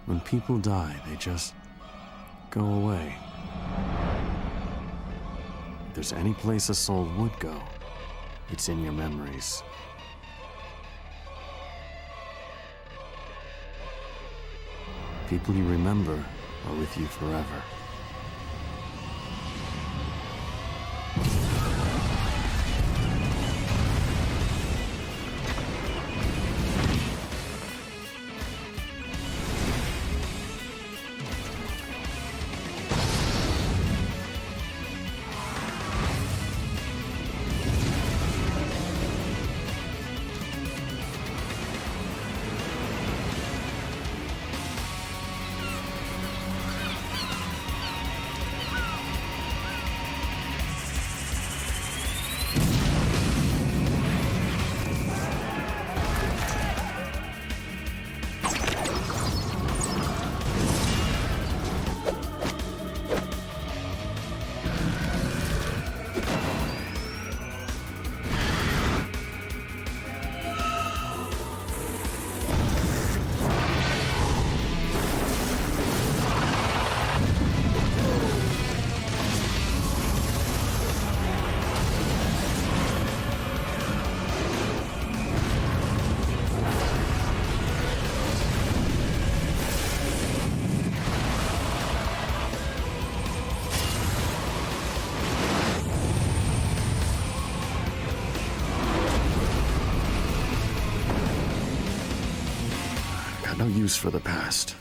When people die, they just go away. If there's any place a soul would go, it's in your memories. People you remember are with you forever. No use for the past.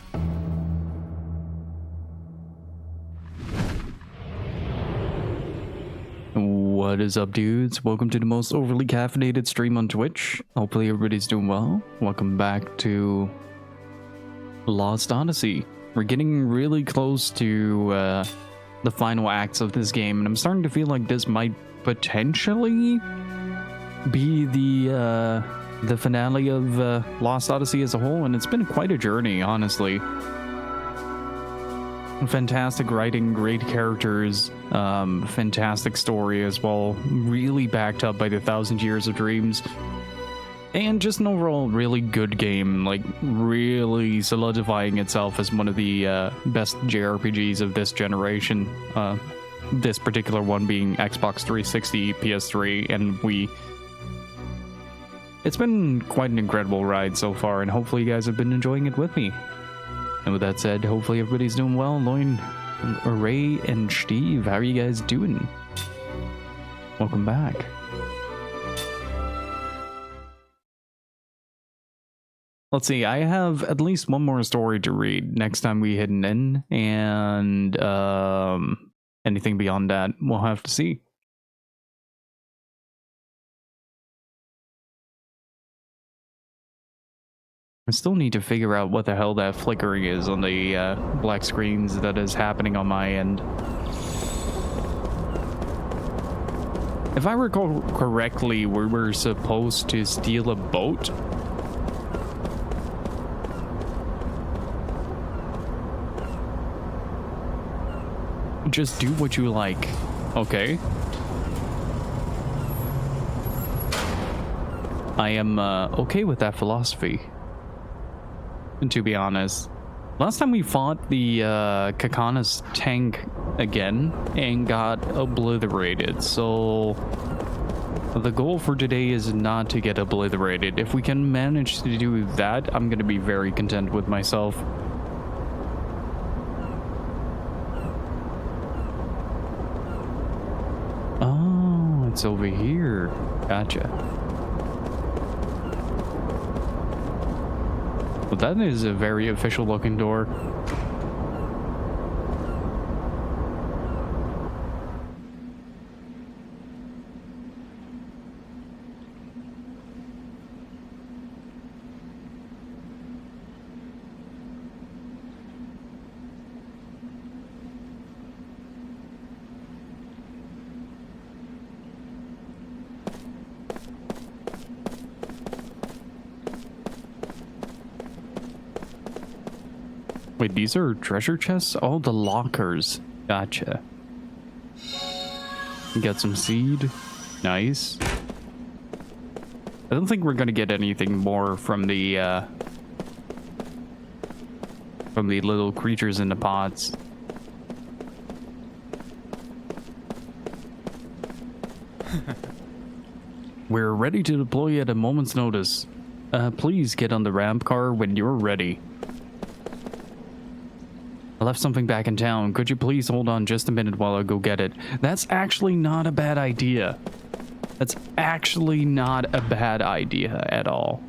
What is up, dudes? Welcome to the most overly caffeinated stream on Twitch. Hopefully everybody's doing well. Welcome back to Lost Odyssey. We're getting really close to the final acts of this game, and I'm starting to feel like this might potentially be the finale of Lost Odyssey as a whole, and it's been quite a journey, honestly. Fantastic writing, great characters, fantastic story as well, really backed up by the 1,000 Years of Dreams, and just an overall really good game, like really solidifying itself as one of the best JRPGs of this generation, this particular one being Xbox 360, PS3, and Wii. It's been quite an incredible ride so far, and hopefully you guys have been enjoying it with me. And with that said, hopefully everybody's doing well. Loin, Ray, and Steve, how are you guys doing? Welcome back. Let's see, I have at least one more story to read next time we hit an end, and anything beyond that, we'll have to see. I still need to figure out what the hell that flickering is on the black screens that is happening on my end. If I recall correctly, we were supposed to steal a boat. Just do what you like, okay? I am okay with that philosophy. To be honest, last time we fought the Kakana's tank again and got obliterated, so the goal for today is not to get obliterated. If we can manage to do that, I'm gonna be very content with myself. Oh, it's over here. Gotcha. Well, that is a very official looking door. Wait, these are treasure chests? Oh, the lockers. Gotcha. You got some seed. Nice. I don't think we're gonna get anything more from the from the little creatures in the pots. We're ready to deploy at a moment's notice. Please get on the ramp car when you're ready. I left something back in town. Could you please hold on just a minute while I go get it? That's actually not a bad idea. That's actually not a bad idea at all.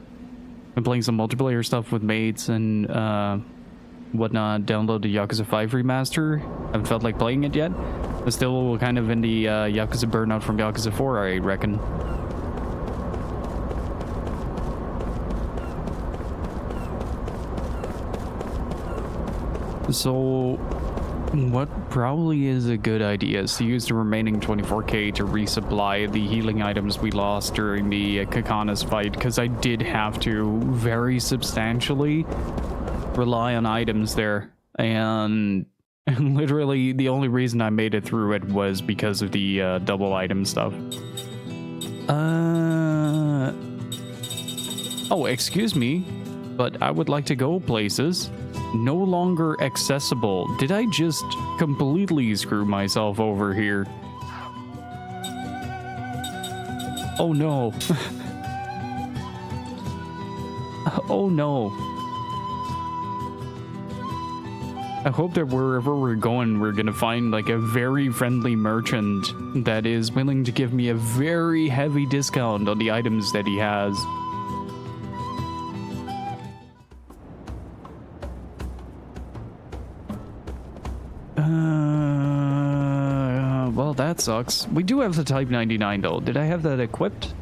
Been playing some multiplayer stuff with mates and whatnot. Download the Yakuza 5 remaster. Haven't felt like playing it yet, but still kind of in the Yakuza burnout from Yakuza 4, I reckon. So what probably is a good idea is to use the remaining 24k to resupply the healing items we lost during the Kakana's fight, because I did have to very substantially rely on items there, and literally the only reason I made it through it was because of the double item stuff. Oh, excuse me, but I would like to go places. No longer accessible. Did I just completely screw myself over here? Oh no. Oh no. I hope that wherever we're going, we're gonna find like a very friendly merchant that is willing to give me a very heavy discount on the items that he has. Well, that sucks. We do have the Type 99 though. Did I have that equipped?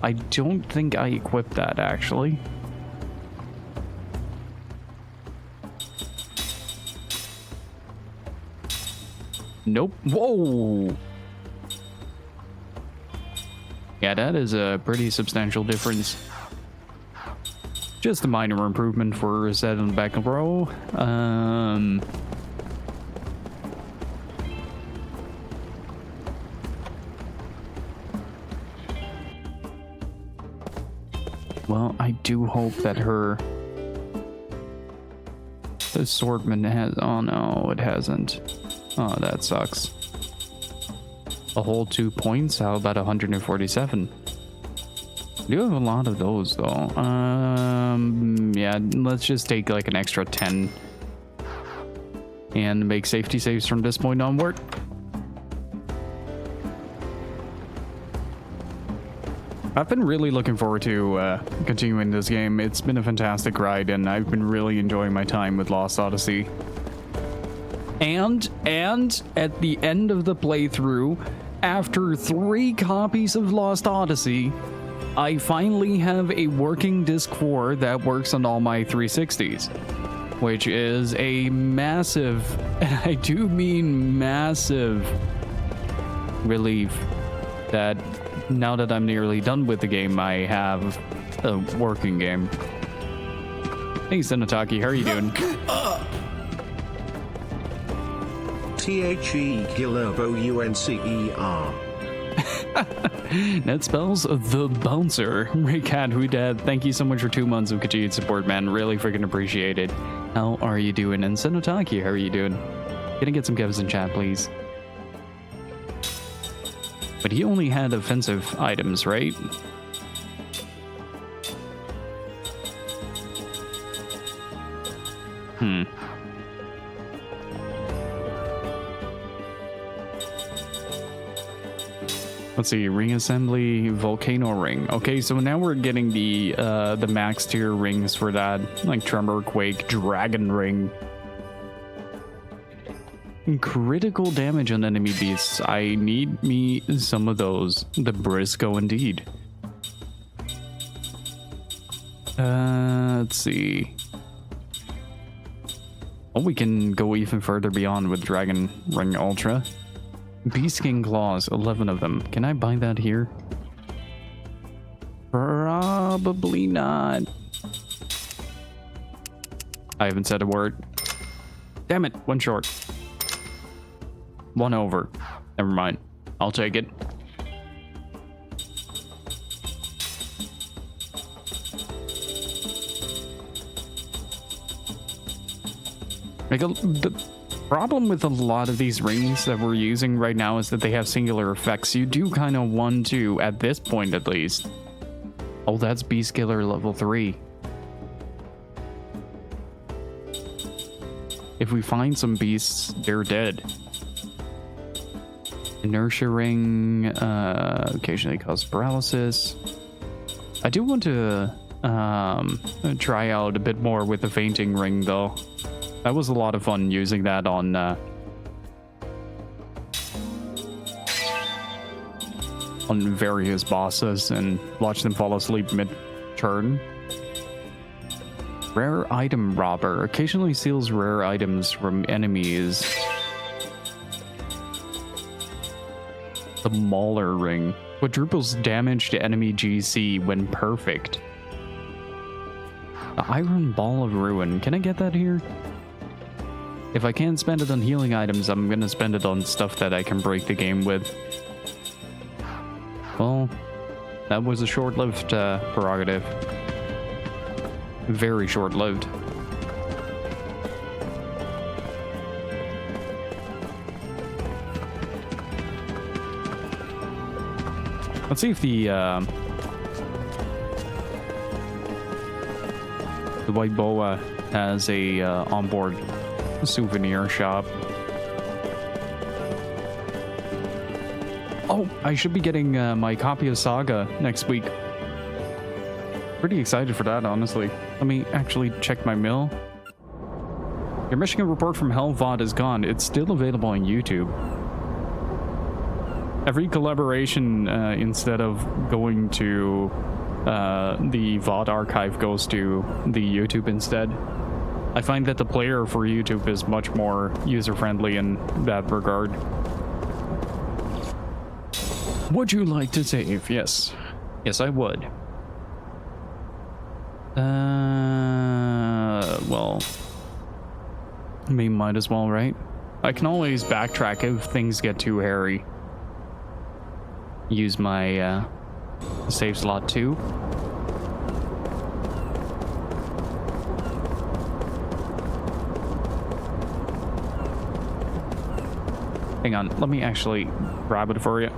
I don't think I equipped that actually. Nope. Whoa! Yeah, that is a pretty substantial difference. Just a minor improvement for set on the back row. Well, I do hope that her assortment has... Oh no, it hasn't. Oh, that sucks. A whole 2 points? How about 147? I do have a lot of those though. Yeah, let's just take like an extra 10 and make safety saves from this point onward. I've been really looking forward to continuing this game. It's been a fantastic ride, and I've been really enjoying my time with Lost Odyssey. And at the end of the playthrough, after 3 copies of Lost Odyssey, I finally have a working disc 4 that works on all my 360s, which is a massive, and I do mean massive, relief that now that I'm nearly done with the game, I have a working game. Hey, Senotaki, how are you doing? The Gillerbo UNCER. That spells the bouncer. Raycat Who Dad, thank you so much for 2 months of continued support, man. Really freaking appreciate it. How are you doing? And Senotaki, how are you doing? Gonna get some gifs in chat, please. But he only had offensive items, right? Let's see, ring assembly, volcano ring. Okay, so now we're getting the max tier rings for that, like tremor, quake, dragon ring. Critical damage on enemy beasts. I need me some of those. The Briscoe indeed. Let's see. Oh, we can go even further beyond with Dragon Ring Ultra. Beastskin claws, 11 of them. Can I buy that here? Probably not. I haven't said a word. Damn it, 1 short. 1 over. Never mind. I'll take it. Like, the problem with a lot of these rings that we're using right now is that they have singular effects. You do kind of want to, at this point at least. Oh, that's Beast Killer level 3. If we find some beasts, they're dead. Inertia ring, occasionally cause paralysis. I do want to try out a bit more with the fainting ring, though. That was a lot of fun using that on various bosses and watch them fall asleep mid-turn. Rare item robber occasionally steals rare items from enemies. The Mauler ring quadruples damage to enemy GC when perfect. The Iron Ball of Ruin. Can I get that here? If I can't spend it on healing items, I'm gonna spend it on stuff that I can break the game with. Well, that was a short-lived prerogative. Very short-lived. Let's see if the White Boa has a onboard souvenir shop. Oh, I should be getting my copy of Saga next week. Pretty excited for that, honestly. Let me actually check my mail. Your Michigan report from Hell VOD is gone. It's still available on YouTube. Every collaboration, instead of going to the VOD archive, goes to the YouTube instead. I find that the player for YouTube is much more user-friendly in that regard. Would you like to save? Yes. Yes, I would. Well, I mean, might as well, right? I can always backtrack if things get too hairy. Use my save slot too. Hang on, let me actually grab it for you.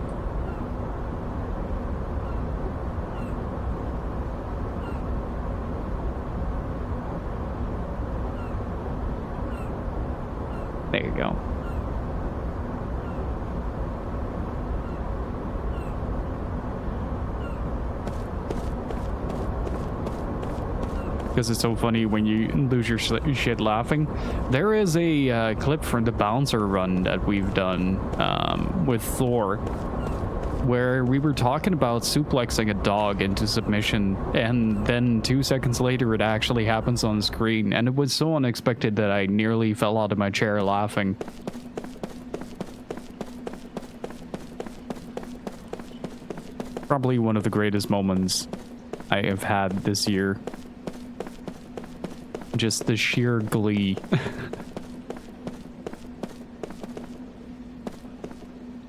There you go. Because it's so funny when you lose your shit laughing. There is a clip from the Bouncer run that we've done with Thor, where we were talking about suplexing a dog into submission, and then 2 seconds later it actually happens on screen, and it was so unexpected that I nearly fell out of my chair laughing. Probably one of the greatest moments I have had this year. Just the sheer glee.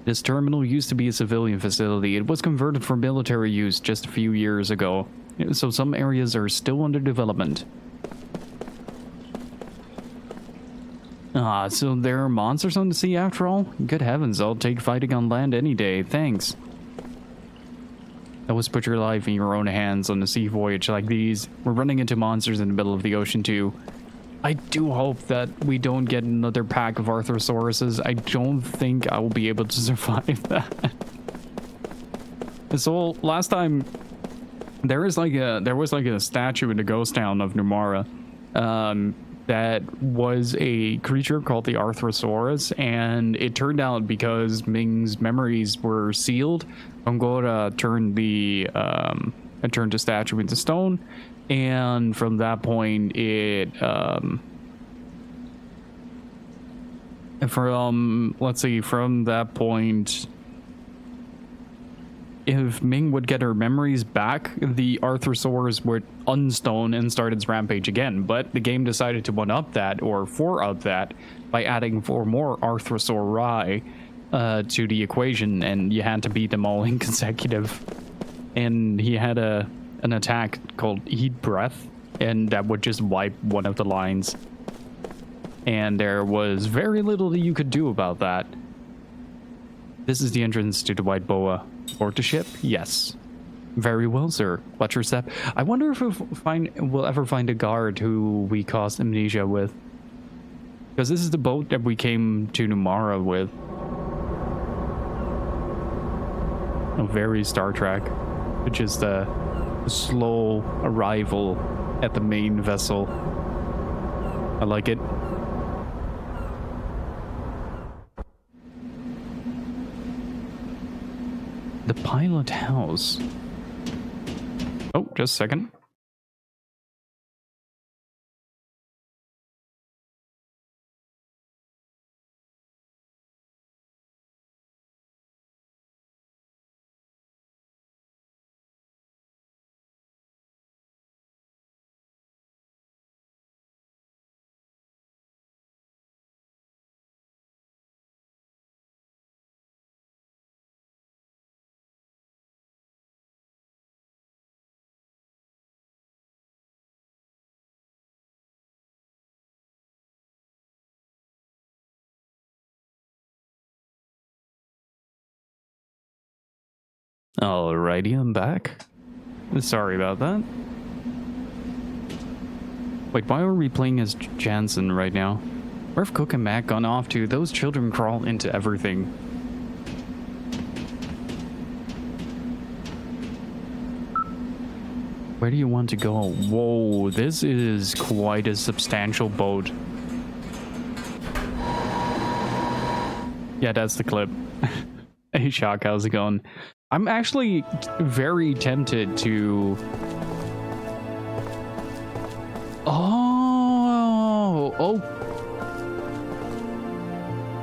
This terminal used to be a civilian facility. It was converted for military use just a few years ago, so some areas are still under development. So there are monsters on the sea after all? Good heavens, I'll take fighting on land any day, thanks. Always put your life in your own hands on a sea voyage like these. We're running into monsters in the middle of the ocean too. I do hope that we don't get another pack of Arthosauruses. I don't think I will be able to survive that. So last time, there was like a statue in the ghost town of Numara that was a creature called the Arthrosaurus, and it turned out because Ming's memories were sealed, Ongora turned the statue into stone, and from that point from that point, if Ming would get her memories back, the Arthrosaurus would unstone and start its rampage again. But the game decided to one-up that, or 4-up that, by adding 4 more Arthrosauri to the equation, and you had to beat them all in consecutive. And he had an attack called Heat Breath, and that would just wipe one of the lines. and there was very little that you could do about that. This is the entrance to the White Boa. Board the ship? Yes. Very well, sir. Watch your step. I wonder if we'll ever find a guard who we caused amnesia with. Because this is the boat that we came to Numara with. A very Star Trek, which is the slow arrival at the main vessel. I like it. The pilot house. Oh, just a second. Alrighty, I'm back. Sorry about that. Wait, why are we playing as Jansen right now? Where have Cook and Mac gone off to? Those children crawl into everything. Where do you want to go? Whoa, this is quite a substantial boat. Yeah, that's the clip. Hey, Shock, how's it going? I'm actually very tempted to... Oh.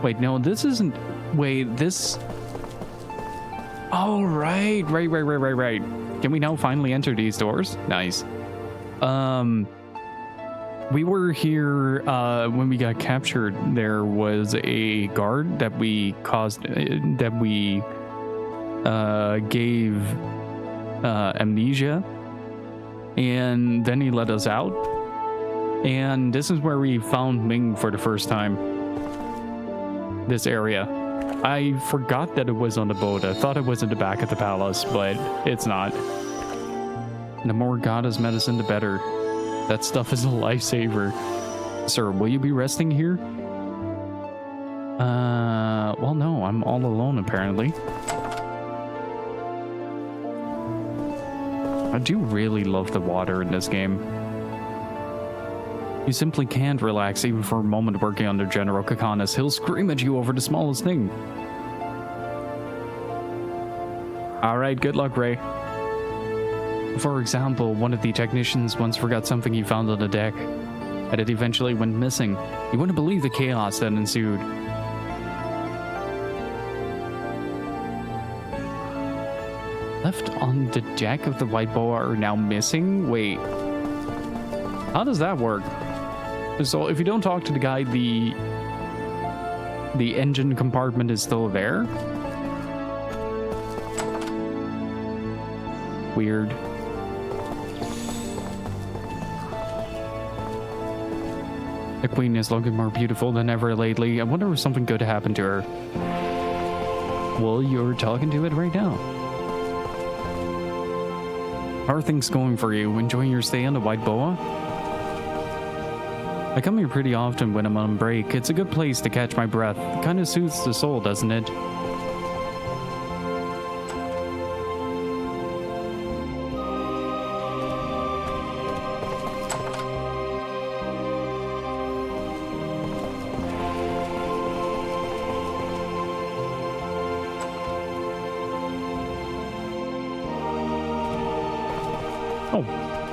Wait, no, this isn't... Wait, this... Oh, right. Can we now finally enter these doors? Nice. We were here when we got captured. There was a guard that we caused... that we gave amnesia, and then he let us out, and this is where we found Ming for the first time. This area. I forgot that it was on the boat. I thought it was in the back of the palace, but it's not. The more goddess medicine, the better. That stuff is a lifesaver. Sir, will you be resting here? Well, no, I'm all alone apparently. I do really love the water in this game. You simply can't relax even for a moment working under General Kakanis. He'll scream at you over the smallest thing. Alright, good luck, Ray. For example, one of the technicians once forgot something he found on the deck, and it eventually went missing. You wouldn't believe the chaos that ensued. Left on the deck of the White Boa are now missing? Wait. How does that work? So if you don't talk to the guy, the engine compartment is still there? Weird. The queen is looking more beautiful than ever lately. I wonder if something good happened to her. Well, you're talking to it right now. How are things going for you? Enjoying your stay on the White Boa? I come here pretty often when I'm on break. It's a good place to catch my breath. It kind of soothes the soul, doesn't it?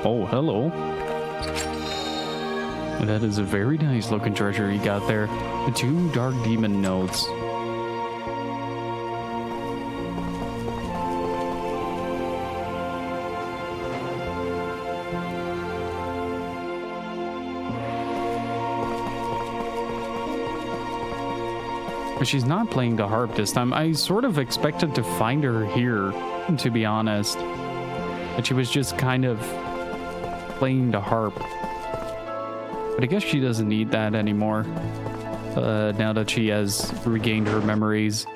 Oh, hello. That is a very nice looking treasure you got there. The 2 Dark Demon notes. She's not playing the harp this time. I sort of expected to find her here, to be honest. But she was just kind of playing the harp. But I guess she doesn't need that anymore. Now that she has regained her memories.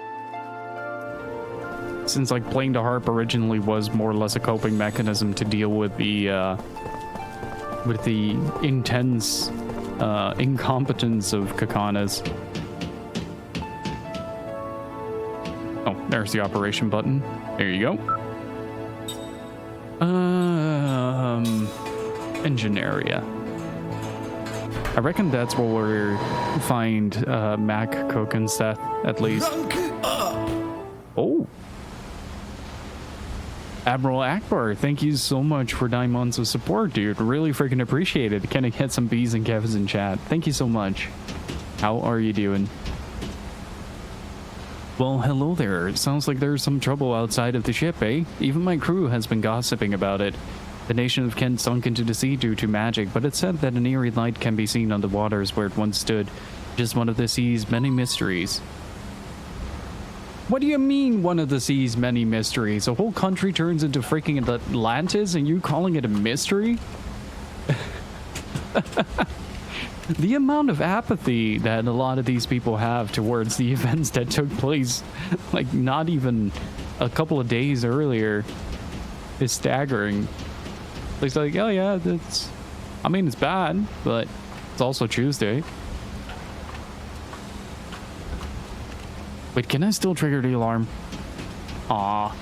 Since like playing the harp originally was more or less a coping mechanism to deal with the intense incompetence of Kakana's. Oh, there's the operation button. There you go. Engine area. I reckon that's where we'll find Mac Cook and Seth, at least. Oh. Admiral Akbar, thank you so much for 9 months of support, dude. Really freaking appreciate it. Can I get some B's and Kev's in chat? Thank you so much. How are you doing? Well, hello there. It sounds like there's some trouble outside of the ship, eh? Even my crew has been gossiping about it. The nation of Kent sunk into the sea due to magic, but it's said that an eerie light can be seen on the waters where it once stood. Just one of the sea's many mysteries. What do you mean, one of the sea's many mysteries? A whole country turns into freaking Atlantis and you calling it a mystery? The amount of apathy that a lot of these people have towards the events that took place, like not even a couple of days earlier, is staggering. It's like, oh yeah, that's, I mean, it's bad, but it's also Tuesday. Wait, can I still trigger the alarm? Aw.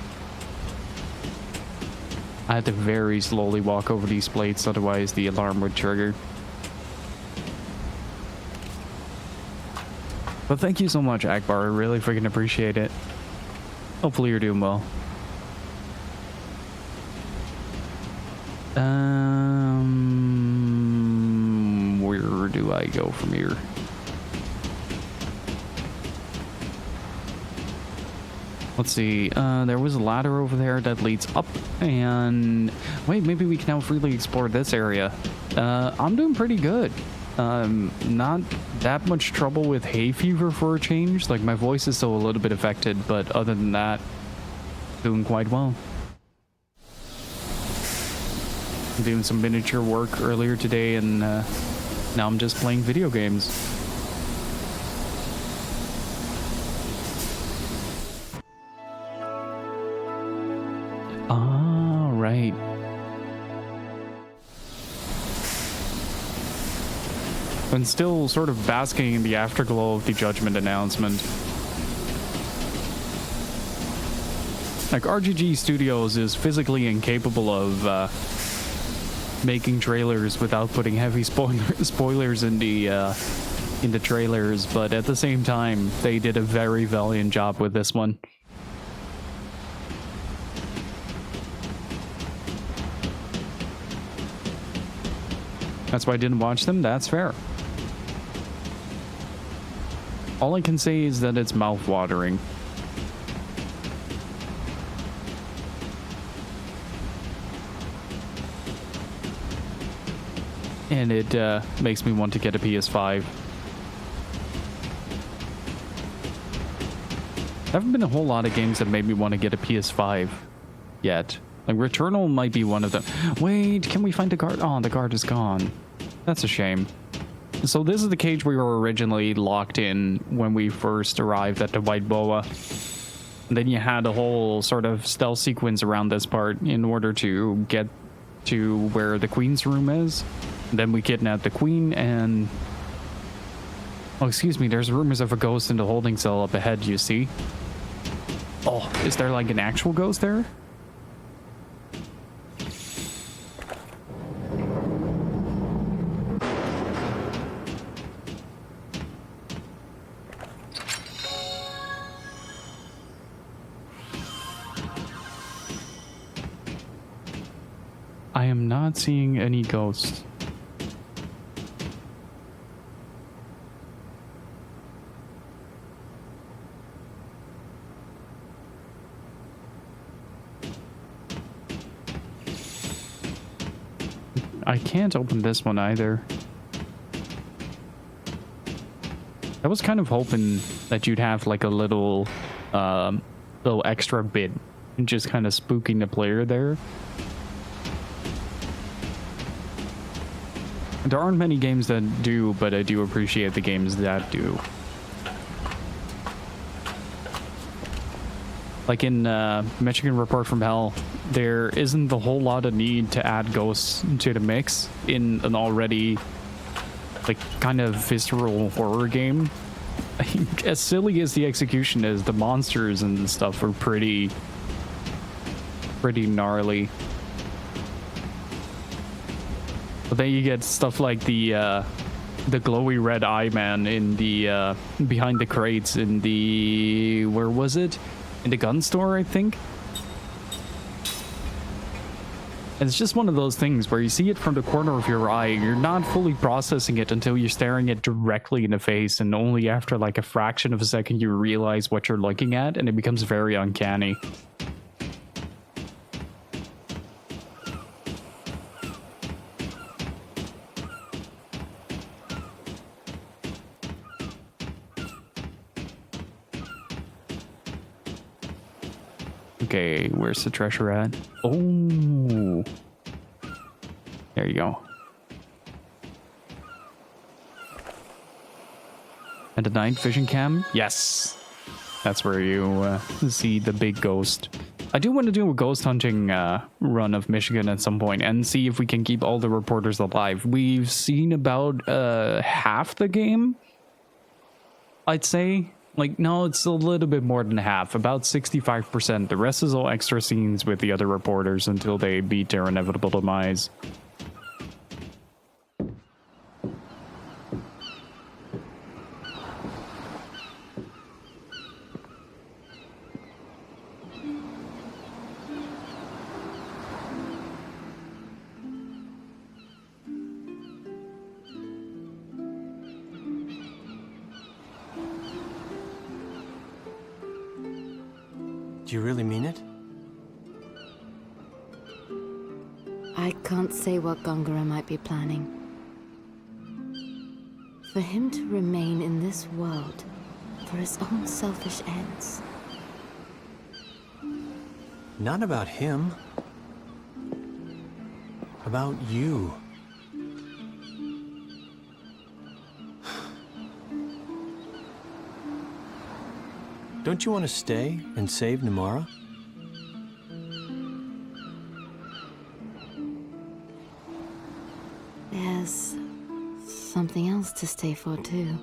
I had to very slowly walk over these plates, otherwise the alarm would trigger. But thank you so much, Akbar. I really freaking appreciate it. Hopefully you're doing well. Where do I go from here? Let's see. There was a ladder over there that leads up, and wait, maybe we can now freely explore this area. I'm doing pretty good. Not that much trouble with hay fever for a change. Like, my voice is still a little bit affected, but other than that, doing quite well. Doing some miniature work earlier today, and now I'm just playing video games. All right. And still sort of basking in the afterglow of the Judgment announcement. Like, RGG Studios is physically incapable of making trailers without putting heavy spoilers in the trailers, but at the same time, they did a very valiant job with this one. That's why I didn't watch them. That's fair. All I can say is that it's mouth-watering. And it makes me want to get a PS5. There haven't been a whole lot of games that made me want to get a PS5 yet. Like, Returnal might be one of them. Wait, can we find the guard? Oh, the guard is gone. That's a shame. So this is the cage we were originally locked in when we first arrived at the White Boa. And then you had a whole sort of stealth sequence around this part in order to get to where the Queen's room is. And then we kidnapped the Queen and... Oh, excuse me, there's rumors of a ghost in the holding cell up ahead, you see? Oh, is there like an actual ghost there? I am not seeing any ghosts. I can't open this one either. I was kind of hoping that you'd have like a little extra bit and just kind of spooking the player there. There aren't many games that do, but I do appreciate the games that do. Like in Michigan Report from Hell, there isn't a whole lot of need to add ghosts to the mix in an already like kind of visceral horror game. As silly as the execution is, the monsters and stuff are pretty gnarly. But then you get stuff like the glowy red eye man in the behind the crates in the, where was it? In the gun store, I think. And it's just one of those things where you see it from the corner of your eye, you're not fully processing it until you're staring it directly in the face, and only after like a fraction of a second you realize what you're looking at, and it becomes very uncanny. Okay, where's the treasure at? Oh, there you go. And a night vision cam? Yes, that's where you see the big ghost. I do want to do a ghost hunting run of Michigan at some point and see if we can keep all the reporters alive. We've seen about half the game, I'd say. Like, no, it's a little bit more than half, about 65%. The rest is all extra scenes with the other reporters until they beat their inevitable demise. Do you really mean it? I can't say what Gongora might be planning. For him to remain in this world for his own selfish ends. Not about him. About you. Don't you want to stay and save Namara? There's something else to stay for, too.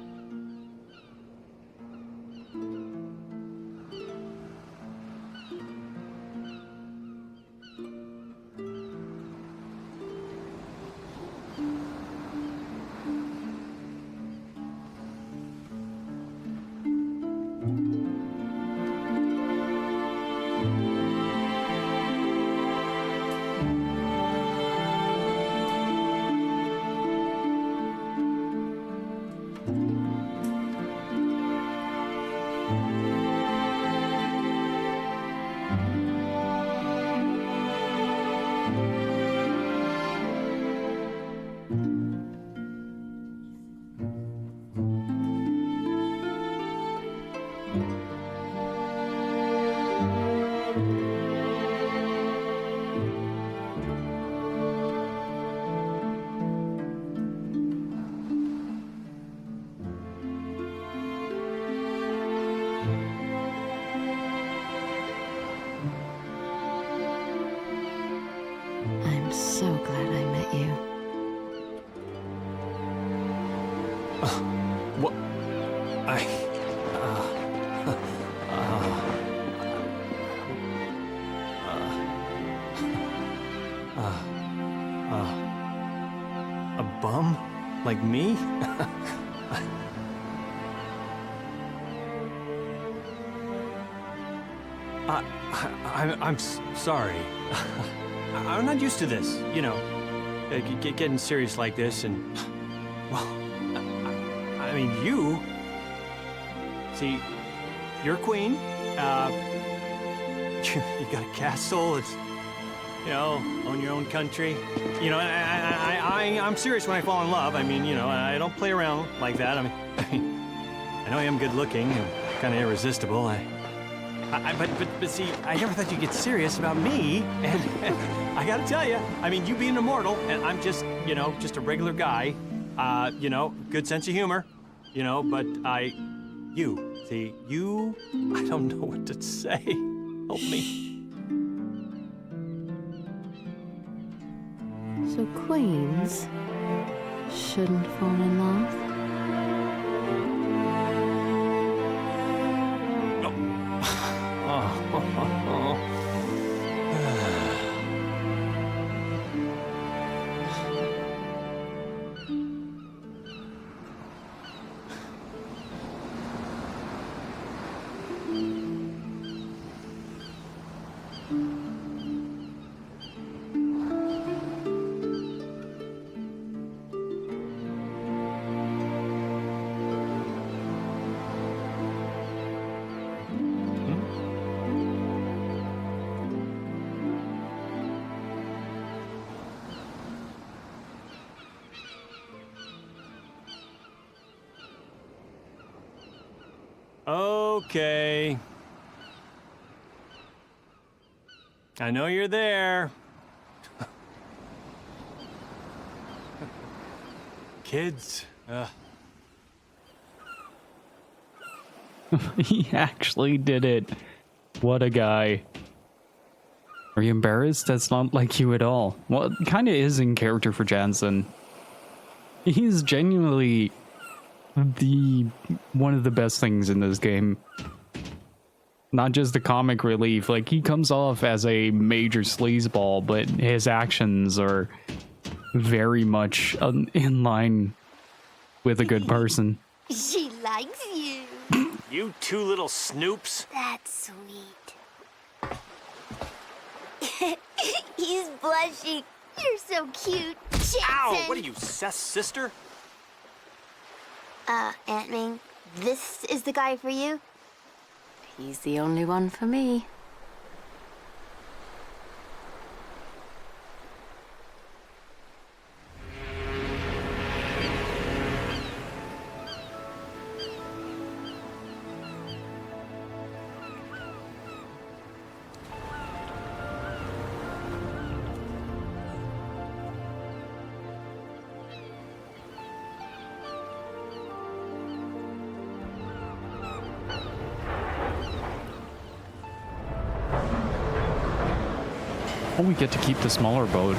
So glad I met you. What? A bum? Like me? I'm sorry. I'm not used to this, you know, getting serious like this, and, well, I mean, you, see, you're queen, you got a castle, it's, you know, own your own country, you know, I'm serious when I fall in love. I mean, you know, I don't play around like that. I mean, I know I am good looking and kind of irresistible. But see, I never thought you'd get serious about me. And I gotta tell you, I mean, you being an immortal, and I'm just, you know, just a regular guy. You know, good sense of humor. You know, but I don't know what to say. Help me. So queens shouldn't fall in love? Okay. I know you're there. Kids. He actually did it. What a guy. Are you embarrassed? That's not like you at all. Well, it kind of is in character for Jansen. He's genuinely one of the best things in this game. Not just the comic relief, like he comes off as a major sleazeball, but his actions are very much in line with a good person. She likes you. You two little snoops. That's sweet. He's blushing. You're so cute, Jansen. Ow! What are you, Seth's sister? Aunt Ming, this is the guy for you? He's the only one for me. Oh, we get to keep the smaller boat.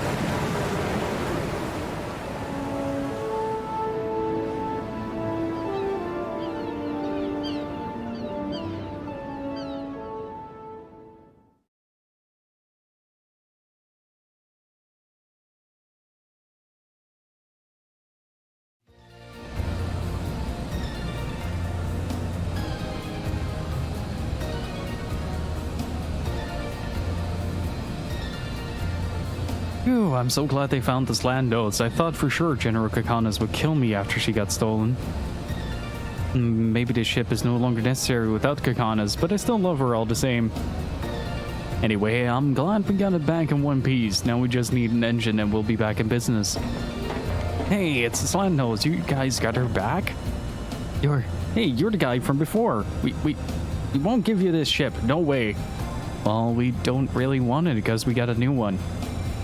Phew, I'm so glad they found this land notes. I thought for sure General Kakanas would kill me after she got stolen. Maybe this ship is no longer necessary without Kakanas, but I still love her all the same. Anyway, I'm glad we got it back in one piece. Now we just need an engine and we'll be back in business. Hey, it's the Slant Nose. You guys got her back? You're the guy from before. We won't give you this ship. No way. Well, we don't really want it because we got a new one.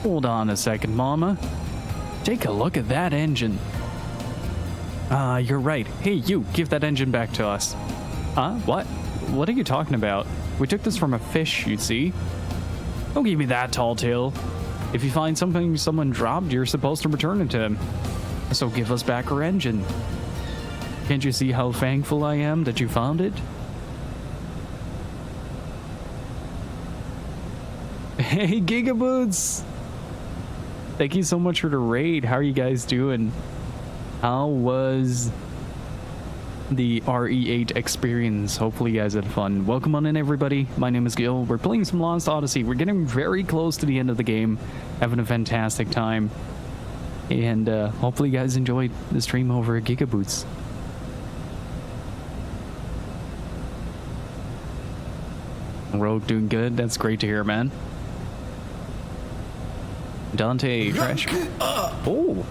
Hold on a second, Mama. Take a look at that engine. You're right. Hey, you, give that engine back to us. Huh? What? What are you talking about? We took this from a fish, you see. Don't give me that, tall tale. If you find something someone dropped, you're supposed to return it to him. So give us back our engine. Can't you see how thankful I am that you found it? Hey, Gigaboots! Thank you so much for the raid. How are you guys doing? How was the RE8 experience? Hopefully you guys had fun. Welcome on in, everybody. My name is Gill. We're playing some Lost Odyssey. We're getting very close to the end of the game. Having a fantastic time. And hopefully you guys enjoyed the stream over at Gigaboots. Rogue doing good. That's great to hear, man. Dante, trash. Oh.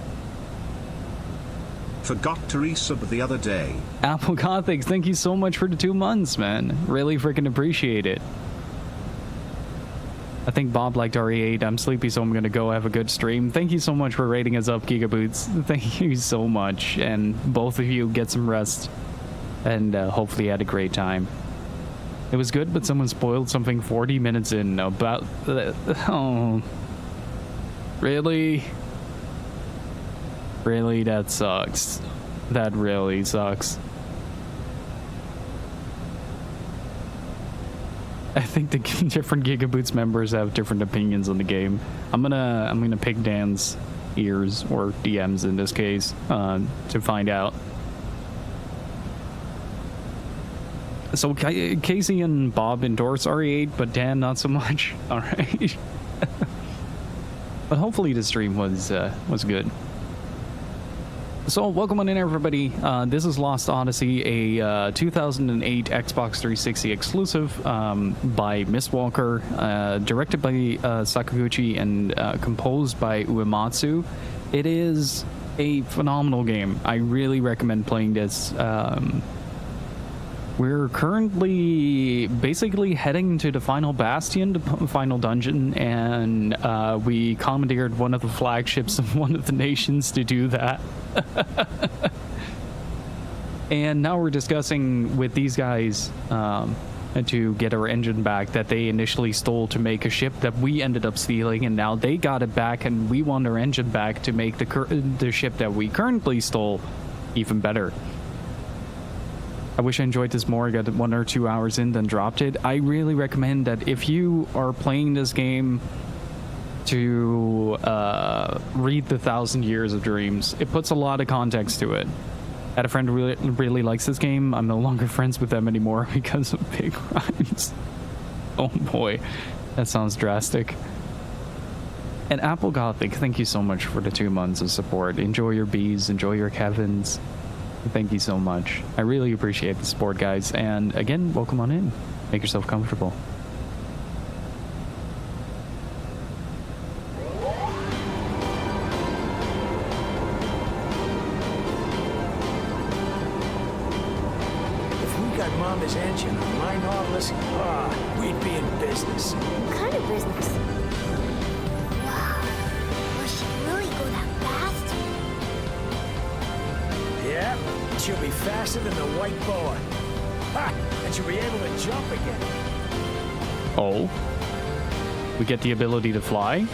forgot to resub the other day. Apple Gothics, thank you so much for the 2 months, man. Really freaking appreciate it. I think Bob liked RE8. I'm sleepy, so I'm gonna go have a good stream. Thank you so much for rating us up, Gigaboots. Thank you so much. And both of you get some rest. And hopefully you had a great time. It was good, but someone spoiled something 40 minutes in about... oh... Really? Really? That sucks. That really sucks. I think the different Gigaboots members have different opinions on the game. I'm gonna pick Dan's ears, or DMs in this case, to find out. So Casey and Bob endorse RE8, but Dan not so much. All right. But hopefully the stream was good. So welcome on in, everybody. This is Lost Odyssey, a 2008 Xbox 360 exclusive by Mistwalker, directed by Sakaguchi, and composed by Uematsu. It is a phenomenal game. I really recommend playing this. We're currently basically heading to the final bastion, the final dungeon, and we commandeered one of the flagships of one of the nations to do that. And now we're discussing with these guys to get our engine back that they initially stole to make a ship that we ended up stealing, and now they got it back, and we want our engine back to make the ship that we currently stole even better. I wish I enjoyed this more. I got 1 or 2 hours in, then dropped it. I really recommend that if you are playing this game to read the 1,000 Years of Dreams. It puts a lot of context to it. I had a friend who really likes this game. I'm no longer friends with them anymore because of big crimes. Oh boy, that sounds drastic. And Apple Gothic, thank you so much for the 2 months of support. Enjoy your bees, enjoy your Kevins. Thank you so much. I really appreciate the support, guys. And again, welcome on in. Make yourself comfortable. If we got Mama's engine on my Nautilus, we'd be in business. What kind of business? Wow. Will she really go that fast? Yeah, she'll be faster than the white boa. Ha! And she'll be able to jump again. Oh. We get the ability to fly?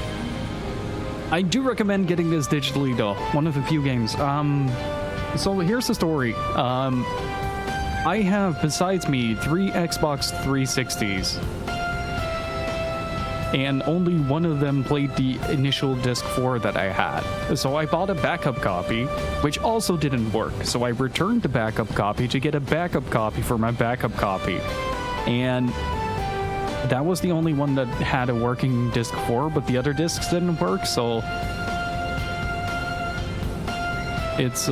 I do recommend getting this digitally though. One of the few games. So here's the story. I have, besides me, 3 Xbox 360s. And only one of them played the initial disc 4 that I had. So I bought a backup copy, which also didn't work. So I returned the backup copy to get a backup copy for my backup copy. And that was the only one that had a working disc 4, but the other discs didn't work, so it's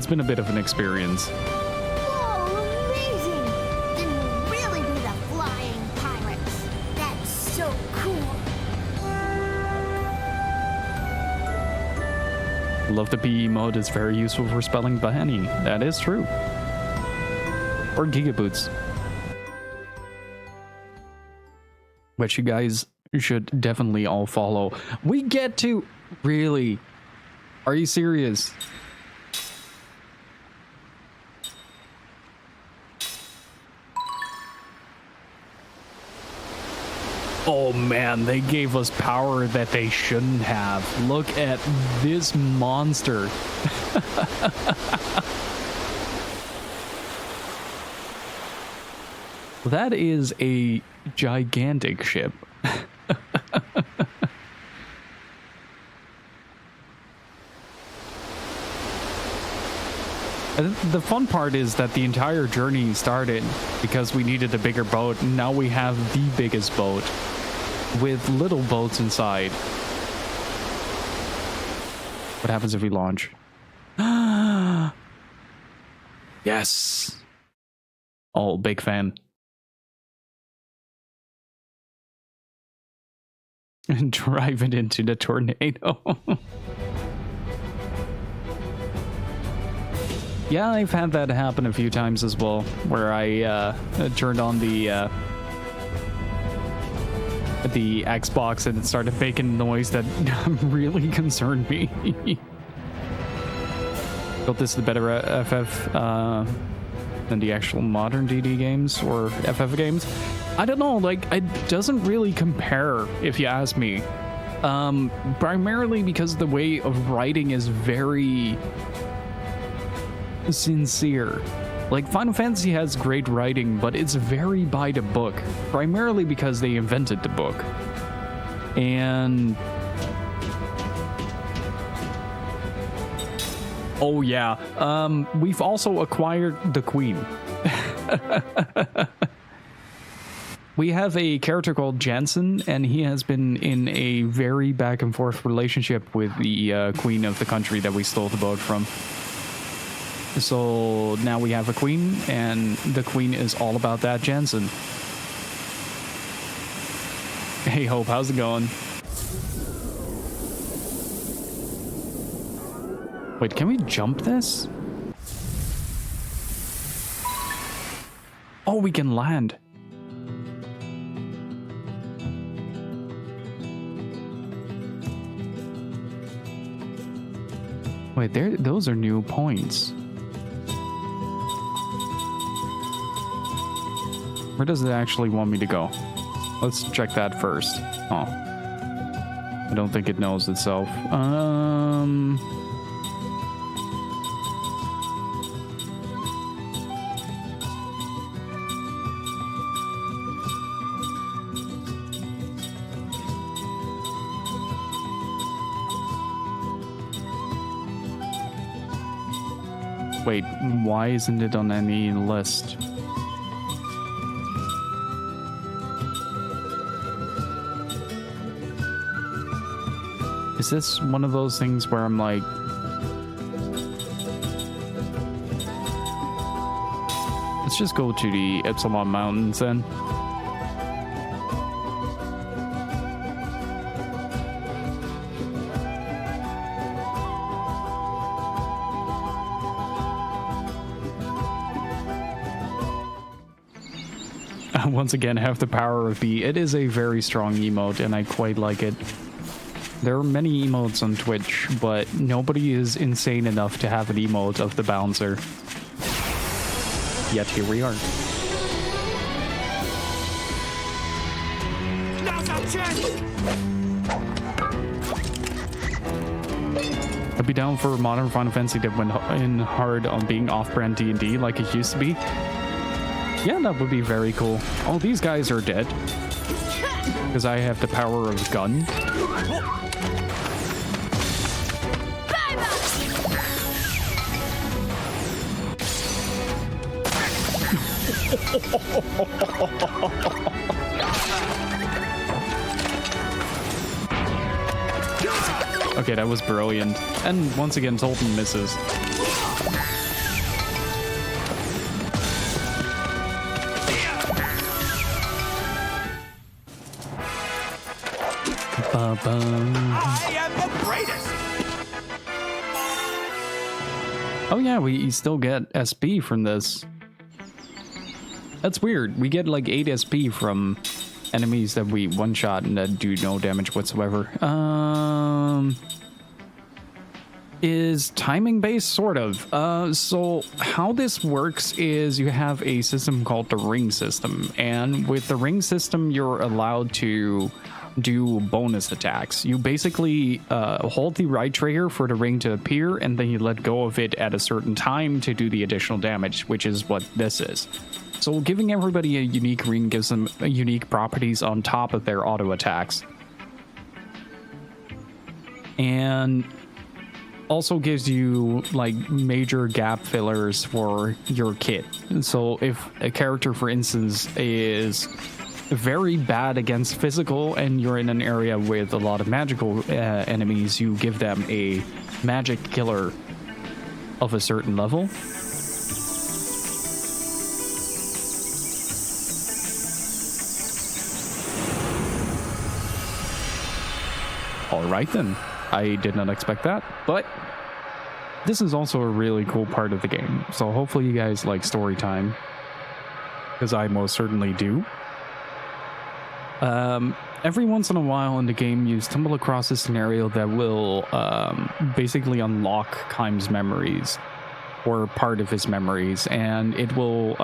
been a bit of an experience. Whoa, amazing! Then we'll really be the flying pirates. That's so cool. Love the PE mode is very useful for spelling Bahani. That is true. Or Gigaboots. Which you guys should definitely all follow. We get to... Really? Are you serious? Oh man, they gave us power that they shouldn't have. Look at this monster. That is a gigantic ship. The fun part is that the entire journey started because we needed a bigger boat, and now we have the biggest boat with little boats inside. What happens if we launch? Yes. Oh, big fan. And drive it into the tornado. Yeah, I've had that happen a few times as well, where I turned on the Xbox and it started making noise that really concerned me. Built this to better FF than the actual modern DD games or FF games. I don't know, like, it doesn't really compare, if you ask me. Primarily because the way of writing is very sincere. Like, Final Fantasy has great writing, but it's very by the book, primarily because they invented the book. And oh yeah, we've also acquired the Queen. We have a character called Jansen, and he has been in a very back and forth relationship with the queen of the country that we stole the boat from. So now we have a queen, and the queen is all about that Jansen. Hey Hope, how's it going? Wait, can we jump this? Oh, we can land. Wait, those are new points. Where does it actually want me to go? Let's check that first. Oh. I don't think it knows itself. Wait, why isn't it on any list? Is this one of those things where I'm like... Let's just go to the Epsilon Mountains then. Once again, have the power of B. It is a very strong emote, and I quite like it. There are many emotes on Twitch, but nobody is insane enough to have an emote of the bouncer. Yet here we are. I'd be down for modern Final Fantasy that went in hard on being off-brand D&D like it used to be. Yeah, that would be very cool. Oh, these guys are dead. Because I have the power of gun. Okay, that was brilliant. And once again, Tolton misses. I am the greatest! Oh yeah, we still get SP from this. That's weird. We get like 8 SP from enemies that we one-shot and that do no damage whatsoever. Is timing based? Sort of. So how this works is you have a system called the ring system, and with the ring system you're allowed to do bonus attacks. You basically hold the right trigger for the ring to appear, and then you let go of it at a certain time to do the additional damage, which is what this is. So giving everybody a unique ring gives them unique properties on top of their auto attacks. And also gives you like major gap fillers for your kit. So if a character, for instance, is very bad against physical and you're in an area with a lot of magical enemies, you give them a magic killer of a certain level. All right then. I did not expect that, but this is also a really cool part of the game. So hopefully you guys like story time, because I most certainly do. Every once in a while in the game, you stumble across a scenario that will basically unlock Keim's memories, or part of his memories, and it will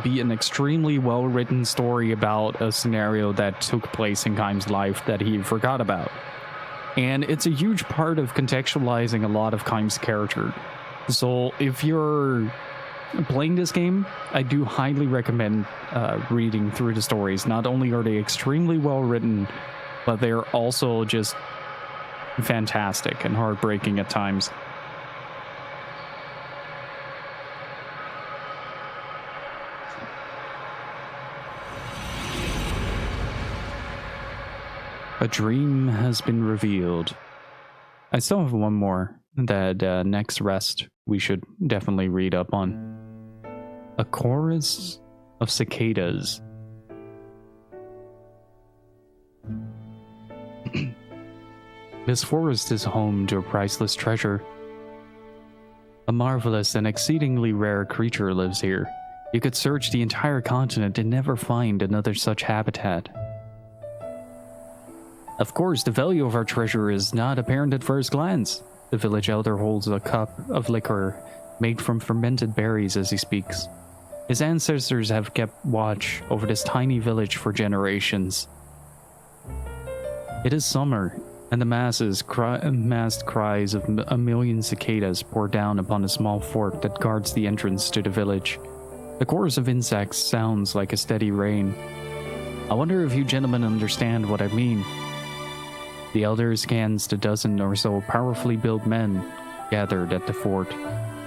be an extremely well-written story about a scenario that took place in Keim's life that he forgot about. And it's a huge part of contextualizing a lot of Keim's character. So if you're playing this game, I do highly recommend reading through the stories. Not only are they extremely well written, but they're also just fantastic and heartbreaking at times. A dream has been revealed. I still have one more that next rest we should definitely read up on. A chorus of cicadas. This forest is home to a priceless treasure. A marvelous and exceedingly rare creature lives here. You could search the entire continent and never find another such habitat. Of course, the value of our treasure is not apparent at first glance. The village elder holds a cup of liquor made from fermented berries as he speaks. His ancestors have kept watch over this tiny village for generations. It is summer, and the massed cries of a million cicadas pour down upon a small fort that guards the entrance to the village. The chorus of insects sounds like a steady rain. I wonder if you gentlemen understand what I mean. The elder scans the dozen or so powerfully built men gathered at the fort.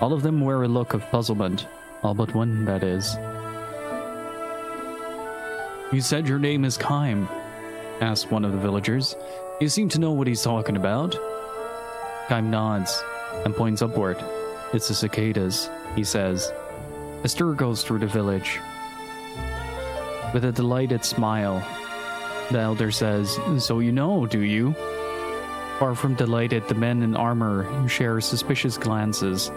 All of them wear a look of puzzlement, all but one, that is. "You said your name is Keim?" asked one of the villagers. "You seem to know what he's talking about." Keim nods and points upward. "It's the cicadas," he says. A stir goes through the village. With a delighted smile, the elder says, "So you know, do you?" Far from delighted, the men in armor share suspicious glances.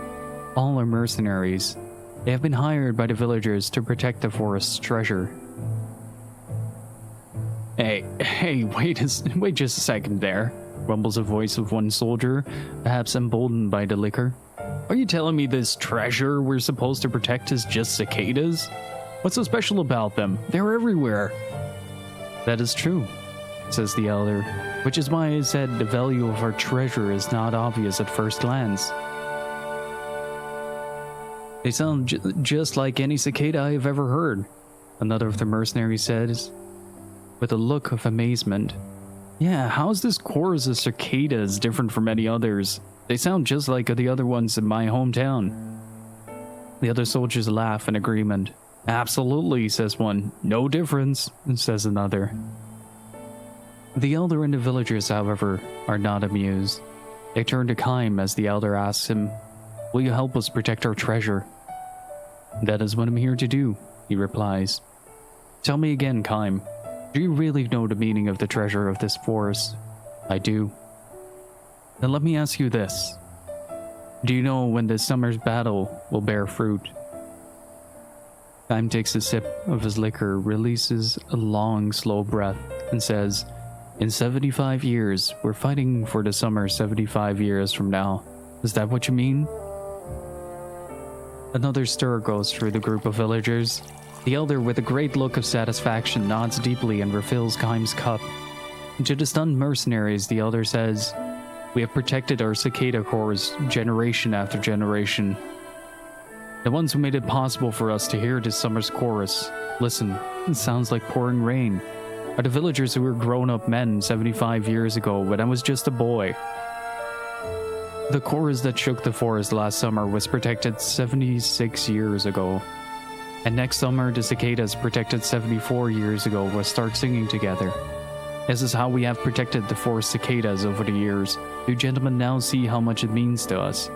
All are mercenaries. They have been hired by the villagers to protect the forest's treasure. Hey, wait just a second there," rumbles a voice of one soldier, perhaps emboldened by the liquor. "Are you telling me this treasure we're supposed to protect is just cicadas? What's so special about them? They're everywhere." "That is true," says the elder, "which is why I said the value of our treasure is not obvious at first glance. They sound just like any cicada I have ever heard," another of the mercenaries says, with a look of amazement. "Yeah, how's this chorus of cicadas different from any others? They sound just like the other ones in my hometown." The other soldiers laugh in agreement. "Absolutely," says one. "No difference," says another. The elder and the villagers, however, are not amused. They turn to Keim as the elder asks him, "Will you help us protect our treasure?" "That is what I'm here to do," he replies. "Tell me again, Keim, do you really know the meaning of the treasure of this forest?" "I do." "Then let me ask you this. Do you know when this summer's battle will bear fruit?" Keim takes a sip of his liquor, releases a long, slow breath, and says, "In 75 years, we're fighting for the summer 75 years from now. Is that what you mean?" Another stir goes through the group of villagers. The elder, with a great look of satisfaction, nods deeply and refills Keim's cup. To the stunned mercenaries, the elder says, "We have protected our cicada cores generation after generation. The ones who made it possible for us to hear this summer's chorus. Listen, it sounds like pouring rain. Are the villagers who were grown-up men 75 years ago when I was just a boy. The chorus that shook the forest last summer was protected 76 years ago. And next summer, the cicadas protected 74 years ago will start singing together. This is how we have protected the forest cicadas over the years. You gentlemen now see how much it means to us."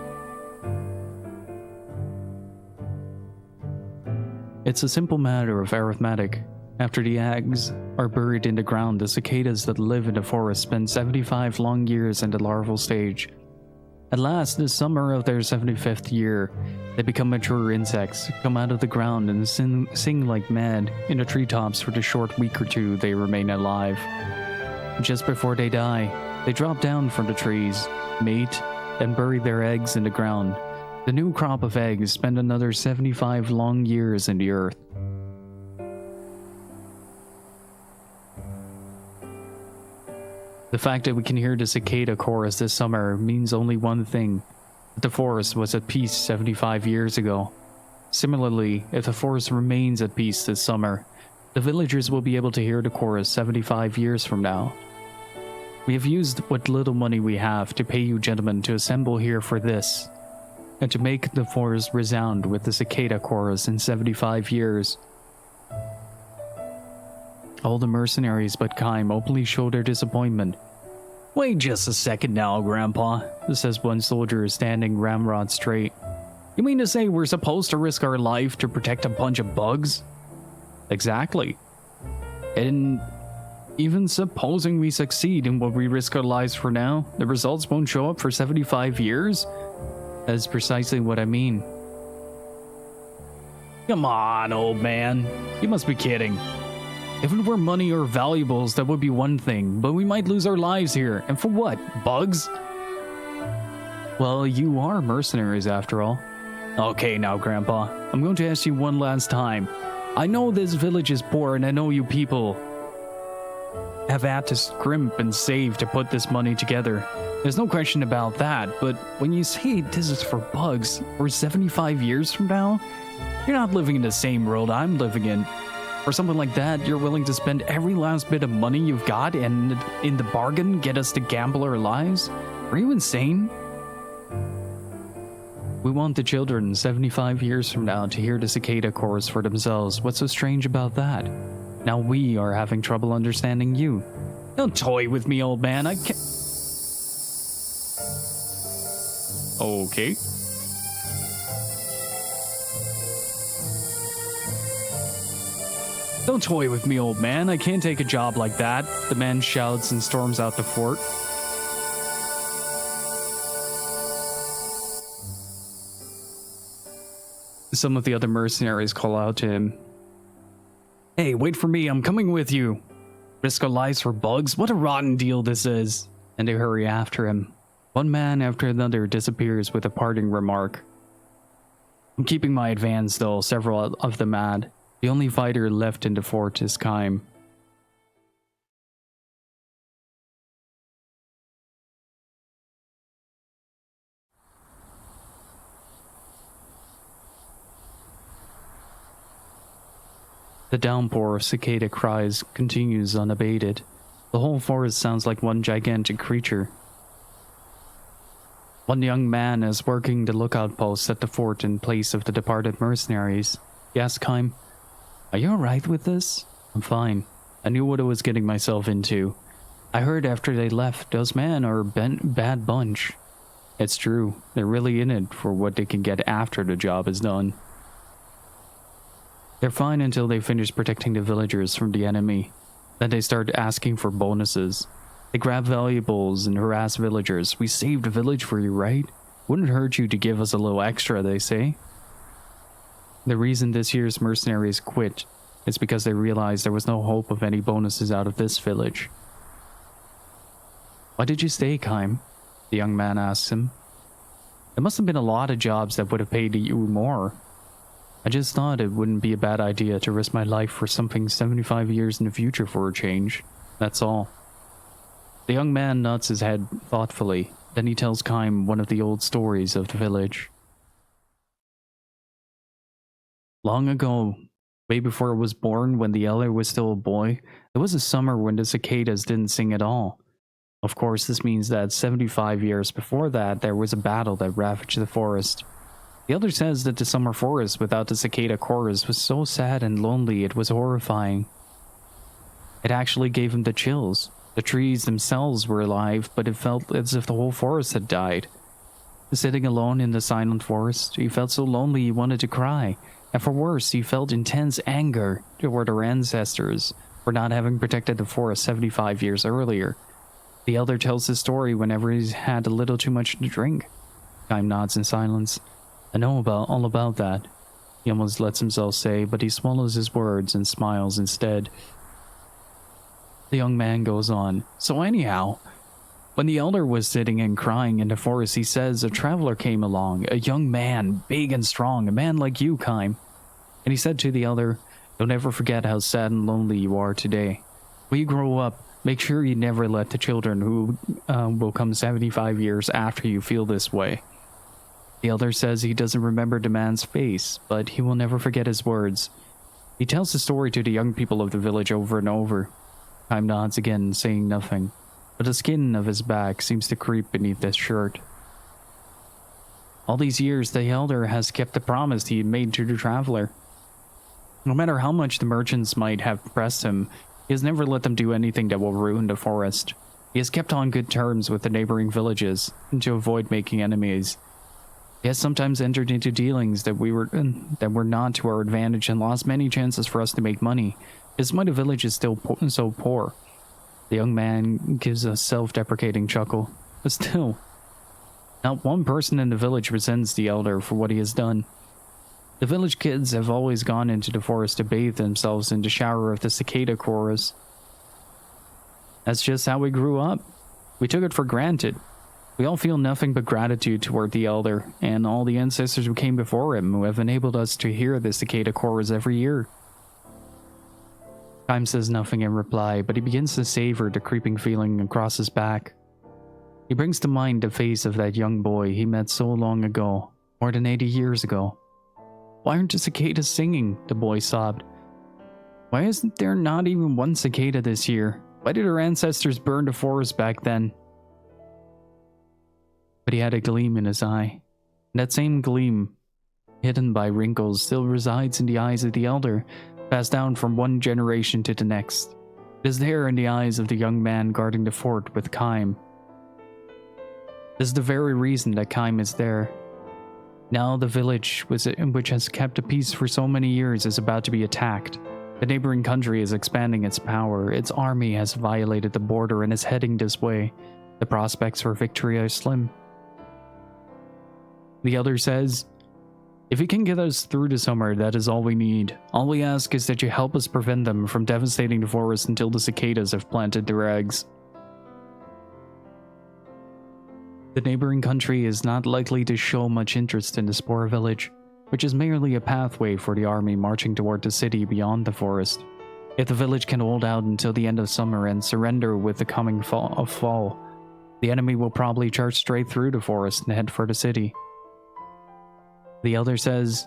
It's a simple matter of arithmetic. After the eggs are buried in the ground, the cicadas that live in the forest spend 75 long years in the larval stage. At last, this summer of their 75th year, they become mature insects, come out of the ground and sing like mad in the treetops for the short week or two they remain alive. Just before they die, they drop down from the trees, mate, and bury their eggs in the ground. The new crop of eggs spend another 75 long years in the earth. The fact that we can hear the cicada chorus this summer means only one thing: that the forest was at peace 75 years ago. Similarly, if the forest remains at peace this summer, the villagers will be able to hear the chorus 75 years from now. We have used what little money we have to pay you gentlemen to assemble here for this, and to make the forest resound with the cicada chorus in 75 years. All the mercenaries but Kaim openly show their disappointment. "Wait just a second now, Grandpa," says one soldier standing ramrod straight. "You mean to say we're supposed to risk our life to protect a bunch of bugs?" "Exactly. And even supposing we succeed in what we risk our lives for now, the results won't show up for 75 years? That's precisely what I mean." "Come on, old man. You must be kidding. If it were money or valuables, that would be one thing, but we might lose our lives here. And for what? Bugs?" "Well, you are mercenaries after all." "Okay now, Grandpa. I'm going to ask you one last time. I know this village is poor, and I know you people have had to scrimp and save to put this money together. There's no question about that, but when you say this is for bugs, for 75 years from now, you're not living in the same world I'm living in. For something like that, you're willing to spend every last bit of money you've got and in the bargain get us to gamble our lives? Are you insane?" "We want the children 75 years from now to hear the cicada chorus for themselves. What's so strange about that? Now we are having trouble understanding you." "Don't toy with me, old man. I can't..." "Okay." "Don't toy with me, old man. I can't take a job like that," the man shouts and storms out the fort. Some of the other mercenaries call out to him. "Hey, wait for me. I'm coming with you. Risk our lives for bugs? What a rotten deal this is." And they hurry after him. One man after another disappears with a parting remark. "I'm keeping my advance, though," several of them add. The only fighter left in the fort is Kaim. The downpour of cicada cries continues unabated. The whole forest sounds like one gigantic creature. One young man is working the lookout post at the fort in place of the departed mercenaries. He asks Kaim, "Are you alright with this?" "I'm fine. I knew what I was getting myself into. I heard after they left, those men are a bad bunch." "It's true. They're really in it for what they can get after the job is done. They're fine until they finish protecting the villagers from the enemy. Then they start asking for bonuses. They grab valuables and harass villagers. 'We saved a village for you, right? Wouldn't hurt you to give us a little extra,' they say." The reason this year's mercenaries quit is because they realized there was no hope of any bonuses out of this village. "Why did you stay, Kaim?" the young man asks him. "There must have been a lot of jobs that would have paid you more. I just thought it wouldn't be a bad idea to risk my life for something 75 years in the future for a change. That's all." The young man nods his head thoughtfully. Then he tells Kaim one of the old stories of the village. Long ago, way before I was born, when the elder was still a boy, there was a summer when the cicadas didn't sing at all. Of course, this means that 75 years before that, there was a battle that ravaged the forest. The elder says that the summer forest without the cicada chorus was so sad and lonely it was horrifying. It actually gave him the chills. The trees themselves were alive, but it felt as if the whole forest had died. Sitting alone in the silent forest, he felt so lonely he wanted to cry. And for worse, he felt intense anger toward our ancestors for not having protected the forest 75 years earlier. The elder tells his story whenever he's had a little too much to drink. Kaim nods in silence. I know all about that, he almost lets himself say, but he swallows his words and smiles instead. The young man goes on. So anyhow, when the elder was sitting and crying in the forest, he says a traveler came along, a young man, big and strong, a man like you, Kaim. And he said to the elder, "Don't ever forget how sad and lonely you are today. When you grow up, make sure you never let the children who will come 75 years after you feel this way." The elder says he doesn't remember the man's face, but he will never forget his words. He tells the story to the young people of the village over and over. Kaim nods again, saying nothing, but the skin of his back seems to creep beneath his shirt. All these years, the elder has kept the promise he had made to the traveler. No matter how much the merchants might have pressed him, he has never let them do anything that will ruin the forest. He has kept on good terms with the neighboring villages to avoid making enemies. He has sometimes entered into dealings that were not to our advantage and lost many chances for us to make money. Is why the village is still so poor. The young man gives a self-deprecating chuckle, but still, not one person in the village resents the elder for what he has done. The village kids have always gone into the forest to bathe themselves in the shower of the cicada chorus. That's just how we grew up. We took it for granted. We all feel nothing but gratitude toward the elder and all the ancestors who came before him who have enabled us to hear the cicada chorus every year. Kaim says nothing in reply, but he begins to savor the creeping feeling across his back. He brings to mind the face of that young boy he met so long ago, more than 80 years ago. Why aren't the cicadas singing? The boy sobbed. Why isn't there not even one cicada this year? Why did our ancestors burn the forest back then? But he had a gleam in his eye. And that same gleam, hidden by wrinkles, still resides in the eyes of the elder, passed down from one generation to the next. It is there in the eyes of the young man guarding the fort with Kaim. This is the very reason that Kaim is there. Now the village, which has kept the peace for so many years, is about to be attacked. The neighboring country is expanding its power. Its army has violated the border and is heading this way. The prospects for victory are slim. The elder says, "If you can get us through the summer, that is all we need. All we ask is that you help us prevent them from devastating the forest until the cicadas have planted their eggs." The neighboring country is not likely to show much interest in the Spore village, which is merely a pathway for the army marching toward the city beyond the forest. If the village can hold out until the end of summer and surrender with the coming fall, the enemy will probably charge straight through the forest and head for the city. The elder says,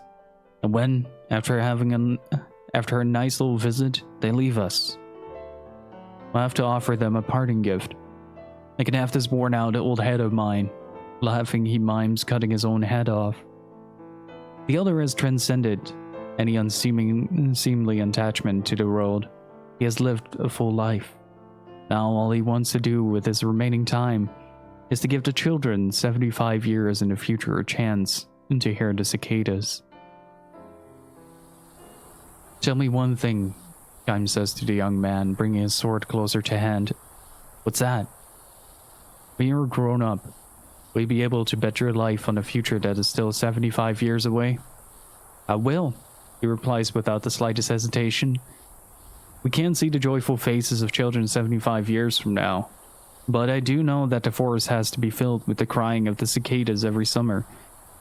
and when, after a nice little visit, they leave us, we'll have to offer them a parting gift. I can have this worn out old head of mine. Laughing, he mimes cutting his own head off. The elder has transcended any unseemly attachment to the world. He has lived a full life. Now all he wants to do with his remaining time is to give the children 75 years in the future a chance to hear the cicadas. Tell me one thing, Kaim says to the young man, bringing his sword closer to hand. What's that? When you're grown up, will you be able to bet your life on a future that is still 75 years away? I will, he replies without the slightest hesitation. We can't see the joyful faces of children 75 years from now, but I do know that the forest has to be filled with the crying of the cicadas every summer,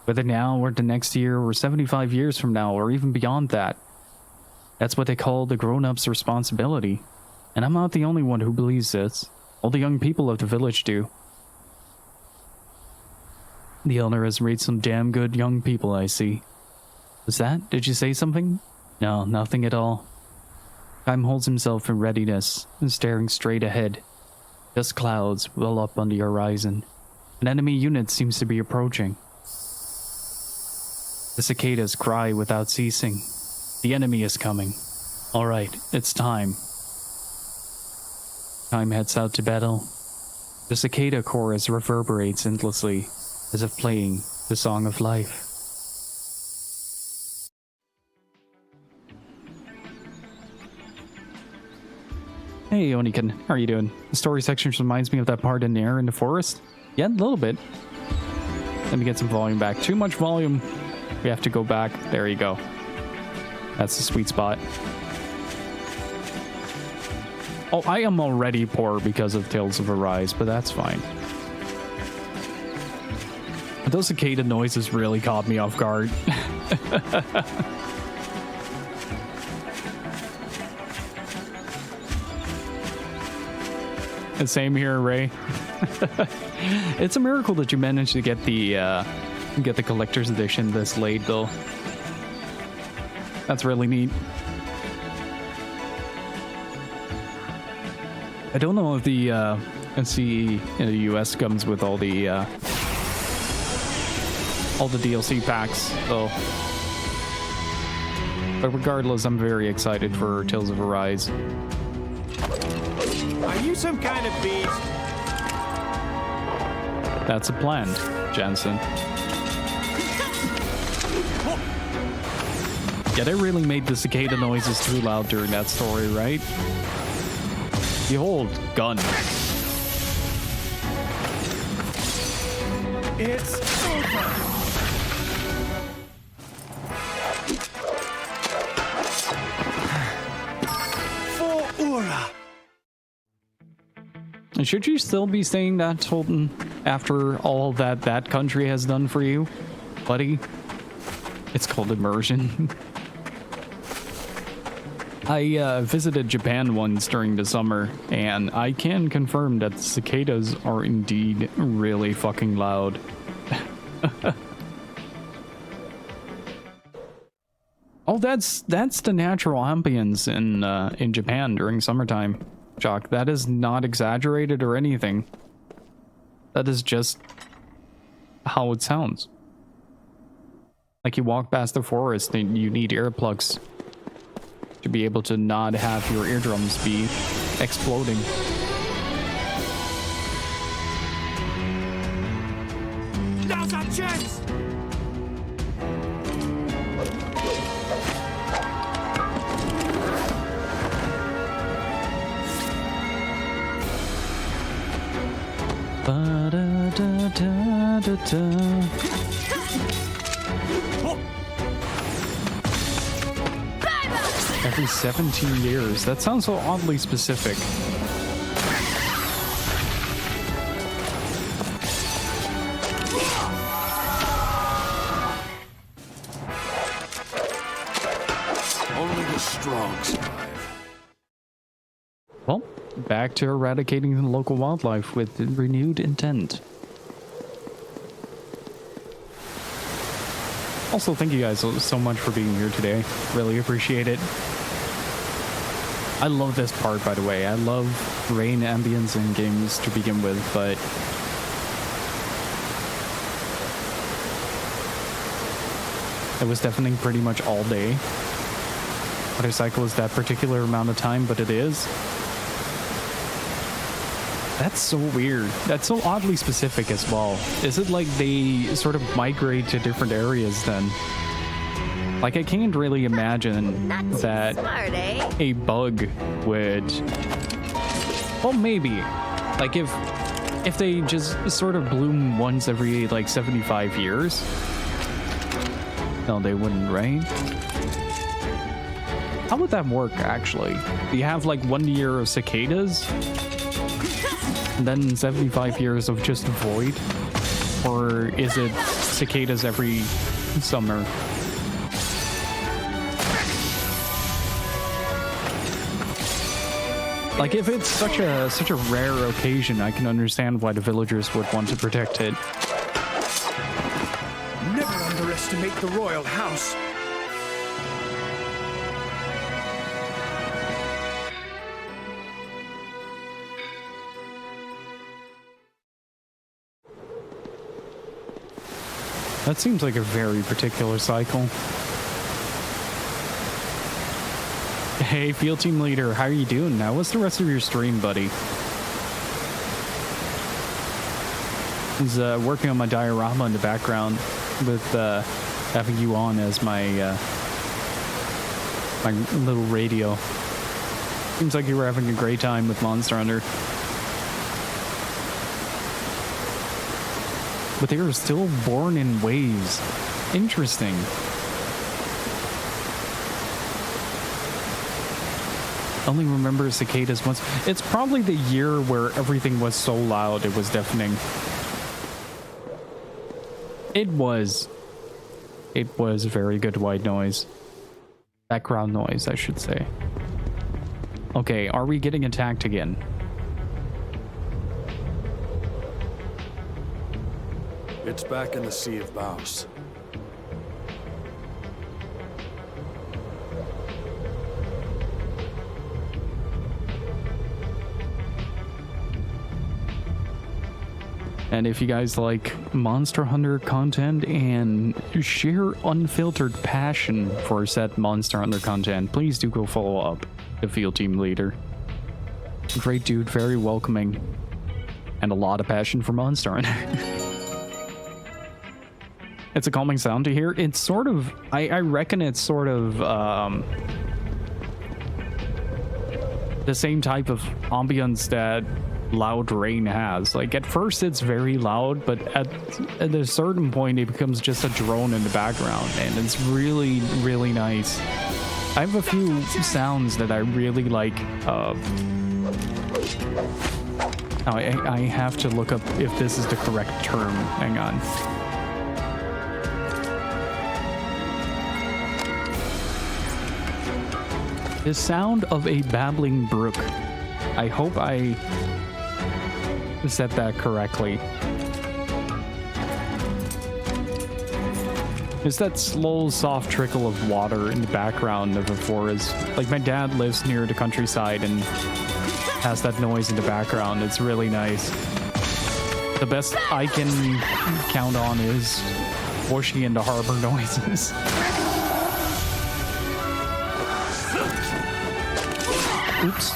whether now or the next year or 75 years from now or even beyond that. That's what they call the grown-up's responsibility, and I'm not the only one who believes this. All the young people of the village do. The elder has raised some damn good young people, I see. Was that? Did you say something? No, nothing at all. Kaim holds himself in readiness and staring straight ahead. Dust clouds well up on the horizon. An enemy unit seems to be approaching. The cicadas cry without ceasing. The enemy is coming. All right, it's time. Kaim heads out to battle. The cicada chorus reverberates endlessly, as if playing the song of life. Hey Hey, Oniken, how are you doing? The story section reminds me of that part in the air in the forest. Yeah, a little bit. Let me get some volume back. Too much volume. We have to go back. There you go. That's the sweet spot. Oh, I am already poor because of Tales of Arise, but that's fine. Those cicada noises really caught me off guard. And same here, Ray. It's a miracle that you managed to get the collector's edition this late, though. That's really neat. I don't know if the NCE in the US comes with all the DLC packs, though. But regardless, I'm very excited for Tales of Arise. Are you some kind of beast? That's a plan, Jansen. Yeah, they really made the cicada noises too loud during that story, right? Behold, gun. It's over. For Ura. And should you still be saying that, Tolton, after all that country has done for you, buddy? It's called immersion. I visited Japan once during the summer, and I can confirm that the cicadas are indeed really fucking loud. Oh, that's the natural ambience in Japan during summertime, Jock. That is not exaggerated or anything. That is just how it sounds. Like you walk past the forest and you need earplugs to be able to not have your eardrums be exploding. Now's our chance. Every 17 years. That sounds so oddly specific. Only the strong survive. Well, back to eradicating the local wildlife with renewed intent. Also, thank you guys so much for being here today. Really appreciate it. I love this part, by the way. I love rain ambience in games to begin with, but it was deafening pretty much all day. Motorcycle is that particular amount of time, but it is. That's so weird. That's so oddly specific as well. Is it like they sort of migrate to different areas then? Like, I can't really imagine that Smart, eh? a bug would... Well, maybe. Like, if they just sort of bloom once every, like, 75 years. No, they wouldn't, right? How would that work, actually? Do you have, like, 1 year of cicadas? And then 75 years of just void? Or is it cicadas every summer? Like, if it's such a rare occasion, I can understand why the villagers would want to protect it. Never underestimate the royal house. That seems like a very particular cycle. Hey, field team leader, how are you doing now? What's the rest of your stream, buddy? He's working on my diorama in the background with having you on as my my little radio. Seems like you were having a great time with Monster Hunter. But they are still born in waves. Interesting. Only remember cicadas once. It's probably the year where everything was so loud it was deafening. It was very good white noise. Background noise, I should say. Okay, are we getting attacked again? It's back in the Sea of Boughs. And if you guys like Monster Hunter content and sheer unfiltered passion for said Monster Hunter content, please do go follow up the field team leader. Great dude, very welcoming, and a lot of passion for Monster Hunter. It's a calming sound to hear. It's sort of, I reckon it's sort of the same type of ambience that loud rain has. Like at first it's very loud, but at a certain point it becomes just a drone in the background, and it's really, really nice. I have a few sounds that I really like. I have to look up if this is the correct term. Hang on. The sound of a babbling brook. I hope I said that correctly. It's that slow, soft trickle of water in the background of a forest. Like my dad lives near the countryside and has that noise in the background. It's really nice. The best I can count on is whooshing into harbor noises. Oops.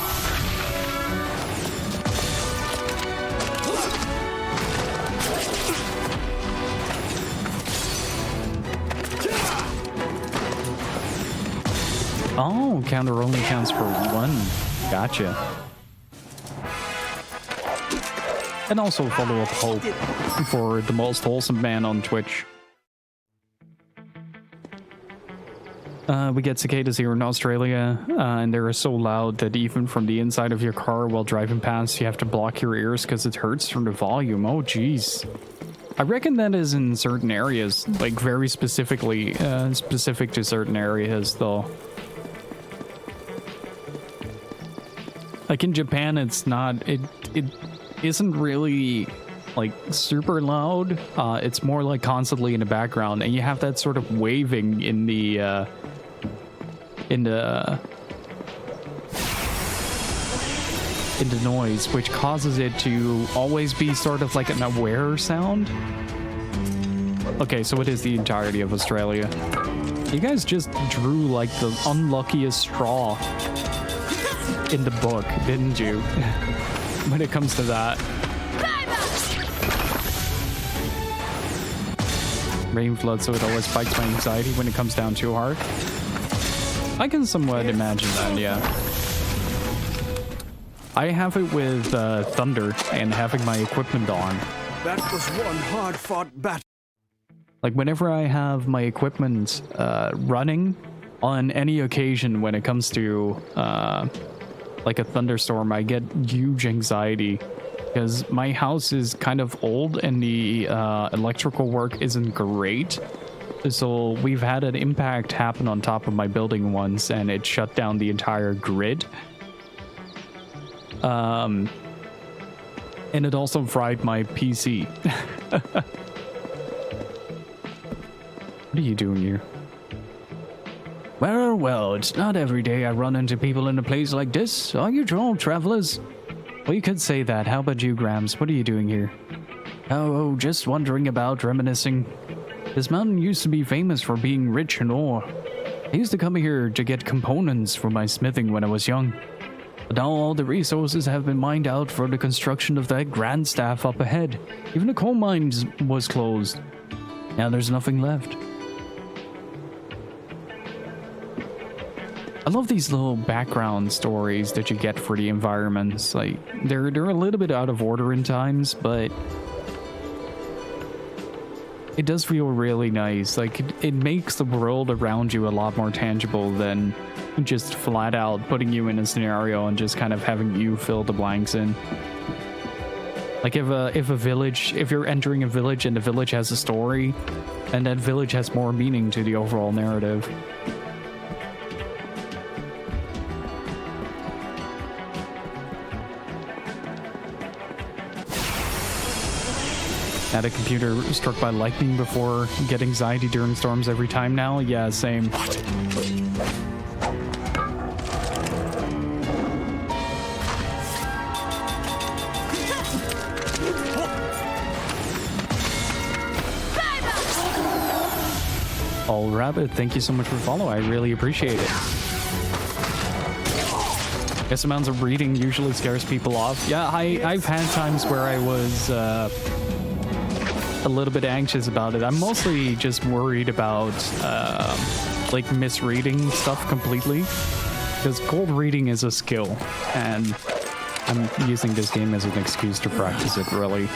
Oh, counter only counts for one. Gotcha. And also follow up Hope for the most wholesome man on Twitch. We get cicadas here in Australia, and they're so loud that even from the inside of your car while driving past, you have to block your ears because it hurts from the volume. Oh, jeez. I reckon that is in certain areas, like very specifically, specific to certain areas, though. Like in Japan, it's not, it isn't really like super loud. It's more like constantly in the background, and you have that sort of waving in the noise, which causes it to always be sort of like an aware sound. Okay, so it is the entirety of Australia. You guys just drew like the unluckiest straw in the book, didn't you? When it comes to that. Rain flood, so it always spikes my anxiety when it comes down too hard. I can somewhat imagine that, yeah. I have it with thunder and having my equipment on. That was one hard-fought battle. Like whenever I have my equipment running on any occasion when it comes to like a thunderstorm, I get huge anxiety because my house is kind of old and the electrical work isn't great. So we've had an impact happen on top of my building once, and it shut down the entire grid. And it also fried my PC. What are you doing here? Well, it's not every day I run into people in a place like this. Are you all travelers? Well, you could say that. How about you, Grams? What are you doing here? Oh, just wandering about, reminiscing. This mountain used to be famous for being rich in ore. I used to come here to get components for my smithing when I was young. But now all the resources have been mined out for the construction of that grand staff up ahead. Even the coal mines was closed. Now there's nothing left. I love these little background stories that you get for the environments. Like they're a little bit out of order in times, but it does feel really nice. Like it makes the world around you a lot more tangible than just flat out putting you in a scenario and just kind of having you fill the blanks in. Like if you're entering a village and the village has a story, and that village has more meaning to the overall narrative. Had a computer struck by lightning before, get anxiety during storms every time now? Yeah, same. All Rabbit, thank you so much for follow. I really appreciate it. Guess amounts of reading usually scares people off. Yeah, I've had times where I was a little bit anxious about it. I'm mostly just worried about like misreading stuff completely, because cold reading is a skill, and I'm using this game as an excuse to practice it, really.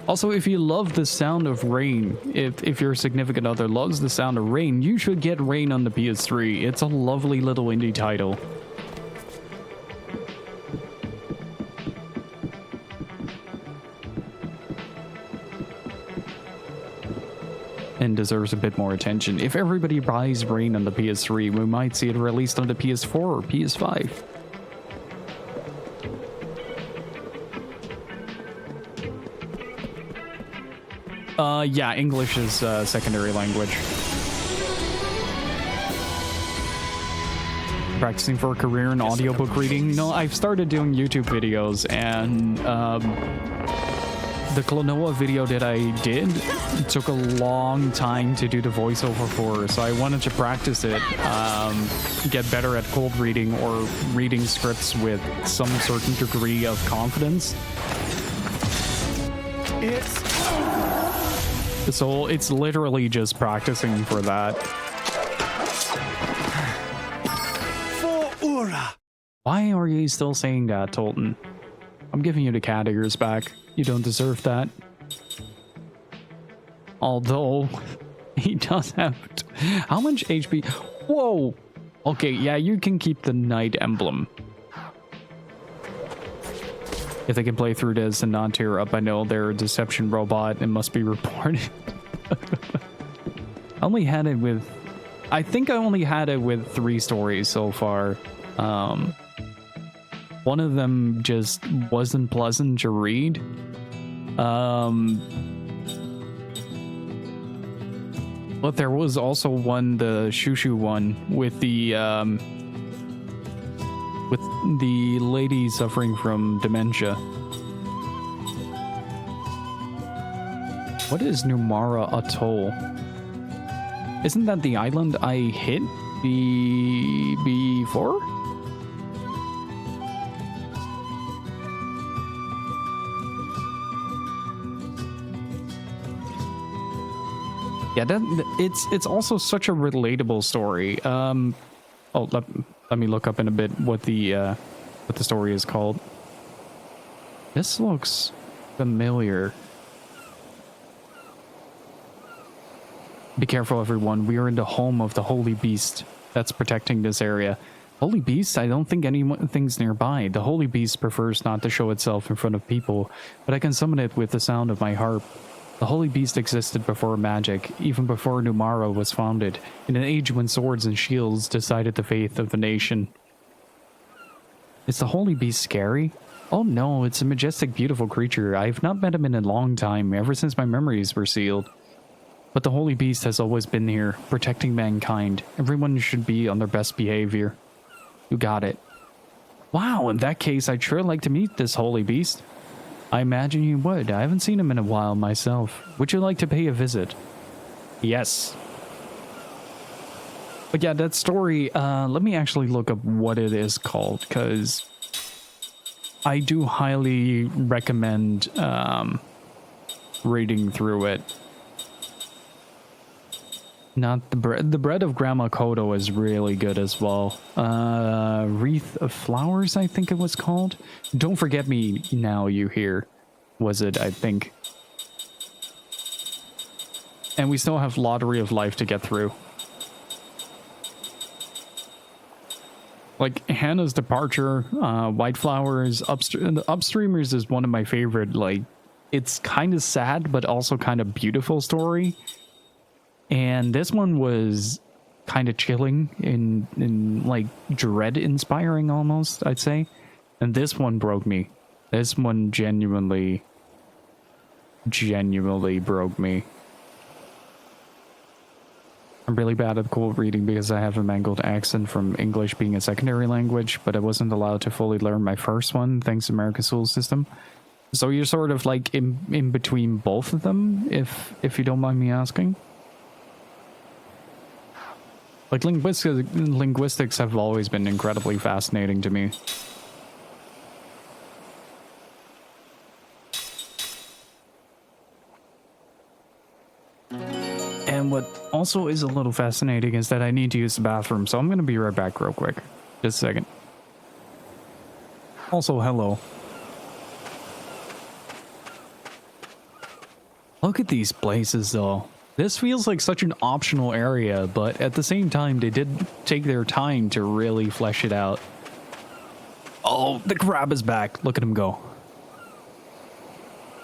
Also, if you love the sound of rain, if your significant other loves the sound of rain, you should get Rain on the PS3. It's a lovely little indie title. And deserves a bit more attention. If everybody buys Rain on the PS3, we might see it released on the PS4 or PS5. Yeah, English is secondary language. Practicing for a career in audiobook reading? No, I've started doing YouTube videos, and the Klonoa video that I did, it took a long time to do the voiceover for, so I wanted to practice it, get better at cold reading or reading scripts with some certain degree of confidence. So it's literally just practicing for that. For Ura. Why are you still saying that, Tolton? I'm giving you the cat ears back. You don't deserve that. Although, he does have... How much HP? Whoa! Okay, yeah, you can keep the Knight emblem. If they can play through this and not tear up, I know they're a deception robot and must be reported. I only had it with... I think I only had it with 3 stories so far. One of them just wasn't pleasant to read. But there was also one, the Shushu one, with the lady suffering from dementia. What is Numara Atoll? Isn't that the island I hit before? Yeah, it's also such a relatable story. Let me look up in a bit what the story is called. This looks familiar. Be careful, everyone. We are in the home of the Holy Beast that's protecting this area. Holy Beast? I don't think anything's nearby. The Holy Beast prefers not to show itself in front of people, but I can summon it with the sound of my harp. The Holy Beast existed before magic, even before Numara was founded, in an age when swords and shields decided the fate of the nation. Is the Holy Beast scary? Oh no, it's a majestic, beautiful creature. I've not met him in a long time, ever since my memories were sealed. But the Holy Beast has always been here, protecting mankind. Everyone should be on their best behavior. You got it. Wow, in that case, I'd sure like to meet this Holy Beast. I imagine you would. I haven't seen him in a while myself. Would you like to pay a visit? Yes. But yeah, that story, let me actually look up what it is called, because I do highly recommend reading through it. Not the bread. The bread of Grandma Kodo is really good as well. Wreath of Flowers, I think it was called. Don't Forget Me Now, You Hear, was it, I think. And we still have Lottery of Life to get through. Like Hannah's Departure, White Flowers, Upstreamers is one of my favorite. Like, it's kind of sad, but also kind of beautiful story. And this one was kind of chilling in like dread inspiring almost, I'd say. And this one broke me. This one genuinely broke me. I'm really bad at cold reading because I have a mangled accent from English being a secondary language, but I wasn't allowed to fully learn my first one thanks to America's school system. So you're sort of like in between both of them, if you don't mind me asking. Like, linguistics have always been incredibly fascinating to me. And what also is a little fascinating is that I need to use the bathroom, so I'm going to be right back real quick. Just a second. Also, hello. Look at these places, though. This feels like such an optional area, but at the same time, they did take their time to really flesh it out. Oh, the crab is back. Look at him go.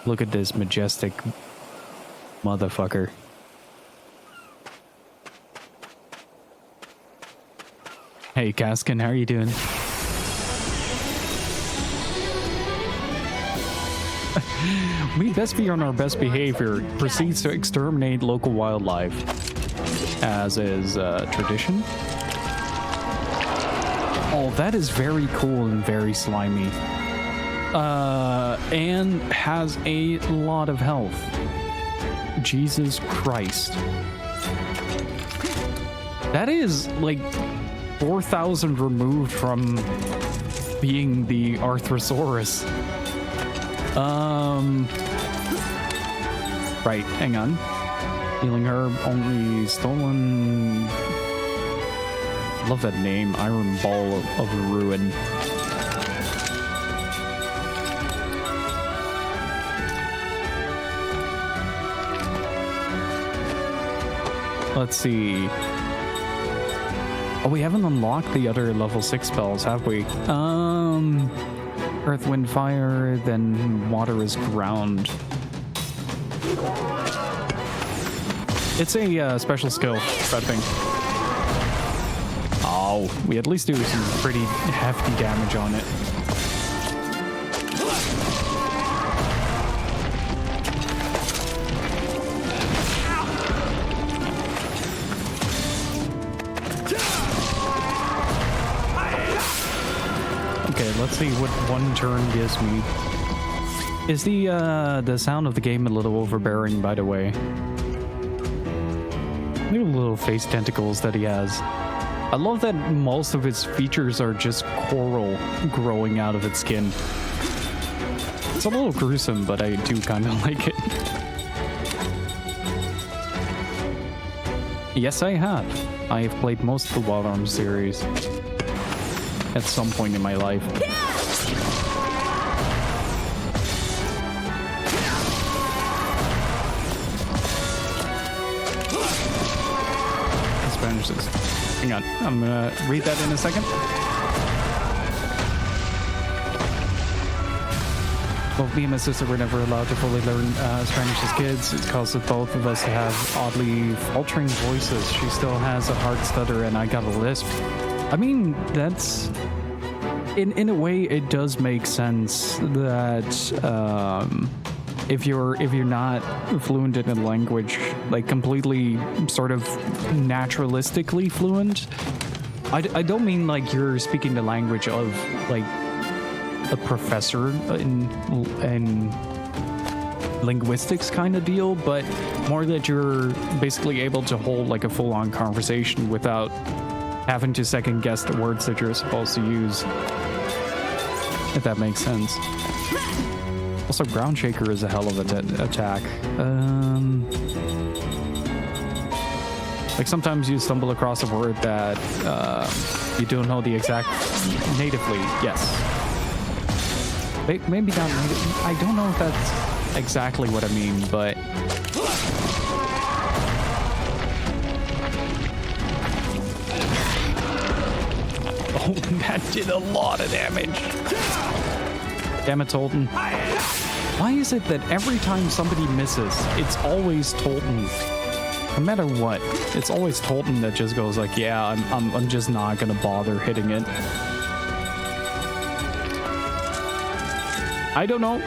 Look at this majestic motherfucker. Hey, Kaskin, how are you doing? We best be on our best behavior. Proceeds to exterminate local wildlife, as is tradition. Oh, that is very cool and very slimy. And has a lot of health. Jesus Christ. That is like 4,000 removed from being the Arthrosaurus. Right, hang on. Healing herb, only stolen. Love that name, Iron Ball of Ruin. Let's see. Oh, we haven't unlocked the other level 6 spells, have we? Earth, wind, fire, then water is ground. It's a special skill, that thing. Oh, we at least do some pretty hefty damage on it. Okay, let's see what one turn gives me. Is the sound of the game a little overbearing, by the way? Look at the little face tentacles that he has. I love that most of its features are just coral growing out of its skin. It's a little gruesome, but I do kind of like it. Yes, I have. I have played most of the Wild Arms series at some point in my life. Hang on, I'm gonna read that in a second. Both me and my sister were never allowed to fully learn Spanish as kids. It caused both of us to have oddly faltering voices. She still has a hard stutter and I got a lisp. I mean, that's... In a way, it does make sense that if you're not fluent in a language, like completely sort of naturalistically fluent, I don't mean like you're speaking the language of like a professor in linguistics kind of deal, but more that you're basically able to hold like a full-on conversation without having to second guess the words that you're supposed to use. if that makes sense. Also, Ground Shaker is a hell of an attack. Like sometimes you stumble across a word that you don't know the exact natively. Yes. Maybe not native. I don't know if that's exactly what I mean, but oh, that did a lot of damage. Damn it, Tolton. Why is it that every time somebody misses, it's always Tolton? No matter what, it's always Tolton that just goes like, yeah, I'm just not gonna bother hitting it. I don't know.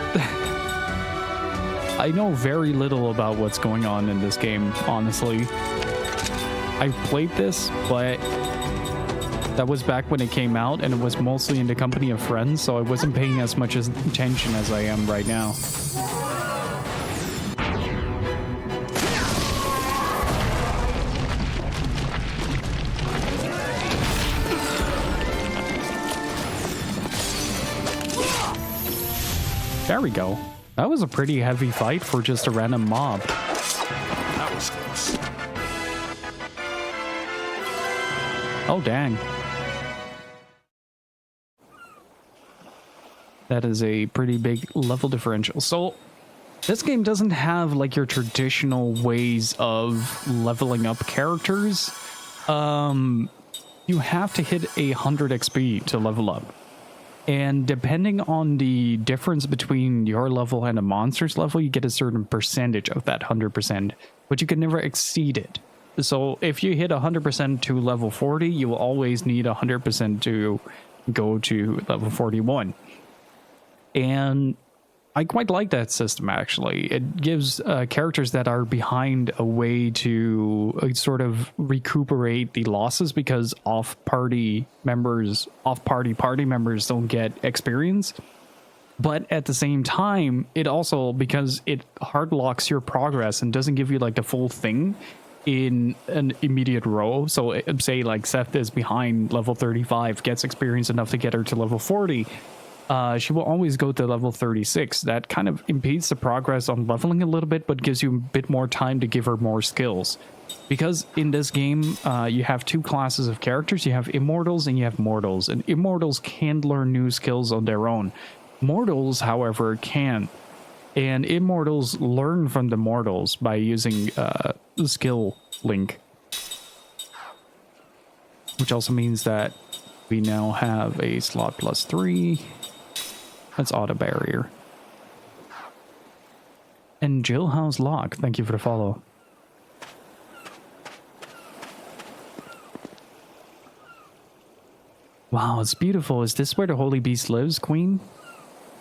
I know very little about what's going on in this game, honestly. I played this, but that was back when it came out, and it was mostly in the company of friends, so I wasn't paying as much attention as I am right now. There we go. That was a pretty heavy fight for just a random mob. That was close. Oh, dang. That is a pretty big level differential. So, this game doesn't have like your traditional ways of leveling up characters. You have to hit 100 XP to level up. And depending on the difference between your level and a monster's level, you get a certain percentage of that 100%, but you can never exceed it. So if you hit 100% to level 40, you will always need 100% to go to level 41. And I quite like that system, actually. It gives characters that are behind a way to sort of recuperate the losses, because off-party members don't get experience. But at the same time, it also, because it hard locks your progress and doesn't give you like the full thing in an immediate row. So say like Seth is behind level 35, gets experience enough to get her to level 40. She will always go to level 36. That kind of impedes the progress on leveling a little bit, but gives you a bit more time to give her more skills. Because in this game, you have two classes of characters. You have immortals and you have mortals. And immortals can't learn new skills on their own. Mortals, however, can. And immortals learn from the mortals by using the skill link. Which also means that we now have a slot +3. That's auto barrier. And Jill House Lock, thank you for the follow. Wow, it's beautiful. Is this where the Holy Beast lives, Queen?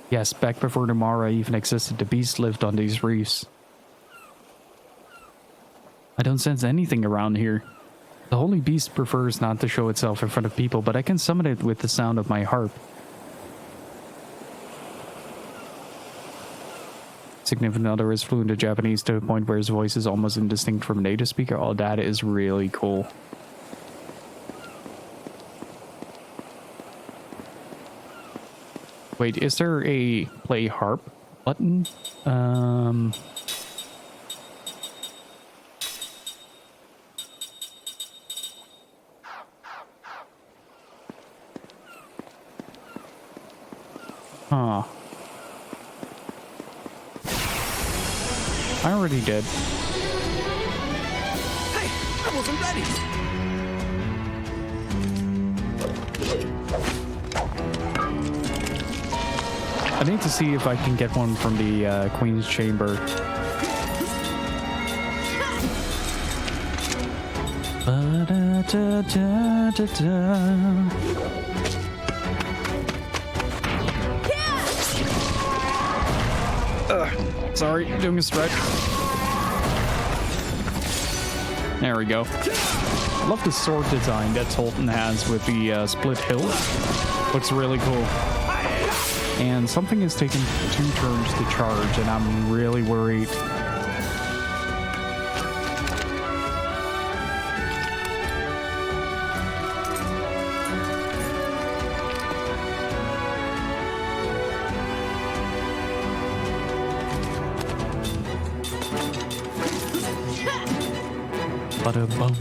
Yes, back before the Mara even existed, the beast lived on these reefs. I don't sense anything around here. The Holy Beast prefers not to show itself in front of people, but I can summon it with the sound of my harp. Significant other is fluent in Japanese to the point where his voice is almost indistinct from a native speaker. Oh, that is really cool. Wait, is there a play harp button? Huh. I already did. Hey, I wasn't ready. I need to see if I can get one from the Queen's Chamber. Sorry, doing a stretch. There we go. I love the sword design that Tolton has with the split hilt. Looks really cool. And something has taken 2 turns to charge, and I'm really worried. Bada bum.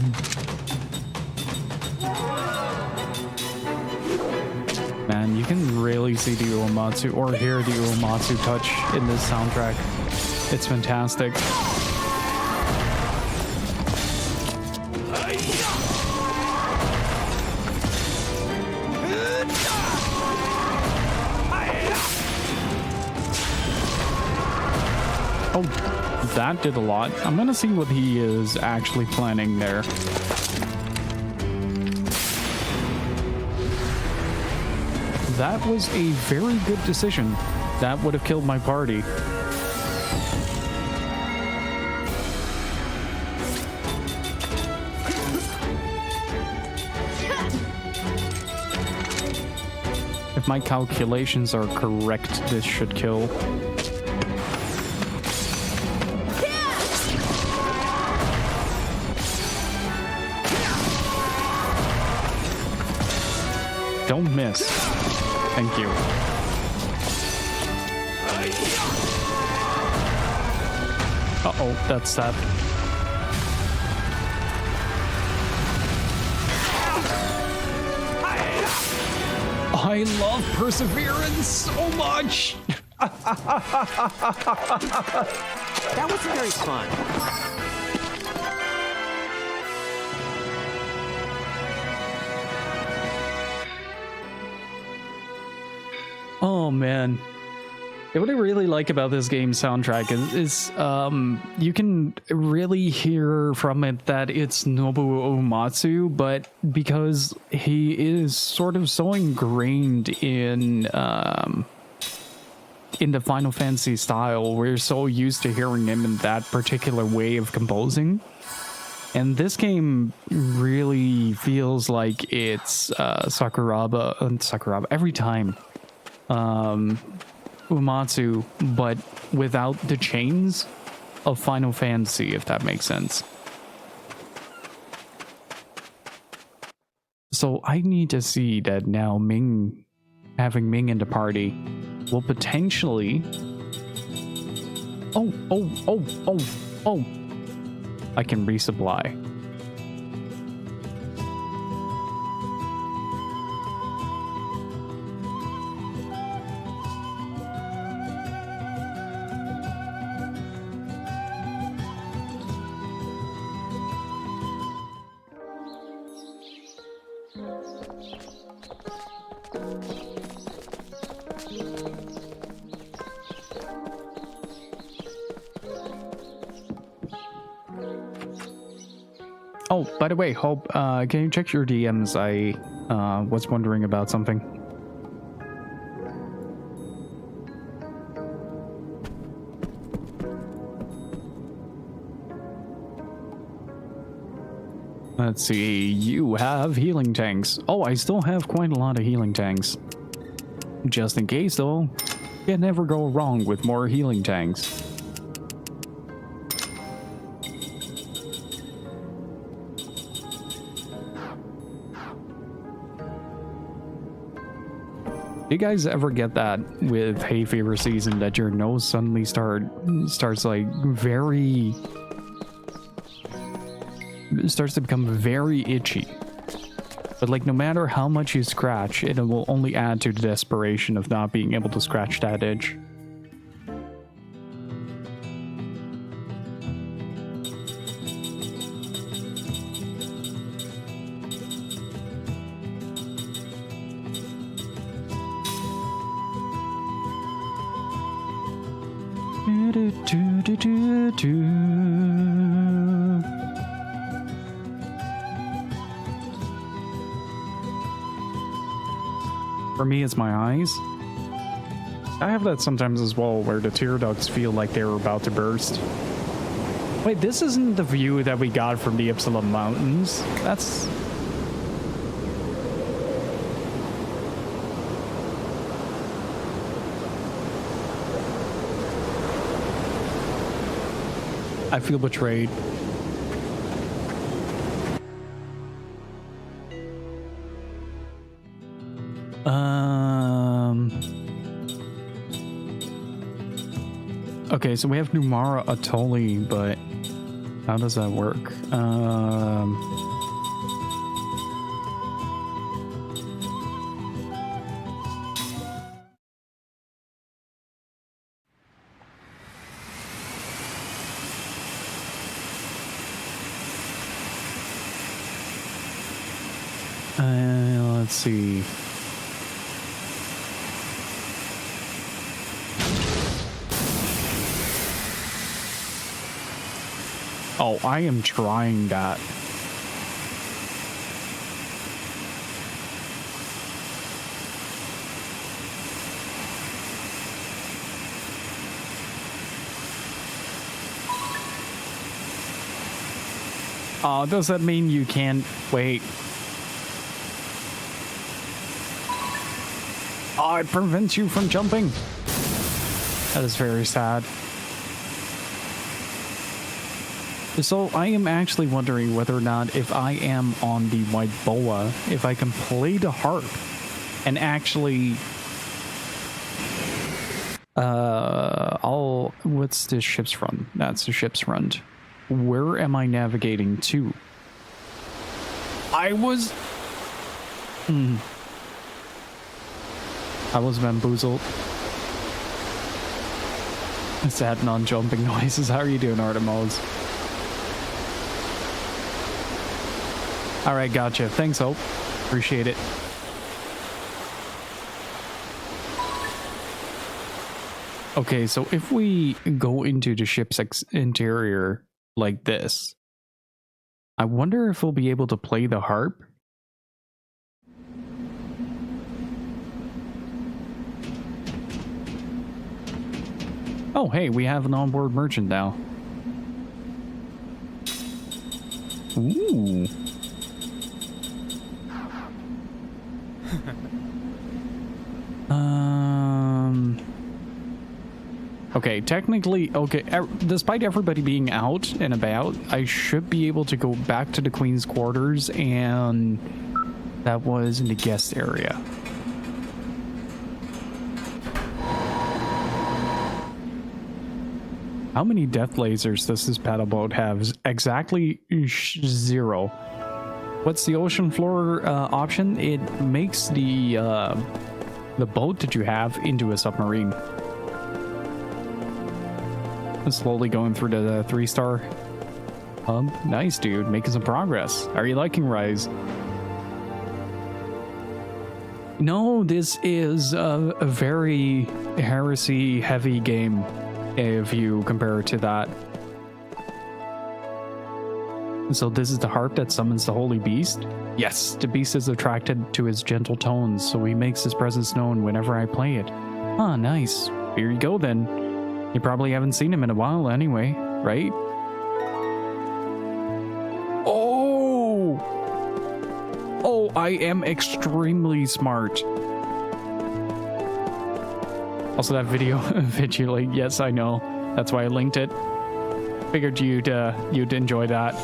Man, you can really see the Uematsu or hear the Uematsu touch in this soundtrack. It's fantastic. Oh, that did a lot. I'm gonna see what he is actually planning there. That was a very good decision. That would have killed my party. If my calculations are correct, this should kill. Don't miss. Thank you. Uh-oh, that's that. I love perseverance so much. That wasn't very fun. Oh man. What I really like about this game's soundtrack is you can really hear from it that it's Nobuo Uematsu, but because he is sort of so ingrained in the Final Fantasy style, we're so used to hearing him in that particular way of composing. And this game really feels like it's Sakuraba every time. Uematsu, but without the chains of Final Fantasy, if that makes sense. So I need to see that now having Ming in the party will potentially... Oh, I can resupply. Oh, by the way, Hope, can you check your DMs? I was wondering about something. Let's see, you have healing tanks. Oh, I still have quite a lot of healing tanks. Just in case, though, you never go wrong with more healing tanks. Do you guys ever get that with hay fever season, that your nose suddenly starts like starts to become very itchy, but like no matter how much you scratch, it will only add to the desperation of not being able to scratch that itch. For me, it's my eyes. I have that sometimes as well, where the tear ducts feel like they're about to burst. Wait, this isn't the view that we got from the Epsilon Mountains. That's... I feel betrayed. Okay, so we have Numara Atoli, but How does that work? Let's see. Oh, I am trying that. Oh, does that mean you can't wait? Oh, it prevents you from jumping. That is very sad. So I am actually wondering whether or not if I am on the white boa, if I can play the harp and actually what's the ship's front? That's the ship's front. Where am I navigating to? I was bamboozled. Sad non-jumping noises. How are you doing, Artemis? All right, gotcha. Thanks, Hope. Appreciate it. Okay, so if we go into the ship's interior like this, I wonder if we'll be able to play the harp. Oh, hey, we have an onboard merchant now. Ooh. Okay, technically, okay, despite everybody being out and about, I should be able to go back to the Queen's quarters, and that was in the guest area. How many death lasers does this paddle boat have? Exactly 0. What's the ocean floor option? It makes the boat that you have into a submarine. Slowly going through the 3-star hub. Nice, dude. Making some progress. Are you liking Rise? No, this is a very heresy-heavy game if you compare it to that. So this is the harp that summons the holy beast? Yes, the beast is attracted to his gentle tones, so he makes his presence known whenever I play it. Ah, nice. Here you go then. You probably haven't seen him in a while anyway, right? Oh! Oh, I am extremely smart. Also, that video, Vigilate, yes, I know. That's why I linked it. Figured you'd enjoy that.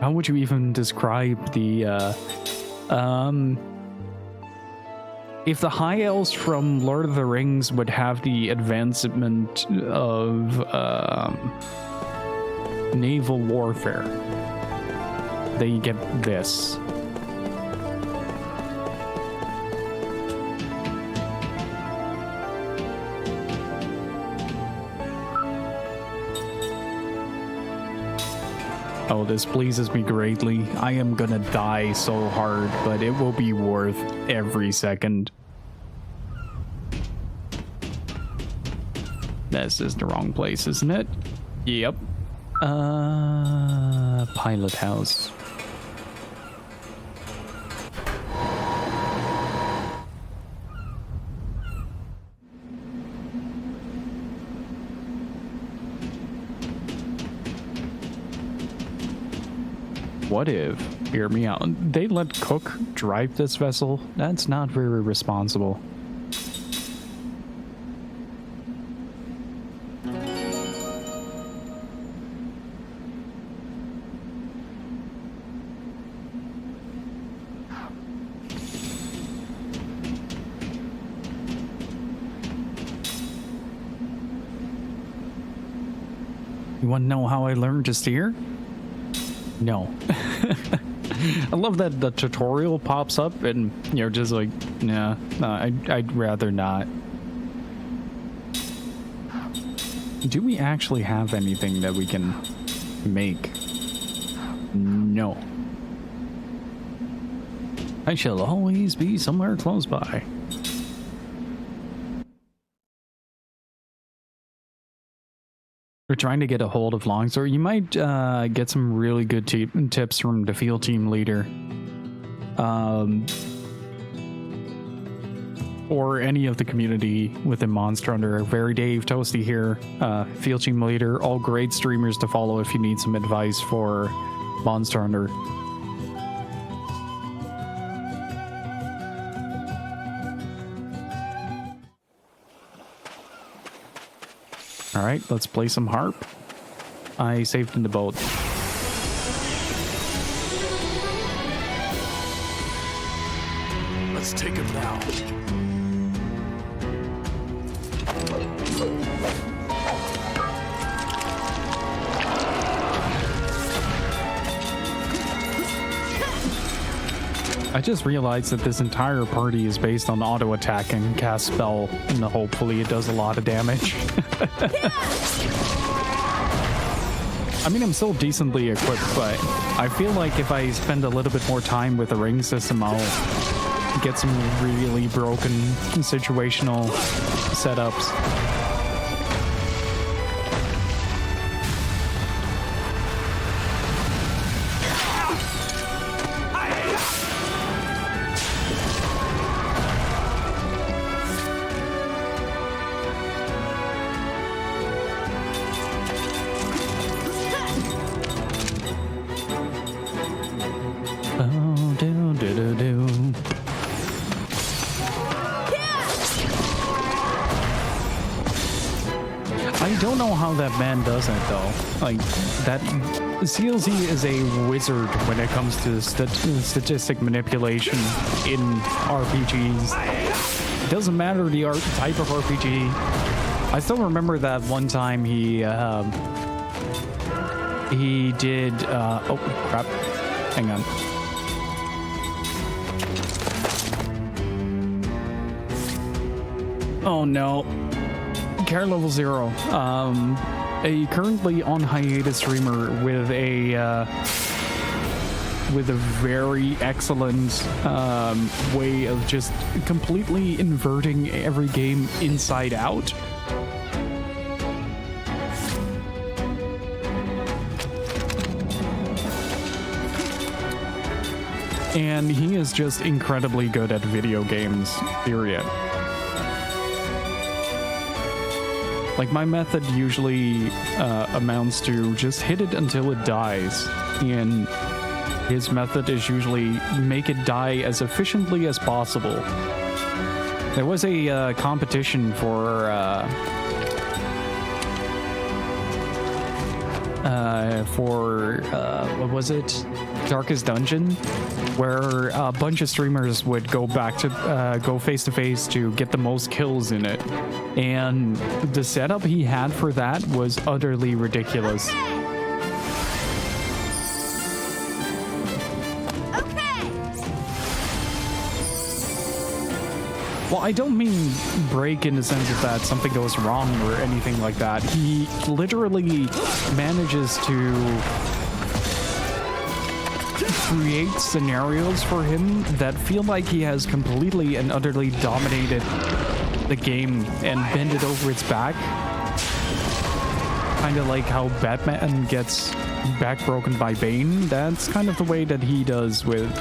How would you even describe the, if the High Elves from Lord of the Rings would have the advancement of naval warfare, they get this. Oh, this pleases me greatly. I am gonna die so hard, but it will be worth every second. This is the wrong place, isn't it? Yep. Pilot house. What if, hear me out, they let Cook drive this vessel? That's not very responsible. want to know how I learned to steer? No. I love that the tutorial pops up and you're just like, nah, I'd rather not. Do we actually have anything that we can make? No. I shall always be somewhere close by. We're trying to get a hold of Longsword. You might get some really good tips from the field team leader. Or any of the community within Monster Hunter. Very Dave Toasty here, field team leader. All great streamers to follow if you need some advice for Monster Hunter. All right, let's play some harp. I saved in the boat. Let's take him now. I just realized that this entire party is based on auto attack and cast spell, and hopefully it does a lot of damage. I mean, I'm still decently equipped, but I feel like if I spend a little bit more time with the ring system, I'll get some really broken situational setups. I don't know how that man does it though. Like, that CLZ is a wizard when it comes to statistic manipulation in RPGs. It doesn't matter the type of RPG. I still remember that one time he did oh crap, hang on. Oh no. Care level 0. A currently on hiatus streamer with a very excellent way of just completely inverting every game inside out. And he is just incredibly good at video games, period. Like, my method usually amounts to just hit it until it dies, and his method is usually make it die as efficiently as possible. There was a competition for what was it? Darkest Dungeon, where a bunch of streamers would go face to face to get the most kills in it. And the setup he had for that was utterly ridiculous. Well, I don't mean break in the sense of that something goes wrong or anything like that. He literally manages to create scenarios for him that feel like he has completely and utterly dominated the game and bend it over its back. Kind of like how Batman gets back broken by Bane. That's kind of the way that he does with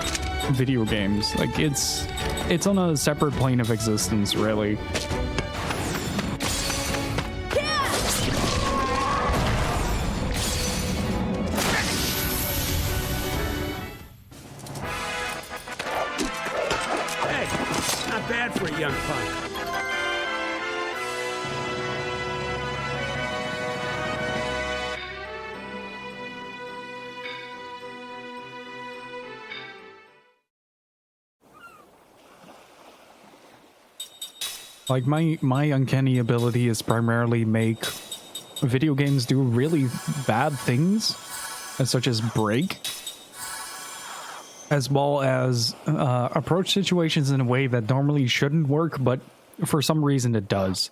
video games. Like, it's on a separate plane of existence, really. Hey, not bad for a young punk. Like, my uncanny ability is primarily make video games do really bad things, such as break, as well as approach situations in a way that normally shouldn't work, but for some reason it does.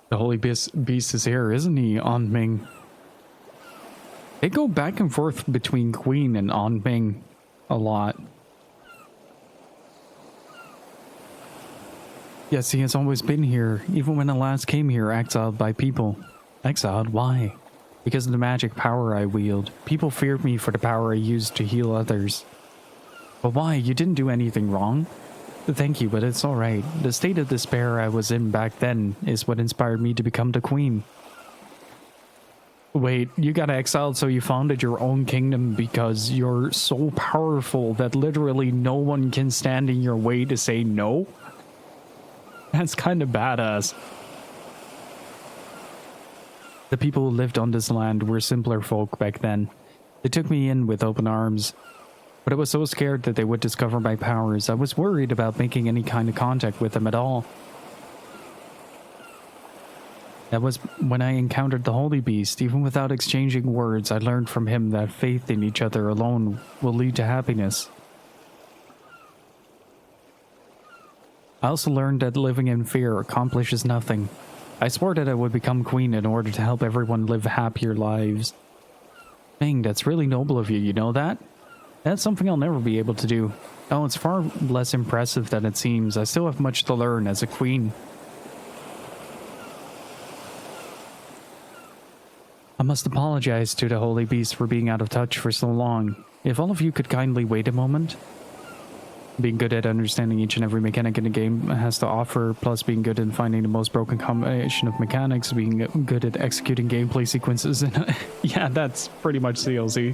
The Holy Beast is here, isn't he, On Ming? They go back and forth between Queen and On Ming a lot. Yes, he has always been here, even when I last came here, exiled by people. Exiled? Why? Because of the magic power I wield. People feared me for the power I used to heal others. But why? You didn't do anything wrong. Thank you, but it's alright. The state of despair I was in back then is what inspired me to become the queen. Wait, you got exiled so you founded your own kingdom because you're so powerful that literally no one can stand in your way to say no? That's kind of badass. The people who lived on this land were simpler folk back then. They took me in with open arms. But I was so scared that they would discover my powers, I was worried about making any kind of contact with them at all. That was when I encountered the Holy Beast. Even without exchanging words, I learned from him that faith in each other alone will lead to happiness. I also learned that living in fear accomplishes nothing. I swore that I would become queen in order to help everyone live happier lives. Dang, that's really noble of you, you know that? That's something I'll never be able to do. Oh, it's far less impressive than it seems. I still have much to learn as a queen. I must apologize to the Holy Beast for being out of touch for so long. If all of you could kindly wait a moment. Being good at understanding each and every mechanic in the game has to offer, plus being good in finding the most broken combination of mechanics, being good at executing gameplay sequences, and yeah, that's pretty much DLC.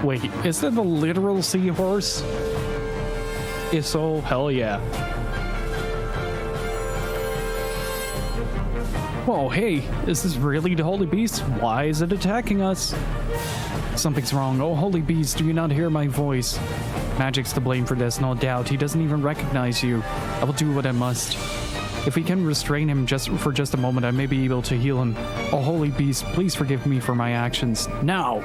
Wait, is that the literal seahorse? If so, hell yeah. Whoa, hey, is this really the Holy Beast? Why is it attacking us? Something's wrong. Oh, Holy Beast, do you not hear my voice? Magic's to blame for this, no doubt. He doesn't even recognize you. I will do what I must. If we can restrain him for just a moment, I may be able to heal him. Oh, Holy Beast, please forgive me for my actions. Now!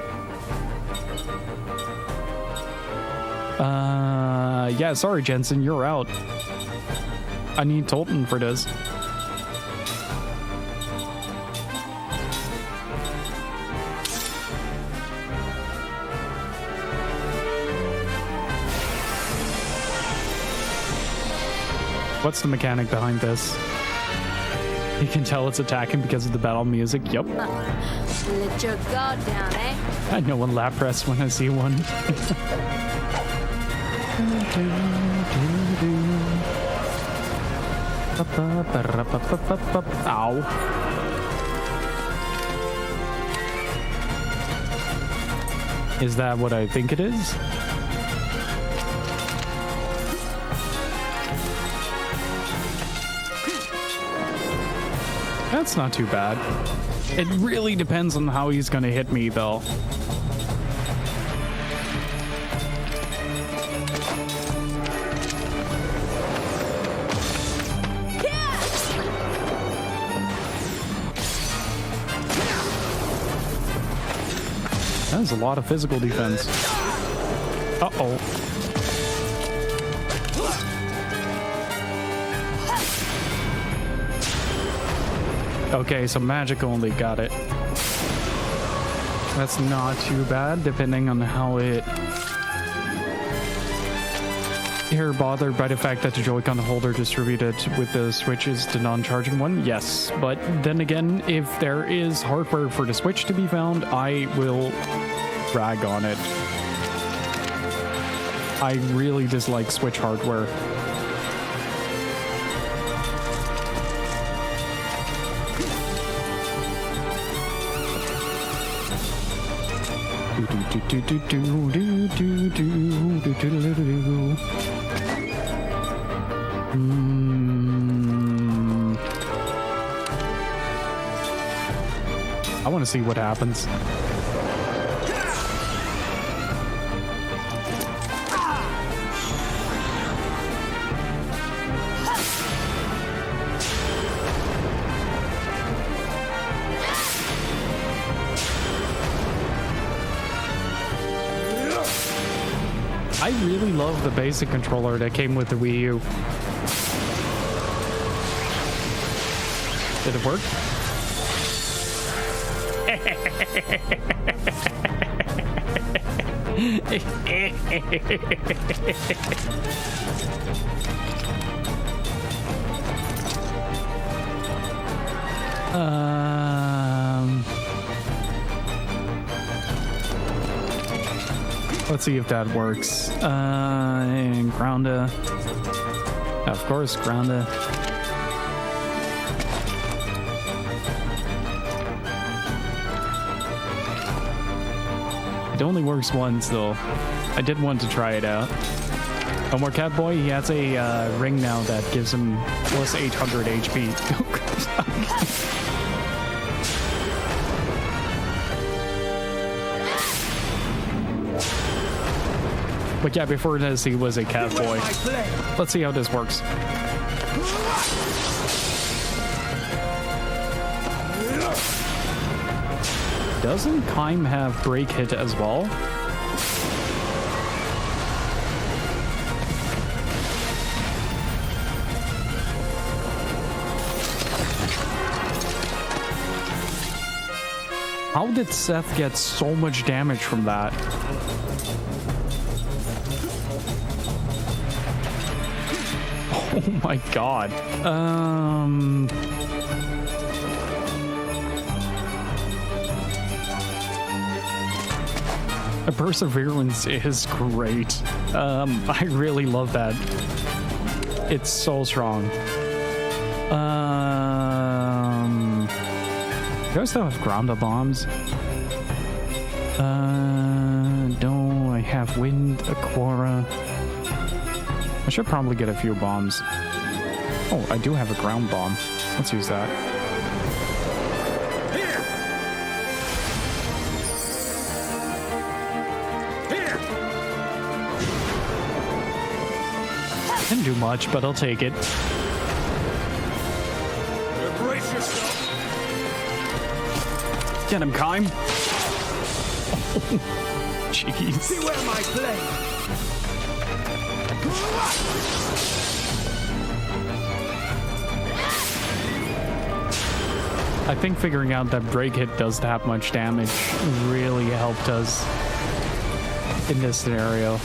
Yeah, sorry, Jensen, you're out. I need Tolton for this. What's the mechanic behind this? You can tell it's attacking because of the battle music. Yep. Let your guard down, eh? I know one lap press when I see one. Ow. Is that what I think it is? That's not too bad. It really depends on how he's gonna hit me, though. That's a lot of physical defense. Uh-oh. Okay, so magic only, got it. That's not too bad, depending on how it... You're bothered by the fact that the Joy-Con holder distributed with the Switch is the non-charging one? Yes, but then again, if there is hardware for the Switch to be found, I will rag on it. I really dislike Switch hardware. I want to see what happens. I really love the basic controller that came with the Wii U. Did it work? Let's see if that works. And Grounda. Of course, Grounda. It only works once, though. I did want to try it out. Oh, more Catboy, he has a ring now that gives him plus 800 HP. But yeah, before this, he was a Catboy. Let's see how this works. Doesn't Kaim have break hit as well? How did Seth get so much damage from that? Oh my god. Perseverance is great. I really love that. It's so strong. Do I still have Grounda bombs? No, I have Wind, Aquara. I should probably get a few bombs. Oh, I do have a ground bomb. Let's use that. Didn't do much, but I'll take it. Brace yourself. Get him, Kaim. Jeez. Beware my blade. I think figuring out that break hit does that much damage really helped us in this scenario.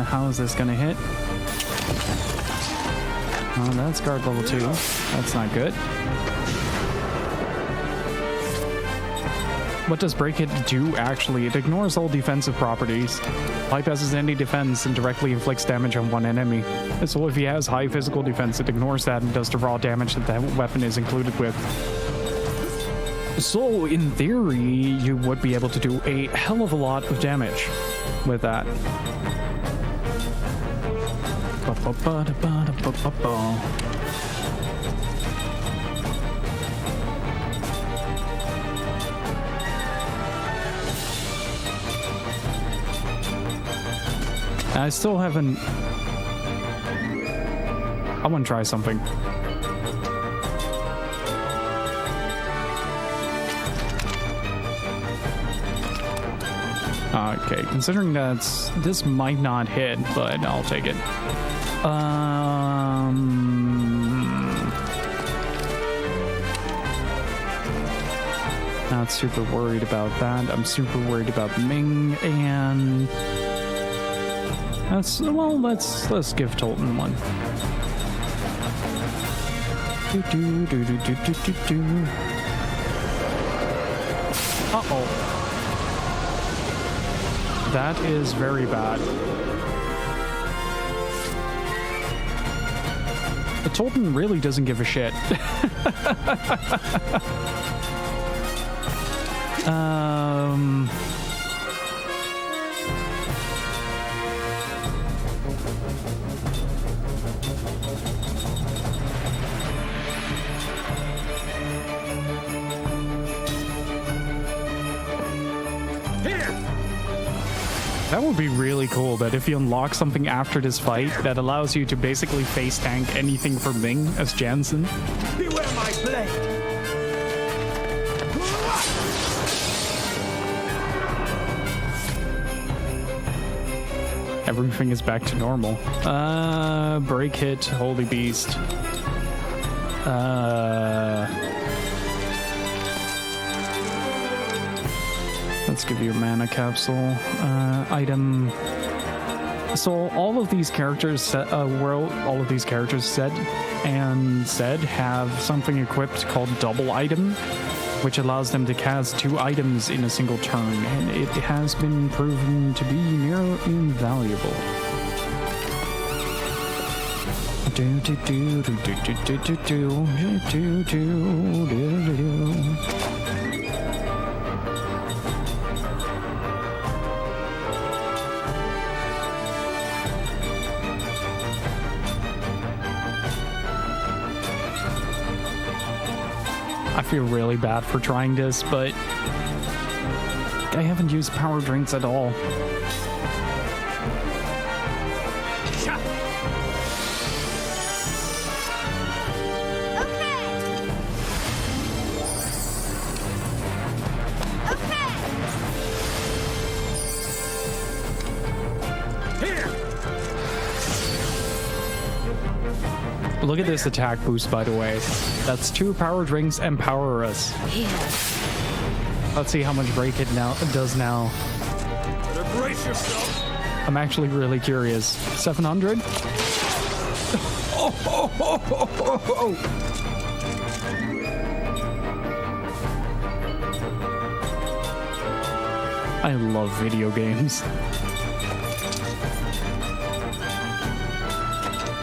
How is this gonna hit? Oh, that's guard level 2. That's not good. What does break hit do actually? It ignores all defensive properties. Bypasses any defense and directly inflicts damage on one enemy. So if he has high physical defense, it ignores that and does the raw damage that the weapon is included with. So in theory, you would be able to do a hell of a lot of damage with that. I still haven't... I want to try something. Okay, considering this might not hit, but I'll take it. Not super worried about that. I'm super worried about Ming, and let's give Tolton one. Uh-oh. That is very bad. The Tolton really doesn't give a shit. That would be really cool, that if you unlock something after this fight that allows you to basically face tank anything from Ming as Jansen. Beware my blade. Everything is back to normal. Break hit, Holy Beast. Let's give you a mana capsule. Item. So all of these characters said have something equipped called double item, which allows them to cast 2 items in a single turn, and it has been proven to be near invaluable. I feel really bad for trying this, but I haven't used power drinks at all. Look at this attack boost, by the way. That's 2 power drinks empower us. Let's see how much break it now does now. Better brace yourself. I'm actually really curious. 700? I love video games.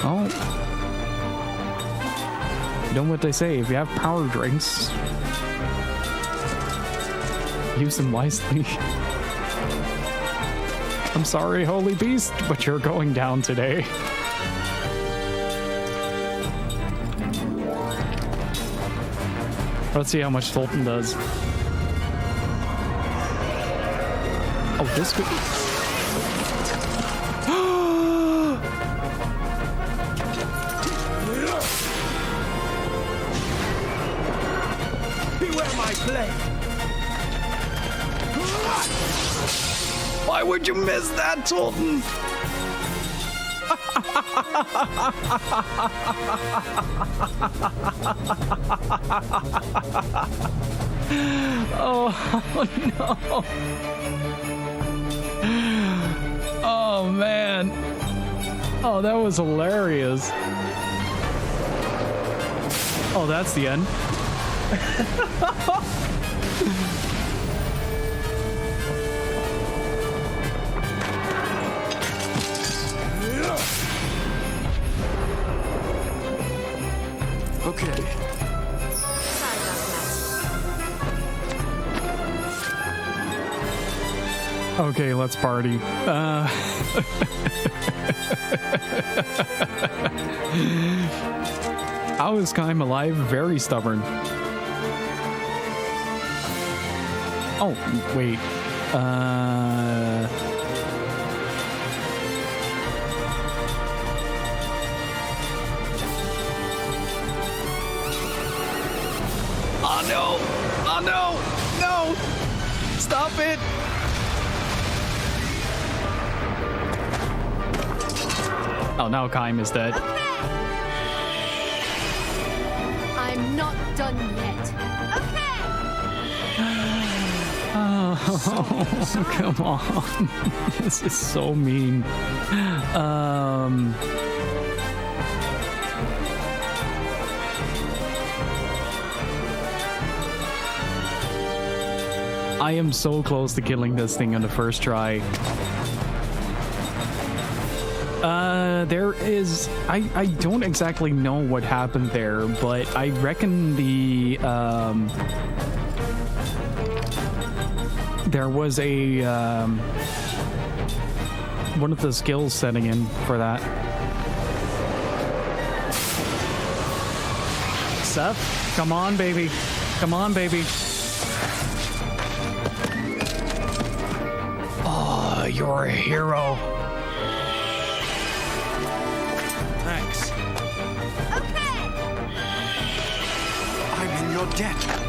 Oh. You know what they say, if you have power drinks, use them wisely. I'm sorry, Holy Beast, but you're going down today. Let's see how much Sultan does. Oh, this could... Beware my blade. Why would you miss that, Sultan? Oh no. Oh man. Oh, that was hilarious. Oh, that's the end. Okay. Sorry about that. Okay, let's party. How is Kaim alive? Very stubborn. Oh, wait. Oh no! Oh no! No! Stop it! Oh, now Kaim is dead. I'm not done yet. Oh, come on. This is so mean. I am so close to killing this thing on the first try. There is... I don't exactly know what happened there, but I reckon the there was a one of the skills setting in for that. Seth, come on, baby. Come on, baby. Oh, you're a hero. Thanks. Okay. I'm in your debt.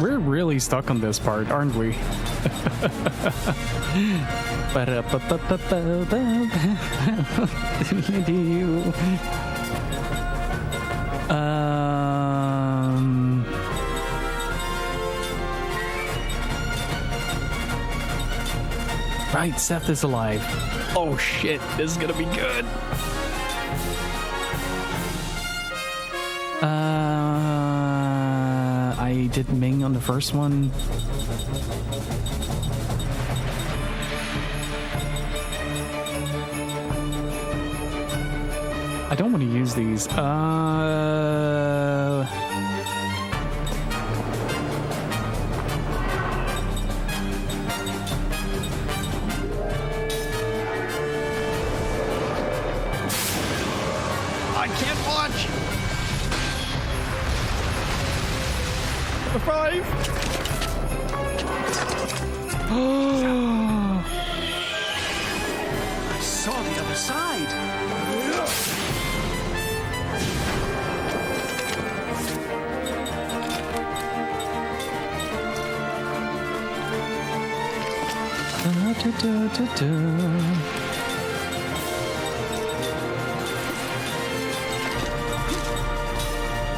We're really stuck on this part, aren't we? Right, Seth is alive. Oh shit, this is gonna be good. I did Ming on the first one. I don't want to use these. I can't watch. The 5. I saw the other side.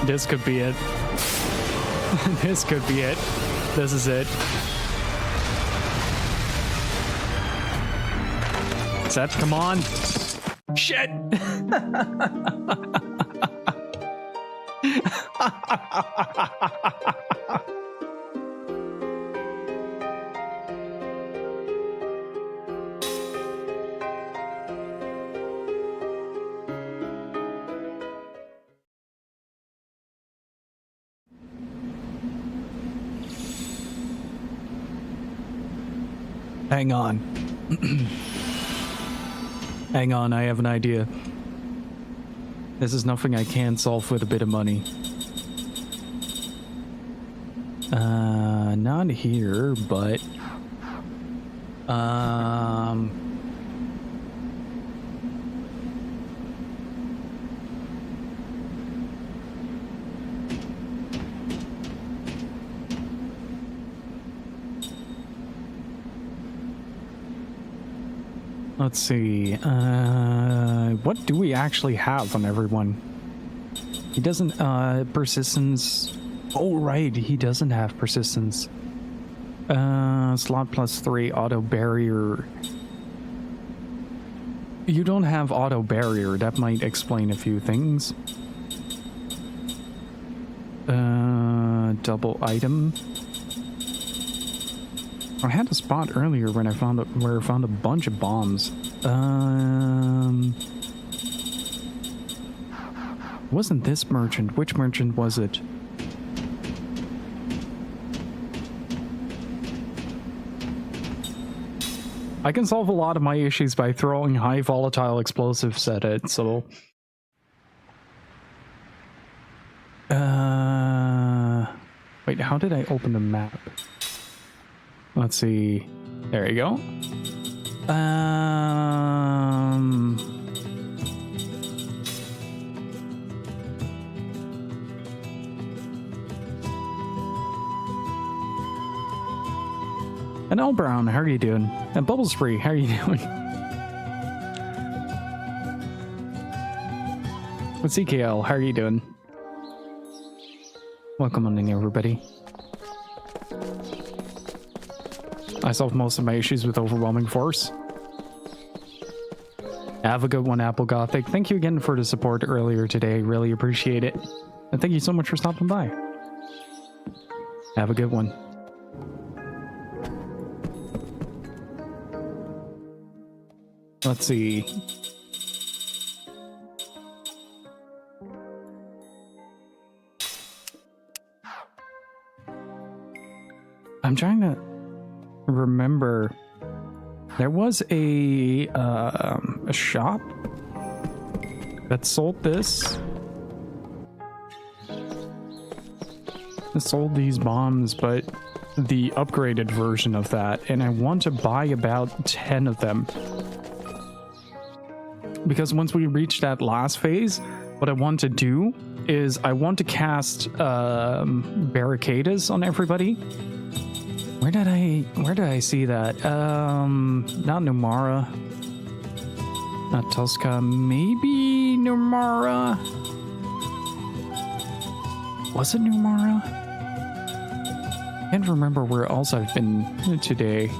This could be it. This could be it. This is it. Seth, come on. Shit. Hang on. Hang on, I have an idea. This is nothing I can't solve with a bit of money. Not here, but... Let's see, what do we actually have on everyone? He doesn't, persistence. Oh, right, he doesn't have persistence. Slot +3, auto barrier. You don't have auto barrier, that might explain a few things. Double item. I had a spot earlier when I found where I found a bunch of bombs. Wasn't this merchant? Which merchant was it? I can solve a lot of my issues by throwing high volatile explosives at it, so... Wait, how did I open the map? Let's see. There you go. And L Brown, how are you doing? And Bubbles Free, how are you doing? What's CKL? How are you doing? Welcome on in, everybody. I solved most of my issues with overwhelming force. Have a good one, Apple Gothic. Thank you again for the support earlier today. Really appreciate it. And thank you so much for stopping by. Have a good one. Let's see. I'm trying to remember. There was a shop that sold this. It sold these bombs, but the upgraded version of that, and I want to buy about 10 of them. Because once we reach that last phase, what I want to do is I want to cast barricades on everybody. Where did I see that? Not Numara. Not Tosca. Maybe Numara. Was it Numara? Can't remember where else I've been today.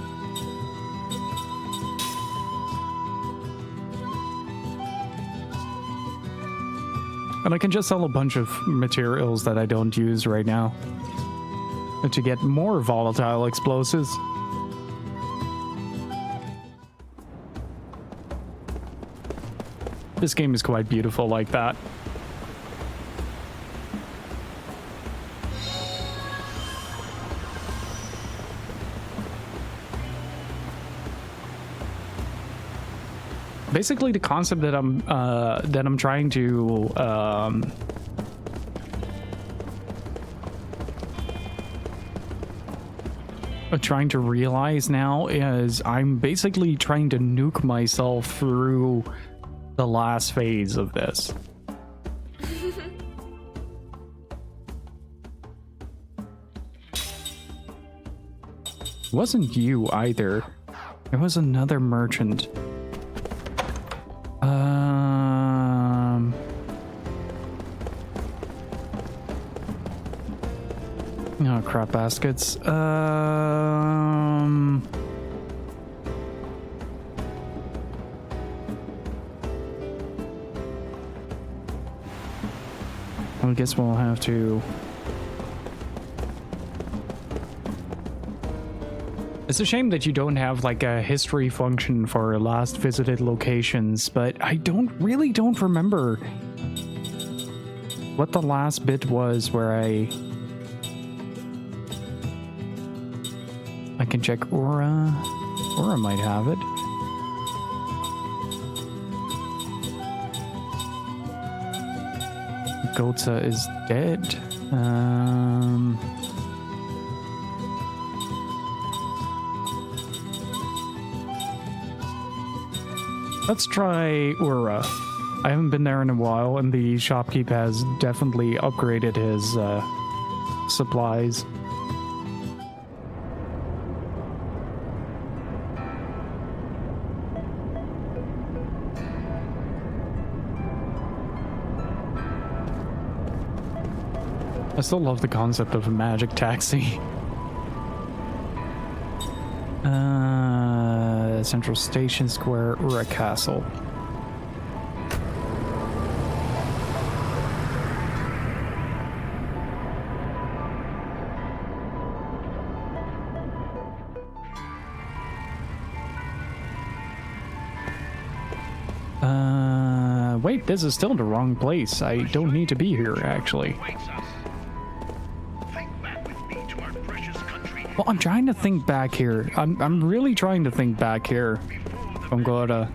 And I can just sell a bunch of materials that I don't use right now to get more volatile explosives. This game is quite beautiful like that. Basically, the concept that I'm trying to realize now is I'm basically trying to nuke myself through the last phase of this. It wasn't you either. It was another merchant. Oh, crap baskets. I guess we'll have to. It's a shame that you don't have like a history function for last visited locations, but I don't remember what the last bit was where I can check Aura. Aura might have it. Gotza is dead. Let's try Ura. I haven't been there in a while, and the shopkeep has definitely upgraded his supplies. I still love the concept of a magic taxi. Central Station Square, Ura Castle. Wait, this is still the wrong place. I don't need to be here, actually. Well, I'm trying to think back here. I'm really trying to think back here. I'm gonna.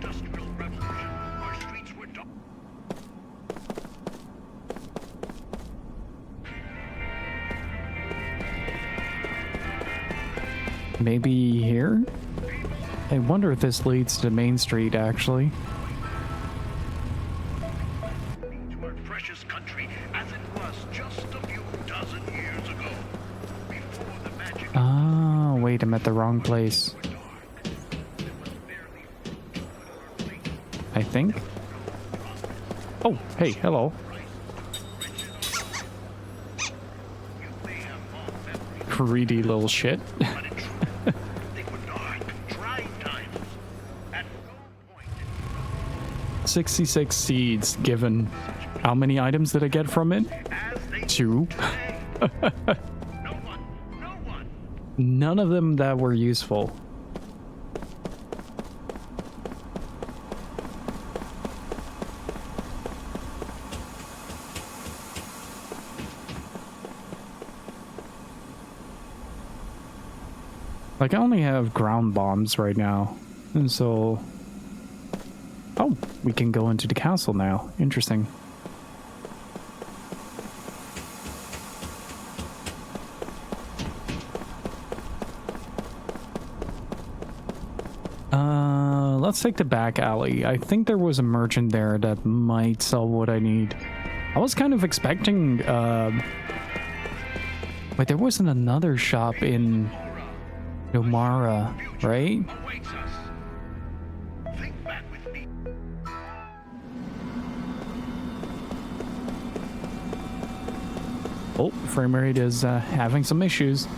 Maybe here? I wonder if this leads to Main Street, actually. Wait, I'm at the wrong place. I think. Oh, hey, hello. Greedy little shit. 66 seeds given. How many items did I get from it? 2. None of them that were useful. Like, I only have ground bombs right now. And so... Oh, we can go into the castle now. Interesting. Let's take the back alley. I think there was a merchant there that might sell what I need. I was kind of expecting, wait, there wasn't another shop in Nomara, right? Oh, frame rate is having some issues.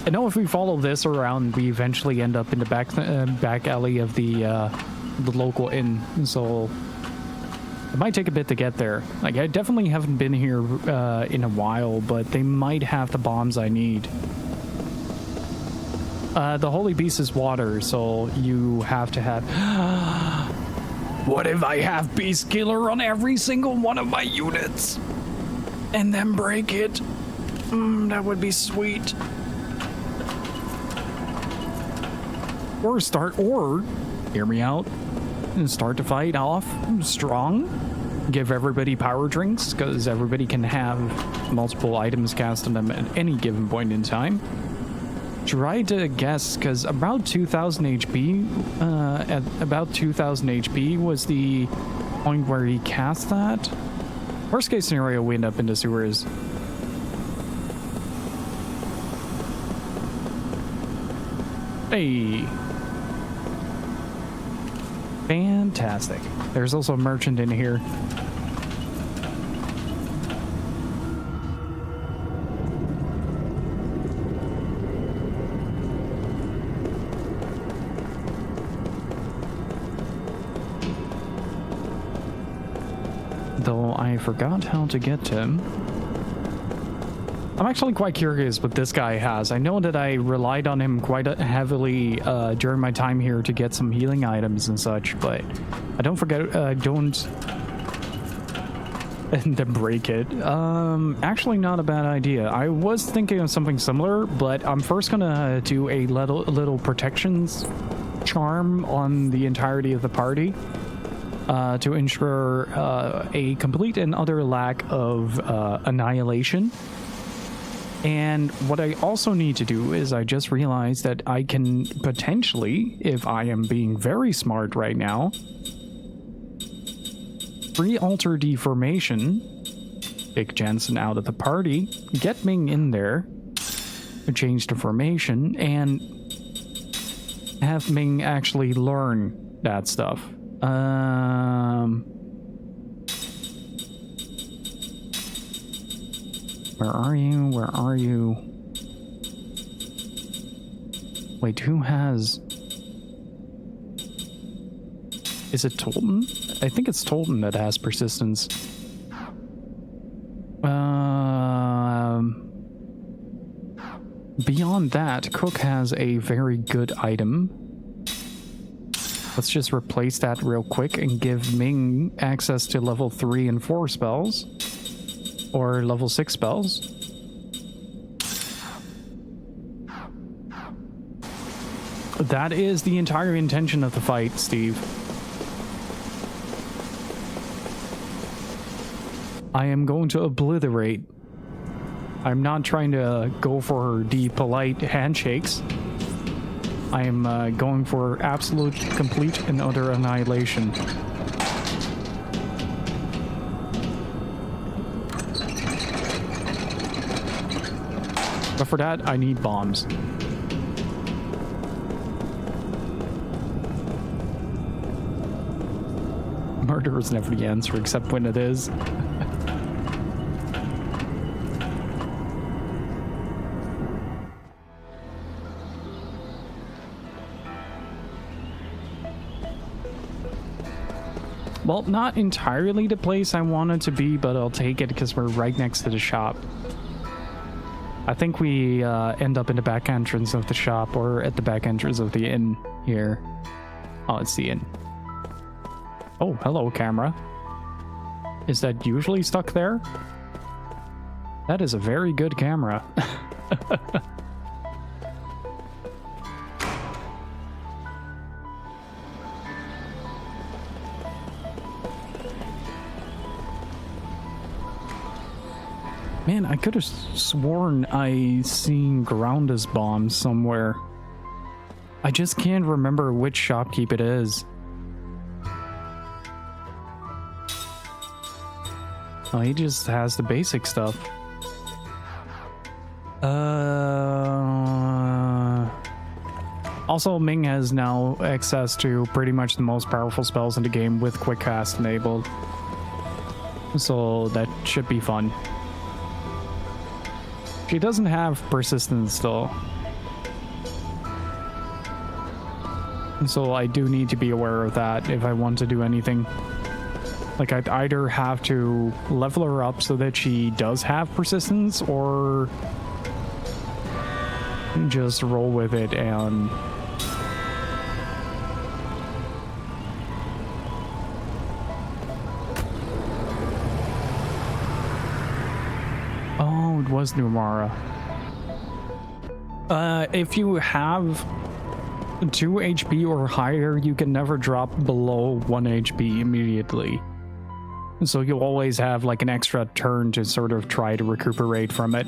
I know if we follow this around, we eventually end up in the back alley of the local inn. So it might take a bit to get there. Like, I definitely haven't been here in a while, but they might have the bombs I need. The holy beast is water, so you have to have... What if I have beast killer on every single one of my units? And then break it? That would be sweet. Or hear me out, and start the fight off strong. Give everybody power drinks, because everybody can have multiple items cast on them at any given point in time. Try to guess, because about 2000 HP, at about 2000 HP was the point where he cast that. Worst case scenario, we end up in the sewers. Hey. Fantastic. There's also a merchant in here. Though I forgot how to get to him. I'm actually quite curious what this guy has. I know that I relied on him quite heavily during my time here to get some healing items and such, but I don't forget, don't and then break it. Actually not a bad idea. I was thinking of something similar, but I'm first gonna do a little protections charm on the entirety of the party to ensure a complete and utter lack of annihilation. And what I also need to do is I just realized that I can potentially, if I am being very smart right now, pre-alter deformation, pick Jensen out of the party, get Ming in there, change the formation, and have Ming actually learn that stuff. Where are you? Where are you? Wait, who has... Is it Tolton? I think it's Tolton that has persistence. Beyond that, Cook has a very good item. Let's just replace that real quick and give Ming access to level 3 and 4 spells. Or level 6 spells. That is the entire intention of the fight, Steve. I am going to obliterate. I'm not trying to go for the polite handshakes. I am going for absolute, complete, and utter annihilation. But for that, I need bombs. Murder is never the answer, except when it is. Well, not entirely the place I wanted to be, but I'll take it because we're right next to the shop. I think we end up in the back entrance of the shop or at the back entrance of the inn here. Oh, it's the inn. Oh, hello, camera. Is that usually stuck there? That is a very good camera. Man, I could have sworn I seen Groundus bombs somewhere. I just can't remember which shopkeep it is. Oh, he just has the basic stuff. Also, Ming has now access to pretty much the most powerful spells in the game with quick cast enabled. So that should be fun. She doesn't have persistence though. So I do need to be aware of that if I want to do anything. Like, I'd either have to level her up so that she does have persistence, or just roll with it and... Oh, it was Numara. If you have 2 HP or higher, you can never drop below 1 HP immediately. So you'll always have like an extra turn to sort of try to recuperate from it.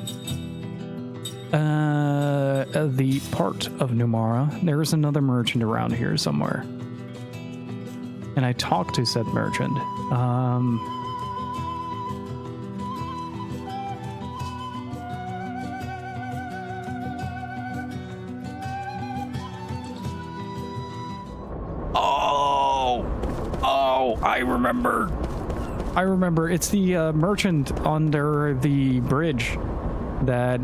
The part of Numara, there's another merchant around here somewhere. And I talked to said merchant. Oh, I remember. It's the merchant under the bridge that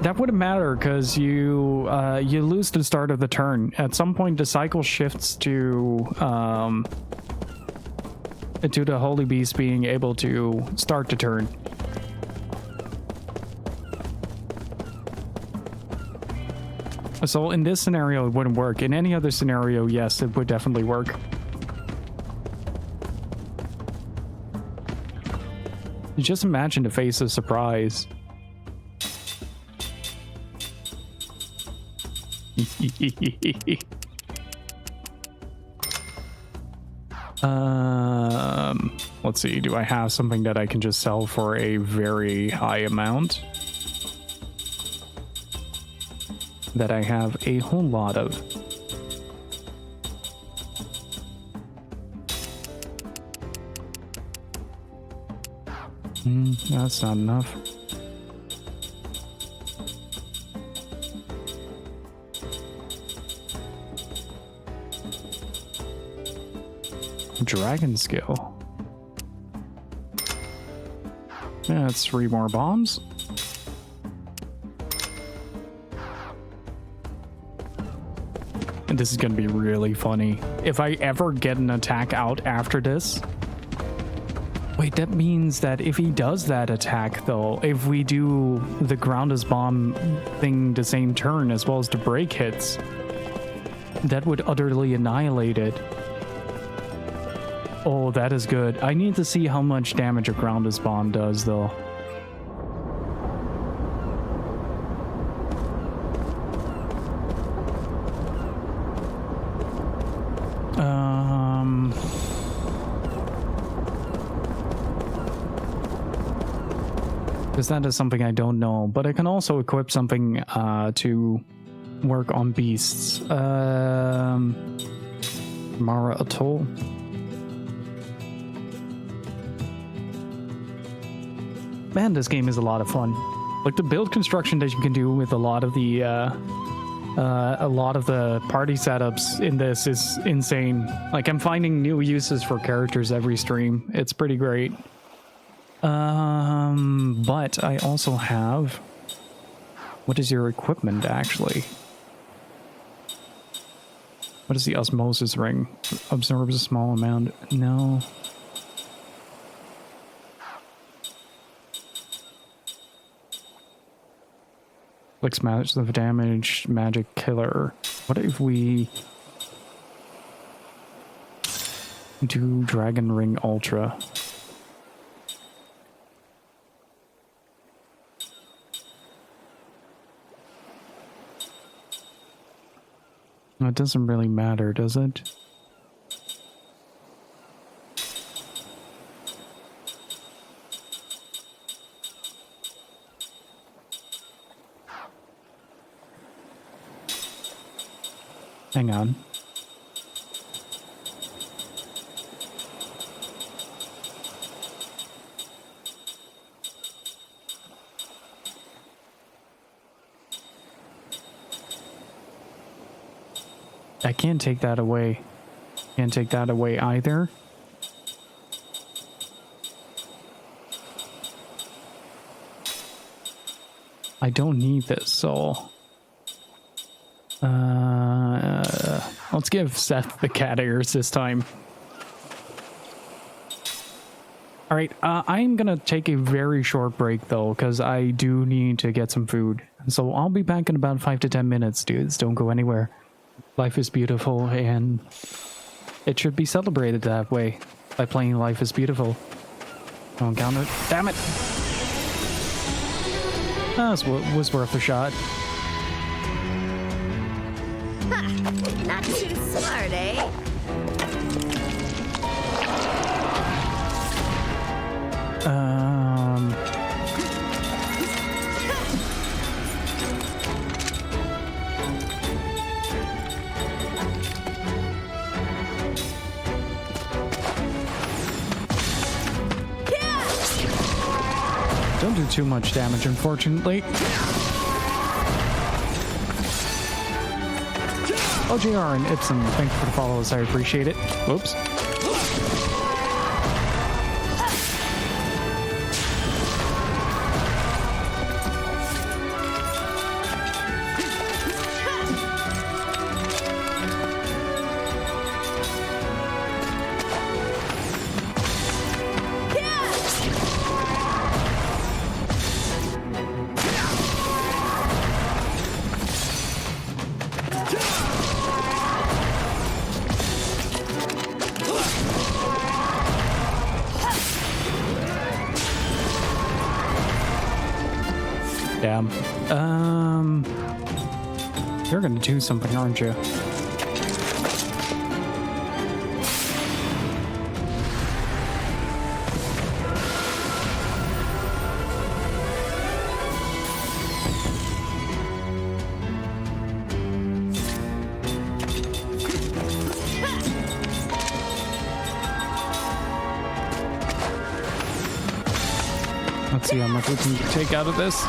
that wouldn't matter because you lose the start of the turn. At some point, the cycle shifts to the Holy Beast being able to start the turn. So in this scenario, it wouldn't work. In any other scenario, yes, it would definitely work. Just imagine the face of surprise. Let's see. Do I have something that I can just sell for a very high amount? That I have a whole lot of. That's not enough. Dragon skill. Yeah, that's 3 more bombs. And this is gonna be really funny. If I ever get an attack out after this. Wait, that means that if he does that attack, though, if we do the Groundus bomb thing the same turn as well as the break hits, that would utterly annihilate it. Oh, that is good. I need to see how much damage a Groundus bomb does, though. Because that is something I don't know, but I can also equip something to work on beasts. Mara Atoll. Man, this game is a lot of fun. Like the build construction that you can do with a lot of the party setups in this is insane. Like I'm finding new uses for characters every stream. It's pretty great. But I also have... What is your equipment, actually? What is the osmosis ring? Absorbs a small amount. No. Inflicts massive damage, magic killer. What if we do Dragon Ring Ultra? It doesn't really matter, does it? Hang on. I can't take that away. Can't take that away either. I don't need this, so... let's give Seth the cat ears this time. Alright, I'm gonna take a very short break though, because I do need to get some food. So I'll be back in about 5 to 10 minutes, dudes. Don't go anywhere. Life is beautiful, and it should be celebrated that way, by playing Life is Beautiful. Don't count it. Damn it! That was worth a shot. Not too smart, eh? Don't do too much damage, unfortunately. Oh, JR and Ipsen, thank you for the follows. I appreciate it. Whoops. Damn. You're gonna do something, aren't you? Let's see how much we can take out of this.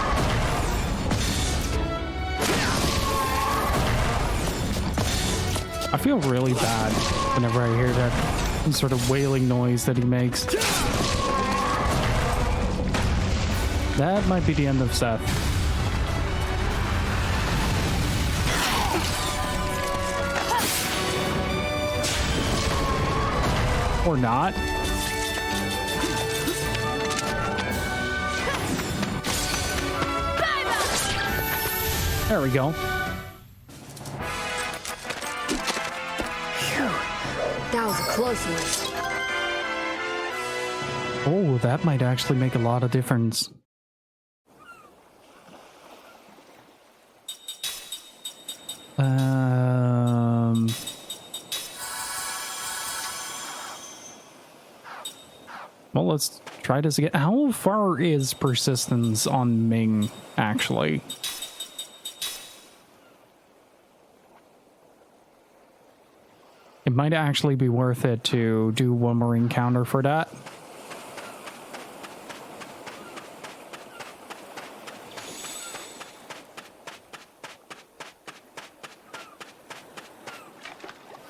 I feel really bad whenever I hear that sort of wailing noise that he makes. That might be the end of Seth. Or not. There we go. That was a close one. Oh, that might actually make a lot of difference. Well, let's try this again. How far is persistence on Ming, actually? It might actually be worth it to do one more encounter for that.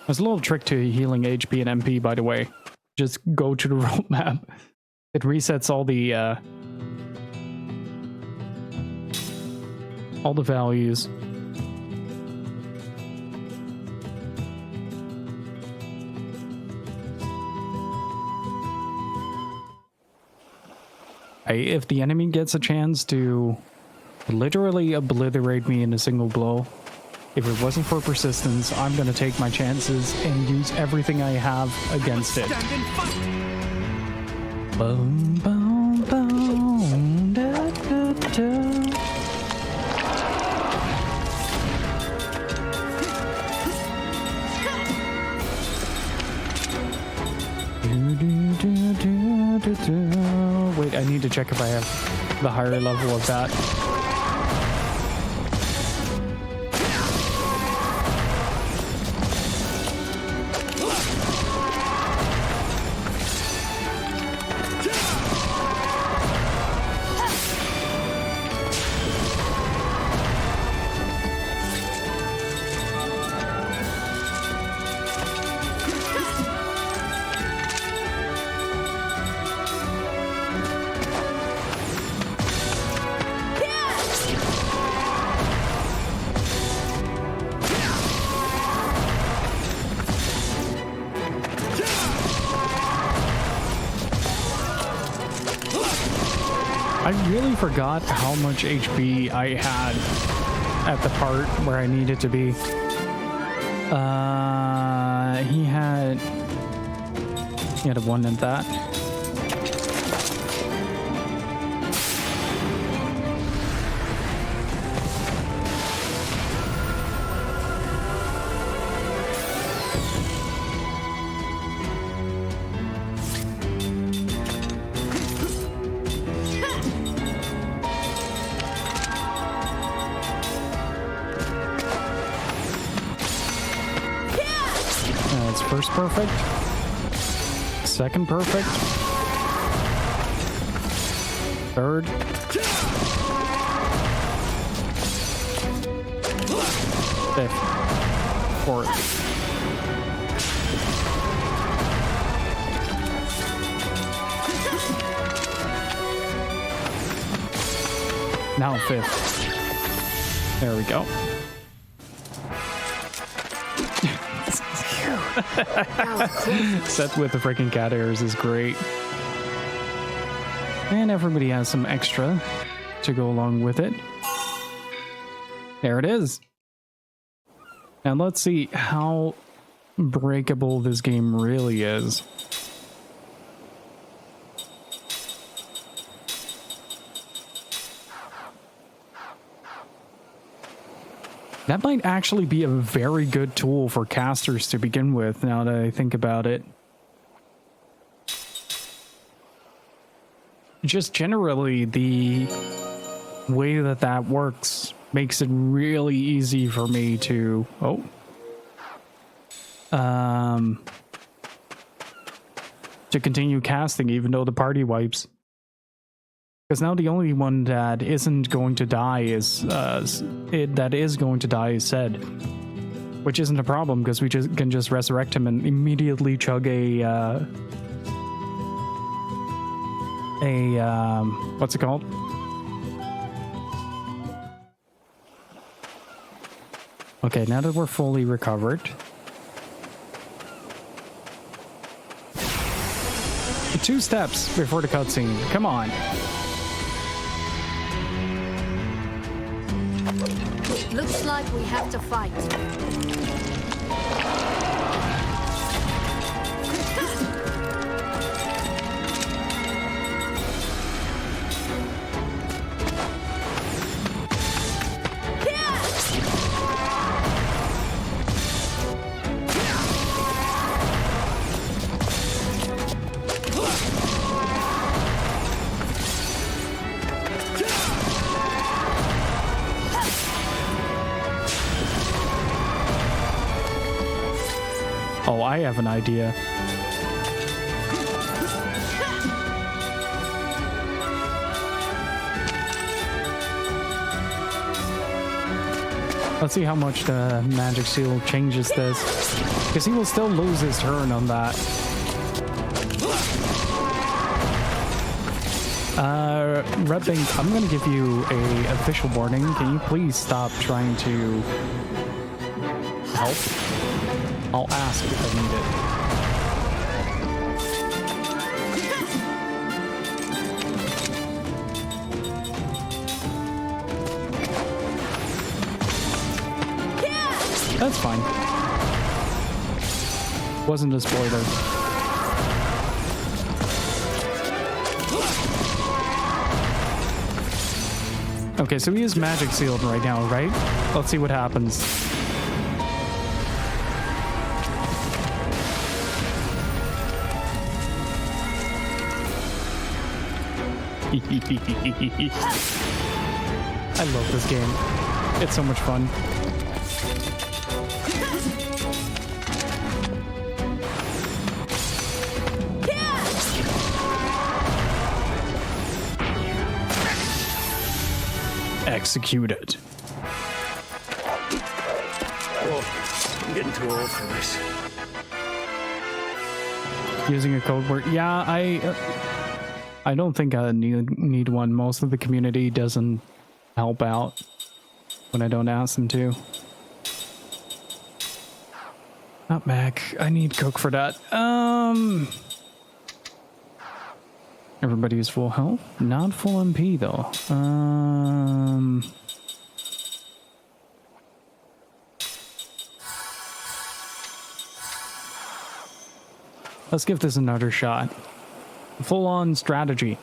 There's a little trick to healing HP and MP, by the way. Just go to the roadmap. It resets all the values. If the enemy gets a chance to literally obliterate me in a single blow, if it wasn't for persistence, I'm gonna take my chances and use everything I have against it. Boom, boom, boom, da, da, da. Wait, I need to check if I have the higher level of that. I really forgot how much HP I had at the part where I needed to be. He had a one in that. First perfect, second perfect, third, fifth, fourth. Now fifth. There we go. Set with the freaking cat ears is great. And everybody has some extra to go along with it. There it is. Now let's see how breakable this game really is. That might actually be a very good tool for casters to begin with, now that I think about it. Just generally, the way that that works makes it really easy for me to... to continue casting even though the party wipes. Because now the only one that isn't going to die is that is going to die is Zed, which isn't a problem because we can just resurrect him and immediately chug a what's it called? Okay, now that we're fully recovered, 2 steps before the cutscene. Come on. Looks like we have to fight. Oh, I have an idea. Let's see how much the magic seal changes this. Because he will still lose his turn on that. Red Bank, I'm gonna give you a official warning. Can you please stop trying to help? I'll ask if I need it. That's fine. Wasn't a spoiler. Okay, so he is magic sealed right now, right? Let's see what happens. I love this game. It's so much fun. Executed. Oh, I'm getting too old for this. Using a code word. Yeah, I don't think I need one. Most of the community doesn't help out when I don't ask them to. Not Mac. I need Cook for that. Everybody's full health. Not full MP though. Let's give this another shot. Full on strategy.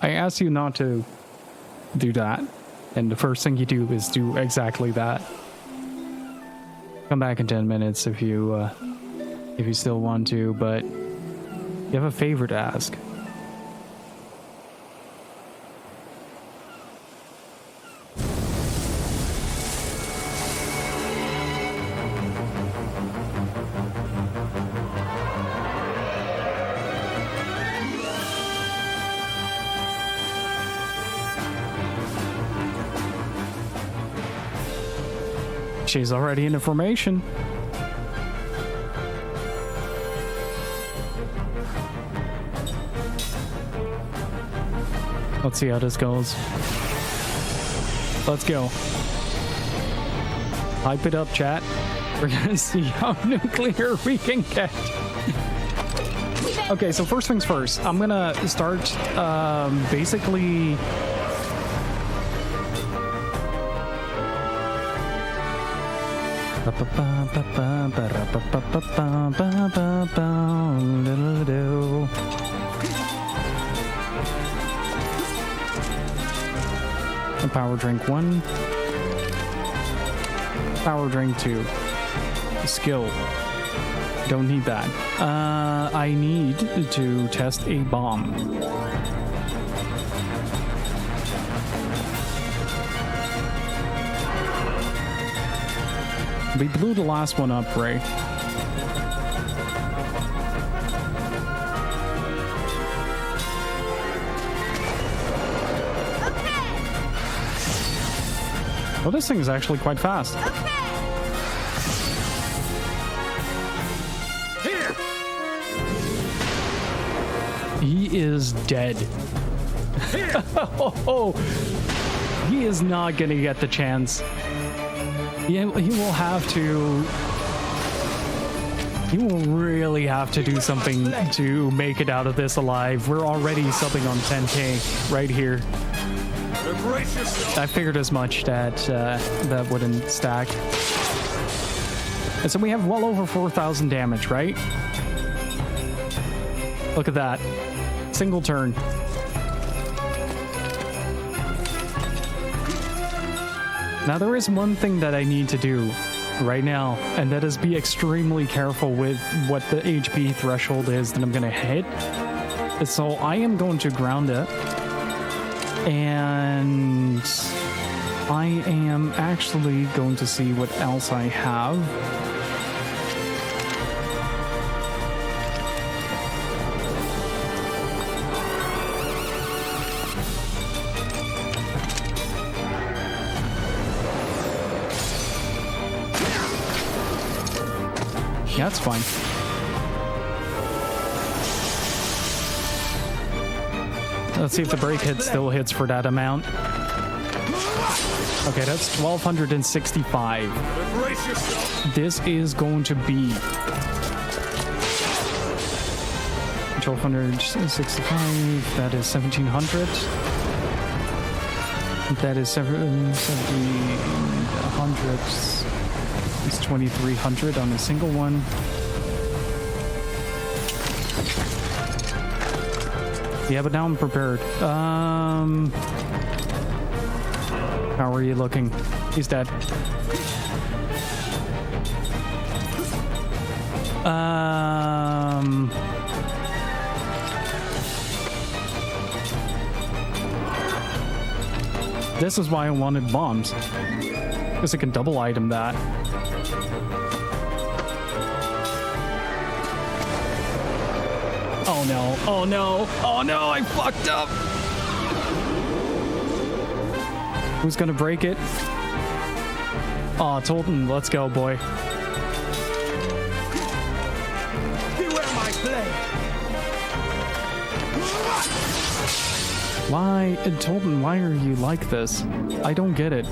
I asked you not to do that, and the first thing you do is do exactly that. Come back in 10 minutes if you still want to, but you have a favor to ask. She's already in the formation. Let's see how this goes. Let's go. Hype it up, chat. We're gonna see how nuclear we can get. Okay, so first things first. I'm gonna start basically... A power drink 1. Power drink 2. Skill. Don't need that. I need to test a bomb. We blew the last one up, Ray. Well, this thing is actually quite fast. Here. He is dead. Oh, he is not gonna get the chance. He will have to... He will really have to do something to make it out of this alive. We're already something on 10k right here. I figured as much that that wouldn't stack. And so we have well over 4,000 damage, right? Look at that. Single turn. Now there is one thing that I need to do right now, and that is be extremely careful with what the HP threshold is that I'm gonna hit. So I am going to ground it, and I am actually going to see what else I have. Yeah, that's fine. Let's see if the break hit still hits for that amount. Okay, that's 1,265. This is going to be 1,265. That is 1,700. That is 1,700. It's 2,300 on a single one. Yeah, but now I'm prepared. How are you looking? He's dead. This is why I wanted bombs. Because I can double item that. Oh no, oh no, oh no, I fucked up. Who's gonna break it? Aw, Tolton, let's go, boy. Beware my blade. Why, Tolton, why are you like this? I don't get it.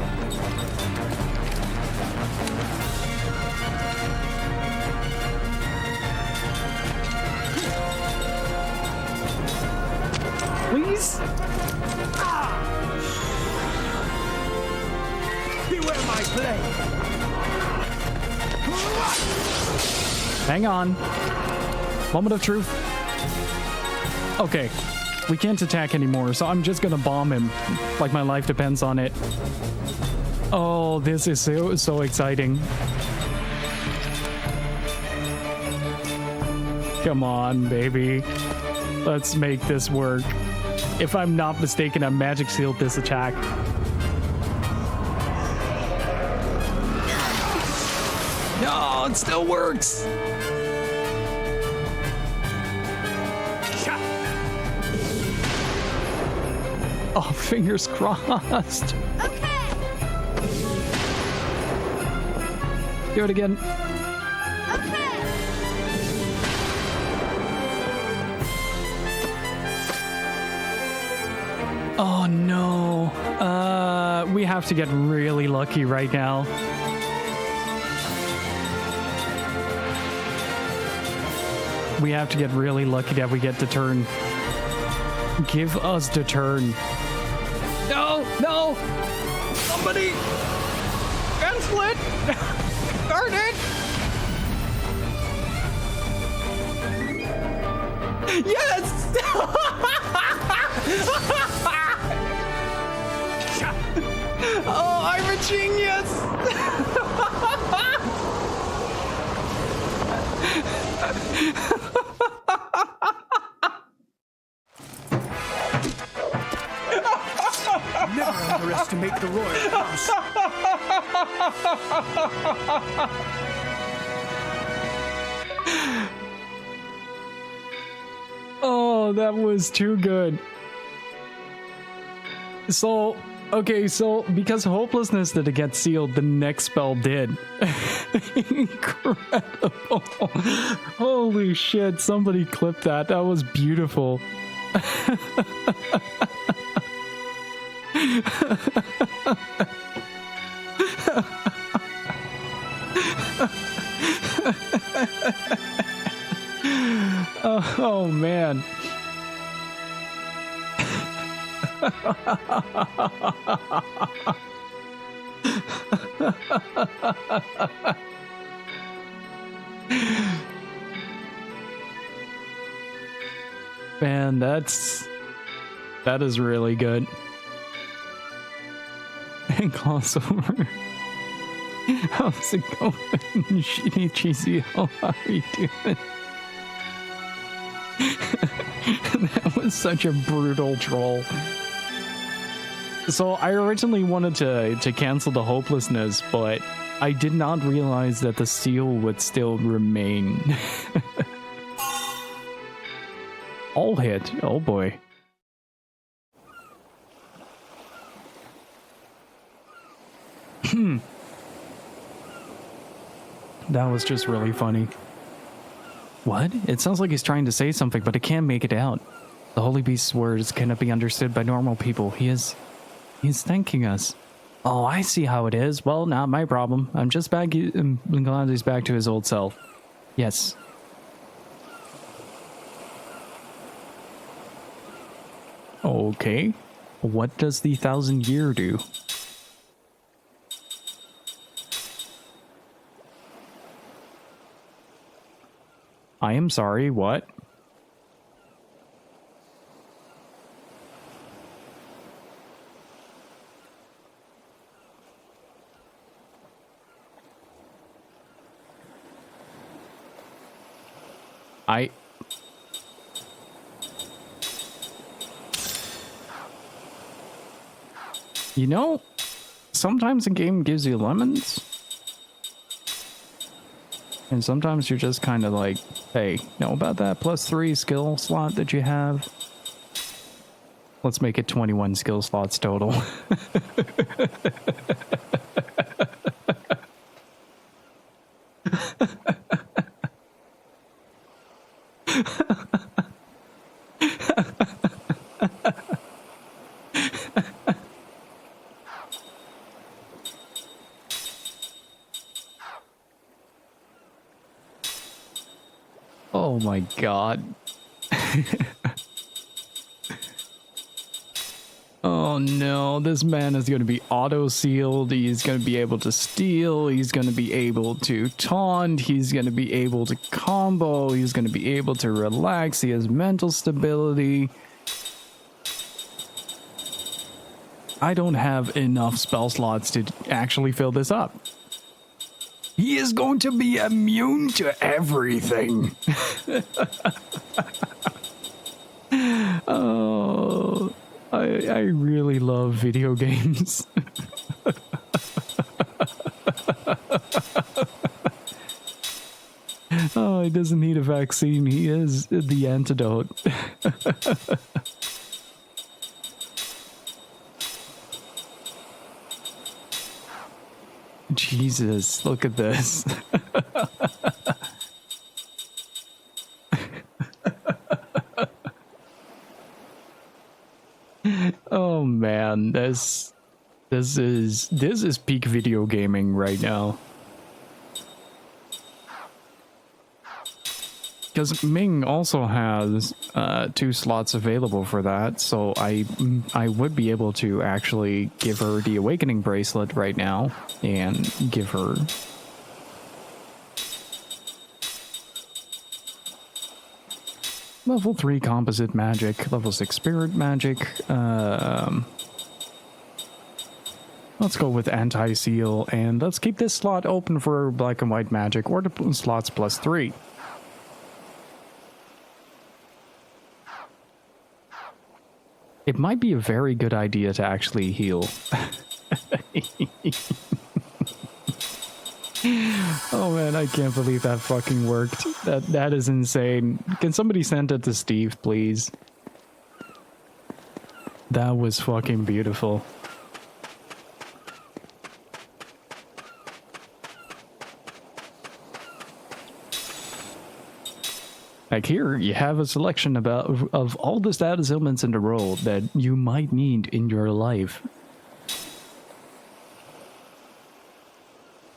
Please? Beware my blade. Hang on. Moment of truth. Okay. We can't attack anymore, so I'm just gonna bomb him. Like my life depends on it. Oh, this is so exciting. Come on, baby. Let's make this work. If I'm not mistaken, I magic sealed this attack. No, it still works. Oh, fingers crossed. Okay. Do it again. Okay. Oh no. We have to get really lucky right now. We have to get really lucky that we get the turn. Give us the turn. No, no! Somebody! Cancel it! Darn it! Yes! Oh, I'm a genius! Never underestimate the royal house. Oh, that was too good. So, okay, so because hopelessness didn't get sealed, the next spell did. Incredible. Holy shit, somebody clipped that. That was beautiful. Oh man. Man, that is really good. And crossover. How's it going? Shinichi, how are you doing? That was such a brutal troll. So I originally wanted to cancel the hopelessness, but I did not realize that the seal would still remain. All hit. Oh boy. That was just really funny. What? It sounds like he's trying to say something, but I can't make it out. The Holy Beast's words cannot be understood by normal people. He's thanking us. Oh, I see how it is. Well, not my problem. I'm just back. I'm glad he's back to his old self. Yes. Okay. What does the 1,000-year do? I am sorry, what? You know, sometimes a game gives you lemons. And sometimes you're just kind of like, hey, know about that +3 skill slot that you have? Let's make it 21 skill slots total. Oh my god. Oh no, this man is going to be auto-sealed, he's going to be able to steal, he's going to be able to taunt, he's going to be able to combo, he's going to be able to relax, he has mental stability. I don't have enough spell slots to actually fill this up. He is going to be immune to everything. Oh, I really love video games. Oh, he doesn't need a vaccine. He is the antidote. Jesus, look at this. Oh man, this is peak video gaming right now. Because Ming also has 2 slots available for that, so I would be able to actually give her the Awakening Bracelet right now and give her level 3 Composite Magic, level 6 Spirit Magic. Let's go with Anti-Seal, and let's keep this slot open for Black and White Magic, or the slots plus 3. It might be a very good idea to actually heal. Oh man, I can't believe that fucking worked. That is insane. Can somebody send it to Steve, please? That was fucking beautiful. Like here, you have a selection of all the status elements in the role that you might need in your life.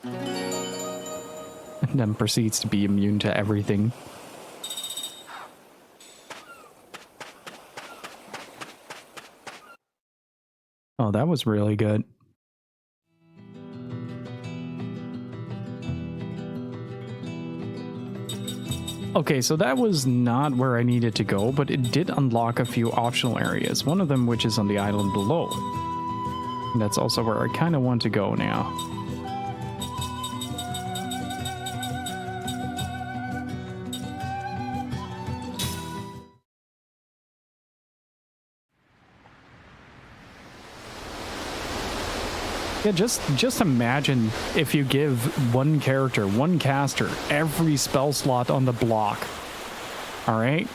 And then proceeds to be immune to everything. Oh, that was really good. Okay, so that was not where I needed to go, but it did unlock a few optional areas, one of them which is on the island below. And that's also where I kind of want to go now. Yeah, just imagine if you give one character, one caster, every spell slot on the block. All right?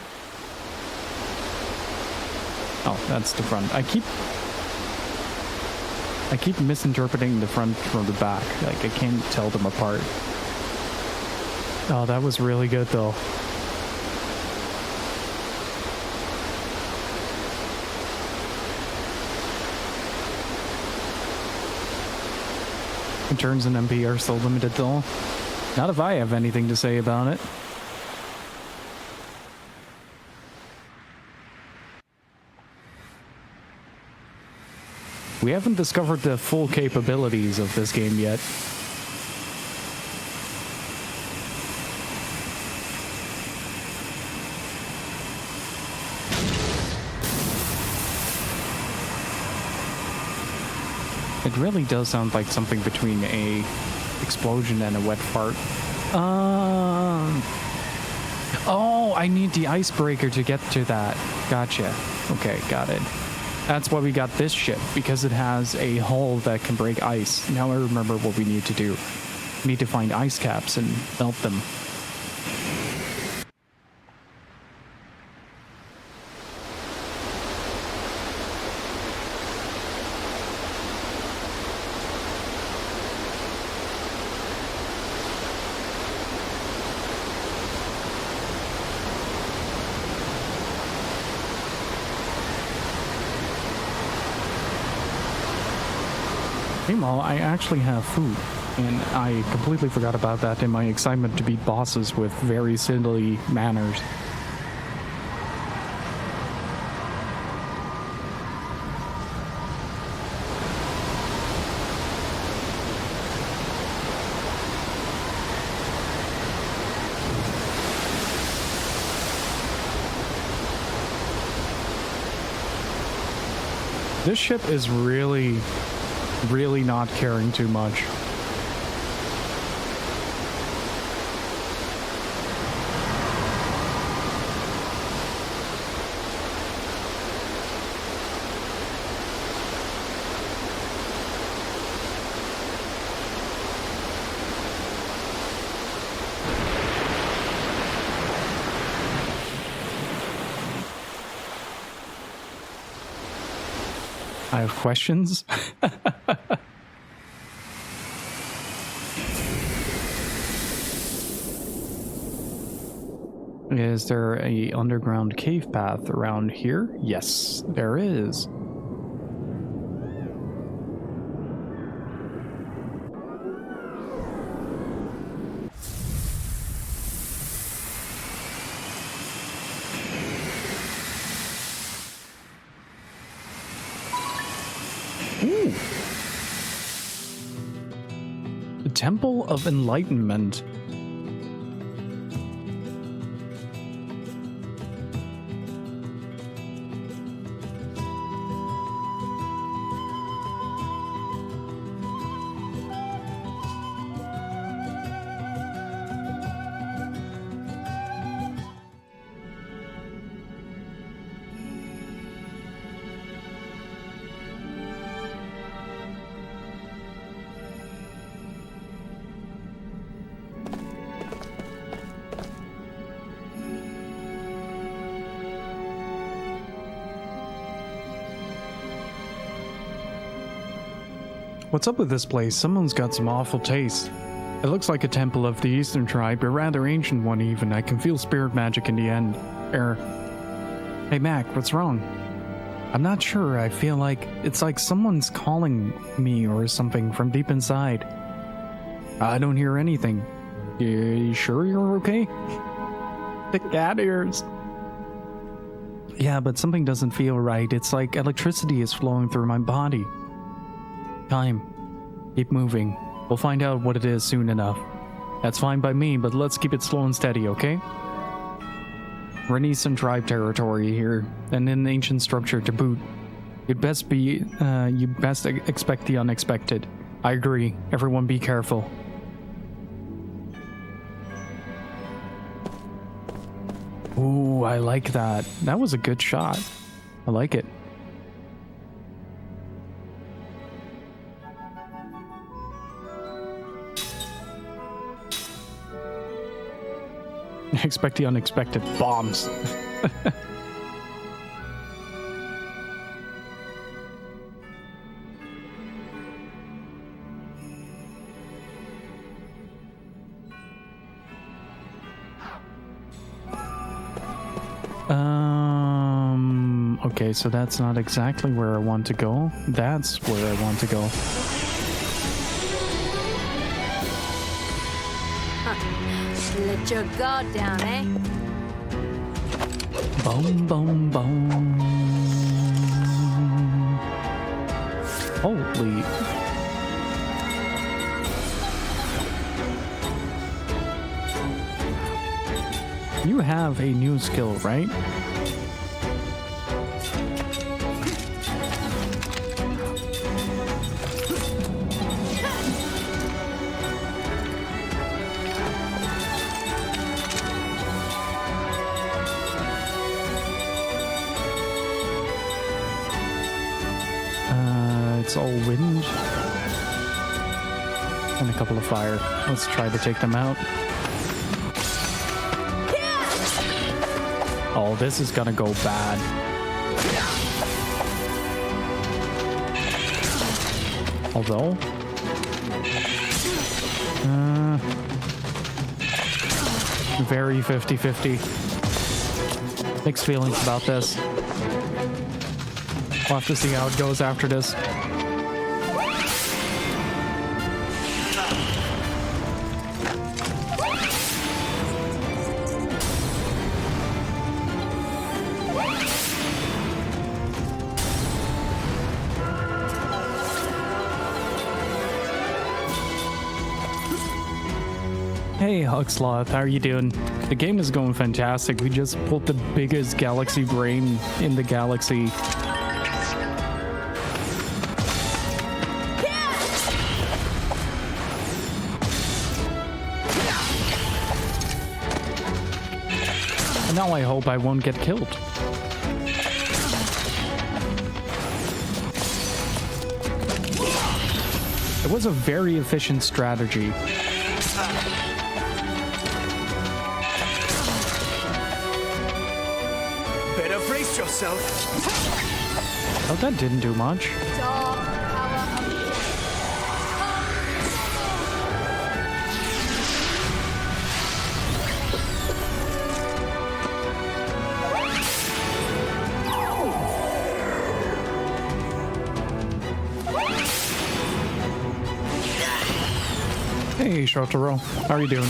Oh, that's the front. I keep misinterpreting the front from the back. Like, I can't tell them apart. Oh, that was really good, though. Turns in MP are still limited though. Not if I have anything to say about it. We haven't discovered the full capabilities of this game yet. It really does sound like something between a explosion and a wet fart. Oh, I need the icebreaker to get to that. Gotcha. Okay, got it. That's why we got this ship, because it has a hull that can break ice. Now I remember what we need to do. We need to find ice caps and melt them. Meanwhile, I actually have food, and I completely forgot about that in my excitement to beat bosses with very silly manners. This ship is really not caring too much. I have questions. Is there a underground cave path around here? Yes, there is. Ooh. The Temple of Enlightenment. What's up with this place? Someone's got some awful taste. It looks like a temple of the Eastern tribe, a rather ancient one even. I can feel spirit magic in the end. Hey Mac, what's wrong? I'm not sure. I feel like it's like someone's calling me or something from deep inside. I don't hear anything. You sure you're okay? The cat ears. Yeah, but something doesn't feel right. It's like electricity is flowing through my body. Time. Keep moving. We'll find out what it is soon enough. That's fine by me, but let's keep it slow and steady, okay? We're in Eastern tribe territory here, and in an ancient structure to boot. You best expect the unexpected. I agree. Everyone be careful. Ooh, I like that. That was a good shot. I like it. Expect the unexpected. Bombs. Okay, so that's not exactly where I want to go. That's where I want to go. Let your guard down, eh? Boom, boom, boom. Holy. You have a new skill, right? It's all wind and a couple of fire. Let's try to take them out. Oh, this is gonna go bad. Although, very 50-50. Mixed feelings about this. We'll have to see how it goes after this. Hey, Huxloth, how are you doing? The game is going fantastic. We just pulled the biggest galaxy brain in the galaxy. And now I hope I won't get killed. It was a very efficient strategy. Better brace yourself. Oh, that didn't do much. Dark power of Hey, Shotaro. How are you doing?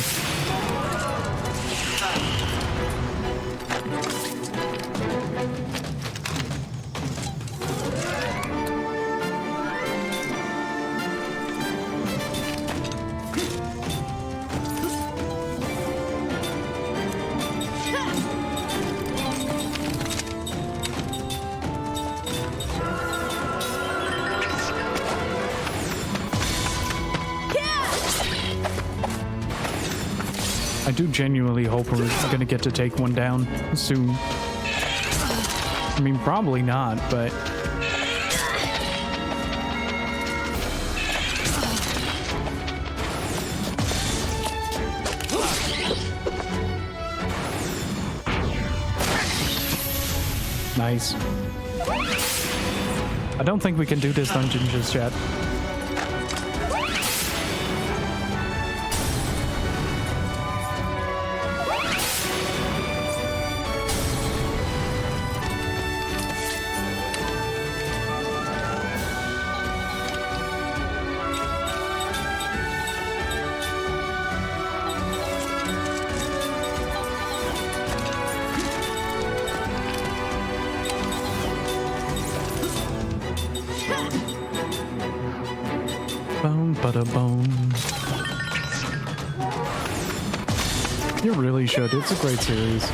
I do genuinely hope we're gonna get to take one down soon. I mean, probably not, but... Nice. I don't think we can do this dungeon just yet. Boom, bada boom. You really should. It's a great series.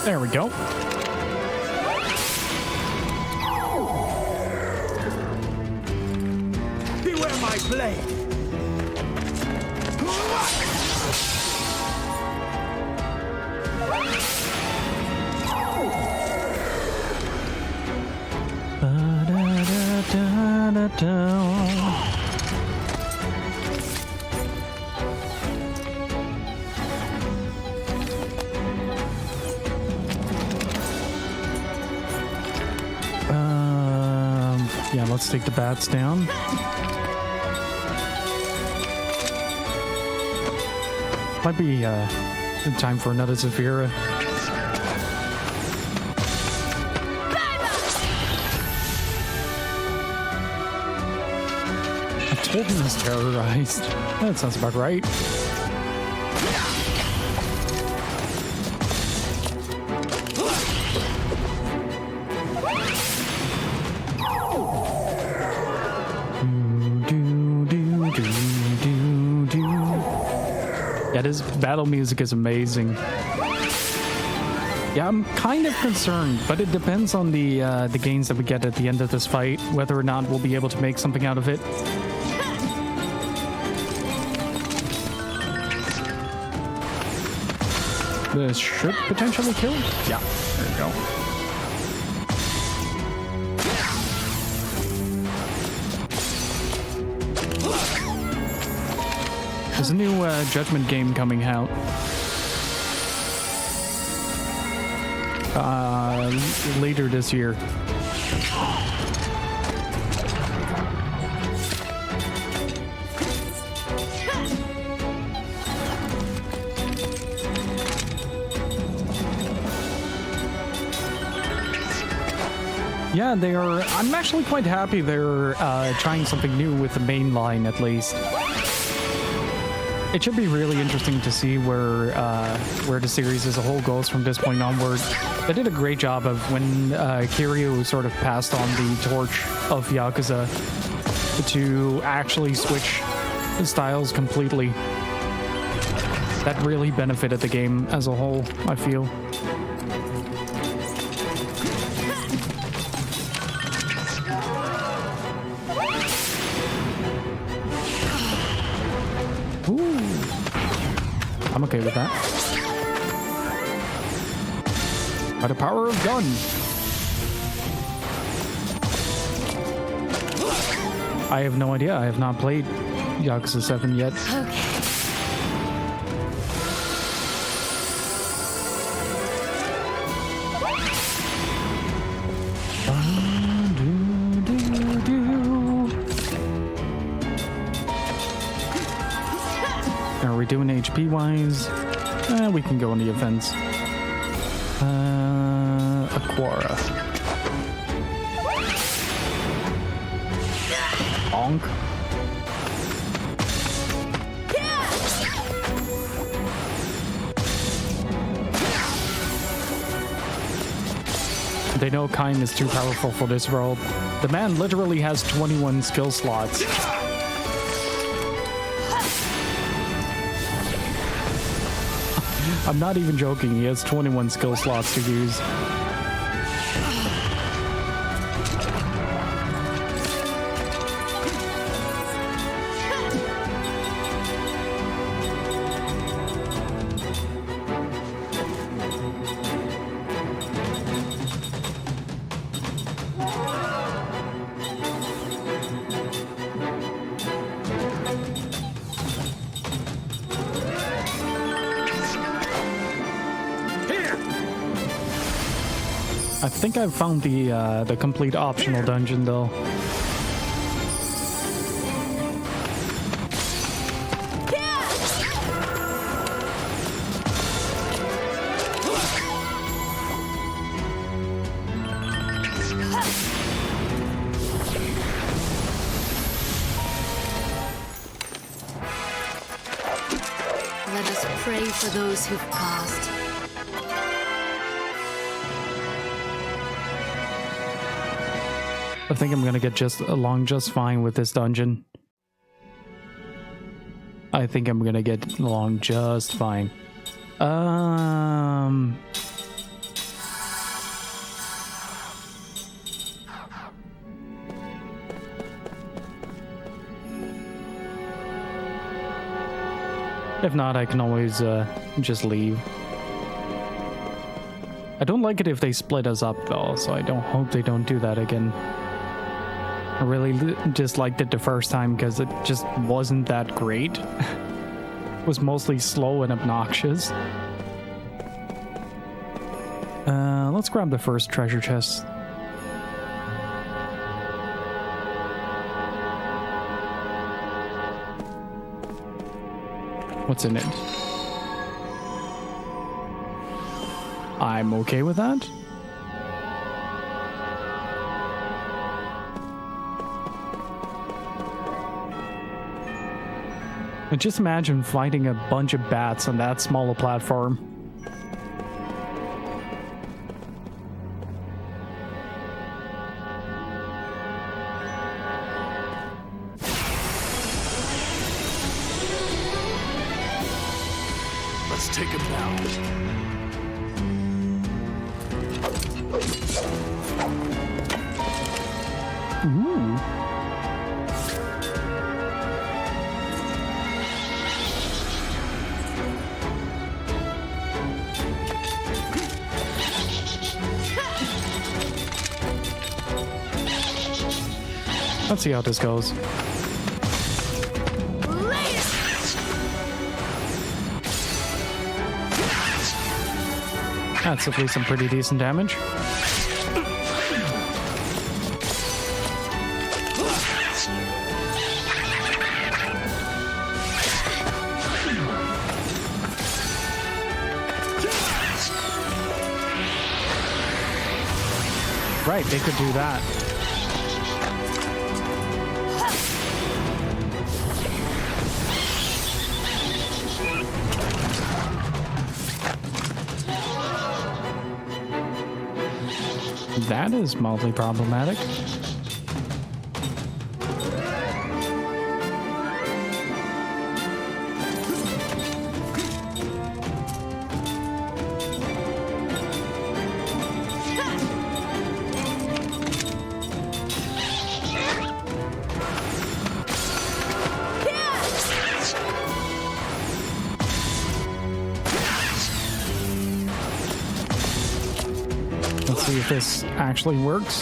There we go. Beware my blade. Yeah, let's take the bats down. Might be time for another Zephyra. I told him he's terrorized. That sounds about right. Yeah, this battle music is amazing. Yeah, I'm kind of concerned, but it depends on the gains that we get at the end of this fight, whether or not we'll be able to make something out of it. This should potentially kill. Yeah, there you go. There's a new Judgment game coming out. Later this year. Yeah, they are. I'm actually quite happy they're trying something new with the main line, at least. It should be really interesting to see where the series as a whole goes from this point onward. They did a great job of when Kiryu sort of passed on the torch of Yakuza to actually switch styles completely. That really benefited the game as a whole, I feel. Ooh. I'm okay with that. By the power of gun. I have no idea. I have not played Yakuza 7 yet. Okay. Are we doing HP wise? We can go on the offense. Aquara. Bonk. They know Kain is too powerful for this world. The man literally has 21 skill slots. I'm not even joking, he has 21 skill slots to use. I think I've found the complete optional dungeon though. Let us pray for those who've passed. I think I'm gonna get along just fine with this dungeon. I think I'm gonna get along just fine. If not, I can always just leave. I don't like it if they split us up though, so I don't hope they don't do that again. I really just liked it the first time because it just wasn't that great. It was mostly slow and obnoxious. Let's grab the first treasure chest. What's in it? I'm okay with that. And just imagine fighting a bunch of bats on that small a platform. Let's take him down. Ooh. Let's see how this goes. That's at least some pretty decent damage. right, they could do that. That is mildly problematic. Let's see if this actually works.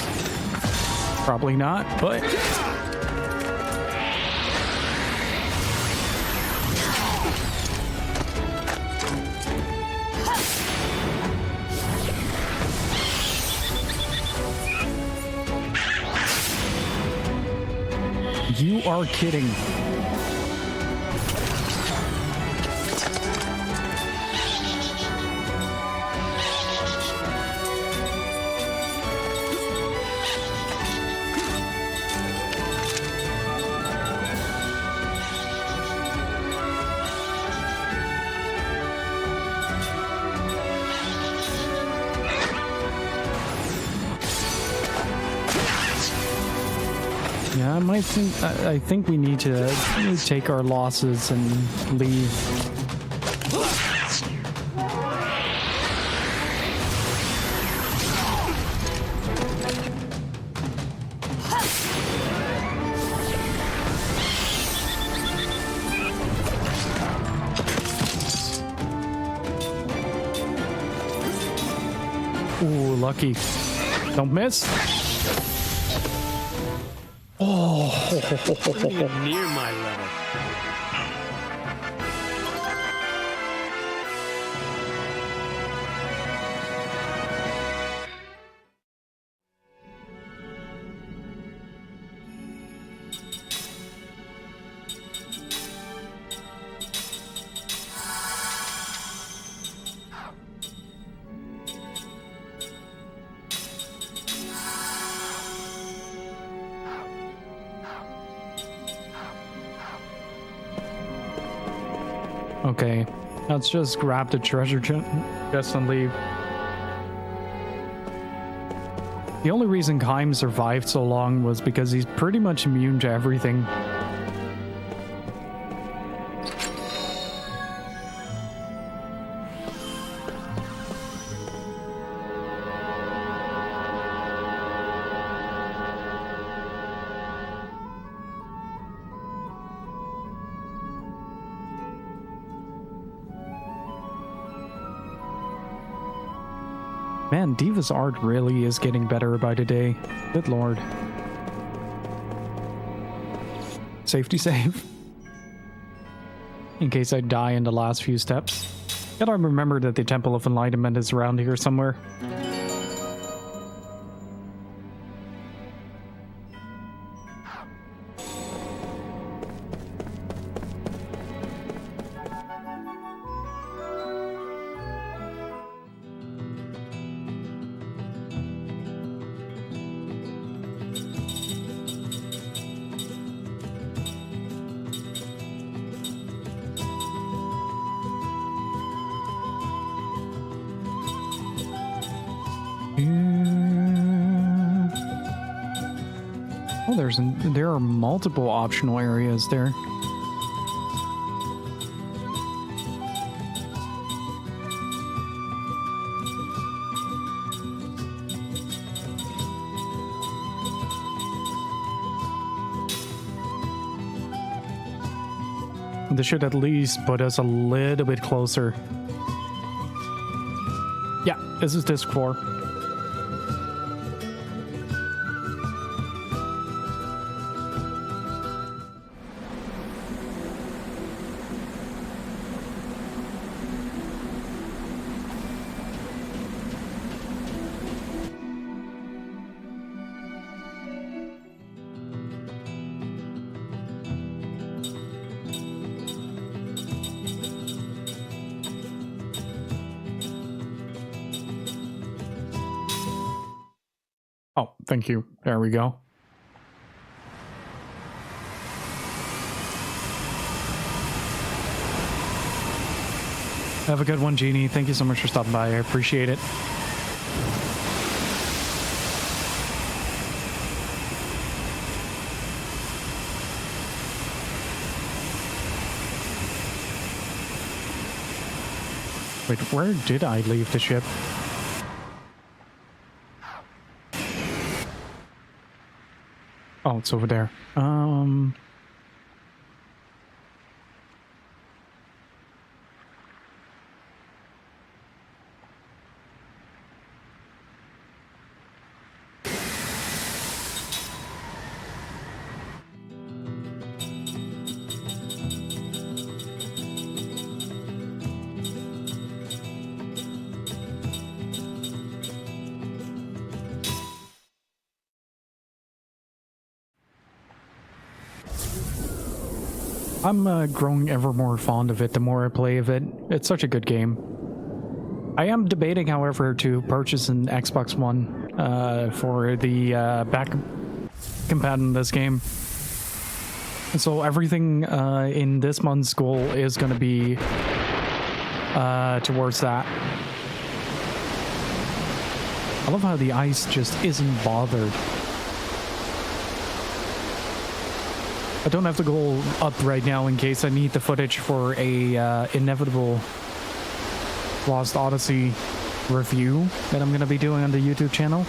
Probably not, but... You are kidding. Yeah, I think we need to take our losses and leave. Ooh, lucky. Don't miss. Not even near my level. Okay, let's just grab the treasure chest and leave. The only reason Kaim survived so long was because he's pretty much immune to everything. Man, Diva's art really is getting better by the day. Good lord. Safety save. In case I die in the last few steps. Gotta remember that the Temple of Enlightenment is around here somewhere. Oh, there are multiple optional areas there. This should at least put us a little bit closer. Yeah, this is disc 4. thank you. There we go. Have a good one, Jeannie. Thank you so much for stopping by. I appreciate it. Wait, where did I leave the ship? Oh, it's over there. I'm growing ever more fond of it the more I play of it. It's such a good game. I am debating, however, to purchase an Xbox One for the back compat in this game. And so everything in this month's goal is going to be towards that. I love how the ice just isn't bothered. I don't have to go up right now in case I need the footage for a inevitable Lost Odyssey review that I'm going to be doing on the YouTube channel.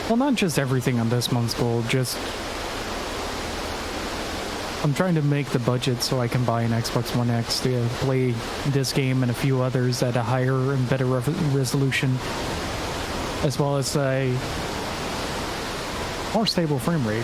Well, not just everything on this month's goal, just... I'm trying to make the budget so I can buy an Xbox One X to play this game and a few others at a higher and better resolution, as well as a more stable frame rate.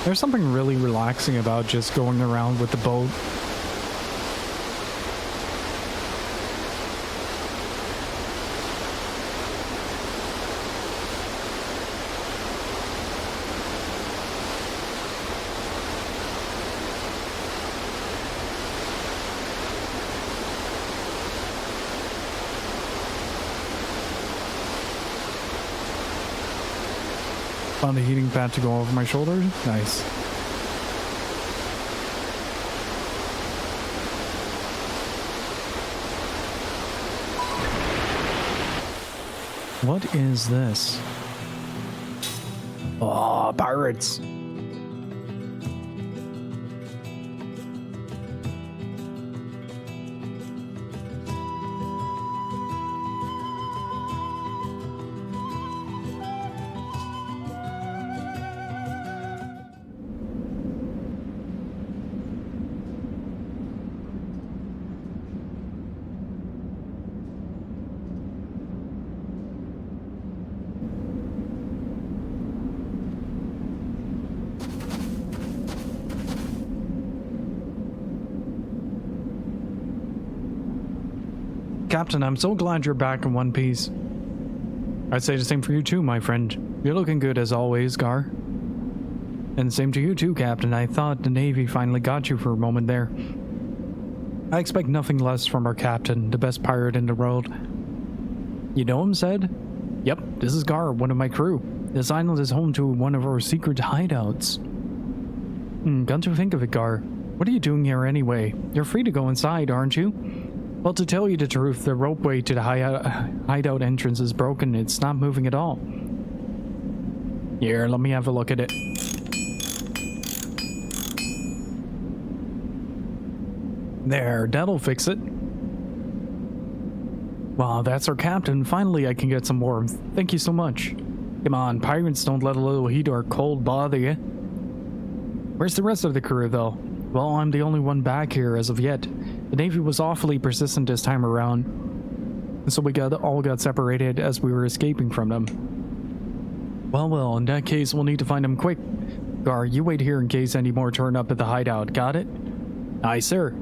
There's something really relaxing about just going around with the boat. Found a heating pad to go over my shoulders. Nice. What is this? Oh, pirates. Captain, I'm so glad you're back in one piece. I'd say the same for you too, my friend. You're looking good as always, Gar. And same to you too, Captain. I thought the Navy finally got you for a moment there. I expect nothing less from our captain, the best pirate in the world. You know him, said? Yep, this is Gar, one of my crew. This island is home to one of our secret hideouts. Come to think of it, Gar. What are you doing here anyway? You're free to go inside, aren't you? Well, to tell you the truth, the ropeway to the hideout entrance is broken. It's not moving at all. Here, let me have a look at it. There, that'll fix it. Wow, that's our captain. Finally, I can get some warmth. Thank you so much. Come on, pirates don't let a little heat or cold bother you. Where's the rest of the crew, though? Well, I'm the only one back here as of yet. The Navy was awfully persistent this time around, so we all got separated as we were escaping from them. Well, in that case, we'll need to find them quick. Gar, you wait here in case any more turn up at the hideout, got it? Aye, sir.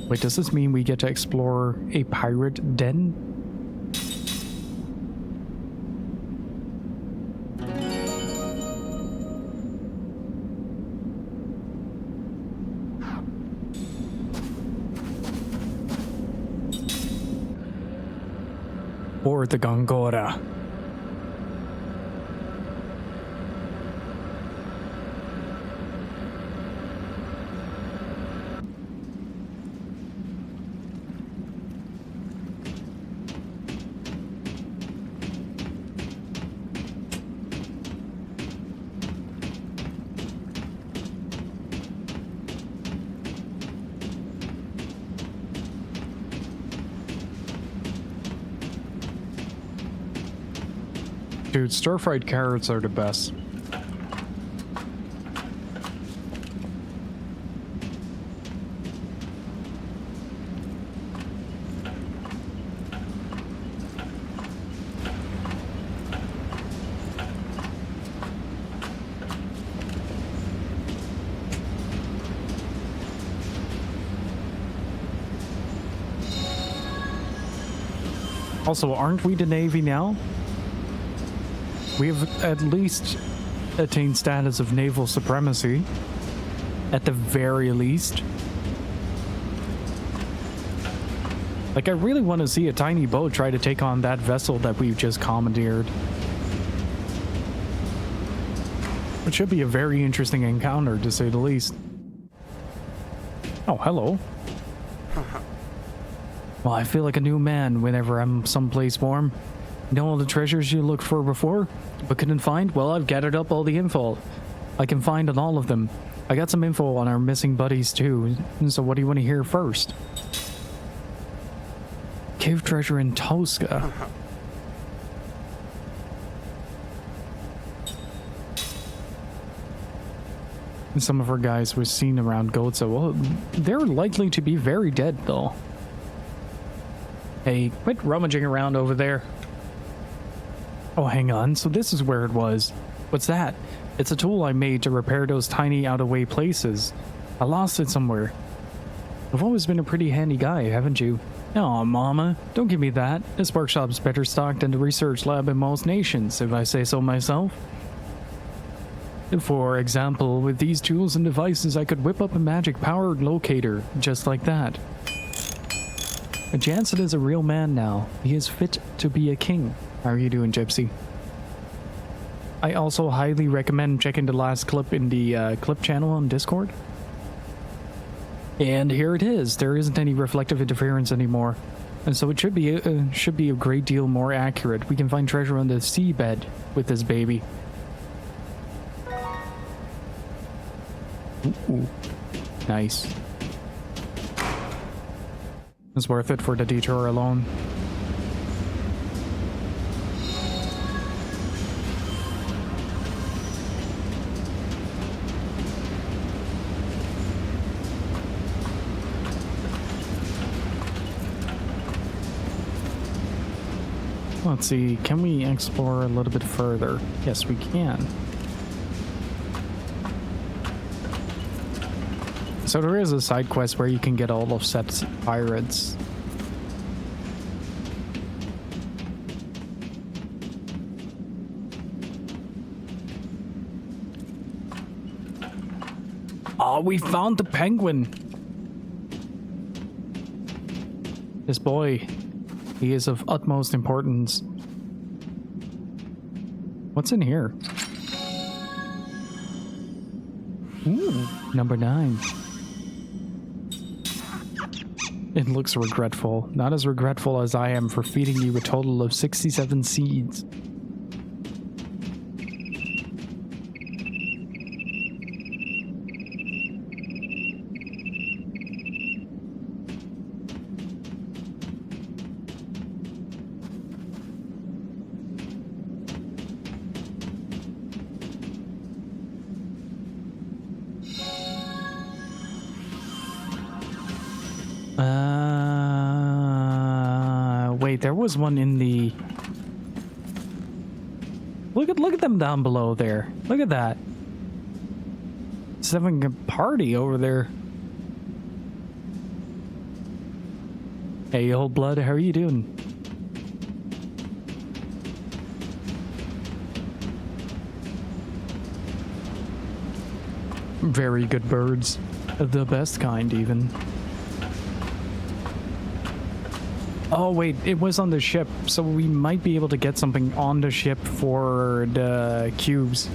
Wait, does this mean we get to explore a pirate den? Or the Gongora. Dude, stir-fried carrots are the best. Also, aren't we the Navy now? We have at least attained status of naval supremacy. At the very least. Like, I really want to see a tiny boat try to take on that vessel that we've just commandeered. It should be a very interesting encounter, to say the least. Oh, hello. Well, I feel like a new man whenever I'm someplace warm. You know all the treasures you looked for before, but couldn't find? Well, I've gathered up all the info I can find on all of them. I got some info on our missing buddies too, so what do you want to hear first? Cave treasure in Tosca. Some of our guys were seen around Gozo. Well, they're likely to be very dead though. Hey, quit rummaging around over there. Oh, hang on. So this is where it was. What's that? It's a tool I made to repair those tiny out-of-way places. I lost it somewhere. You've always been a pretty handy guy, haven't you? Aw, mama. Don't give me that. This workshop's better stocked than the research lab in most nations, if I say so myself. For example, with these tools and devices, I could whip up a magic-powered locator, just like that. Jansen is a real man now. He is fit to be a king. How are you doing, Gypsy? I also highly recommend checking the last clip in the clip channel on Discord. And here it is. There isn't any reflective interference anymore, and so it should be a great deal more accurate. We can find treasure on the seabed with this baby. Ooh, nice. It's worth it for the detour alone. Let's see, can we explore a little bit further? Yes, we can. So there is a side quest where you can get all of Set's pirates. Oh, we found the penguin! This boy, he is of utmost importance. What's in here? Ooh, number 9. It looks regretful. Not as regretful as I am for feeding you a total of 67 seeds. Wait, there was one in the... Look at them down below there. Look at that. It's having a party over there. Hey, old blood, how are you doing? Very good birds. The best kind, even. Oh, wait, it was on the ship, so we might be able to get something on the ship for the cubes.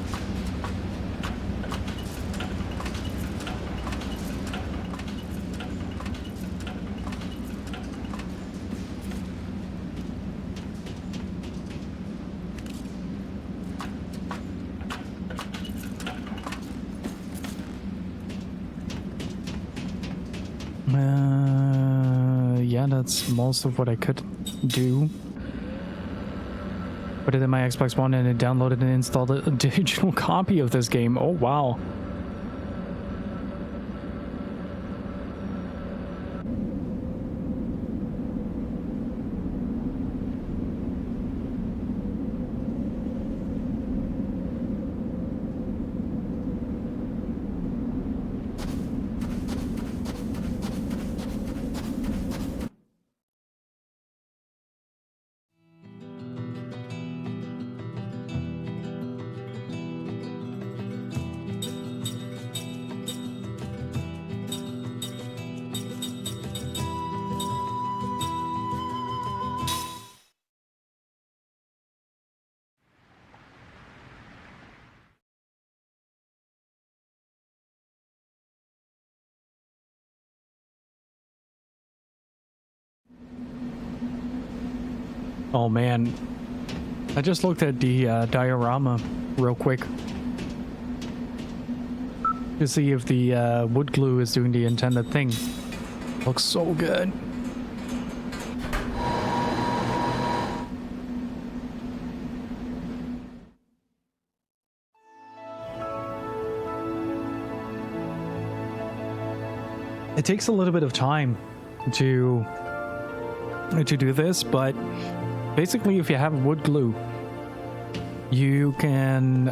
Yeah, that's most of what I could do. Put it in my Xbox One and it downloaded and installed a digital copy of this game. Oh, wow. Oh man, I just looked at the diorama real quick to see if the wood glue is doing the intended thing. Looks so good. It takes a little bit of time to do this, but basically if you have wood glue, you can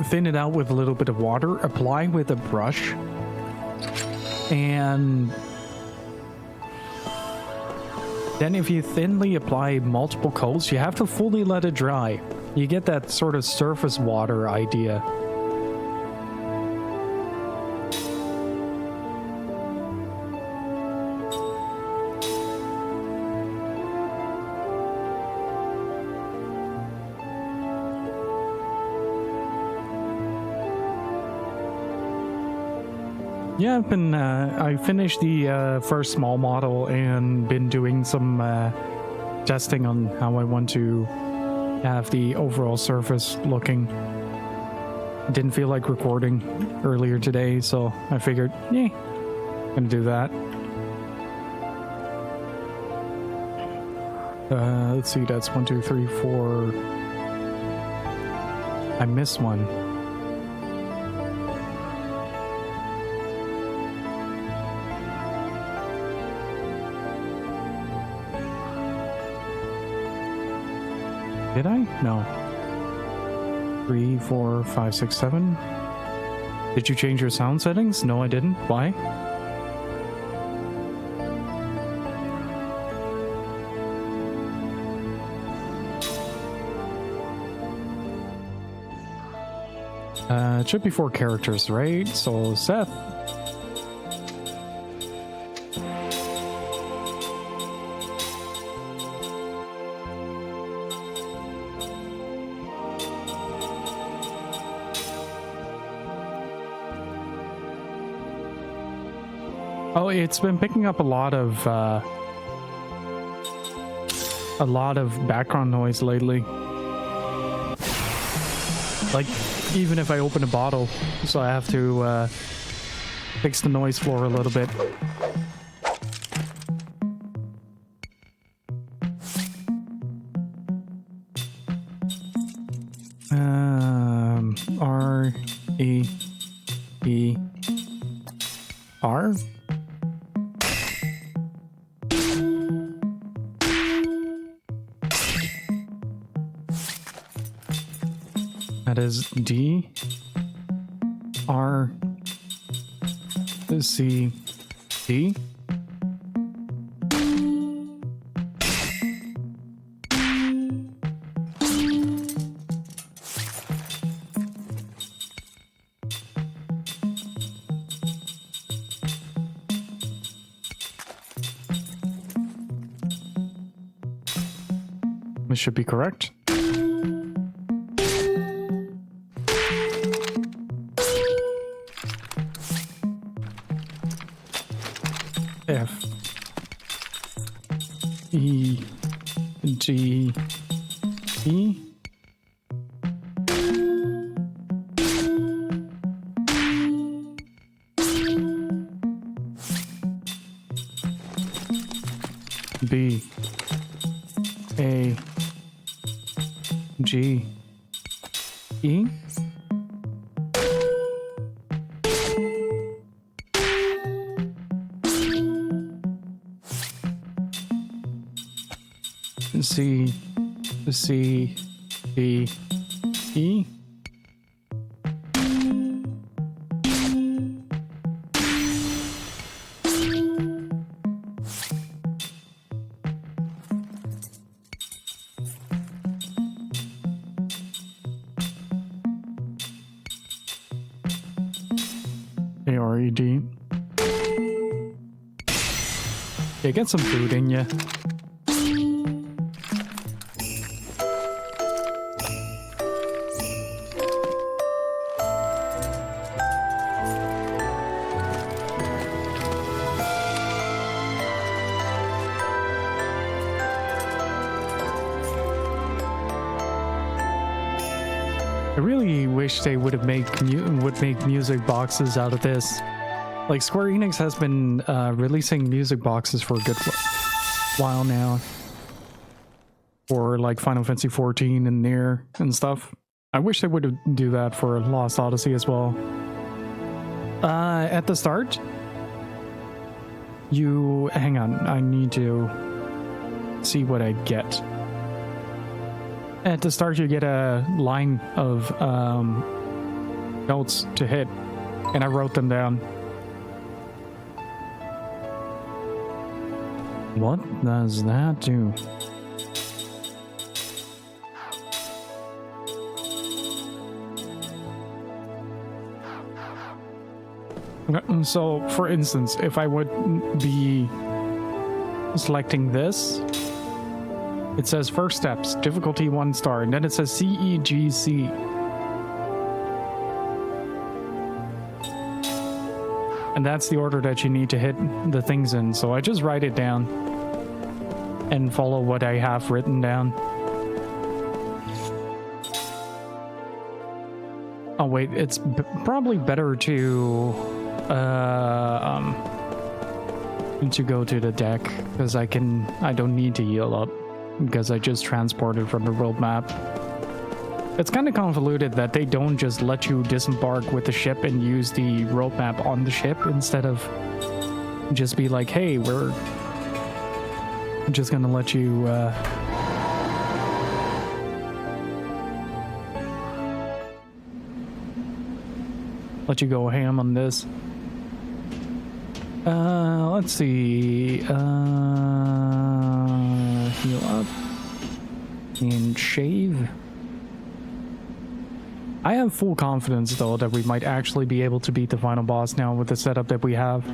thin it out with a little bit of water, apply with a brush, and then if you thinly apply multiple coats, you have to fully let it dry. You get that sort of surface water idea. Yeah, I've been, I finished the first small model and been doing some testing on how I want to have the overall surface looking. Didn't feel like recording earlier today, so I figured, yeah, I'm gonna do that. Let's see, that's 1, 2, 3, 4. I missed one. Did I? No. 3, 4, 5, 6, 7. Did you change your sound settings? No, I didn't. Why? It should be 4 characters, right? So, Seth. Oh, it's been picking up a lot of background noise lately. Like, even if I open a bottle, so I have to fix the noise floor a little bit. R-E R? That is D, R, C, D. This should be correct. F E G E B A G E C C D E A R E D. Yeah, get some food in ya. I really wish they would have make music boxes out of this. Like Square Enix has been releasing music boxes for a good while now, for like Final Fantasy 14 and Nier and stuff. I wish they would do that for Lost Odyssey as well. At the start, you hang on. I need to see what I get. At the start, you get a line of notes to hit, and I wrote them down. What does that do? So, for instance, if I would be selecting this, it says first steps, difficulty 1 star, and then it says CEGC. And that's the order that you need to hit the things in. So I just write it down and follow what I have written down. Oh wait, it's probably better to go to the deck, because I don't need to heal up, because I just transported from the world map. It's kind of convoluted that they don't just let you disembark with the ship and use the road map on the ship, instead of just be like, hey, we're just gonna let you go ham on this. Let's see. Heal up and shave. I have full confidence, though, that we might actually be able to beat the final boss now with the setup that we have.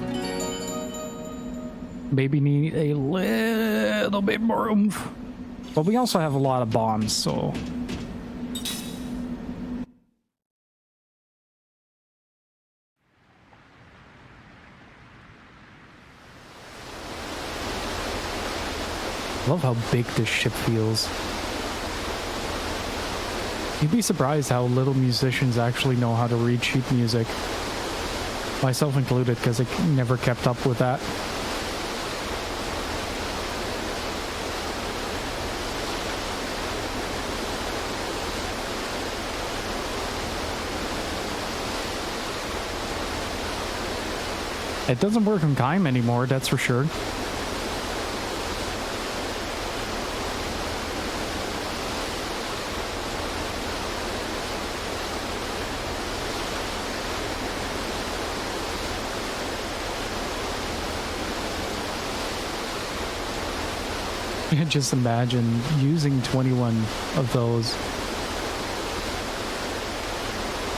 Maybe need a little bit more oomph. But we also have a lot of bombs, so... Love how big this ship feels. You'd be surprised how little musicians actually know how to read sheet music. Myself included, because I never kept up with that. It doesn't work on Kaim anymore, that's for sure. Just imagine using 21 of those.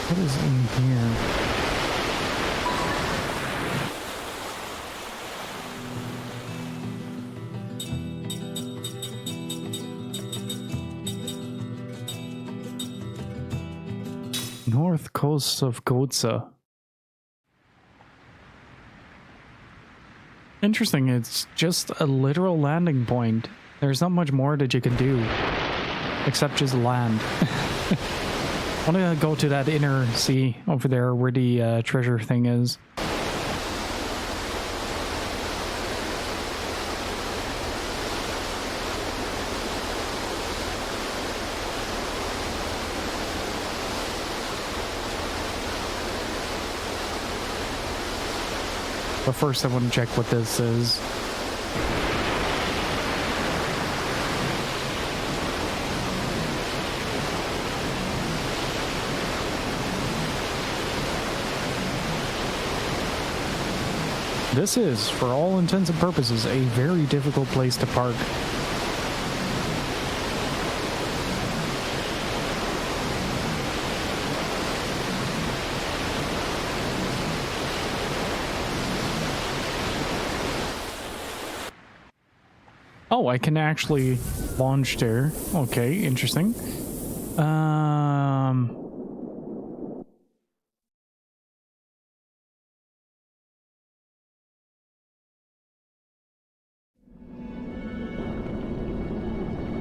What is in here? North coast of Gotza. Interesting, it's just a literal landing point. There's not much more that you can do, except just land. I want to go to that inner sea over there where the treasure thing is. But first I want to check what this is. This is, for all intents and purposes, a very difficult place to park. Oh, I can actually launch there. Okay, interesting.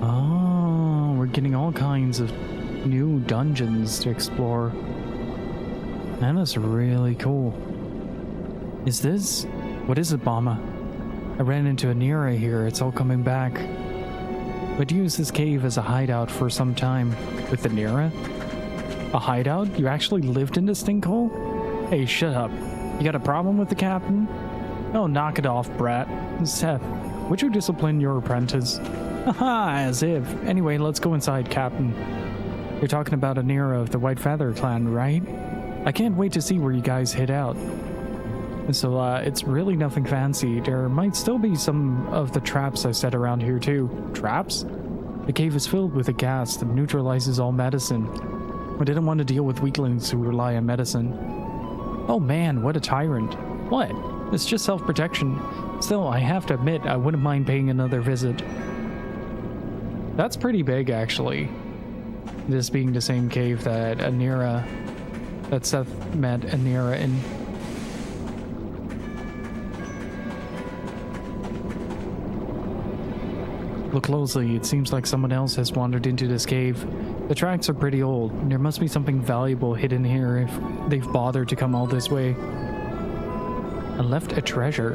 Oh, we're getting all kinds of new dungeons to explore. That is really cool. Is this? What is it, Bama? I ran into a Nira here, it's all coming back. Would use this cave as a hideout for some time. With the Nira? A hideout? You actually lived in this thing, Cole? Hey, shut up. You got a problem with the captain? Oh, knock it off, brat. Seth, would you discipline your apprentice? Haha, as if. Anyway, let's go inside, Captain. You're talking about a Nira of the White Feather clan, right? I can't wait to see where you guys hit out. So, it's really nothing fancy. There might still be some of the traps I set around here, too. Traps? The cave is filled with a gas that neutralizes all medicine. I didn't want to deal with weaklings who rely on medicine. Oh man, what a tyrant. What? It's just self-protection. Still, I have to admit, I wouldn't mind paying another visit. That's pretty big, actually. This being the same cave that that Seth met Anira in. Look closely, it seems like someone else has wandered into this cave. The tracks are pretty old. There must be something valuable hidden here if they've bothered to come all this way. I left a treasure.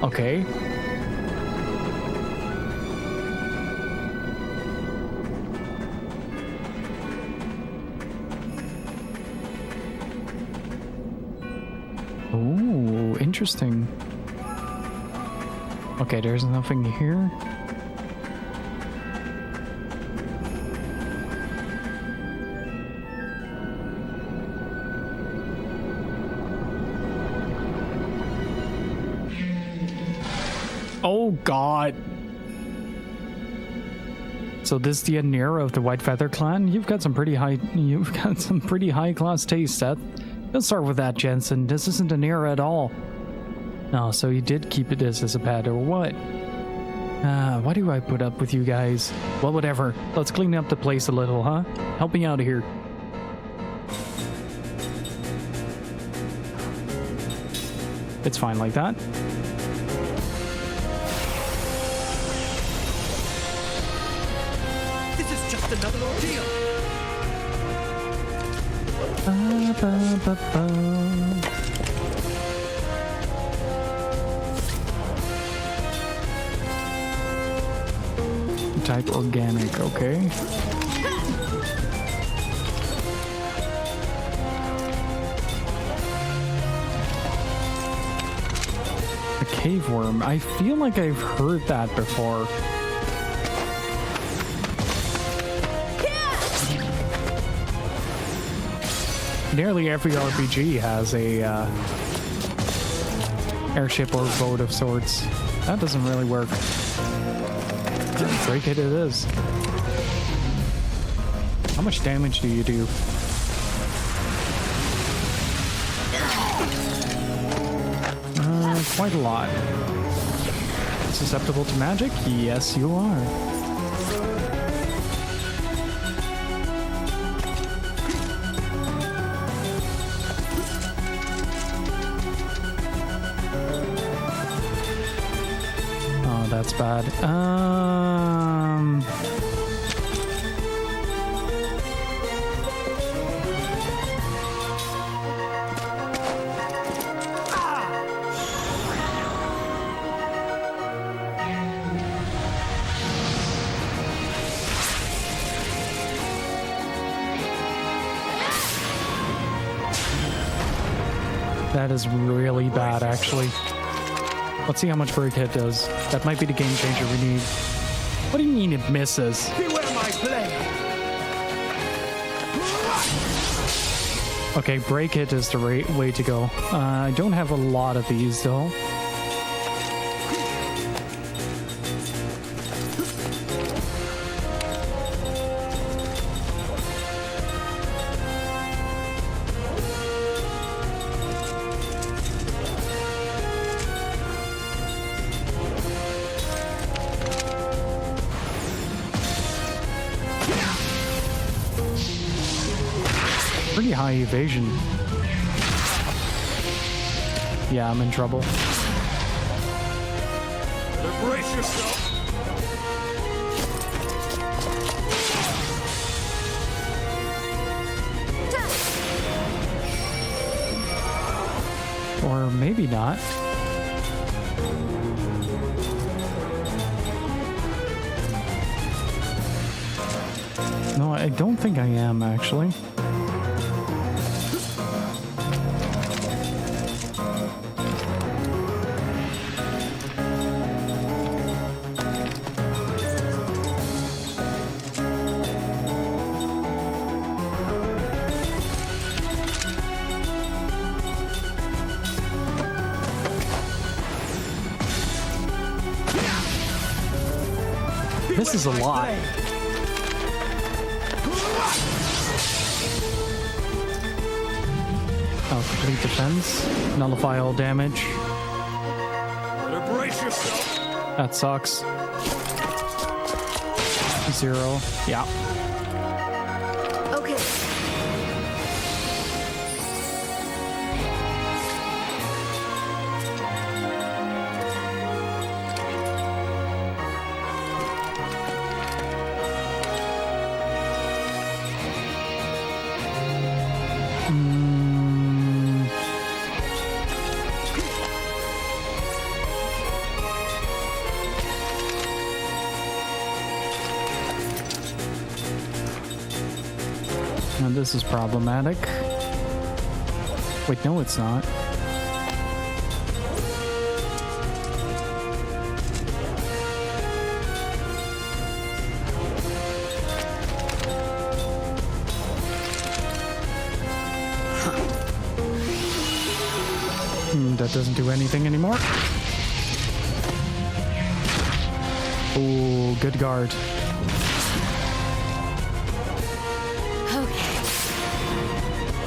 Okay. Oh, interesting. Okay, there's nothing here. Oh God. So this is the Anira of the White Feather clan? You've got some pretty high class taste, Seth. Let's start with that, Jensen. This isn't Anira at all. Oh, so you did keep this as a pet, or what? Why do I put up with you guys? Well, whatever. Let's clean up the place a little, huh? Help me out of here. It's fine like that. This is just another ordeal. Type organic, okay. A cave worm. I feel like I've heard that before. Nearly every RPG has a airship or boat of sorts. That doesn't really work. Break it is. How much damage do you do? Quite a lot. Susceptible to magic? Yes, you are. Oh, that's bad. That is really bad, actually. Let's see how much break hit does. That might be the game changer we need. What do you mean it misses? Beware my blade. Okay, break hit is the way to go. I don't have a lot of these, though. Pretty high evasion. Yeah, I'm in trouble. Brace yourself. Or maybe not. No, I don't think I am, actually. This is a lot. Oh, complete defense. Nullify all damage. Better brace yourself. That sucks. 0. Yeah. Okay. Now this is problematic. Wait, no, it's not. That doesn't do anything anymore. Ooh, good guard.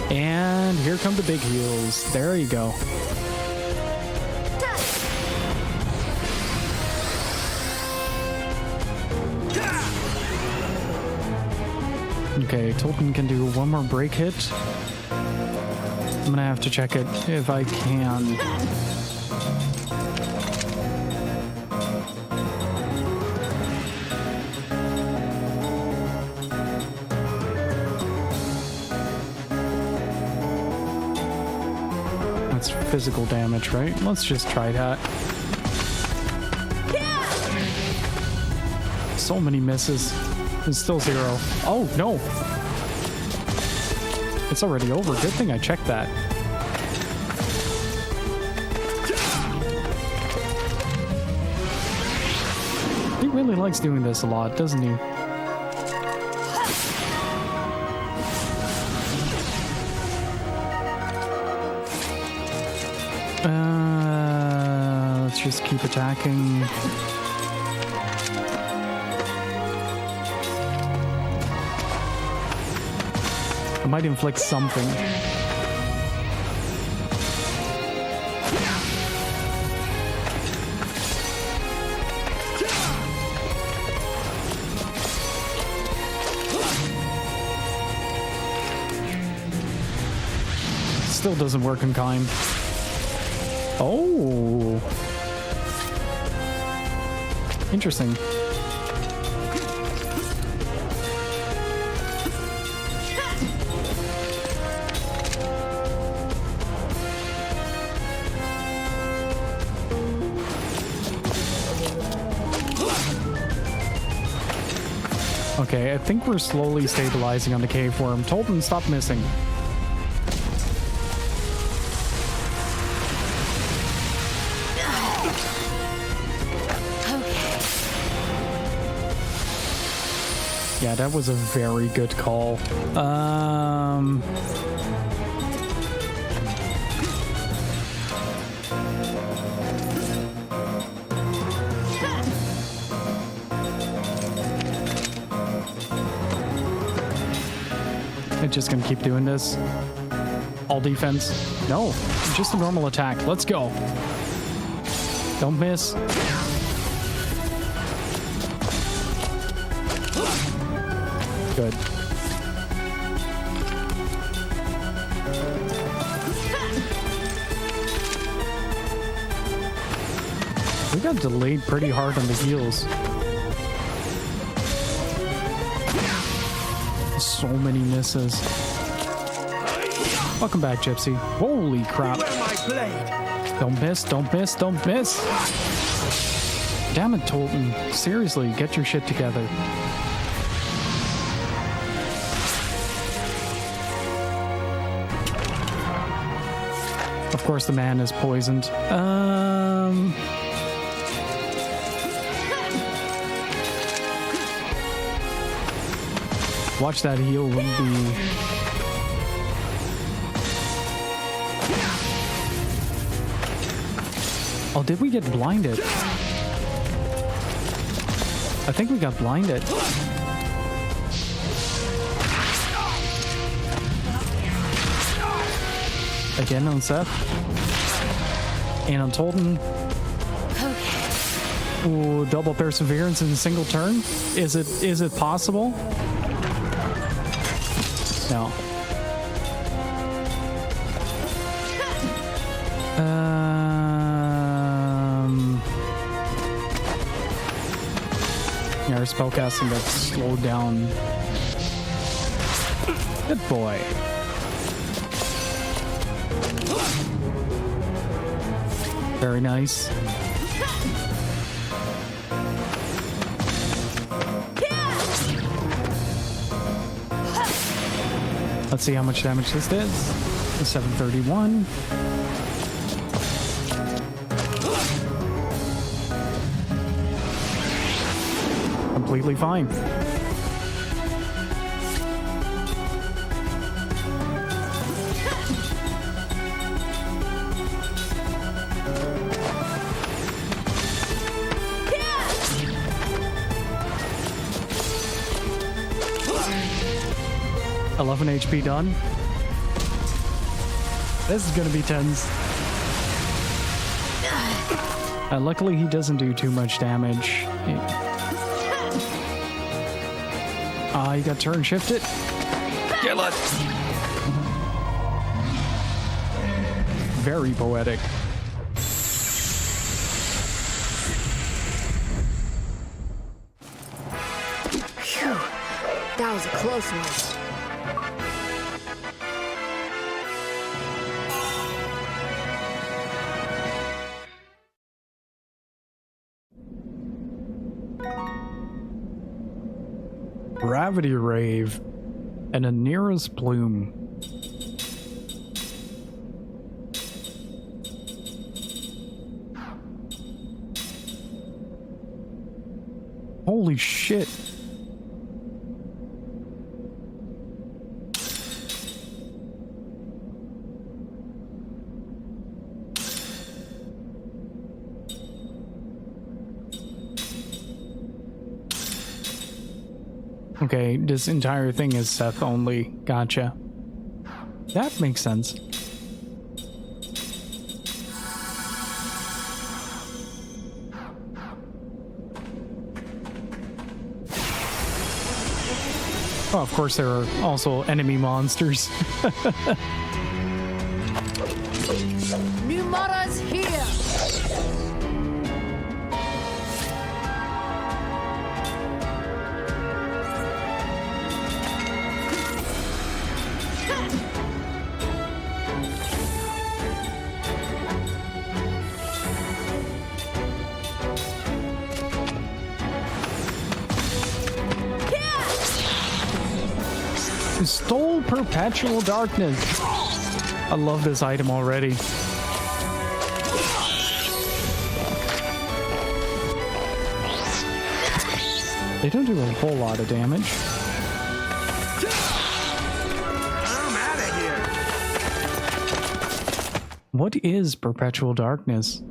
And here come the big heals. There you go. Okay, Tolkien can do one more break hit. I'm gonna have to check it if I can. That's physical damage, right? Let's just try that. So many misses. It's still 0. Oh, no. It's already over. Good thing I checked that. really likes doing this a lot, doesn't he? Let's just keep attacking. I might inflict something. Still doesn't work in kind. Oh. Interesting. Okay, I think we're slowly stabilizing on the cave worm. Tolton, stop missing. Yeah, that was a very good call. I'm just gonna keep doing this. All defense. No, just a normal attack. Let's go. Don't miss. Good. We got delayed pretty hard on the heals. So many misses. Welcome back, Gypsy. Holy crap. Don't miss, don't miss, don't miss. Damn it, Tolton. Seriously, get your shit together. Of course, the man is poisoned. Watch that heal wouldn't be... Oh, did we get blinded? I think we got blinded. Again on Seth. And on Tolton. Ooh, double perseverance in a single turn? Is it possible? No. Yeah, our spellcasting got slowed down. Good boy. Very nice. Let's see how much damage this does. 731. Completely fine. $11 HP done. This is gonna be tens. Luckily, he doesn't do too much damage. You got turn shifted. Kill it. Very poetic. Phew. That was a close one. Gravity Rave and a nearest plume. Holy shit. Okay, this entire thing is Seth only. Gotcha. That makes sense. Oh, of course there are also enemy monsters. New Mara's here! Stole perpetual darkness. I love this item already. They don't do a whole lot of damage. I'm out of here. What is perpetual darkness?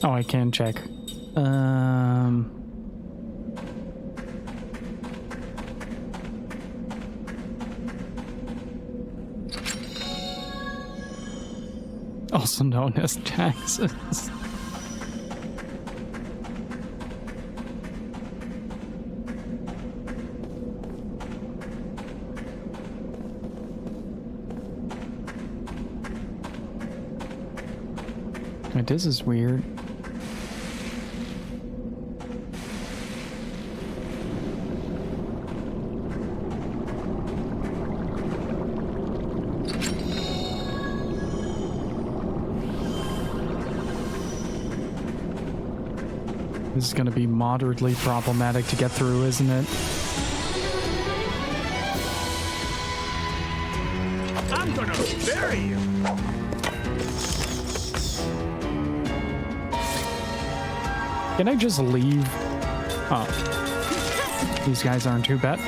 Oh, I can check. Also known as taxes. Wait, this is weird. This is going to be moderately problematic to get through, isn't it? I'm gonna bury you. Can I just leave? Oh. These guys aren't too bad.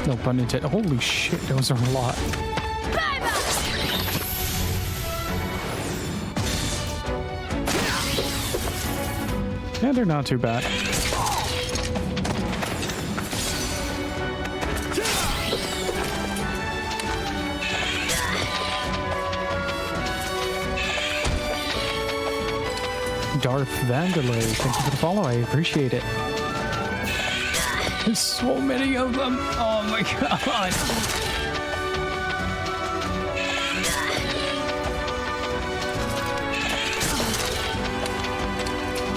No pun intended. Holy shit, those are a lot. Yeah, they're not too bad. Darth Vandalay, thank you for the follow. I appreciate it. There's so many of them. Oh my god.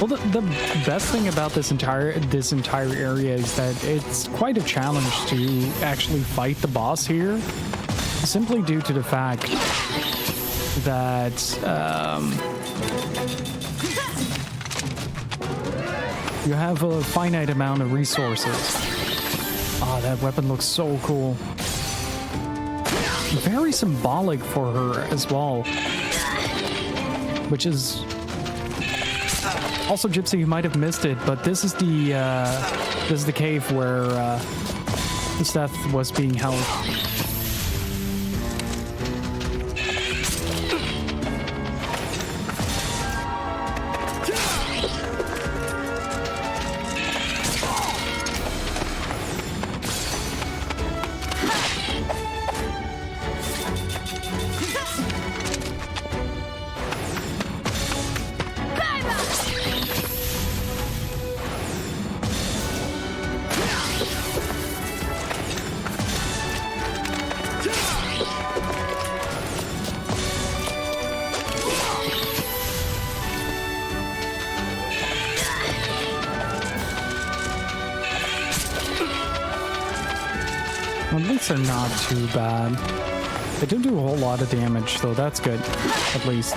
Well, the best thing about this entire area is that it's quite a challenge to actually fight the boss here, simply due to the fact that you have a finite amount of resources. Oh, that weapon looks so cool. Very symbolic for her as well, which is. Also, Gypsy, you might have missed it, but this is the cave where Seth was being held. At least they're not too bad. They didn't do a whole lot of damage, so that's good, at least.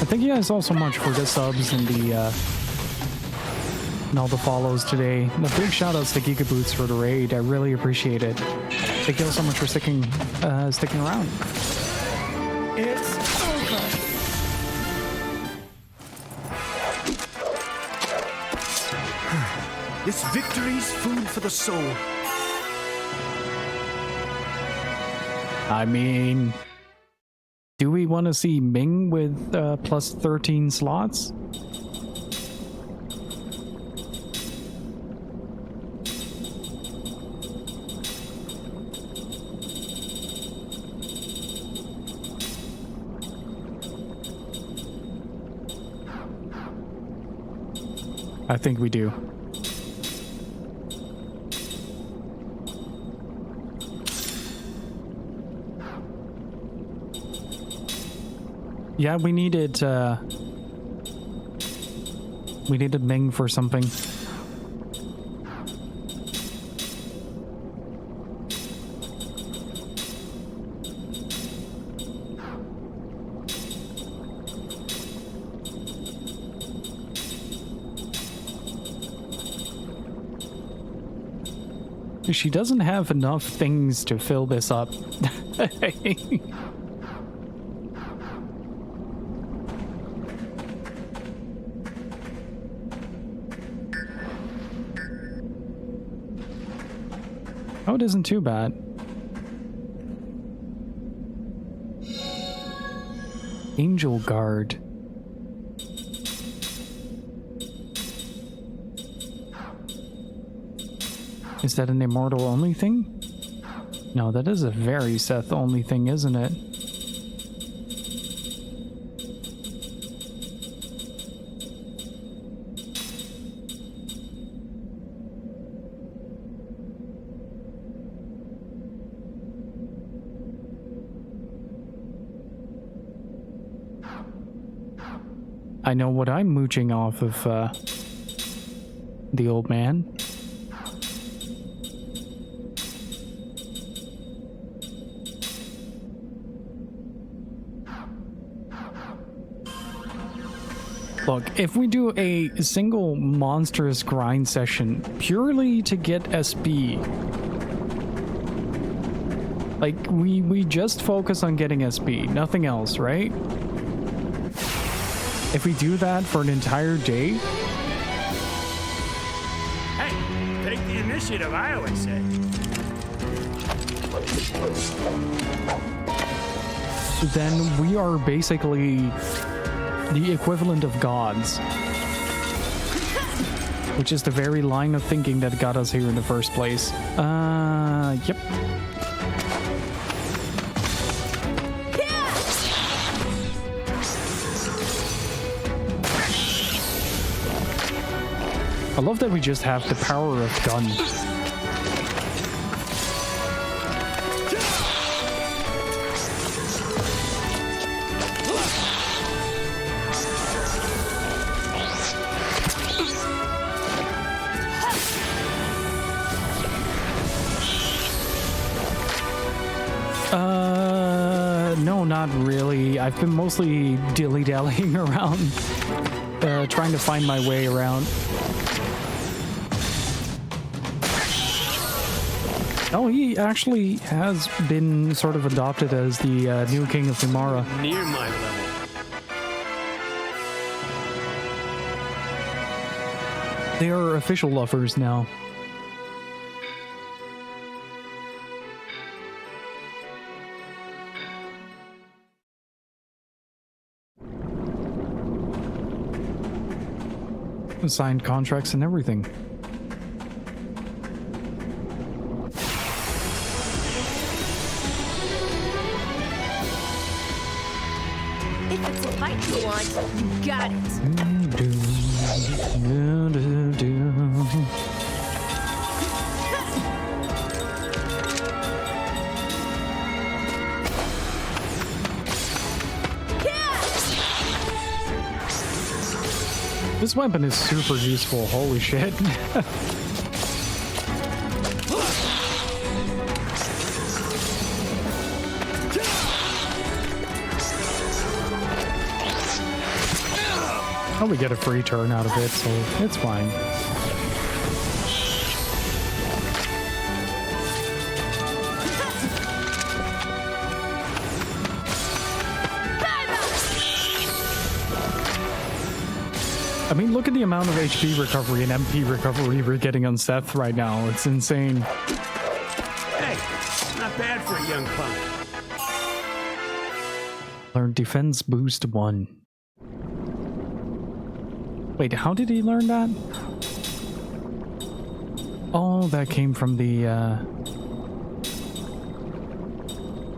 Thank you guys all so much for the subs and the and all the follows today. And a big shout outs to Giga Boots for the raid. I really appreciate it. Thank you all so much for sticking around. It's over. This victory's food for the soul. I mean, do we want to see Ming with plus 13 slots? I think we do. Yeah, we needed Ming for something. She doesn't have enough things to fill this up. Oh, it isn't too bad. Angel Guard. Is that an immortal only thing? No, that is a very Seth only thing, isn't it? I know what I'm mooching off of the old man. Look, if we do a single monstrous grind session purely to get SB, like we just focus on getting SB, nothing else, right? If we do that for an entire day, Hey, take the initiative, I always say. then we are basically the equivalent of gods. Which is the very line of thinking that got us here in the first place. Yep. I love that we just have the power of gun. No, not really. I've been mostly dilly-dallying around, trying to find my way around. Oh, he actually has been sort of adopted as the new king of Imara. Near my level. They are official lovers now. Signed contracts and everything. If it's a fight you want, you got it. This weapon is super useful, holy shit. probably get a free turn out of it, so it's fine. I mean, look at the amount of HP recovery and MP recovery we're getting on Seth right now. It's insane. Hey, not bad for a young punk. Learn defense boost 1. Wait, how did he learn that? Oh, that came from the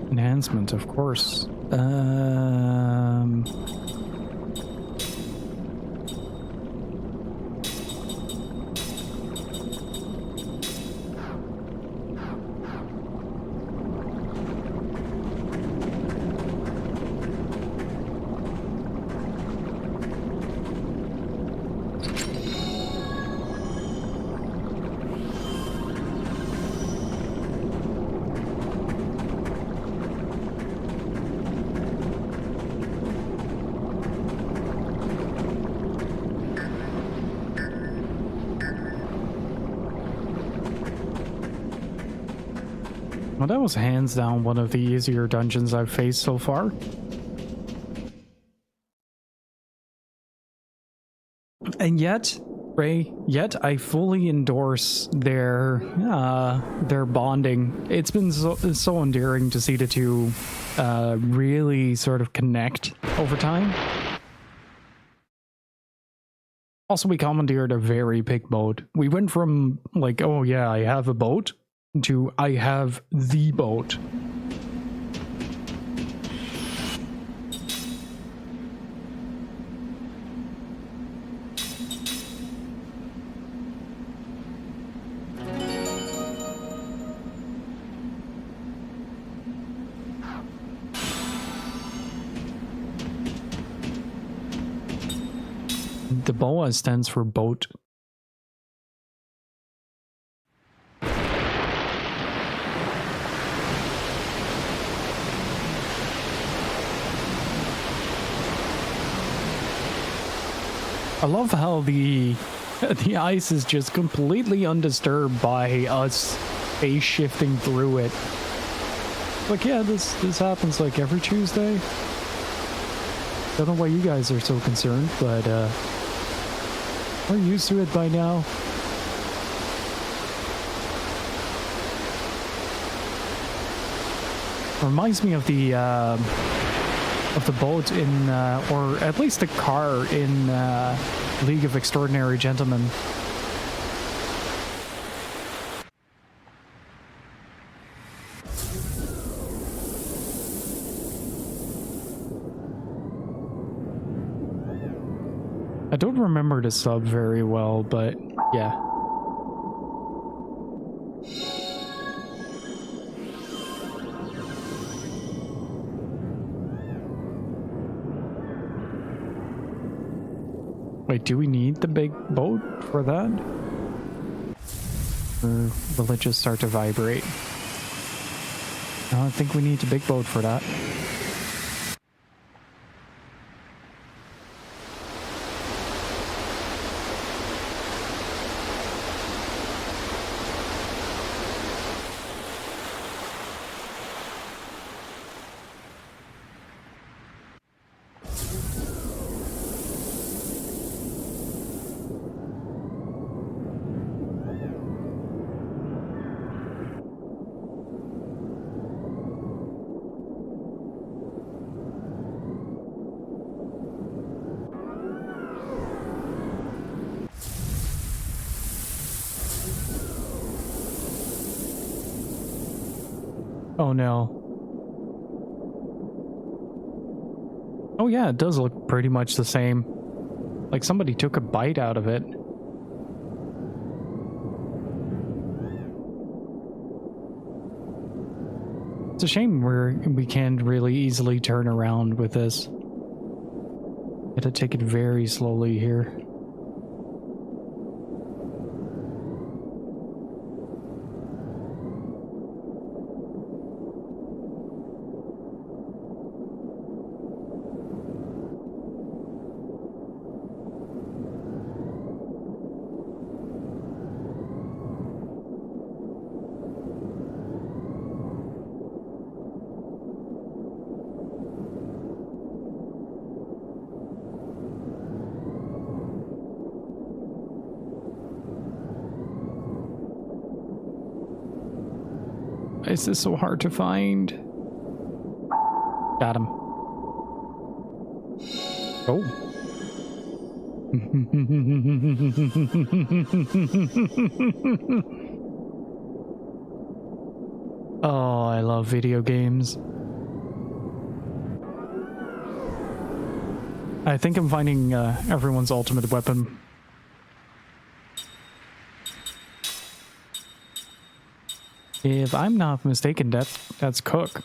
enhancement, of course. Well, that was hands down one of the easier dungeons I've faced so far. And yet, Ray, I fully endorse their bonding. It's been so endearing to see the two really sort of connect over time. Also, we commandeered a very big boat. We went from like, oh yeah, I have a boat, to I have the boat. The BOA stands for boat. I love how the ice is just completely undisturbed by us face shifting through it. Like, yeah, this happens like every Tuesday. Don't know why you guys are so concerned, but we're used to it by now. Reminds me of the boat in, or at least the car in League of Extraordinary Gentlemen. I don't remember the sub very well, but yeah. Wait, do we need the big boat for that? Or will it just start to vibrate? No, I think we need the big boat for that. Oh no. Oh yeah, it does look pretty much the same. Like somebody took a bite out of it. It's a shame we can't really easily turn around with this. Got to take it very slowly here. is this so hard to find? Got him. Oh. Oh, I love video games. I think I'm finding everyone's ultimate weapon. If I'm not mistaken, that's Cook.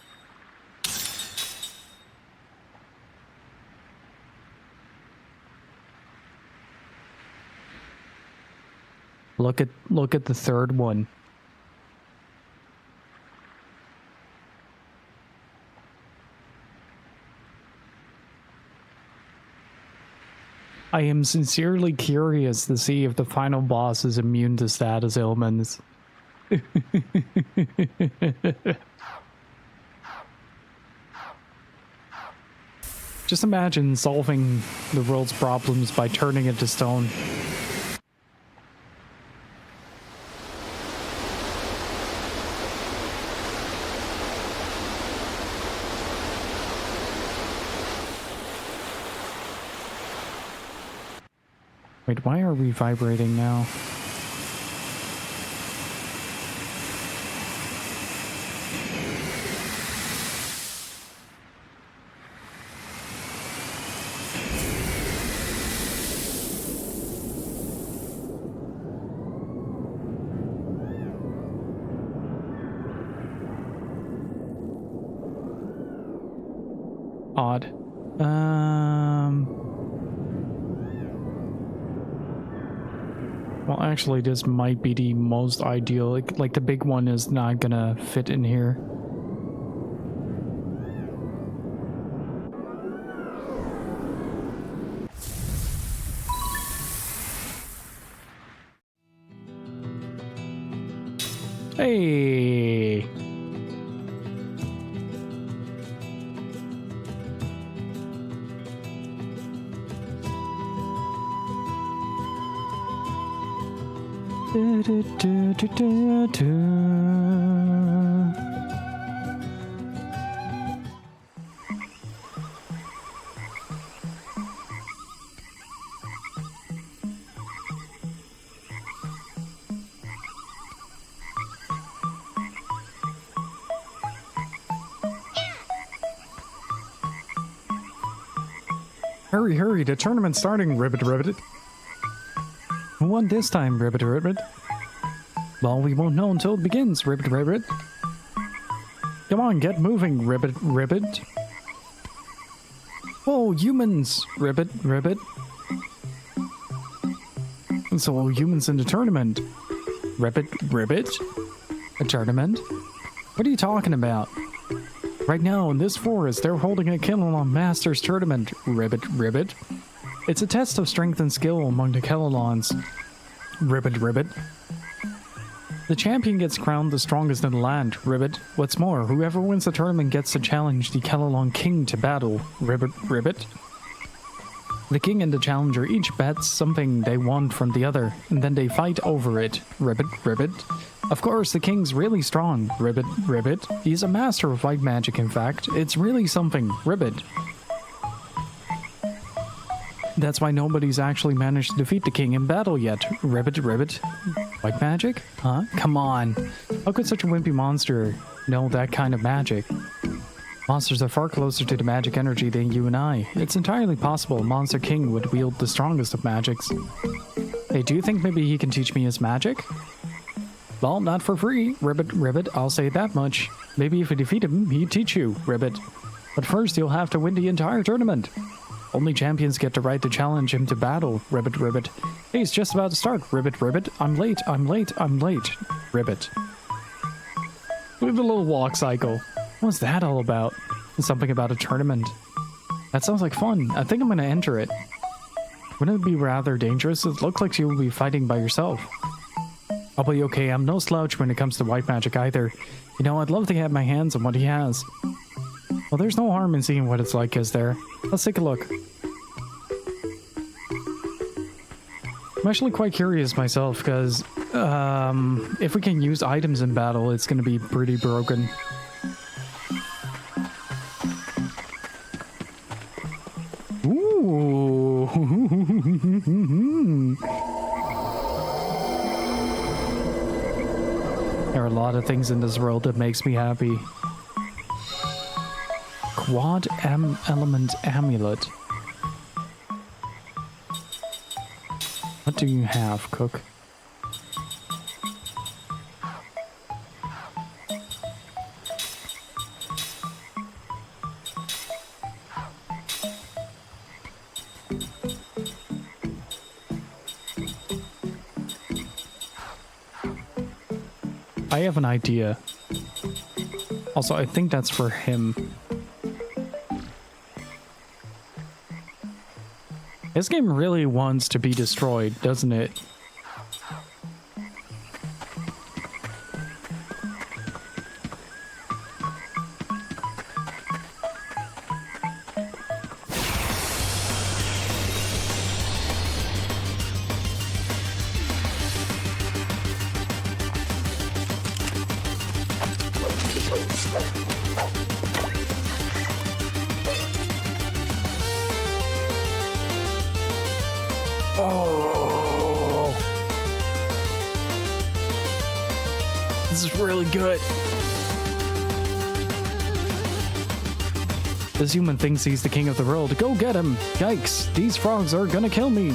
Look at the third one. I am sincerely curious to see if the final boss is immune to status ailments. Just imagine solving the world's problems by turning it to stone. Wait, why are we vibrating now? Odd. Well, actually, this might be the most ideal. Like the big one is not gonna fit in here. Hey! Hurry, hurry, the tournament's starting, Ribbit Ribbit. Who won this time, Ribbit Ribbit? Well, we won't know until it begins, Ribbit Ribbit. Come on, get moving, Ribbit Ribbit. Oh, humans, Ribbit Ribbit. So, humans in the tournament. Ribbit Ribbit? A tournament? What are you talking about? Right now, in this forest, they're holding a Kellelon Masters tournament, Ribbit Ribbit. It's a test of strength and skill among the Kellelons. Ribbit Ribbit. The champion gets crowned the strongest in the land, Ribbit. What's more, whoever wins the tournament gets to challenge the Kellelon King to battle, Ribbit Ribbit. The king and the challenger each bets something they want from the other, and then they fight over it, Ribbit Ribbit. Of course, the king's really strong, Ribbit Ribbit. He's a master of white magic, in fact. It's really something, Ribbit. That's why nobody's actually managed to defeat the king in battle yet, Ribbit Ribbit. White magic? Huh? Come on. How could such a wimpy monster know that kind of magic? Monsters are far closer to the magic energy than you and I. It's entirely possible Monster King would wield the strongest of magics. Hey, do you think maybe he can teach me his magic? Well, not for free, Ribbit Ribbit, I'll say that much. Maybe if we defeat him, he'd teach you, Ribbit. But first, you'll have to win the entire tournament. Only champions get the right to challenge him to battle, Ribbit Ribbit. Hey, it's just about to start, Ribbit Ribbit. I'm late, I'm late, I'm late, Ribbit. We have a little walk cycle. What's that all about? Something about a tournament. That sounds like fun. I think I'm gonna enter it. Wouldn't it be rather dangerous? It looks like you'll be fighting by yourself. I'll be okay. I'm no slouch when it comes to white magic either. You know, I'd love to get my hands on what he has. Well, there's no harm in seeing what it's like, is there? Let's take a look. I'm actually quite curious myself, because if we can use items in battle, it's gonna be pretty broken. Ooh. There are a lot of things in this world that makes me happy. Quad element amulet. What do you have, Cook? I have an idea. Also, I think that's for him. This game really wants to be destroyed, doesn't it? This is really good. This human thinks he's the king of the world. Go get him! Yikes, these frogs are gonna kill me.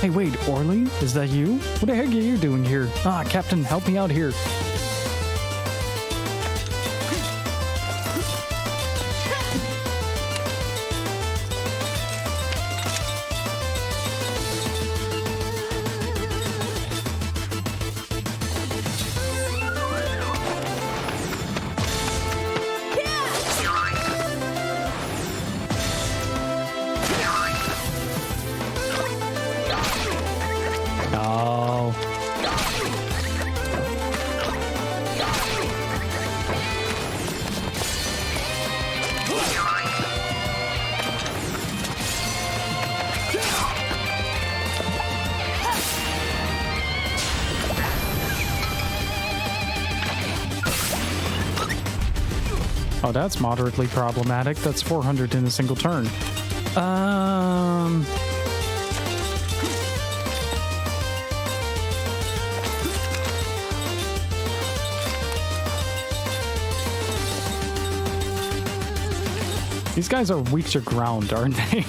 Hey, wait, Orly? Is that you? What the heck are you doing here? Ah, Captain, help me out here. Oh, that's moderately problematic. That's 400 in a single turn. These guys are weak to ground, aren't they?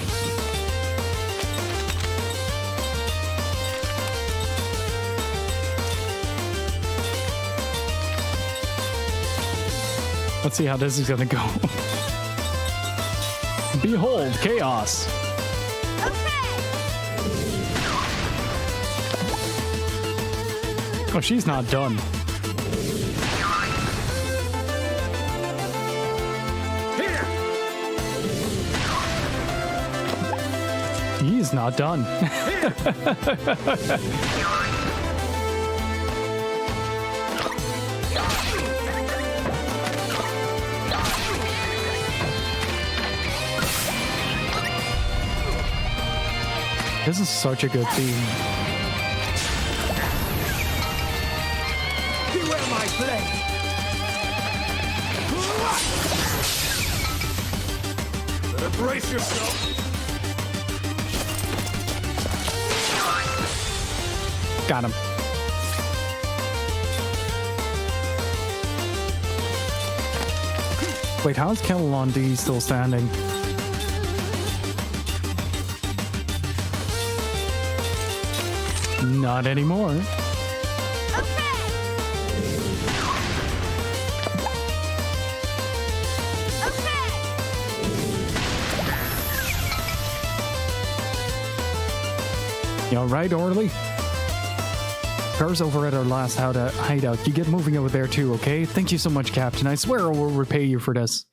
Let's see how this is gonna go. Behold, chaos. Oh, she's not done. He's not done. This is such a good theme. Beware my blade! Better brace yourself! Got him. Wait, how is Kellalon D still standing? Not anymore. You all right, Orly? Car's over at our last hideout. You get moving over there too, okay? Thank you so much, Captain. I swear I will repay you for this.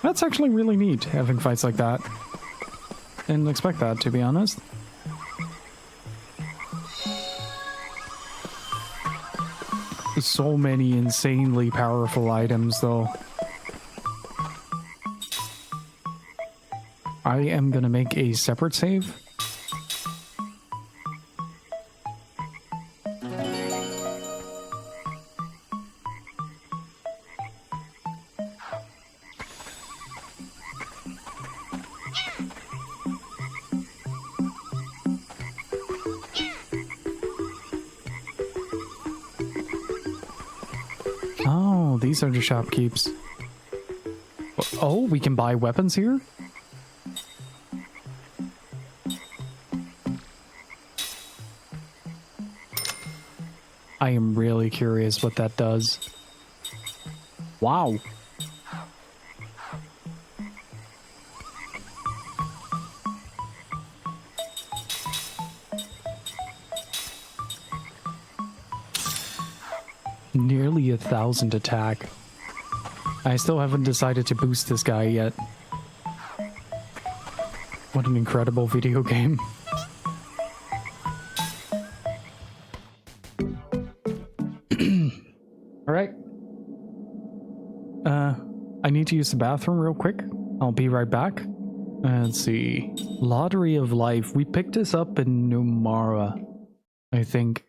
That's actually really neat, having fights like that. Didn't expect that, to be honest. So many insanely powerful items, though. I am gonna make a separate save. Oh, these are the shopkeepers. Oh, we can buy weapons here? I am really curious what that does. Wow. Nearly 1,000 attack. I still haven't decided to boost this guy yet. What an incredible video game. Alright. I need to use the bathroom real quick. I'll be right back. Let's see. Lottery of Life. We picked this up in Numara, I think.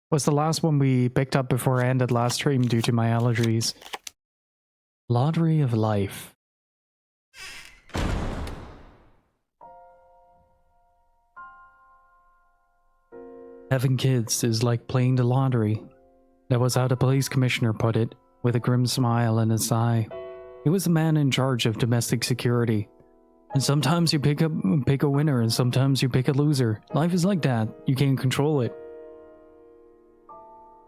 Was the last one we picked up before I ended last stream due to my allergies. Lottery of Life. Having kids is like playing the lottery. That was how the police commissioner put it, with a grim smile and a sigh. He was the man in charge of domestic security. And sometimes you pick a winner and sometimes you pick a loser. Life is like that. You can't control it.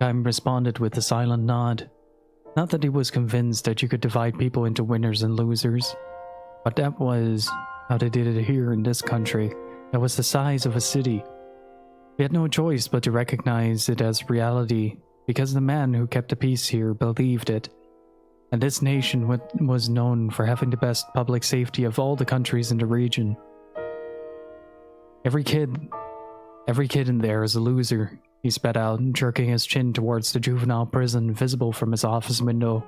Kaim responded with a silent nod. Not that he was convinced that you could divide people into winners and losers, but that was how they did it here in this country. That was the size of a city. We had no choice but to recognize it as reality, because the man who kept the peace here believed it. And this nation was known for having the best public safety of all the countries in the region. Every kid in there is a loser, he spat out, jerking his chin towards the juvenile prison visible from his office window.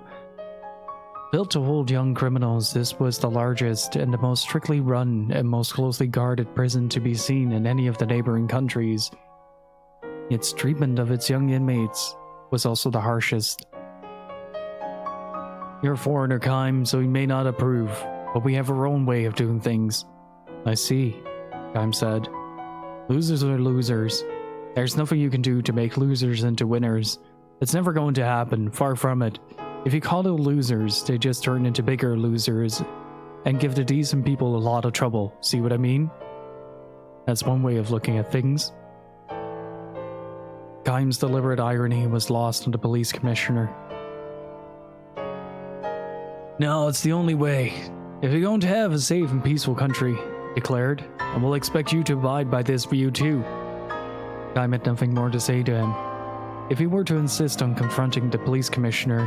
Built to hold young criminals, this was the largest and the most strictly run and most closely guarded prison to be seen in any of the neighboring countries. Its treatment of its young inmates was also the harshest. You're a foreigner, Kaim, so you may not approve, but we have our own way of doing things. I see, Kaim said. Losers are losers. There's nothing you can do to make losers into winners. It's never going to happen, far from it. If you call it losers, they just turn into bigger losers and give the decent people a lot of trouble. See what I mean? That's one way of looking at things. Kaim's deliberate irony was lost on the police commissioner. No, it's the only way. If you're going to have a safe and peaceful country, he declared, and we'll expect you to abide by this view too. Kaim had nothing more to say to him. If he were to insist on confronting the police commissioner,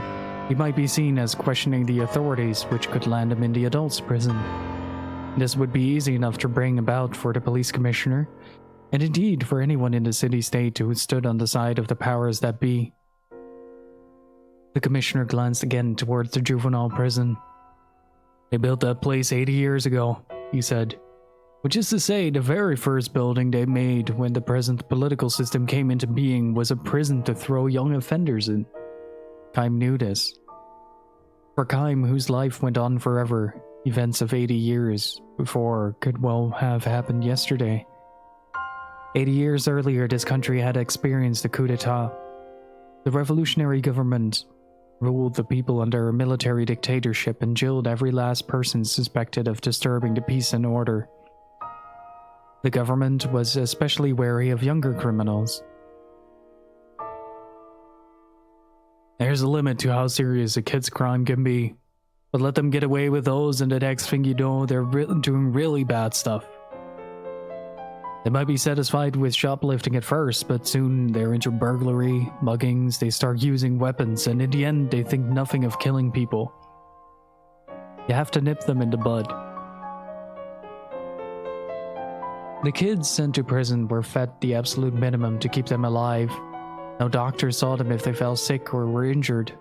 he might be seen as questioning the authorities, which could land him in the adults' prison. This would be easy enough to bring about for the police commissioner, and indeed for anyone in the city-state who stood on the side of the powers that be. The commissioner glanced again towards the juvenile prison. They built that place 80 years ago, he said. Which is to say, the very first building they made when the present political system came into being was a prison to throw young offenders in. Kaim knew this. For Kaim, whose life went on forever, events of 80 years before could well have happened yesterday. 80 years earlier, this country had experienced a coup d'etat. The revolutionary government ruled the people under a military dictatorship and jailed every last person suspected of disturbing the peace and order. The government was especially wary of younger criminals. There's a limit to how serious a kid's crime can be, but let them get away with those and the next thing you know, they're doing really bad stuff. They might be satisfied with shoplifting at first, but soon they're into burglary, muggings, they start using weapons, and in the end they think nothing of killing people. You have to nip them in the bud. The kids sent to prison were fed the absolute minimum to keep them alive. No doctors saw them if they fell sick or were injured.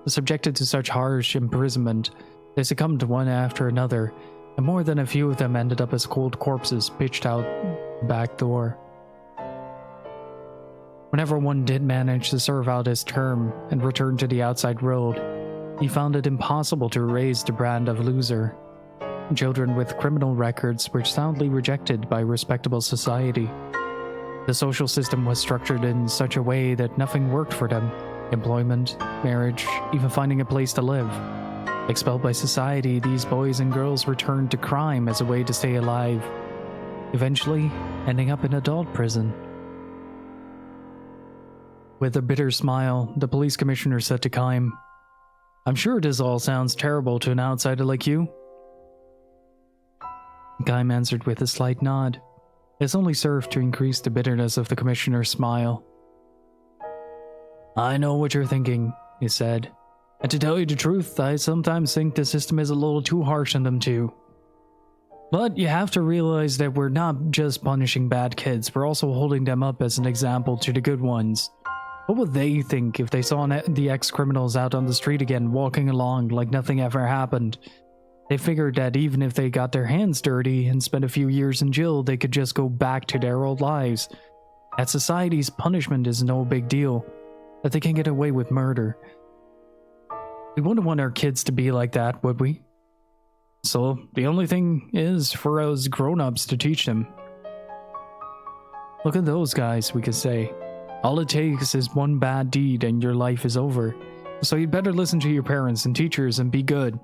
Subjected to such harsh imprisonment, they succumbed one after another, and more than a few of them ended up as cold corpses pitched out the back door. Whenever one did manage to serve out his term and return to the outside world, he found it impossible to erase the brand of loser. Children with criminal records were soundly rejected by respectable society. The social system was structured in such a way that nothing worked for them, employment, marriage, even finding a place to live. Expelled by society, these boys and girls returned to crime as a way to stay alive, eventually ending up in adult prison. With a bitter smile, the police commissioner said to Kaim, "I'm sure this all sounds terrible to an outsider like you." Kaim answered with a slight nod. This only served to increase the bitterness of the commissioner's smile. "I know what you're thinking," he said. "And to tell you the truth, I sometimes think the system is a little too harsh on them too. But you have to realize that we're not just punishing bad kids, we're also holding them up as an example to the good ones. What would they think if they saw the ex-criminals out on the street again, walking along like nothing ever happened? They figured that even if they got their hands dirty and spent a few years in jail, they could just go back to their old lives. That society's punishment is no big deal, that they can get away with murder. We wouldn't want our kids to be like that, would we? So the only thing is for us grown-ups to teach them. Look at those guys, we could say. All it takes is one bad deed and your life is over. So you'd better listen to your parents and teachers and be good."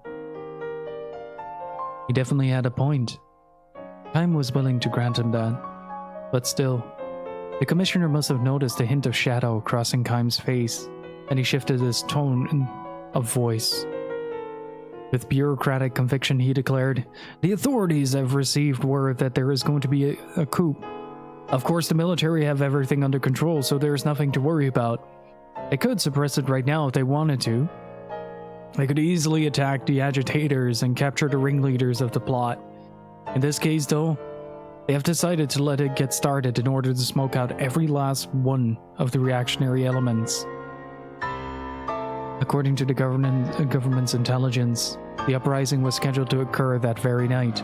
He definitely had a point. Time was willing to grant him that. But still, the commissioner must have noticed a hint of shadow crossing Kaim's face, and he shifted his tone of voice. With bureaucratic conviction, he declared, "The authorities have received word that there is going to be a coup. Of course, the military have everything under control, so there is nothing to worry about. They could suppress it right now if they wanted to. They could easily attack the agitators and capture the ringleaders of the plot. In this case, though, they have decided to let it get started in order to smoke out every last one of the reactionary elements." According to the government's intelligence, the uprising was scheduled to occur that very night.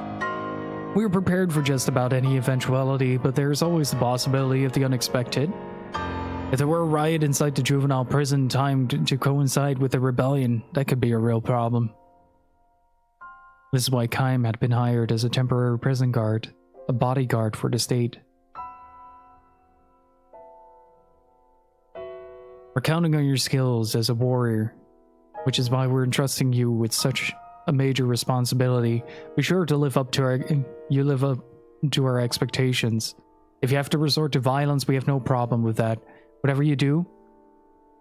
We were prepared for just about any eventuality, but there is always the possibility of the unexpected. If there were a riot inside the juvenile prison timed to coincide with the rebellion, that could be a real problem. This is why Kaim had been hired as a temporary prison guard, a bodyguard for the state. "We're counting on your skills as a warrior, which is why we're entrusting you with such a major responsibility. Be sure to live up to our expectations. If you have to resort to violence, we have no problem with that. Whatever you do,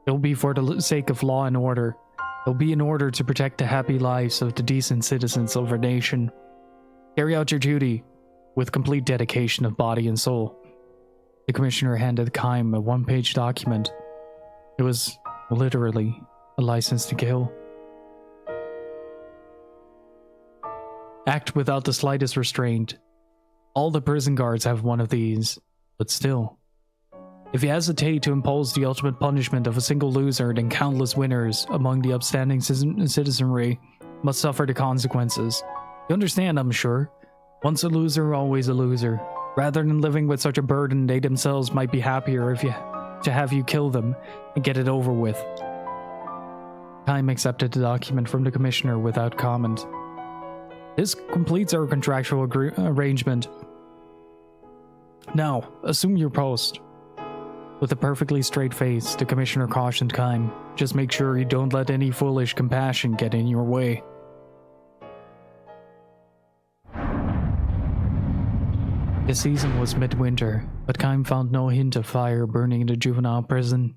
it'll be for the sake of law and order. It'll be in order to protect the happy lives of the decent citizens of our nation. Carry out your duty with complete dedication of body and soul." The commissioner handed Kaim a one-page document. It was literally a license to kill. "Act without the slightest restraint. All the prison guards have one of these, but still. If you hesitate to impose the ultimate punishment of a single loser, then countless winners among the upstanding citizenry must suffer the consequences. You understand, I'm sure. Once a loser, always a loser. Rather than living with such a burden, they themselves might be happier to have you kill them and get it over with." Kaim accepted the document from the commissioner without comment. "This completes our contractual arrangement. Now, assume your post." With a perfectly straight face, the commissioner cautioned Kaim, "Just make sure you don't let any foolish compassion get in your way." The season was midwinter, but Kaim found no hint of fire burning in the juvenile prison.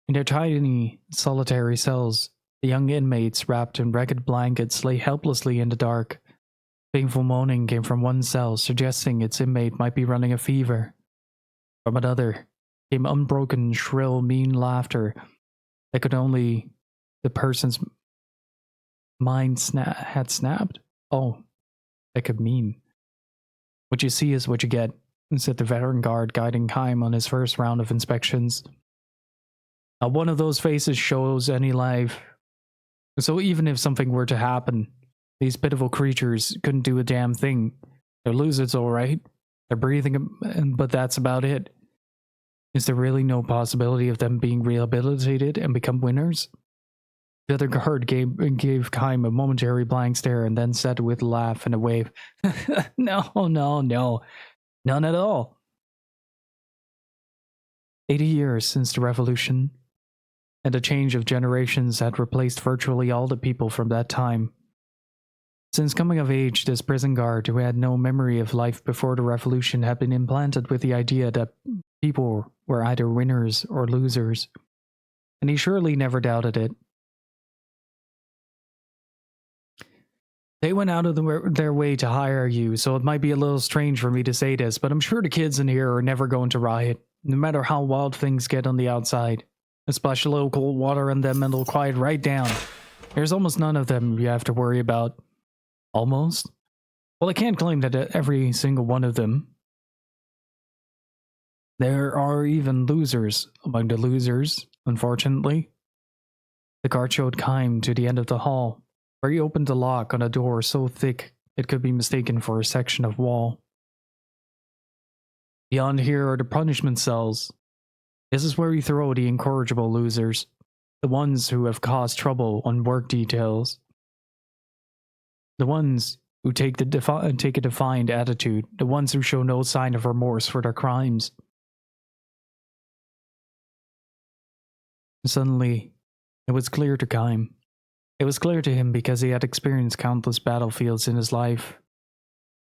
In their tiny, solitary cells, the young inmates, wrapped in ragged blankets, lay helplessly in the dark. Painful moaning came from one cell, suggesting its inmate might be running a fever. From another came unbroken, shrill, mean laughter that could only the person's mind had snapped. "Oh, that could mean. What you see is what you get," said the veteran guard, guiding Kaim on his first round of inspections. "Not one of those faces shows any life. So even if something were to happen, these pitiful creatures couldn't do a damn thing. They're losers, all right. They're breathing, but that's about it. Is there really no possibility of them being rehabilitated and become winners?" The other guard gave Kaim a momentary blank stare and then said with a laugh and a wave, No, none at all. 80 years since the revolution, and a change of generations had replaced virtually all the people from that time. Since coming of age, this prison guard, who had no memory of life before the revolution, had been implanted with the idea that people were either winners or losers, and he surely never doubted it. They went out of their way to hire you, so it might be a little strange for me to say this, but I'm sure the kids in here are never going to riot, no matter how wild things get on the outside. A splash a little cold water on them and they'll quiet right down. There's almost none of them you have to worry about. Almost? Well, I can't claim that every single one of them. There are even losers among the losers, unfortunately. The guard showed Kaim to the end of the hall, where he opened the lock on a door so thick it could be mistaken for a section of wall. Beyond here are the punishment cells. This is where we throw the incorrigible losers, the ones who have caused trouble on work details. The ones who take a defined attitude, the ones who show no sign of remorse for their crimes. Suddenly, it was clear to Kaim. It was clear to him because he had experienced countless battlefields in his life.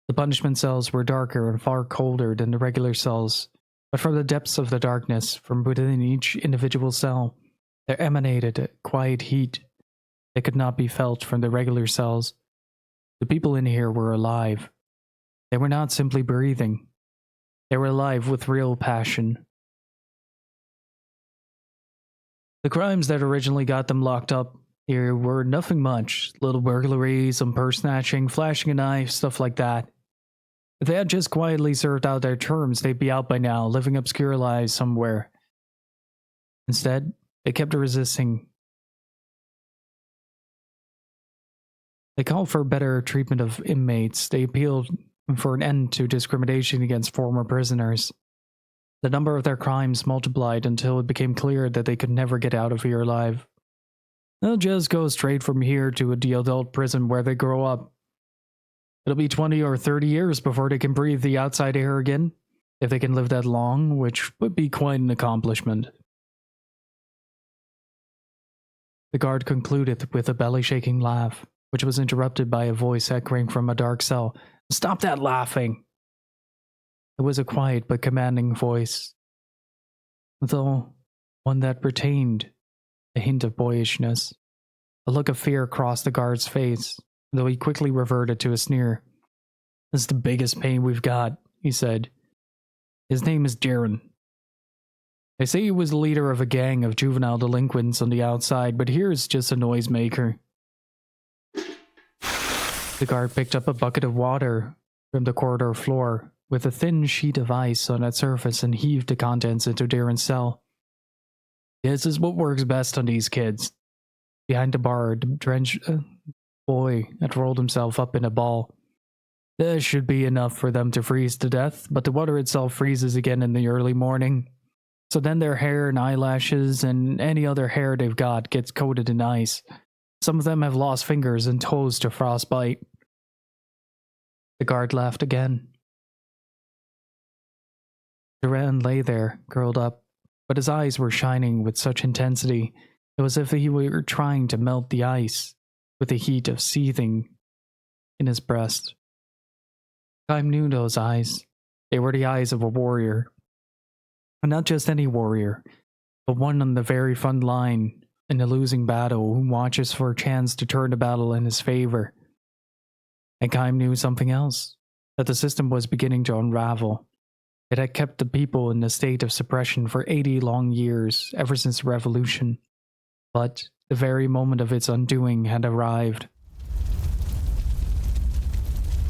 The punishment cells were darker and far colder than the regular cells, but from the depths of the darkness, from within each individual cell, there emanated a quiet heat that could not be felt from the regular cells. The people in here were alive. They were not simply breathing. They were alive with real passion. The crimes that originally got them locked up here were nothing much. Little burglaries, some purse snatching, flashing a knife, stuff like that. If they had just quietly served out their terms, they'd be out by now, living obscure lives somewhere. Instead, they kept resisting. They called for better treatment of inmates. They appealed for an end to discrimination against former prisoners. The number of their crimes multiplied until it became clear that they could never get out of here alive. They'll just go straight from here to the adult prison where they grow up. It'll be 20 or 30 years before they can breathe the outside air again, if they can live that long, which would be quite an accomplishment. The guard concluded with a belly-shaking laugh, which was interrupted by a voice echoing from a dark cell. "Stop that laughing!" It was a quiet but commanding voice, though one that retained a hint of boyishness. A look of fear crossed the guard's face, though he quickly reverted to a sneer. "This is the biggest pain we've got," he said. "His name is Jaren. They say he was the leader of a gang of juvenile delinquents on the outside, but here's just a noisemaker." The guard picked up a bucket of water from the corridor floor with a thin sheet of ice on its surface and heaved the contents into Darren's cell. "This is what works best on these kids." Behind the bar, the drenched boy had rolled himself up in a ball. "This should be enough for them to freeze to death, but the water itself freezes again in the early morning. So then their hair and eyelashes and any other hair they've got gets coated in ice. Some of them have lost fingers and toes to frostbite." The guard laughed again. Duran lay there, curled up, but his eyes were shining with such intensity it was as if he were trying to melt the ice with the heat of seething in his breast. Kaim knew those eyes. They were the eyes of a warrior. And not just any warrior, but one on the very front line in a losing battle who watches for a chance to turn the battle in his favor. And Kaim knew something else, that the system was beginning to unravel. It had kept the people in a state of suppression for 80 long years, ever since the revolution. But the very moment of its undoing had arrived.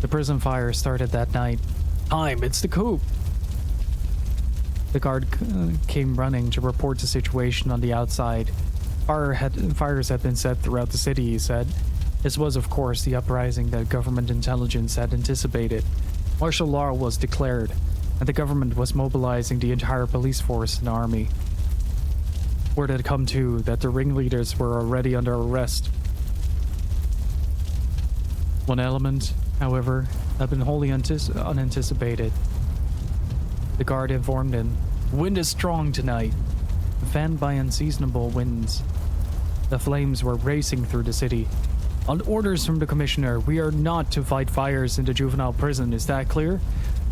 The prison fire started that night. "Kaim, it's the coup!" The guard came running to report the situation on the outside. Fires had been set throughout the city, he said. This was, of course, the uprising that government intelligence had anticipated. Martial law was declared, and the government was mobilizing the entire police force and army. Word had come, too, that the ringleaders were already under arrest. One element, however, had been wholly unanticipated. The guard informed him, "Wind is strong tonight." fanned by unseasonable winds. The flames were racing through the city. On orders from the commissioner, we are not to fight fires in the juvenile prison, is that clear?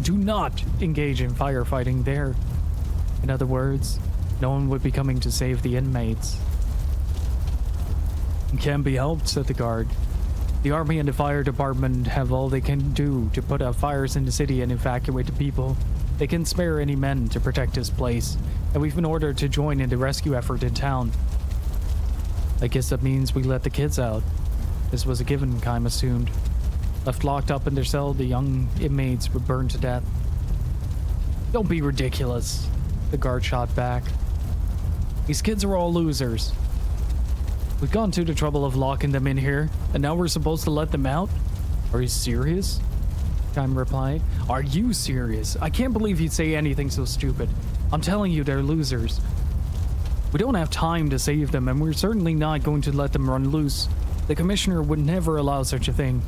Do not engage in firefighting there. In other words, no one would be coming to save the inmates. It can't be helped, said the guard. The army and the fire department have all they can do to put out fires in the city and evacuate the people. They can spare any men to protect this place, and we've been ordered to join in the rescue effort in town. I guess that means we let the kids out. This was a given, Kaim assumed. Left locked up in their cell, the young inmates would burn to death. Don't be ridiculous, the guard shot back. These kids are all losers. We've gone to the trouble of locking them in here, and now we're supposed to let them out? Are you serious? Kaim replied. Are you serious? I can't believe you'd say anything so stupid. I'm telling you, they're losers. We don't have time to save them, and we're certainly not going to let them run loose. The commissioner would never allow such a thing.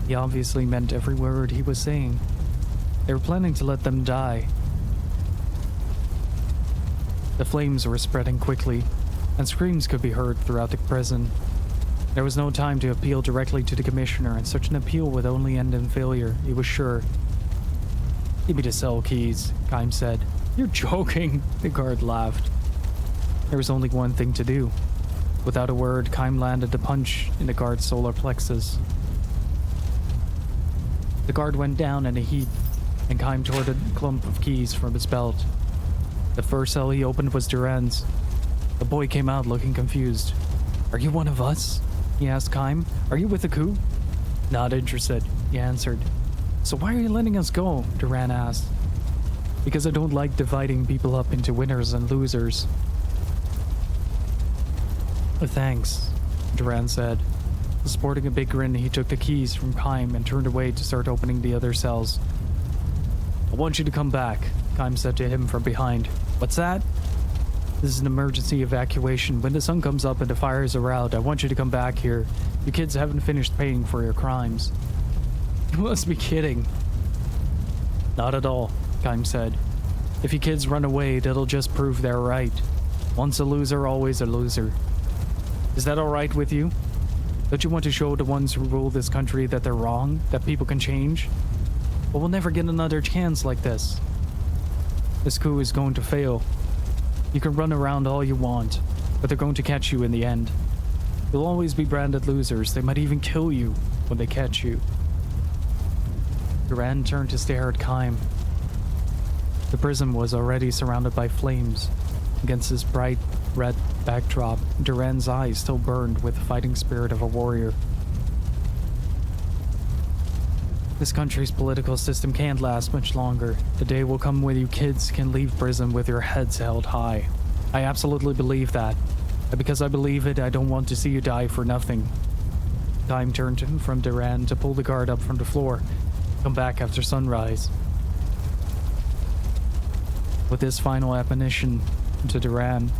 He obviously meant every word he was saying. They were planning to let them die. The flames were spreading quickly, and screams could be heard throughout the prison. There was no time to appeal directly to the commissioner, and such an appeal would only end in failure, he was sure. Give me the cell keys, Kaim said. You're joking, the guard laughed. There was only one thing to do. Without a word, Kaim landed a punch in the guard's solar plexus. The guard went down in a heap, and Kaim tore the clump of keys from his belt. The first cell he opened was Duran's. The boy came out looking confused. Are you one of us? He asked Kaim. Are you with the coup? Not interested, he answered. So why are you letting us go? Duran asked. Because I don't like dividing people up into winners and losers. Thanks, Duran said. Sporting a big grin, he took the keys from Kaim and turned away to start opening the other cells. I want you to come back, Kaim said to him from behind. What's that? This is an emergency evacuation. When the sun comes up and the fires are out, I want you to come back here. You kids haven't finished paying for your crimes. You must be kidding. Not at all, Kaim said. If you kids run away, that'll just prove they're right. Once a loser, always a loser. Is that alright with you? Don't you want to show the ones who rule this country that they're wrong, that people can change? But we'll never get another chance like this. This coup is going to fail. You can run around all you want, but they're going to catch you in the end. You'll always be branded losers. They might even kill you when they catch you. Duran turned to stare at Kaim. The prison was already surrounded by flames. Against this bright red backdrop, Duran's eyes still burned with the fighting spirit of a warrior. This country's political system can't last much longer. The day will come when you kids can leave prison with your heads held high. I absolutely believe that. And because I believe it, I don't want to see you die for nothing. Kaim turned from Duran to pull the guard up from the floor. Come back after sunrise. With this final admonition to Duran,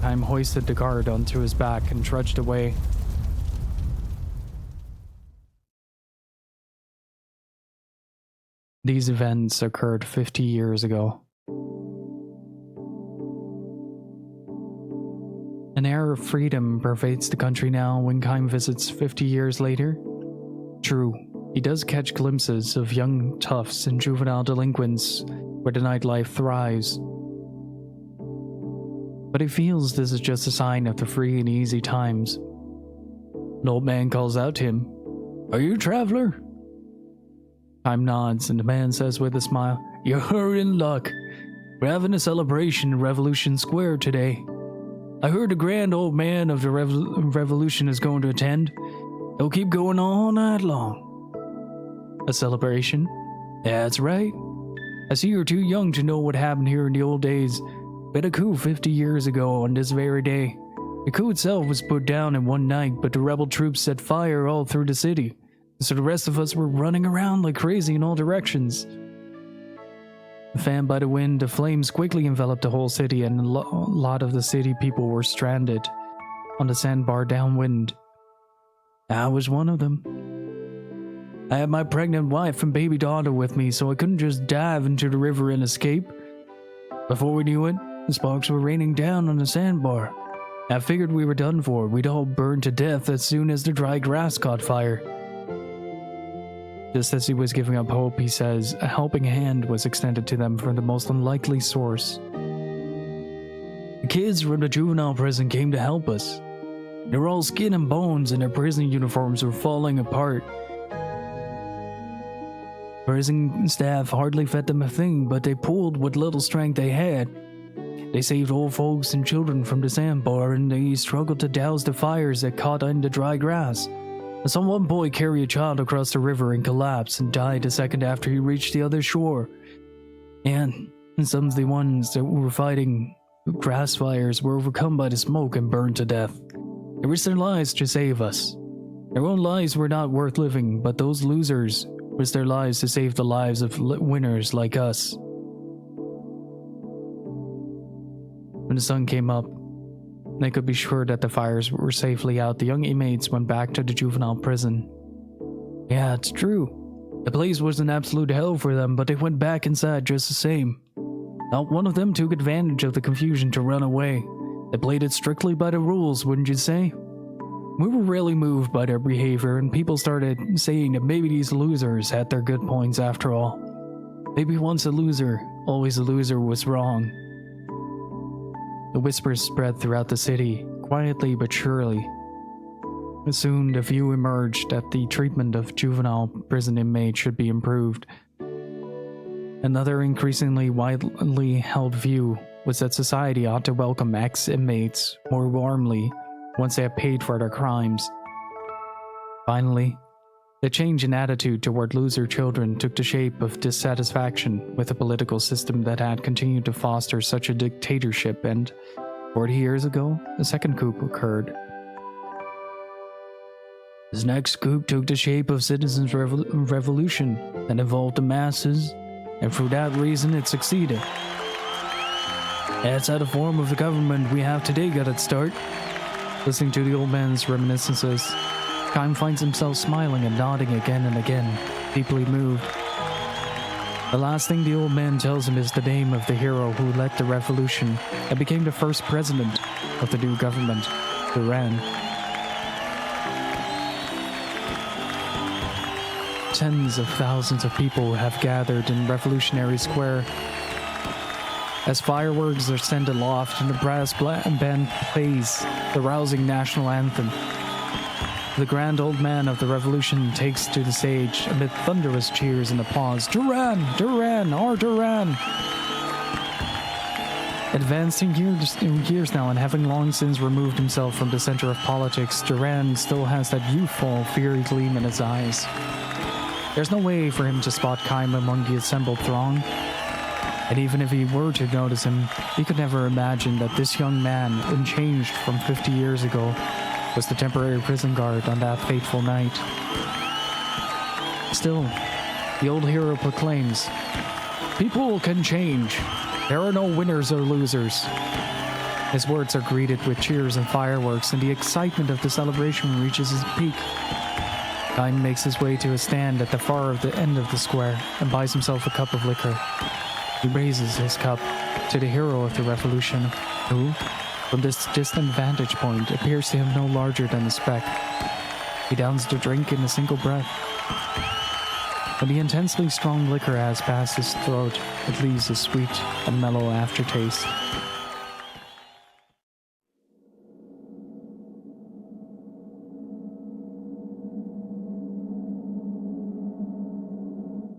Kaim hoisted the guard onto his back and trudged away. These events occurred 50 years ago. An air of freedom pervades the country now when Kaim visits 50 years later. True, he does catch glimpses of young toughs and juvenile delinquents where the nightlife thrives. But he feels this is just a sign of the free and easy times. An old man calls out to him, "Are you a traveler?" Kaim nods, and the man says with a smile, "You're in luck. We're having a celebration in Revolution Square today. I heard the grand old man of the revolution is going to attend. It'll keep going all night long." A celebration? That's right. I see you're too young to know what happened here in the old days. We had a coup 50 years ago on this very day. The coup itself was put down in one night, but the rebel troops set fire all through the city. So the rest of us were running around like crazy in all directions. Fanned by the wind, the flames quickly enveloped the whole city, and a lot of the city people were stranded on the sandbar downwind. I was one of them. I had my pregnant wife and baby daughter with me, so I couldn't just dive into the river and escape. Before we knew it, the sparks were raining down on the sandbar. I figured we were done for. We'd all burn to death as soon as the dry grass caught fire. Just as he was giving up hope, he says, a helping hand was extended to them from the most unlikely source. The kids from the juvenile prison came to help us. They were all skin and bones and their prison uniforms were falling apart. Prison staff hardly fed them a thing, but they pulled what little strength they had. They saved old folks and children from the sandbar, and they struggled to douse the fires that caught in the dry grass. I saw one boy carry a child across the river and collapse and died a second after he reached the other shore. And some of the ones that were fighting grass fires were overcome by the smoke and burned to death. They risked their lives to save us. Their own lives were not worth living, but those losers risked their lives to save the lives of winners like us. When the sun came up, they could be sure that the fires were safely out. The young inmates went back to the juvenile prison. Yeah, it's true. The place was an absolute hell for them, but they went back inside just the same. Not one of them took advantage of the confusion to run away. They played it strictly by the rules, wouldn't you say? We were really moved by their behavior, and people started saying that maybe these losers had their good points after all. Maybe once a loser, always a loser was wrong. The whispers spread throughout the city, quietly but surely. Soon the view emerged that the treatment of juvenile prison inmates should be improved. Another increasingly widely held view was that society ought to welcome ex-inmates more warmly once they have paid for their crimes. Finally, the change in attitude toward loser children took the shape of dissatisfaction with a political system that had continued to foster such a dictatorship, and 40 years ago, a second coup occurred. This next coup took the shape of citizens' revolution that involved the masses, and for that reason it succeeded. That's how the form of the government we have today got its start. Listening to the old man's reminiscences, Kaim finds himself smiling and nodding again and again, deeply moved. The last thing the old man tells him is the name of the hero who led the revolution and became the first president of the new government, Duran. Tens of thousands of people have gathered in Revolutionary Square as fireworks are sent aloft and the brass band plays the rousing national anthem. The grand old man of the revolution takes to the stage amid thunderous cheers and applause. Duran! Duran! Our Duran! Advancing years now and having long since removed himself from the center of politics, Duran still has that youthful, fiery gleam in his eyes. There's no way for him to spot Kaim among the assembled throng. And even if he were to notice him, he could never imagine that this young man, unchanged from 50 years ago, was the temporary prison guard on that fateful night. Still, the old hero proclaims, "People can change. There are no winners or losers." His words are greeted with cheers and fireworks, and the excitement of the celebration reaches its peak. Kaim makes his way to a stand at the far end of the square and buys himself a cup of liquor. He raises his cup to the hero of the revolution, who, from this distant vantage point, appears to him no larger than a speck. He downs the drink in a single breath. When the intensely strong liquor has passed his throat, it leaves a sweet and mellow aftertaste.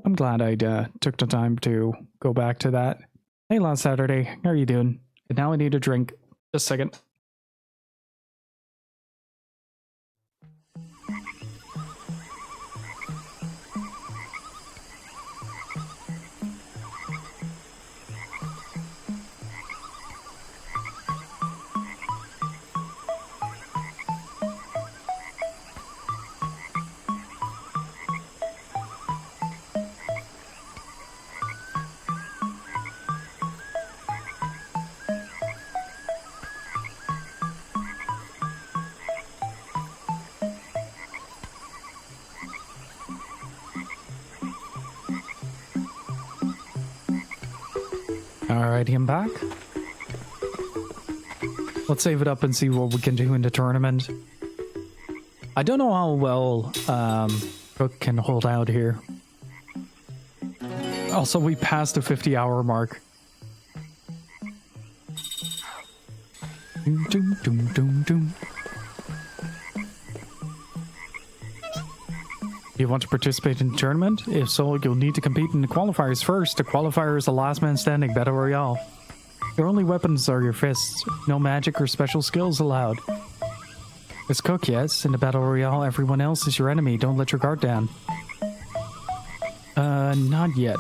I'm glad I took the time to go back to that. Hey, last Saturday, how are you doing? And now I need a drink. Just a second. Alrighty, I'm back. Let's save it up and see what we can do in the tournament. I don't know how well Cook can hold out here. Also, we passed the 50-hour mark. Doom, doom, doom, doom, doom. You want to participate in the tournament? If so, you'll need to compete in the qualifiers first. The qualifier is the last man standing battle royale. Your only weapons are your fists. No magic or special skills allowed. It's Cook, yes. In the battle royale, everyone else is your enemy. Don't let your guard down. Not yet.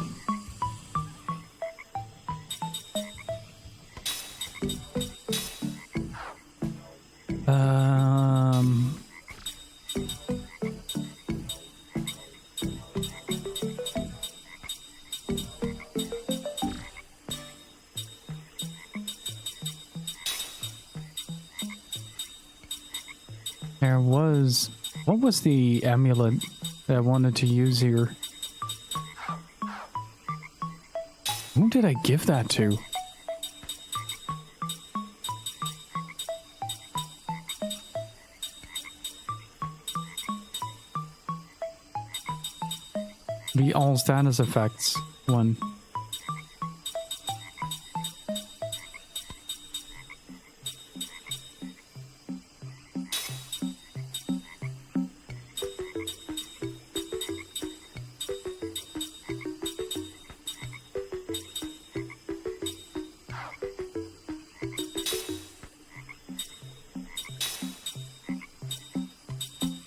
There was... What was the amulet that I wanted to use here? Who did I give that to? The all status effects one.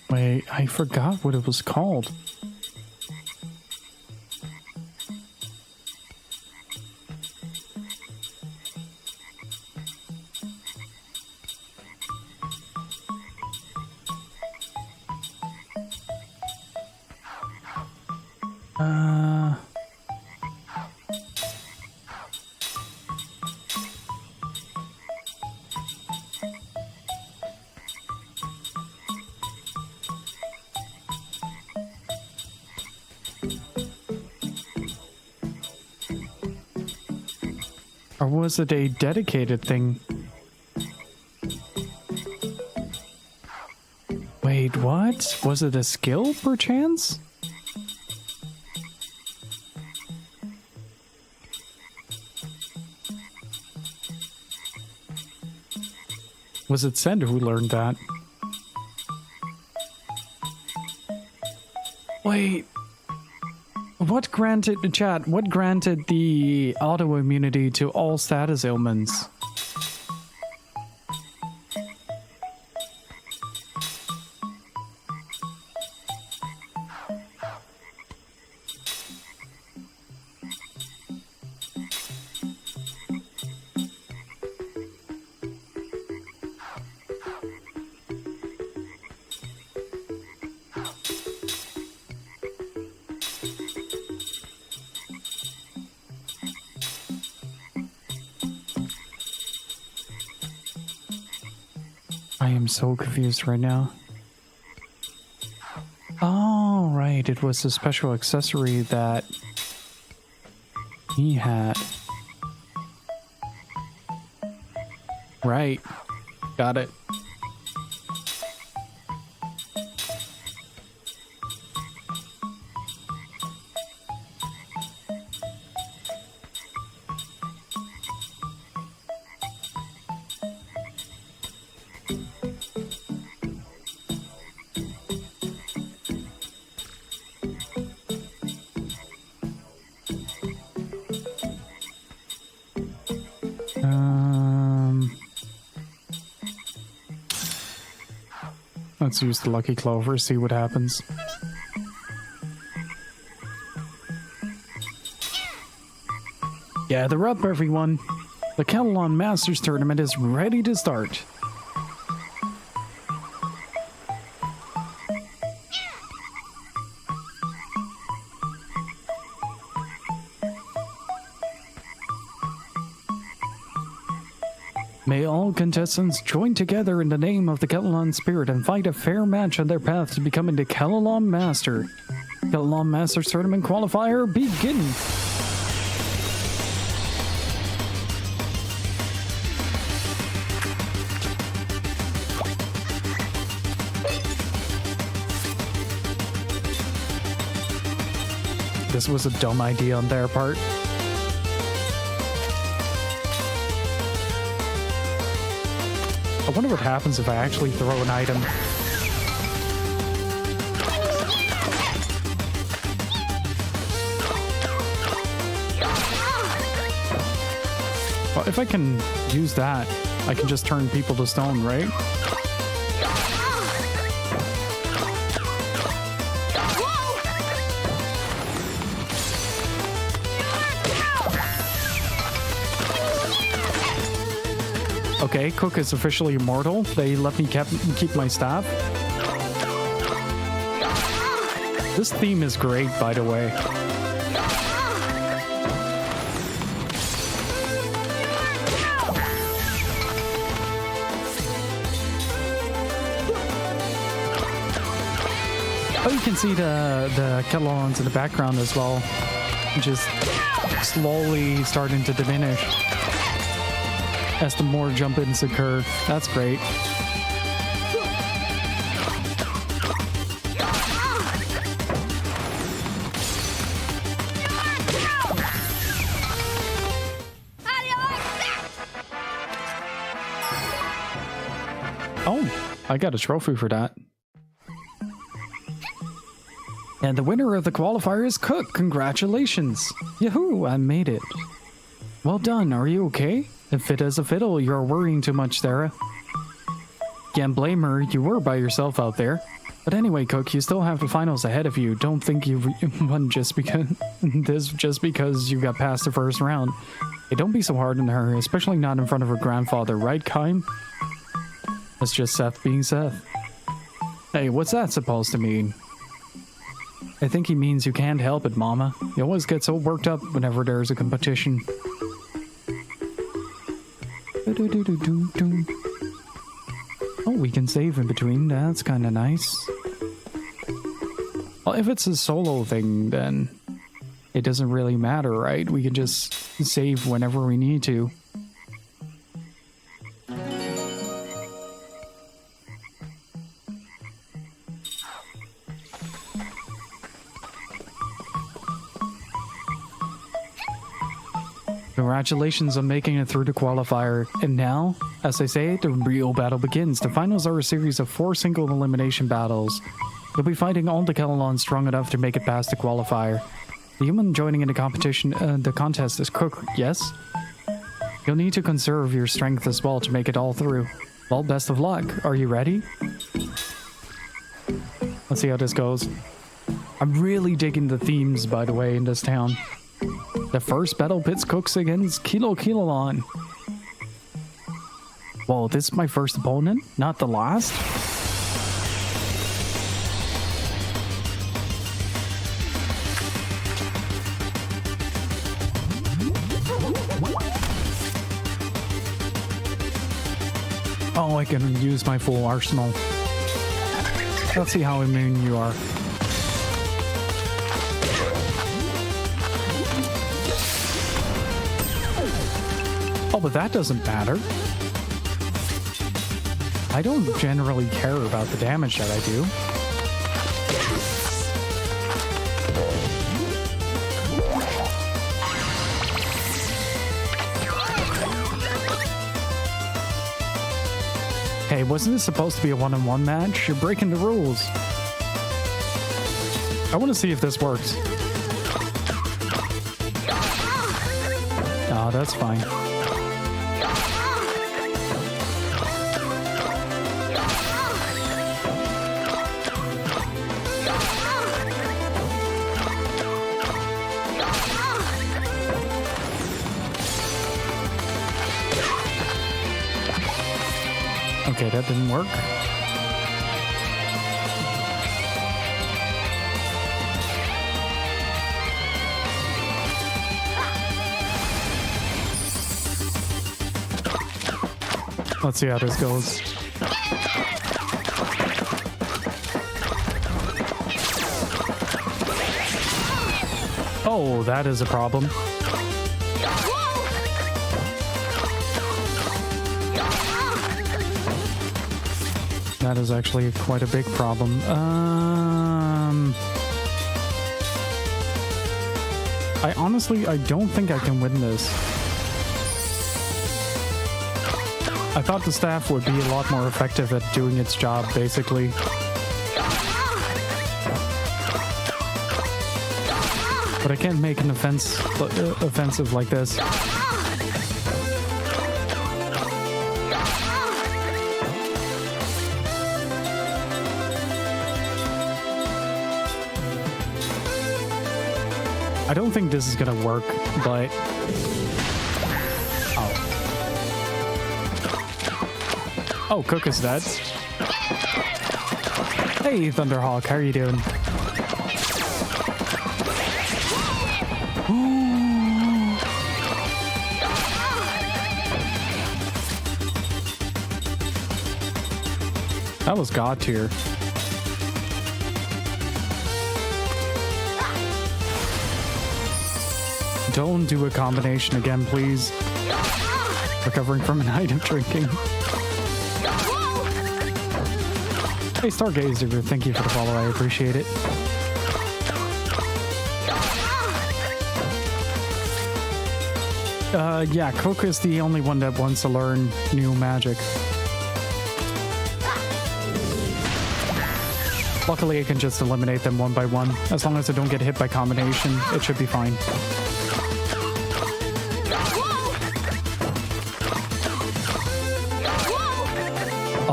Wait, I forgot what it was called. Or was it a dedicated thing? Wait, what? Was it a skill, perchance? Was it Send who learned that? Wait. What granted, chat, what granted the autoimmunity to all status ailments? I am so confused right now. Oh, right. It was a special accessory that he had. Right. Got it. Let's use the Lucky Clover, see what happens. Gather up, everyone. The Catalan Masters Tournament is ready to start. May all contestants join together in the name of the Catalan spirit and fight a fair match on their path to becoming the Catalan Master. Catalan Masters Tournament qualifier begin! this was a dumb idea on their part. I wonder what happens if I actually throw an item. Well, if I can use that, I can just turn people to stone, right? Okay, Cook is officially immortal. They let me keep my staff. This theme is great, by the way. Oh, you can see the Kelloggs in the background as well, just slowly starting to diminish as the more jump-ins occur. That's great. Oh, I got a trophy for that. And the winner of the qualifier is Cook. Congratulations. Yahoo, I made it. Well done. Are you okay? Fit as a fiddle. You're worrying too much, Sarah. Can't blame her. You were by yourself out there. But anyway, Cook, you still have the finals ahead of you. Don't think you won just because you got past the first round. Hey, don't be so hard on her, especially not in front of her grandfather, right, Kime? That's just Seth being Seth. Hey, what's that supposed to mean? I think he means you can't help it, Mama. You always get so worked up whenever there's a competition. Oh, we can save in between. That's kind of nice. Well, if it's a solo thing, then it doesn't really matter, right? We can just save whenever we need to. Congratulations on making it through the qualifier. And now, as I say, the real battle begins. The finals are a series of 4 single elimination battles. You'll be fighting all the Kelloggs strong enough to make it past the qualifier. The human joining in the contest is Cook, yes? You'll need to conserve your strength as well to make it all through. Well, best of luck. Are you ready? Let's see how this goes. I'm really digging the themes, by the way, in this town. The first battle pits Cooks against Kilolon. Whoa, this is my first opponent? Not the last? Oh, I can use my full arsenal. Let's see how immune you are. Oh, but that doesn't matter. I don't generally care about the damage that I do. Hey, wasn't this supposed to be a one-on-one match? You're breaking the rules. I want to see if this works. Oh, that's fine. Okay, that didn't work. Let's see how this goes. Oh, that is a problem. That is actually quite a big problem. I don't think I can win this. I thought the staff would be a lot more effective at doing its job, basically. But I can't make an offensive like this. I don't think this is gonna work, but... Oh. Oh, Cook is dead. Hey, Thunderhawk, how are you doing? That was God tier. Don't do a combination again, please. Recovering from a night of drinking. Hey, Stargazer, thank you for the follow. I appreciate it. Yeah, Cook is the only one that wants to learn new magic. Luckily, I can just eliminate them one by one. As long as I don't get hit by combination, it should be fine.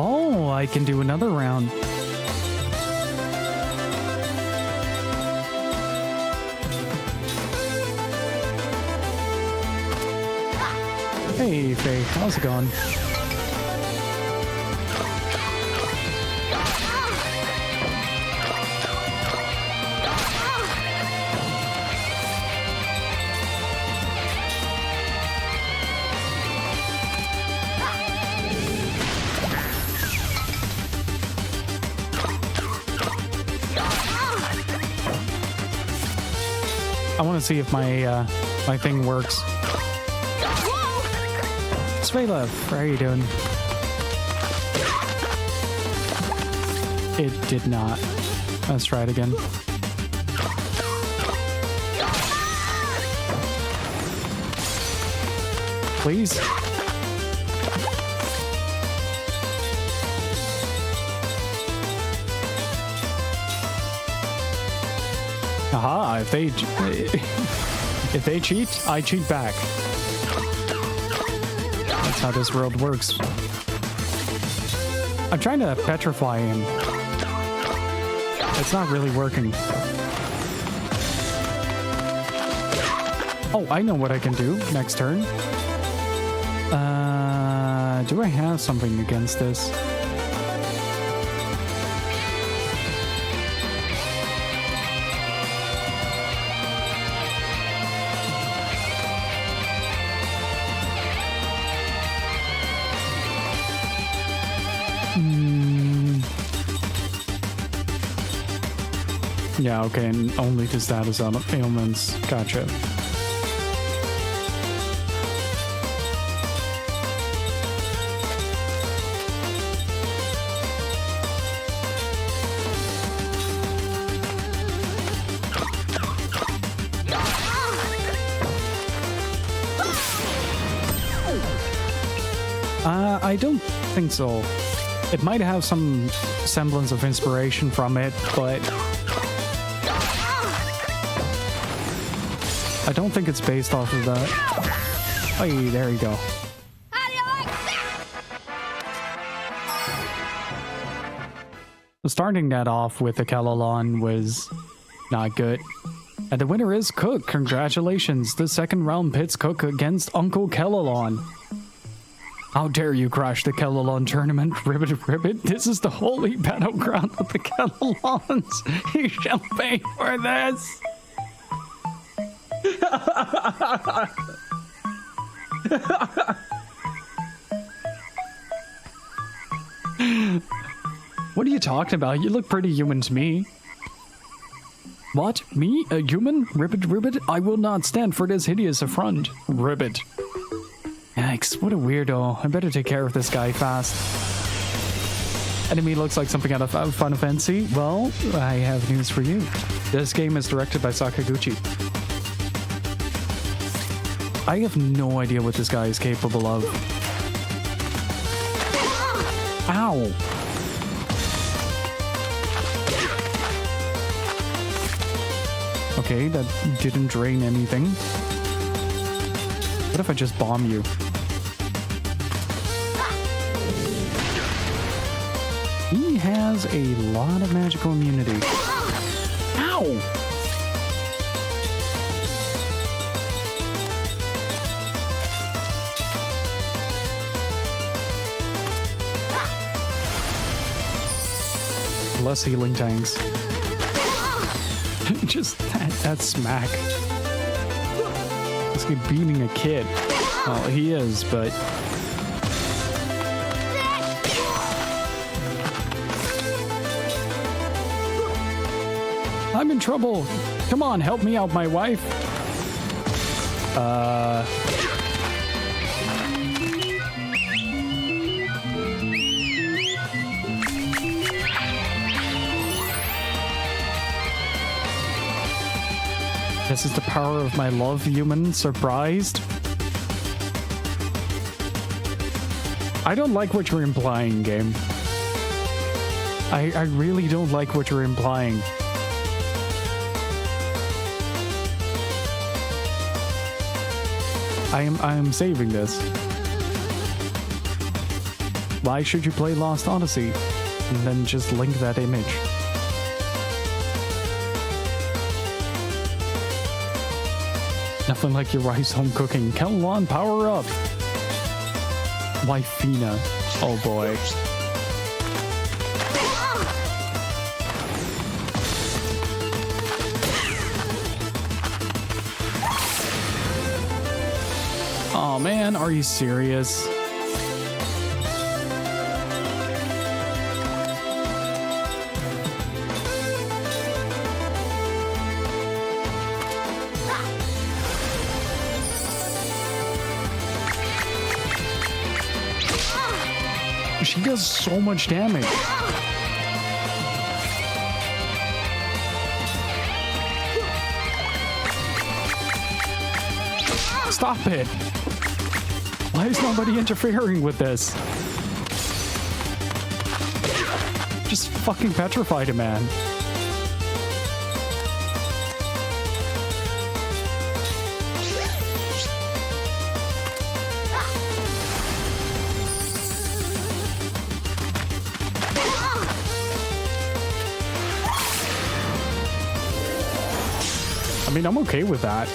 Oh, I can do another round. Hey, Faye, how's it going? I want to see if my my thing works. Svela, how are you doing? It did not. Let's try it again. Please. Aha, if they cheat, I cheat back. That's how this world works. I'm trying to petrify him. It's not really working. Oh, I know what I can do next turn. Do I have something against this? Yeah, okay, and only to status on ailments. Gotcha. I don't think so. It might have some semblance of inspiration from it, but I don't think it's based off of that. Hey, there you go. How do you like that? Starting that off with the Kellalon was not good. And the winner is Cook. Congratulations. The second round pits Cook against Uncle Kellalon. How dare you crash the Kellalon tournament, Ribbit Ribbit. This is the holy battleground of the Kellalons. You shall pay for this. What are you talking about? You look pretty human to me. What? Me? A human? Ribbit Ribbit? I will not stand for this hideous affront. Ribbit. Yikes, what a weirdo. I better take care of this guy fast. Enemy looks like something out of Final Fantasy. Well, I have news for you. This game is directed by Sakaguchi. I have no idea what this guy is capable of. Ow! Okay, that didn't drain anything. What if I just bomb you? He has a lot of magical immunity. Ow! Less healing tanks. Just that smack. It's like beating a kid. Well, he is, but... I'm in trouble. Come on, help me out, my wife. This is the power of my love, human. Surprised? I don't like what you're implying, game. I really don't like what you're implying. I am saving this. Why should you play Lost Odyssey? And then just link that image. Nothing like your wife's home cooking. Kellan, power up! Wifina. Oh boy. Oh man, are you serious? She does so much damage. Stop it. Why is nobody interfering with this? Just fucking petrified a man. I mean, I'm okay with that.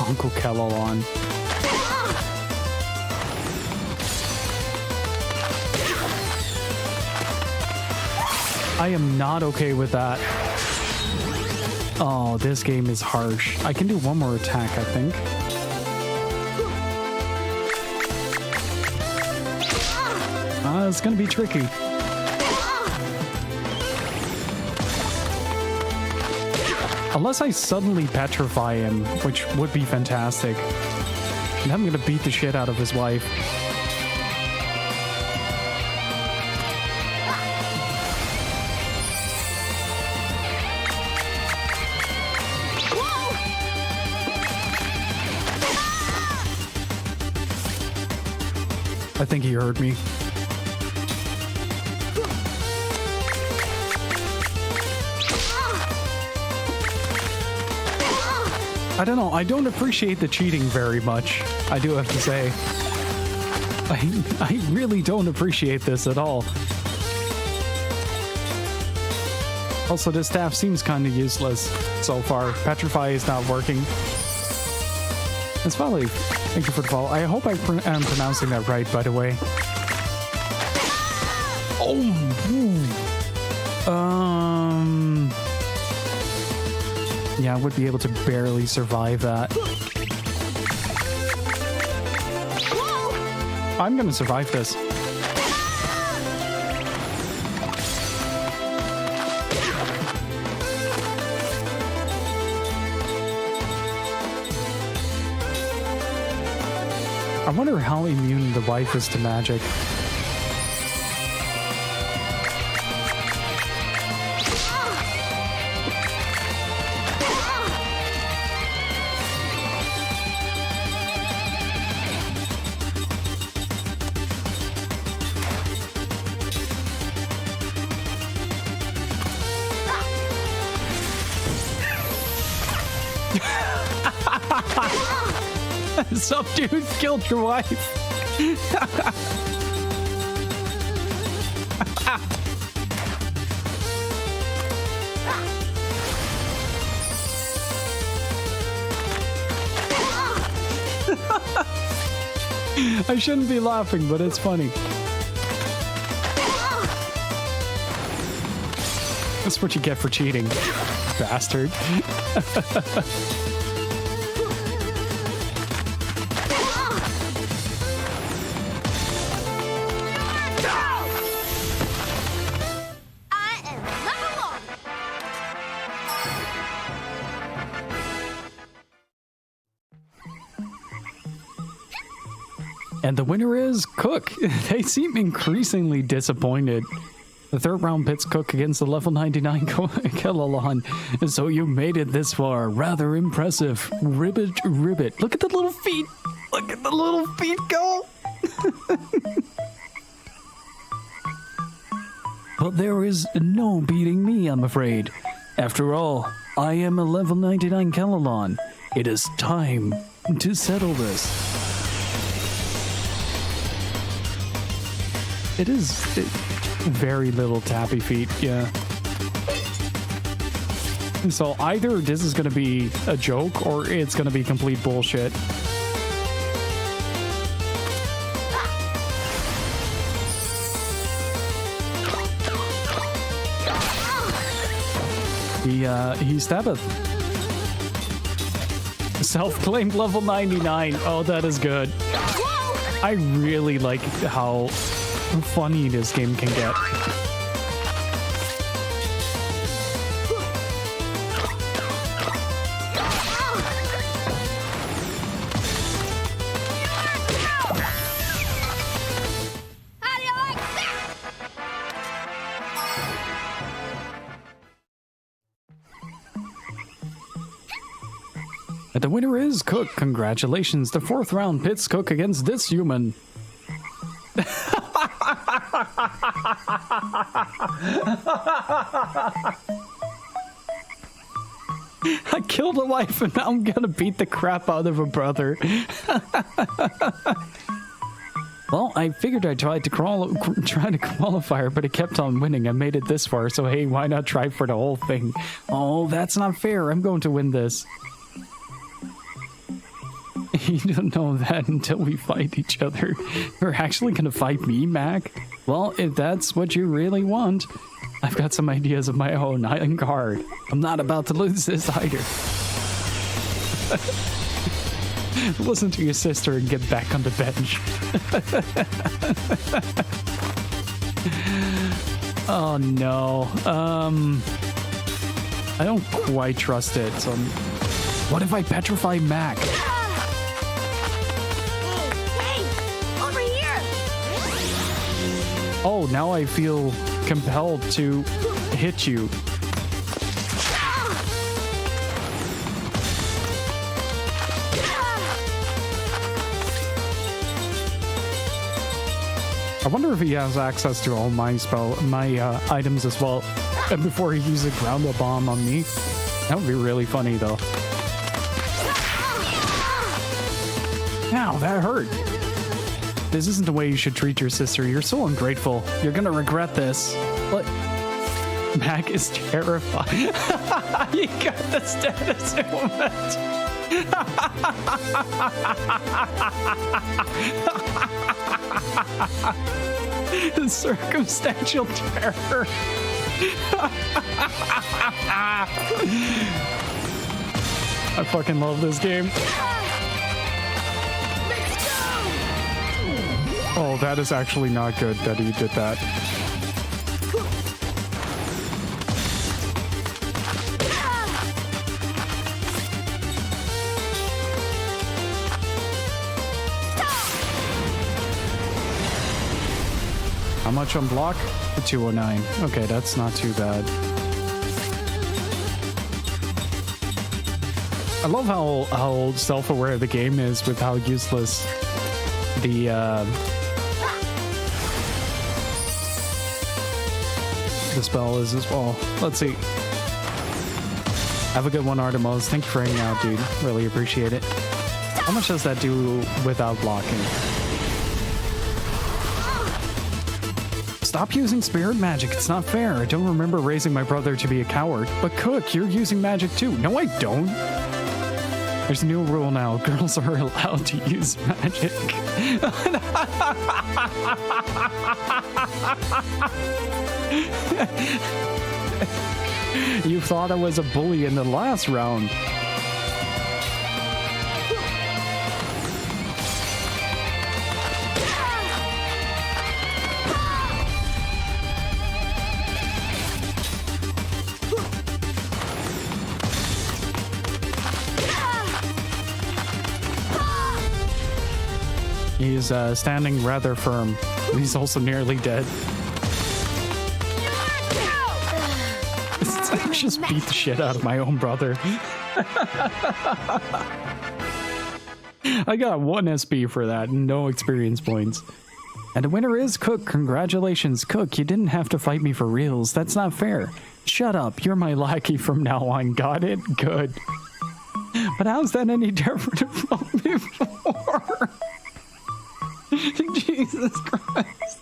Uncle Kellan. I am not okay with that. Oh, this game is harsh. I can do one more attack, I think. It's gonna be tricky. Unless I suddenly petrify him, which would be fantastic. And I'm gonna beat the shit out of his wife. I think he heard me. I don't know, I don't appreciate the cheating very much, I do have to say. I really don't appreciate this at all. Also, this staff seems kind of useless so far. Petrify is not working. It's probably... Thank you for the follow. I hope I am pronouncing that right, by the way. Oh! Yeah, I would be able to barely survive that. I'm gonna survive this. I wonder how immune the wife is to magic. Some dude killed your wife. I shouldn't be laughing, but it's funny. That's what you get for cheating, bastard. I am number one. And the winner is Cook. They seem increasingly disappointed. The third round pits Cook against the level 99 Kellalon. So you made it this far. Rather impressive. Ribbit, ribbit. Look at the little feet. Look at the little feet go. But there is no beating me, I'm afraid. After all, I am a level 99 Kellalon. It is time to settle this. It is very little tappy feet, yeah. So either this is going to be a joke or it's going to be complete bullshit. He stabbeth. Self-claimed level 99. Oh, that is good. I really like how funny this game can get. How do you like that? The winner is Cook. Congratulations. The fourth round pits Cook against this human. I killed a wife and now I'm gonna beat the crap out of a brother. Well, I figured I'd try to qualify her, but it kept on winning. I made it this far, so hey, why not try for the whole thing? Oh, that's not fair. I'm going to win this. You don't know that until we fight each other. You're actually gonna fight me, Mac? Well, if that's what you really want, I've got some ideas of my own. I'm guard. I'm not about to lose this either. Listen to your sister and get back on the bench. Oh no. I don't quite trust it. So what if I petrify Mac? Hey, over here! Oh, now I feel compelled to hit you. I wonder if he has access to all my items as well. And before he uses a ground up bomb on me. That would be really funny though. Ow, that hurt. This isn't the way you should treat your sister. You're so ungrateful. You're gonna regret this. But Mac is terrified. You got the status moment. The circumstantial terror. I fucking love this game. Oh, that is actually not good that he did that. How much on block? 209. Okay, that's not too bad. I love how self-aware the game is with how useless the spell is as well. Let's see. Have a good one, Artemis. Thank you for hanging out, dude. Really appreciate it. How much does that do without blocking? Stop using spirit magic. It's not fair. I don't remember raising my brother to be a coward. But Cook, you're using magic too. No, I don't. There's a new rule now. Girls are allowed to use magic. You thought I was a bully in the last round. He's standing rather firm. He's also nearly dead. I just beat the shit out of my own brother. I got 1 SP for that, no experience points. And the winner is Cook. Congratulations, Cook. You didn't have to fight me for reals. That's not fair. Shut up. You're my lackey from now on. Got it? Good. But how's that any different from before? Jesus Christ.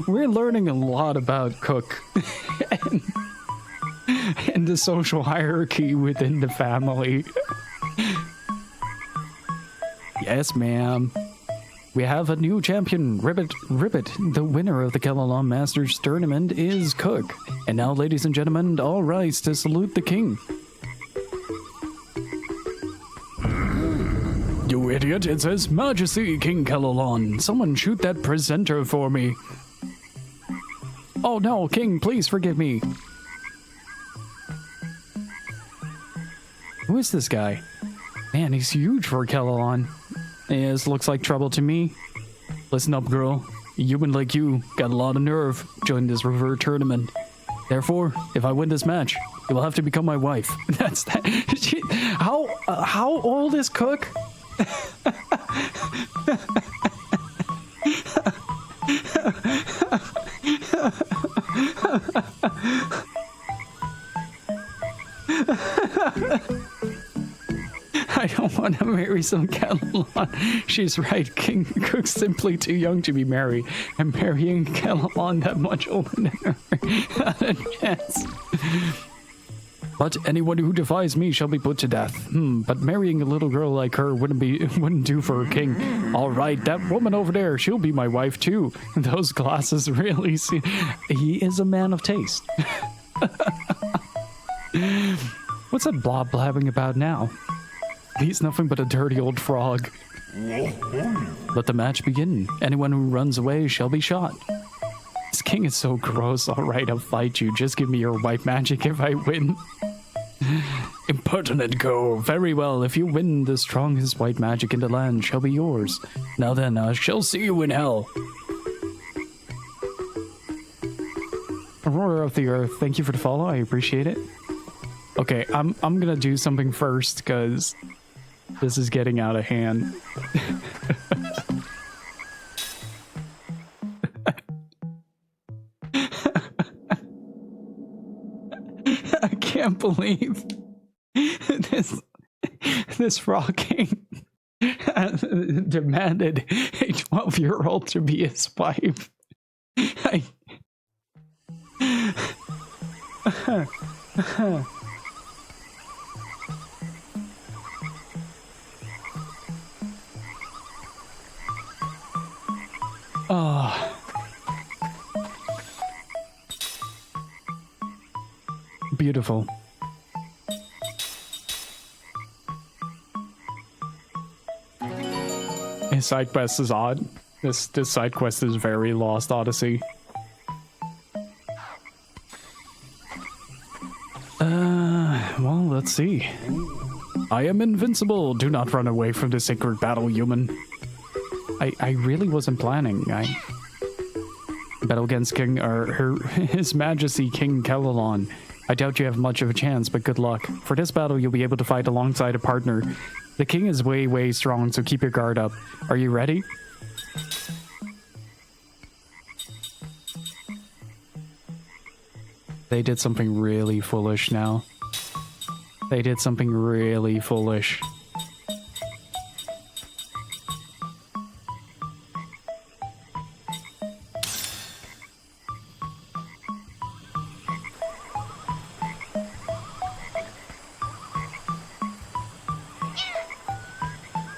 We're learning a lot about Cook and the social hierarchy within the family. Yes, ma'am. We have a new champion, Ribbit. The winner of the Kellalon Masters Tournament is Cook. And now, ladies and gentlemen, all rise to salute the king. You idiot, it says Majesty, King Kellalon. Someone shoot that presenter for me. Oh no, King, please forgive me. Who is this guy? Man, he's huge for Kellalon. Yes, looks like trouble to me. Listen up, girl. A human like you got a lot of nerve. Join this river tournament. Therefore, if I win this match, you will have to become my wife. That's that. How old is Cook? I don't want to marry some Kellalon. She's right. King Cook's simply too young to be married. And marrying Kellalon that much older than her. Not a chance. But anyone who defies me shall be put to death. But marrying a little girl like her wouldn't do for a king. All right, that woman over there, she'll be my wife too. Those glasses really see. He is a man of taste. What's that blob blabbing about now? He's nothing but a dirty old frog. Let the match begin. Anyone who runs away shall be shot. This king is so gross. All right, I'll fight you. Just give me your white magic if I win. Impertinent go. Very well. If you win, the strongest white magic in the land shall be yours. Now then, I shall see you in hell. Aurora of the Earth, thank you for the follow. I appreciate it. Okay, I'm gonna do something first because this is getting out of hand. I can't believe this frog king demanded a 12-year-old to be his wife. Oh. Beautiful. His side quest is odd. This side quest is very Lost Odyssey. Well, let's see. I am invincible. Do not run away from the sacred battle, human. I really wasn't planning. Battle against His Majesty King Kellalon. I doubt you have much of a chance, but good luck. For this battle, you'll be able to fight alongside a partner. The king is way, way strong, so keep your guard up. Are you ready? They did something really foolish now. they did something really foolish.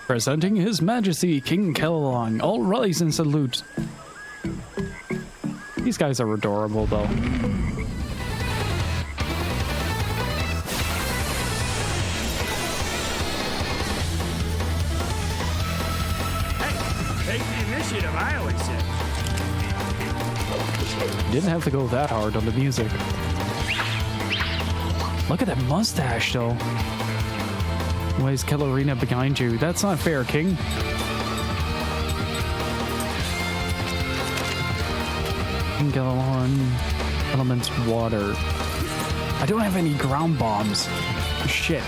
Presenting His Majesty King Kellalong, all rise and salute. These guys are adorable, though. Take the initiative, I always said. Didn't have to go that hard on the music. Look at that mustache, though. Why is Kellarina behind you? That's not fair, King. King Kellarong, elements water. I don't have any ground bombs. Shit.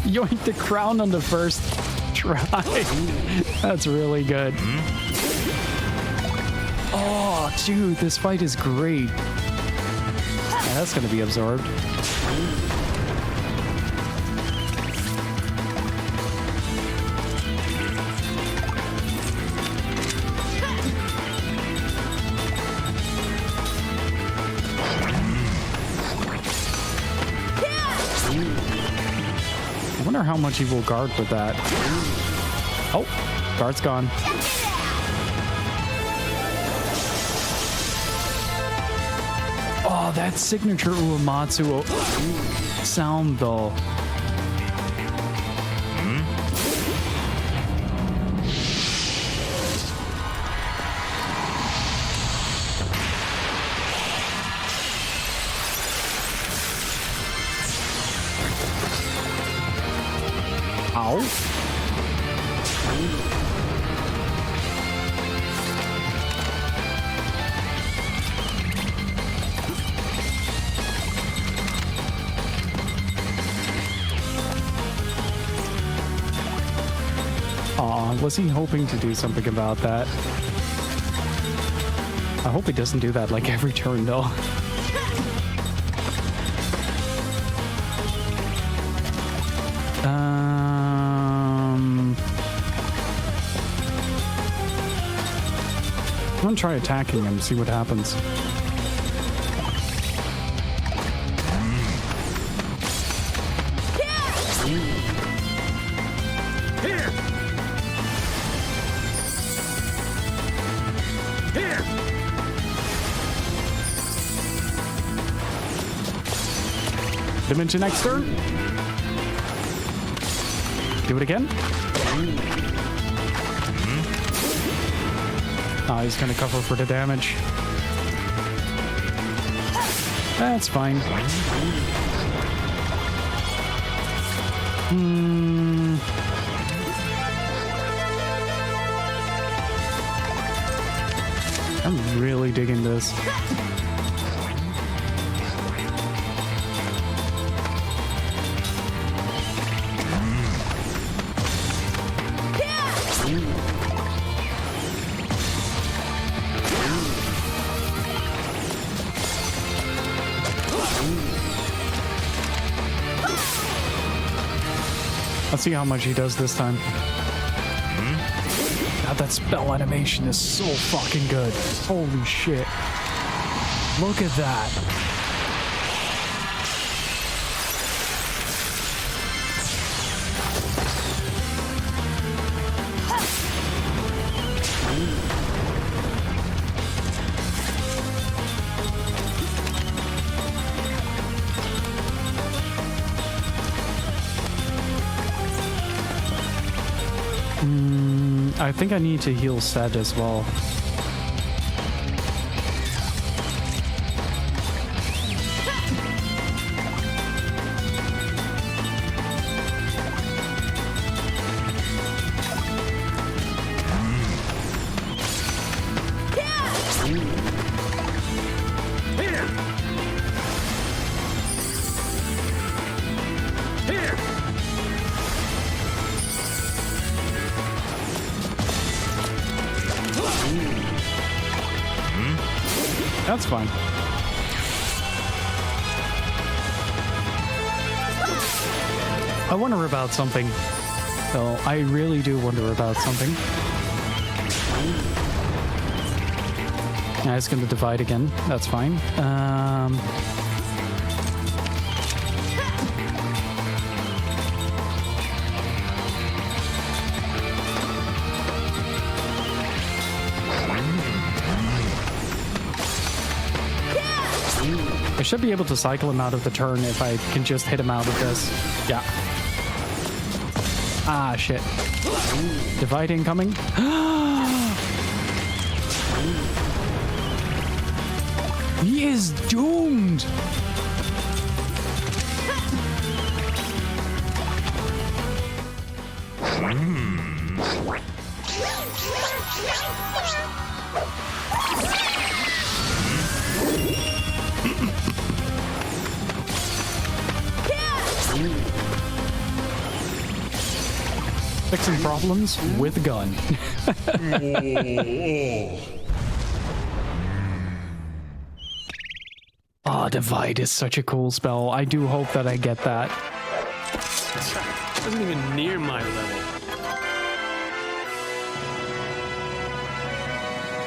Yoink the crown on the first try. That's really good. Oh, dude, this fight is great. Yeah, that's gonna be absorbed. I wonder how much he will guard with that. Oh, guard's gone. Oh, that signature Uematsu sound, though. Ow. Aw, was he hoping to do something about that? I hope he doesn't do that like every turn, though. I'm gonna try attacking him, see what happens. Here! Here! Dimension next turn. Do it again. Oh, he's gonna cover for the damage. That's fine. I'm really digging this. Let's see how much he does this time. God, that spell animation is so fucking good. Holy shit. Look at that. I think I need to heal Sed as well. That's fine. I wonder about something. So I really do wonder about something. It's going to divide again. That's fine. I should be able to cycle him out of the turn if I can just hit him out of this. Yeah. Ah, shit. Divide incoming. He is doomed. Fixing problems with a gun. Oh, Divide is such a cool spell. I do hope that I get that. Wasn't even near my level.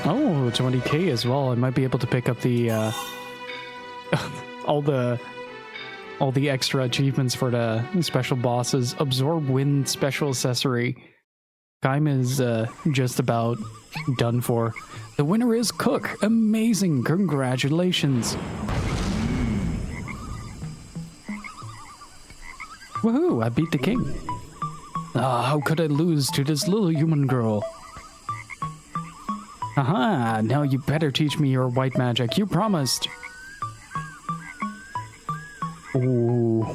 Oh, 20k as well. I might be able to pick up the all the extra achievements for the special bosses. Absorb wind special accessory. Time is just about done for. The winner is Cook. Amazing. Congratulations. Woohoo, I beat the king. Ah, how could I lose to this little human girl? Aha, now you better teach me your white magic. You promised. Ooh.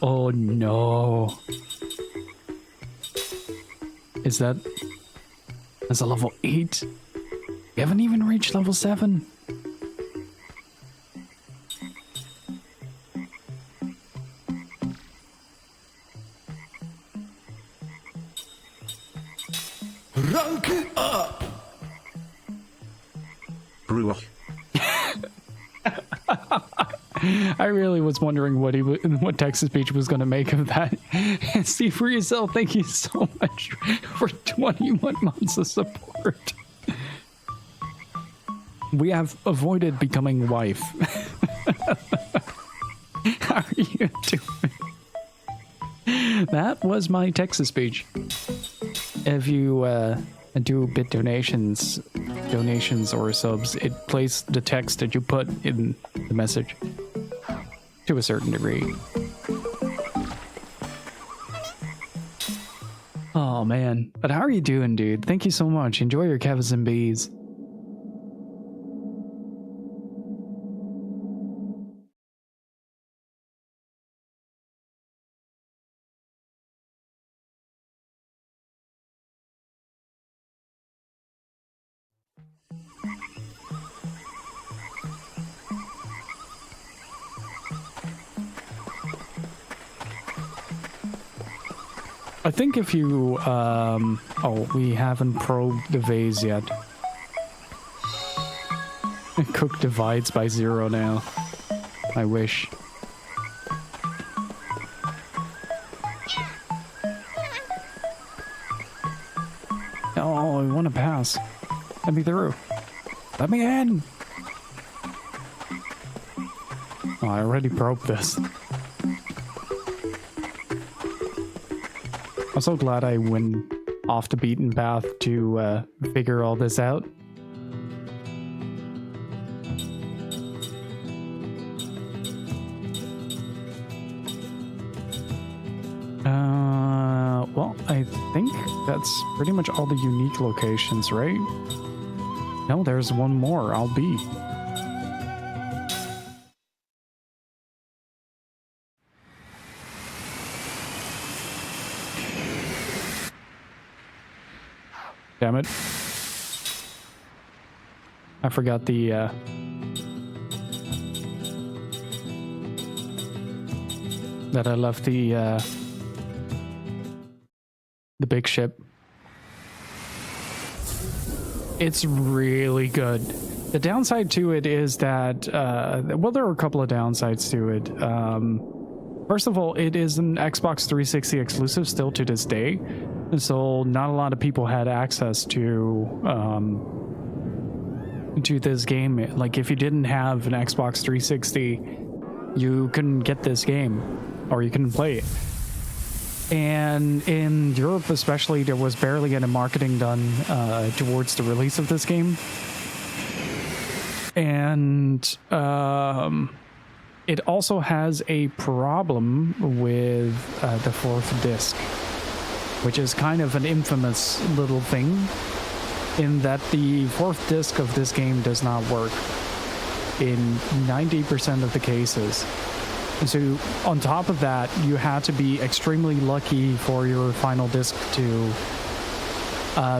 Oh no. That's a level 8? We haven't even reached level 7. Rank up! I really was wondering what text-to-speech was going to make of that. See for yourself. Thank you so much for 21 months of support. We have avoided becoming wife. How are you doing? That was my text-to-speech. If you do bit donations or subs, it plays the text that you put in the message. To a certain degree. Oh man. But how are you doing, dude? Thank you so much. Enjoy your Kevs and Bees. I think if you, oh, we haven't probed the vase yet. Cook divides by 0 now. I wish. Oh, I want to pass. Let me through. Let me in! Oh, I already probed this. I'm so glad I went off the beaten path to figure all this out. Well, I think that's pretty much all the unique locations, right? No, there's one more. I'll be. Damn it. I forgot the that I left the big ship. It's really good. The downside to it is that, well, there are a couple of downsides to it. First of all, it is an Xbox 360 exclusive still to this day, so not a lot of people had access to this game. Like, if you didn't have an Xbox 360, you couldn't get this game, or you couldn't play it. And in Europe especially, there was barely any marketing done towards the release of this game. And it also has a problem with the fourth disc, which is kind of an infamous little thing, in that the fourth disc of this game does not work in 90% of the cases. So on top of that, you had to be extremely lucky for your final disc to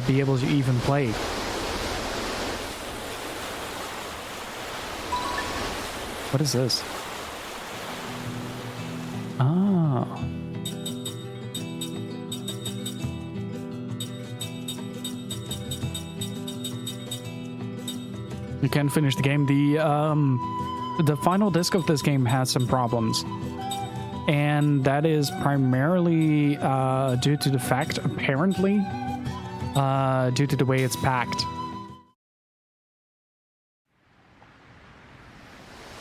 be able to even play. What is this? Ah. You can't finish the game. The final disc of this game has some problems, and that is primarily due to the fact, apparently, due to the way it's packed.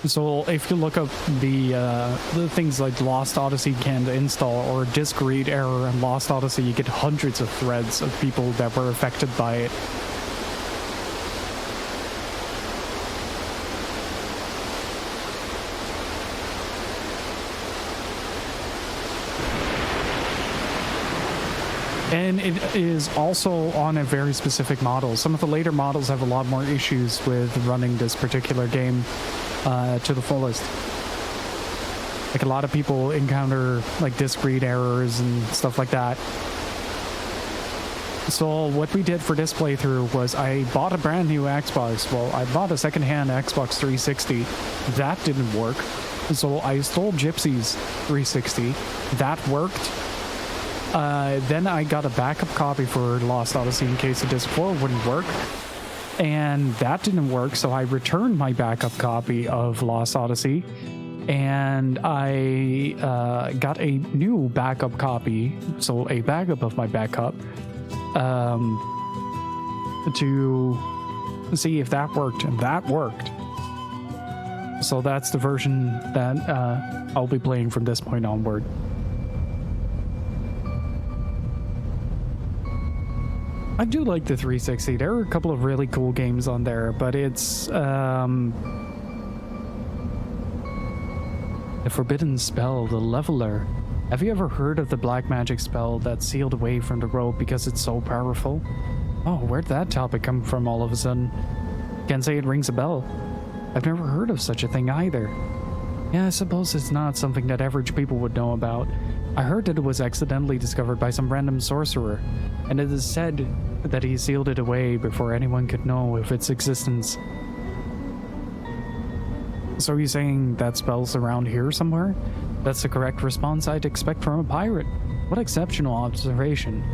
So if you look up the things like Lost Odyssey can't install, or disk read error and Lost Odyssey, you get hundreds of threads of people that were affected by it. And it is also on a very specific model. Some of the later models have a lot more issues with running this particular game to the fullest. Like, a lot of people encounter like disk read errors and stuff like that. So what we did for this playthrough was I bought a brand new Xbox. Well, I bought a secondhand Xbox 360. That didn't work. So I stole Gypsy's 360. That worked. Then I got a backup copy for Lost Odyssey in case the disc 4 wouldn't work, and that didn't work, so I returned my backup copy of Lost Odyssey, and I got a new backup copy, so a backup of my backup, to see if that worked, and that worked. So that's the version that I'll be playing from this point onward. I do like the 360. There are a couple of really cool games on there, but it's The Forbidden Spell, the Leveler. Have you ever heard of the black magic spell that's sealed away from the rope because it's so powerful? Oh, where'd that topic come from all of a sudden? Can't say it rings a bell. I've never heard of such a thing either. Yeah, I suppose it's not something that average people would know about. I heard that it was accidentally discovered by some random sorcerer, and it is said that he sealed it away before anyone could know of its existence. So are you saying that spell's around here somewhere? That's the correct response I'd expect from a pirate. What exceptional observation.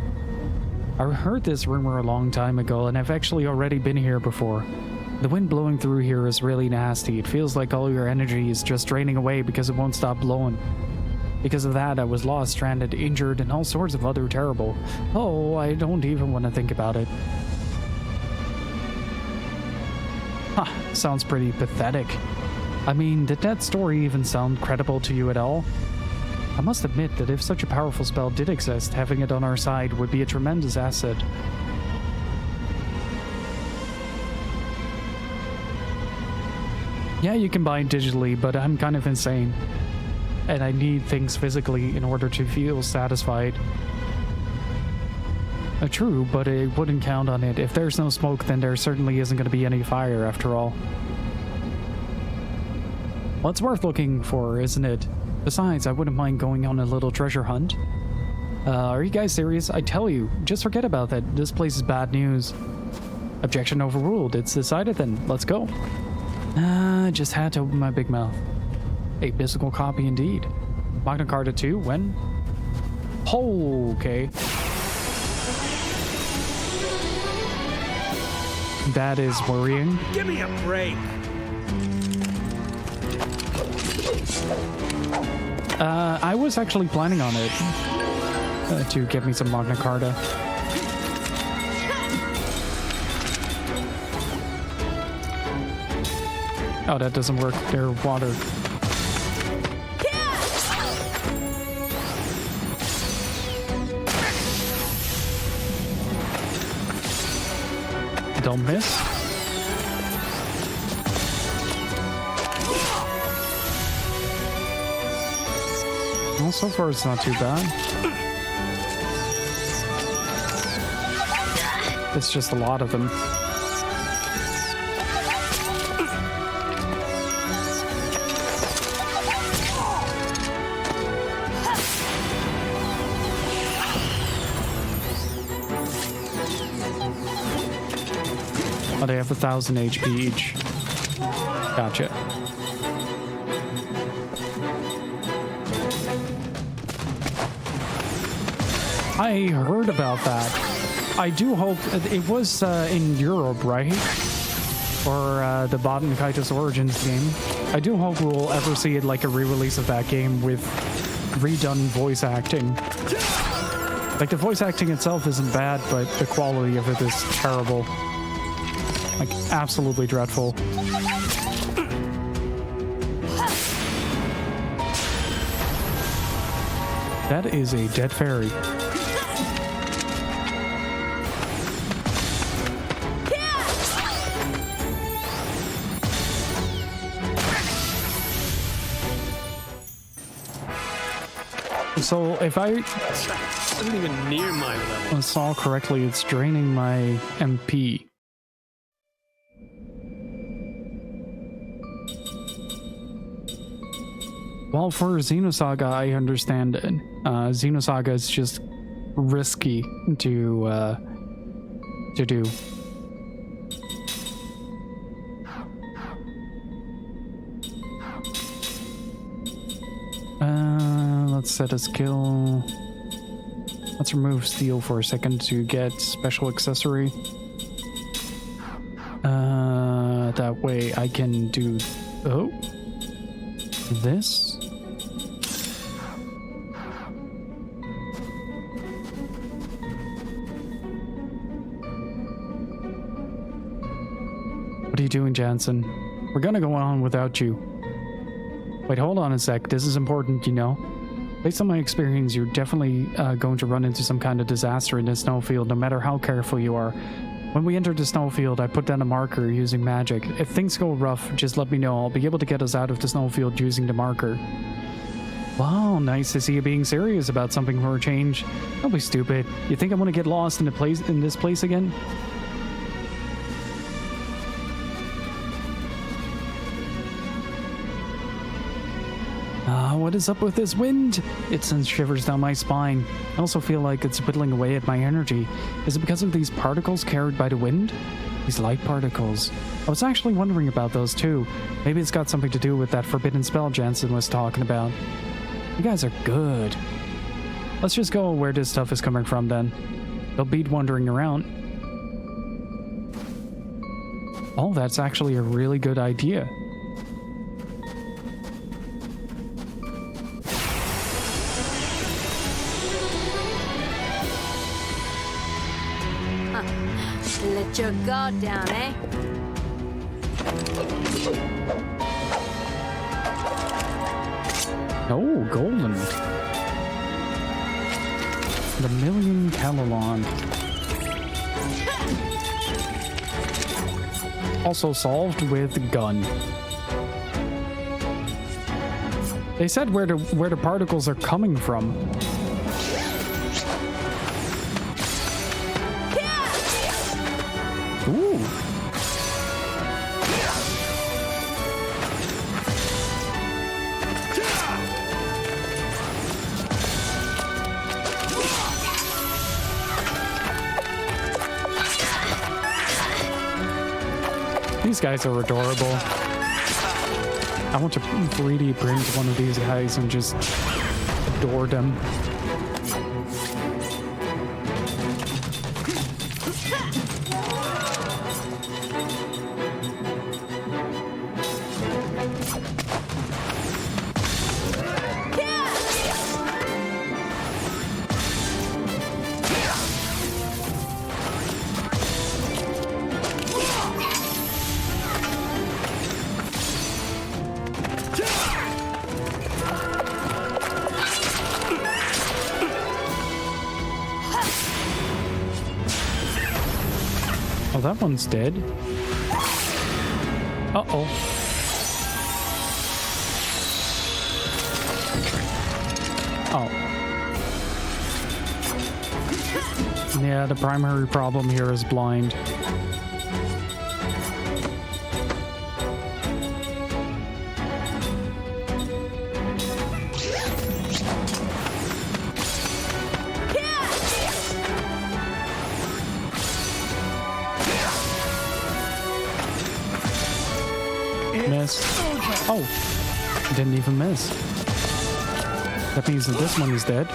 I heard this rumor a long time ago, and I've actually already been here before. The wind blowing through here is really nasty. It feels like all your energy is just draining away because it won't stop blowing. Because of that, I was lost, stranded, injured, and all sorts of other terrible. Oh, I don't even want to think about it. Huh, sounds pretty pathetic. I mean, did that story even sound credible to you at all? I must admit that if such a powerful spell did exist, having it on our side would be a tremendous asset. Yeah, you can buy it digitally, but I'm kind of insane. And I need things physically in order to feel satisfied. True, but I wouldn't count on it. If there's no smoke, then there certainly isn't going to be any fire after all. Well, it's worth looking for, isn't it? Besides, I wouldn't mind going on a little treasure hunt. Are you guys serious? I tell you, just forget about that. This place is bad news. Objection overruled. It's decided then. Let's go. Just had to open my big mouth. A physical copy indeed. Magna Carta 2? When? Oh, okay. That is worrying. Give me a break. I was actually planning on it to get me some Magna Carta. Oh, that doesn't work. They're water. Don't miss. Well, so far it's not too bad. It's just a lot of them. Oh, they have 1,000 HP each. Gotcha. I heard about that. I do hope it was in Europe, right? For the Baten Kaitos Origins game. I do hope we'll ever see like a re-release of that game with redone voice acting. Like the voice acting itself isn't bad, but the quality of it is terrible. Like, absolutely dreadful. That is a dead fairy. So, if I Wasn't even near my level. saw correctly, it's draining my MP. Well, for Xenosaga, I understand it. Xenosaga is just risky to do. Let's set a skill. Let's remove steel for a second to get special accessory. That way I can do this. What are you doing, Jansen? We're gonna go on without you. Wait, hold on a sec. This is important, you know. Based on my experience, you're definitely going to run into some kind of disaster in the snowfield, no matter how careful you are. When we enter the snowfield, I put down a marker using magic. If things go rough, just let me know. I'll be able to get us out of the snowfield using the marker. Wow, nice to see you being serious about something for a change. Don't be stupid. You think I'm gonna get lost in this place again? What is up with this wind? It sends shivers down my spine. I also feel like it's whittling away at my energy. Is it because of these particles carried by the wind? These light particles. I was actually wondering about those too. Maybe it's got something to do with that forbidden spell Jansen was talking about. You guys are good. Let's just go where this stuff is coming from then. They'll be wandering around. Oh, that's actually a really good idea. Let your guard down, eh? Oh, golden. The Million Camelon. Also solved with gun. They said where the particles are coming from. Ooh. These guys are adorable. I want to 3D print one of these guys and just trapdoored him. Oh, that one's dead. Uh-oh. Oh. Yeah, the primary problem here is blind. Miss. Oh, didn't even miss. That means that this one is dead.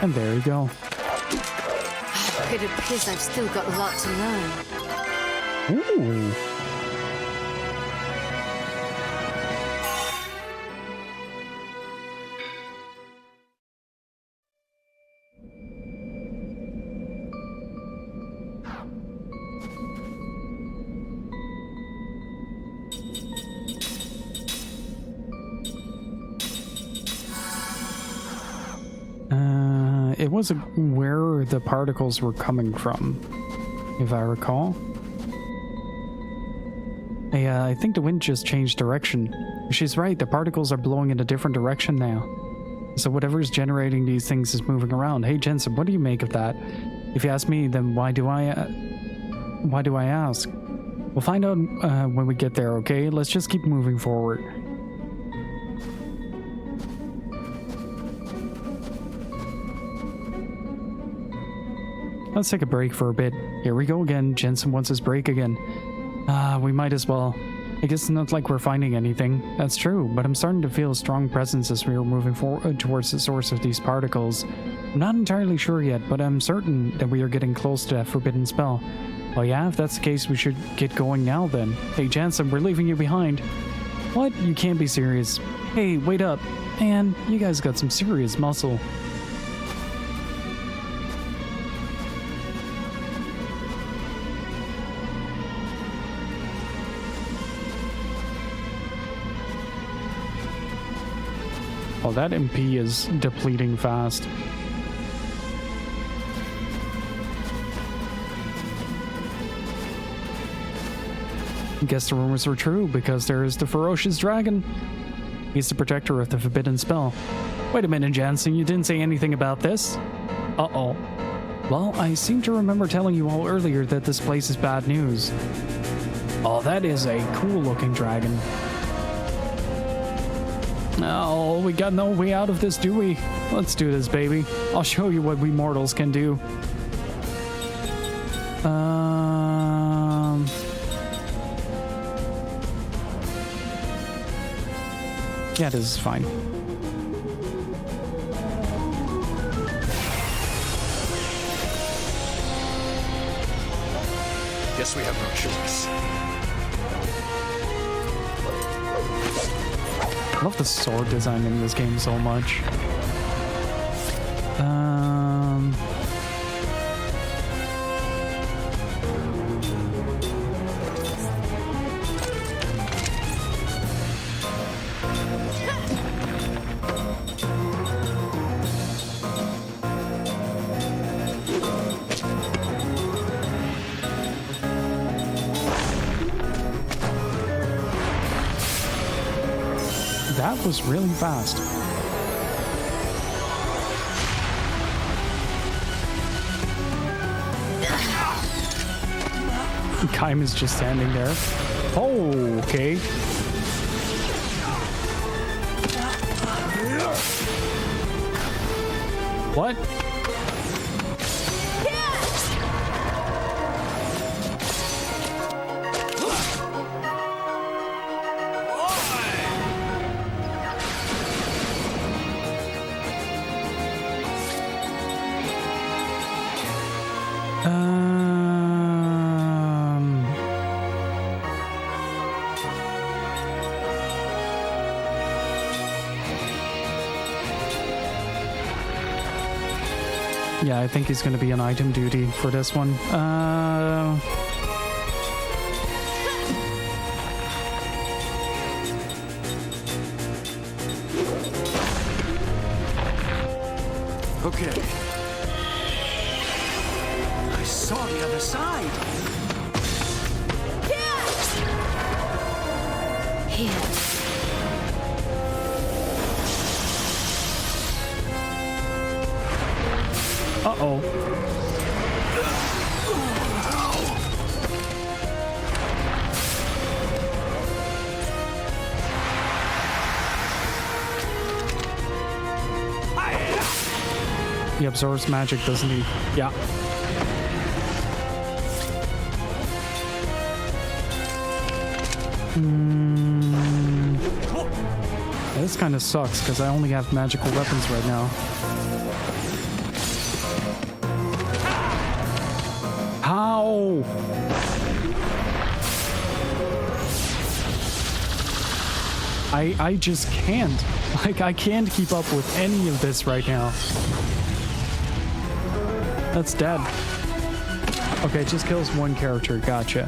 And there you go. It appears I've still got a lot to learn. Ooh. It was where the particles were coming from, if I recall. Yeah, I think the wind just changed direction. She's right, the particles are blowing in a different direction now. So whatever's generating these things is moving around. Hey Jensen, what do you make of that? If you ask me, then why do I ask? We'll find out when we get there, okay? Let's just keep moving forward. Let's take a break for a bit. Here we go again. Jensen wants his break again. We might as well. I guess it's not like we're finding anything. That's true, but I'm starting to feel a strong presence as we are moving forward towards the source of these particles. I'm not entirely sure yet, but I'm certain that we are getting close to that forbidden spell. Well, yeah, if that's the case, we should get going now then. Hey, Jensen, we're leaving you behind. What? You can't be serious. Hey, wait up. Man, you guys got some serious muscle. Oh, that MP is depleting fast. Guess the rumors were true, because there is the ferocious dragon. He's the protector of the forbidden spell. Wait a minute, Jansen, you didn't say anything about this? Uh-oh. Well, I seem to remember telling you all earlier that this place is bad news. Oh, that is a cool-looking dragon. Oh, we got no way out of this, do we? Let's do this, baby. I'll show you what we mortals can do. Yeah, this is fine. Guess we have no choice. I love the sword design in this game so much. That was really fast. Kaim is just standing there. Oh, okay. What? Yeah, I think he's going to be on item duty for this one. Okay. I saw the other side. Here. Uh-oh. He absorbs magic, doesn't he? Yeah. This kind of sucks because I only have magical weapons right now. How? I just can't. Like, I can't keep up with any of this right now. That's dead. Okay, it just kills one character. Gotcha.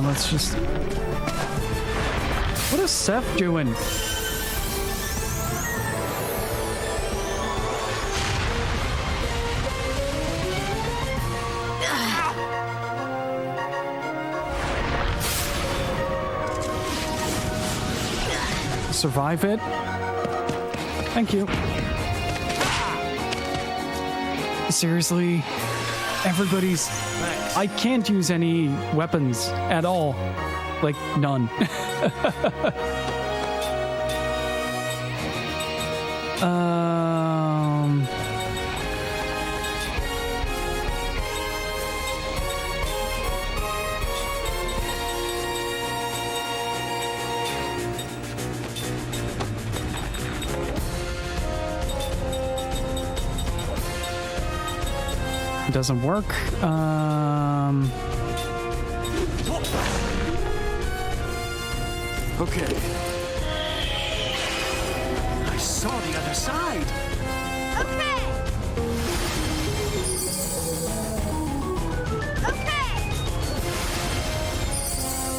Let's just... What is Seth doing? Survive it. Thank you. Seriously? Everybody's... I can't use any weapons at all. Like, none. It doesn't work. Okay. I saw the other side. Okay. Okay.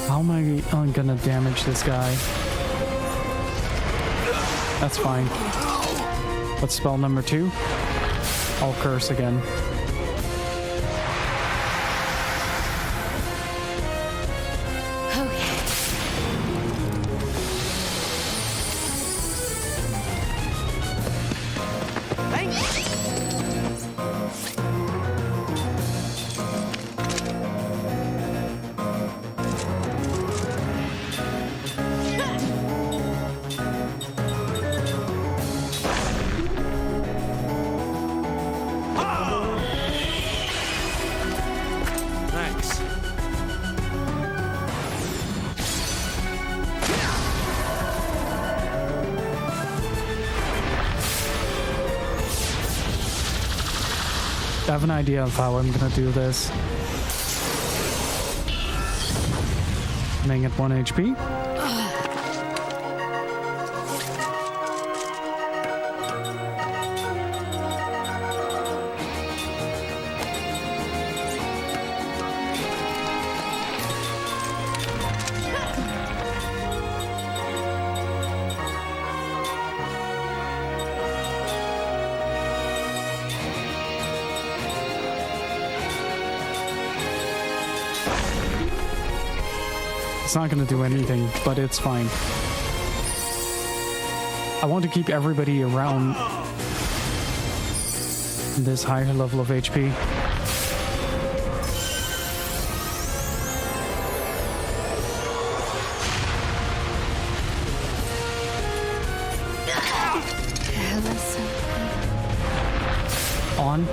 How am I gonna damage this guy? That's fine. What's spell number 2? I'll curse again. I have an idea of how I'm gonna do this. Making it 1 HP. It's not going to do anything, but it's fine. I want to keep everybody around this higher level of HP. On.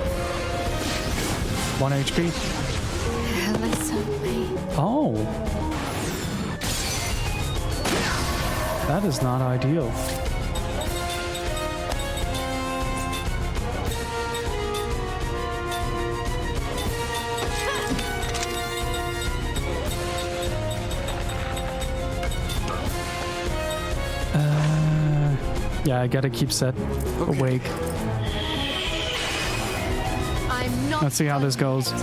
1 HP. Oh. That is not ideal. Yeah, I gotta keep Set awake. I'm not. Let's see how this goes.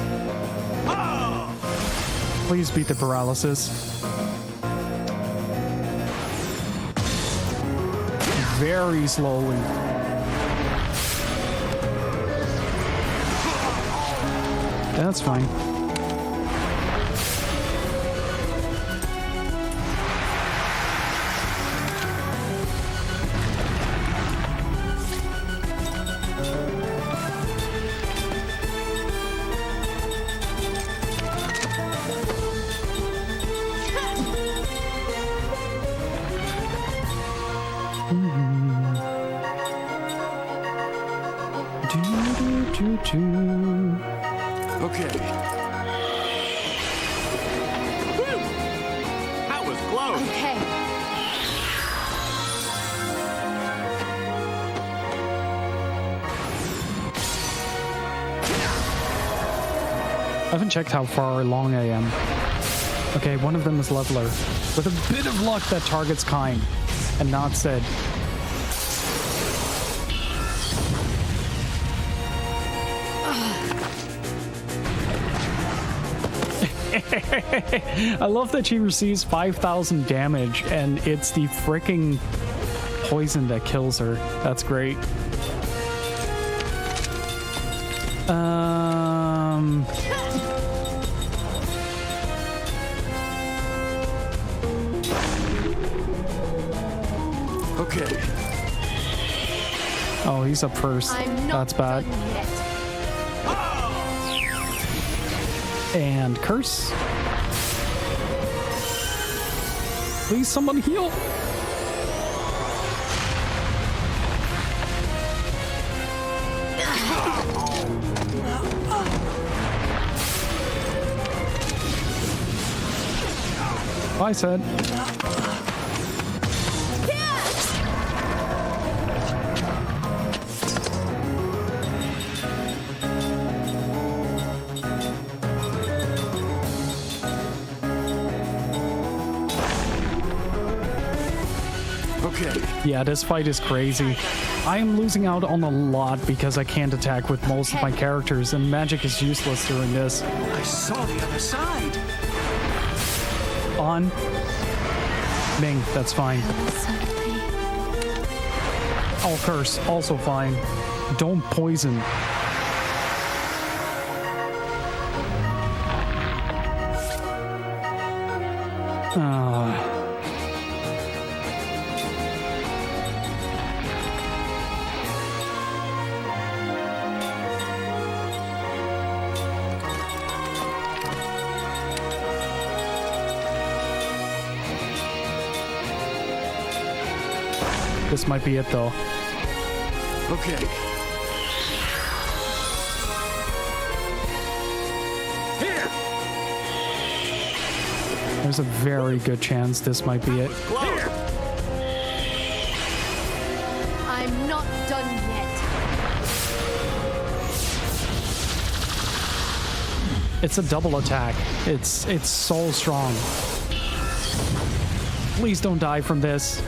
Please beat the paralysis. Very slowly. That's fine. Okay. That was close. Okay. I haven't checked how far along I am. Okay, one of them is leveler. With a bit of luck, that target's kind and not said. I love that she receives 5,000 damage and it's the freaking poison that kills her. That's great. Okay. Oh, he's up first. I'm not That's bad. done yet. And curse. Please, someone heal. Bye, Sid. Okay. Yeah, this fight is crazy. I am losing out on a lot because I can't attack with most of my characters, and magic is useless during this. I saw the other side. On. Ming, that's fine. I'll curse, also fine. Don't poison. This might be it, though. Okay. Here. There's a very good chance this might be it. Here. I'm not done yet. It's a double attack. It's so strong. Please don't die from this.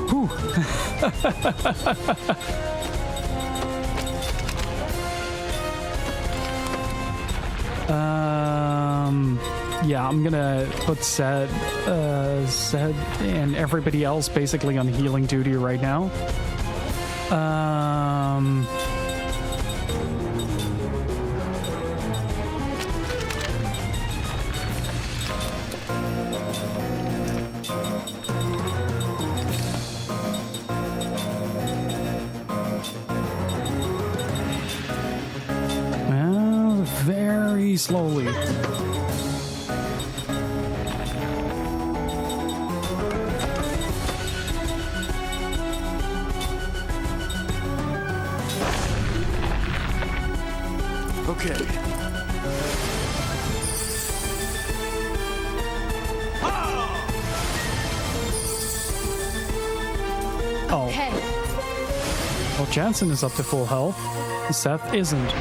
Whew. Yeah, I'm gonna put Sed and everybody else basically on healing duty right now. Very slowly. Okay. Oh. Okay. Well, Jansen is up to full health. Seth isn't.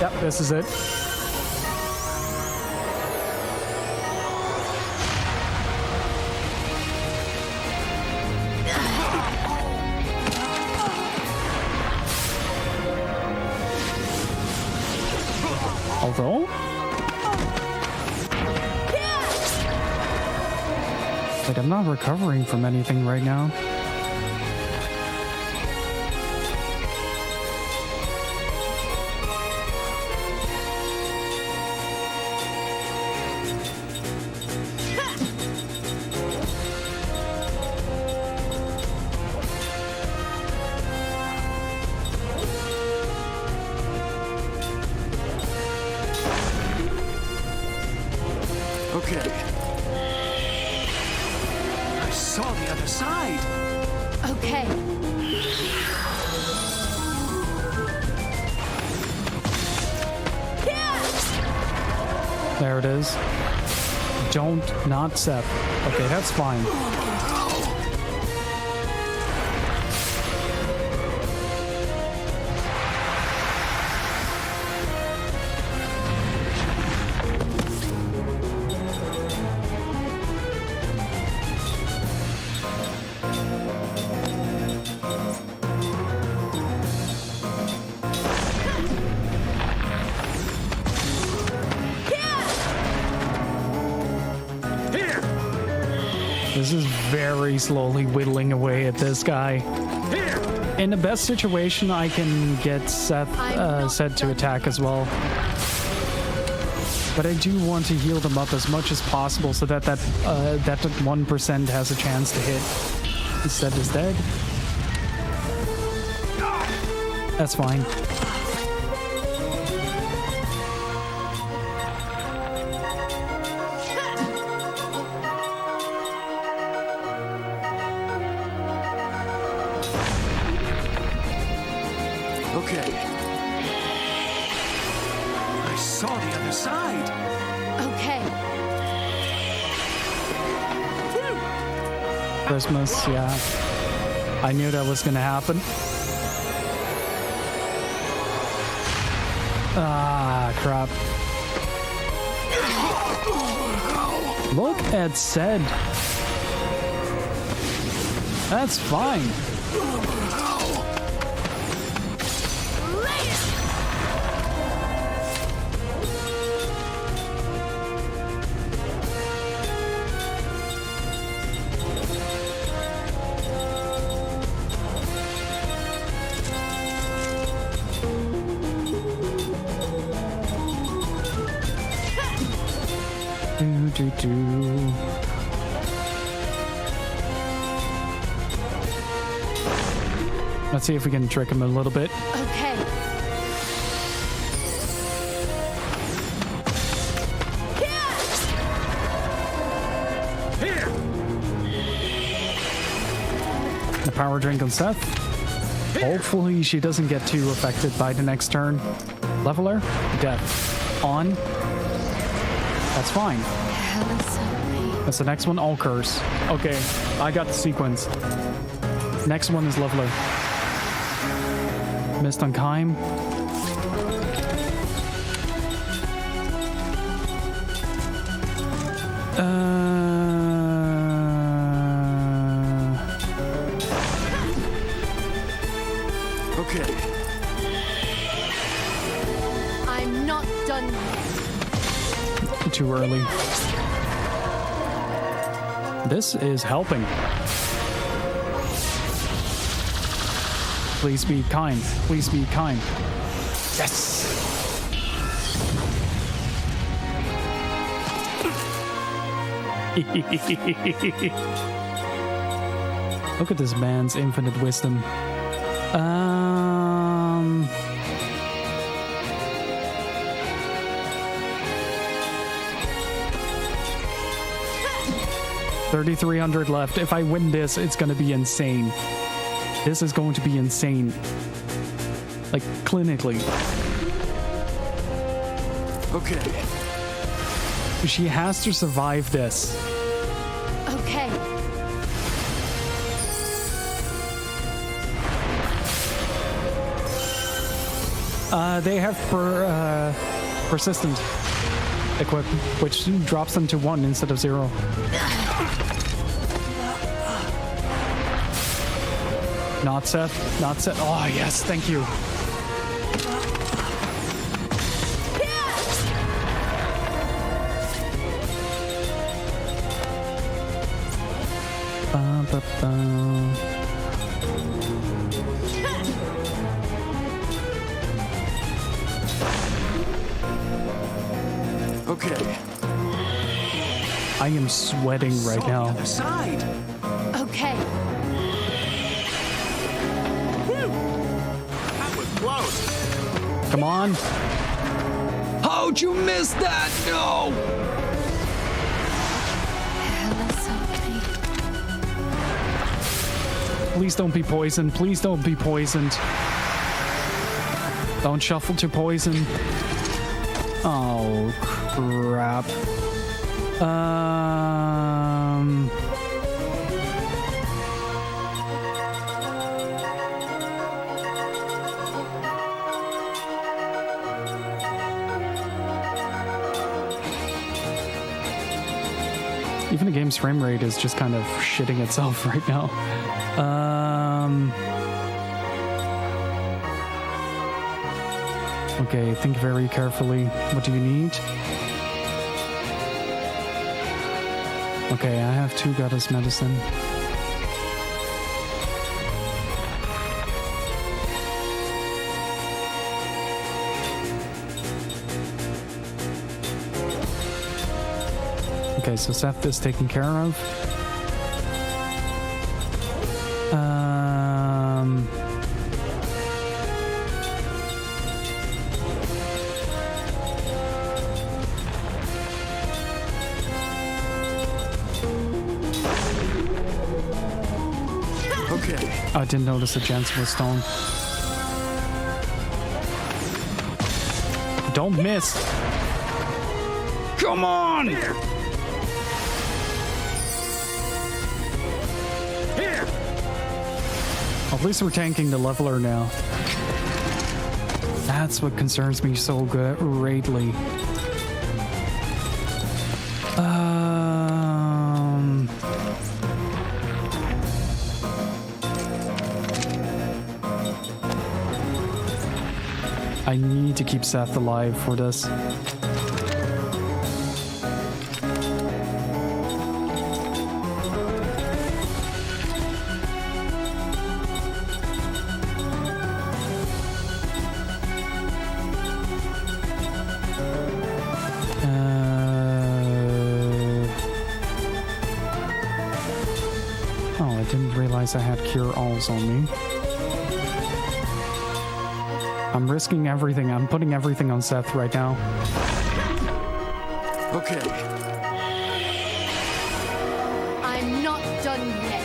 Yep, this is it. Wait, I'm not recovering from anything right now. Okay. I saw the other side. Okay. There it is. Don't not Seth. Okay, that's fine. This is very slowly whittling away at this guy. In the best situation, I can get Seth set to attack as well. But I do want to heal them up as much as possible so that that 1% has a chance to hit. Seth is dead. That's fine. Okay. I saw the other side. Okay. Christmas, yeah. I knew that was gonna happen. Ah, crap. Look at Zed. That's fine. Do. Let's see if we can trick him a little bit. Okay. Here. The power drink on Seth. Hopefully she doesn't get too affected by the next turn. Leveler, death. On. That's fine. That's the next one. All curse. Okay, I got the sequence. Next one is Leveler. Mist on Kime. Okay. I'm not done yet. Too early. This is helping. Please be kind. Please be kind. Yes! Look at this man's infinite wisdom. 3,300 left. If I win this, it's going to be insane. This is going to be insane. Like, clinically. Okay. She has to survive this. Okay. They have persistent equip, which drops them to 1 instead of 0. Not Seth. Not Seth. Oh, yes. Thank you. Ba-ba-ba. Okay. I am sweating right Saw the now. other side. Okay. That was close. Come on. How'd you miss that? No! Please don't be poisoned. Please don't be poisoned. Don't shuffle to poison. Oh, crap. Even the game's frame rate is just kind of shitting itself right now. Okay, think very carefully. What do you need? Okay, I have 2 goddess medicine. Okay, so Seth is taken care of. Okay. I didn't notice the Jensen was stone. Don't miss. Come on! Here. At least we're tanking the leveler now. That's what concerns me so greatly. I need to keep Seth alive for this. Oh, I didn't realize I had cure alls on me. I'm risking everything. I'm putting everything on Seth right now. Okay. I'm not done yet.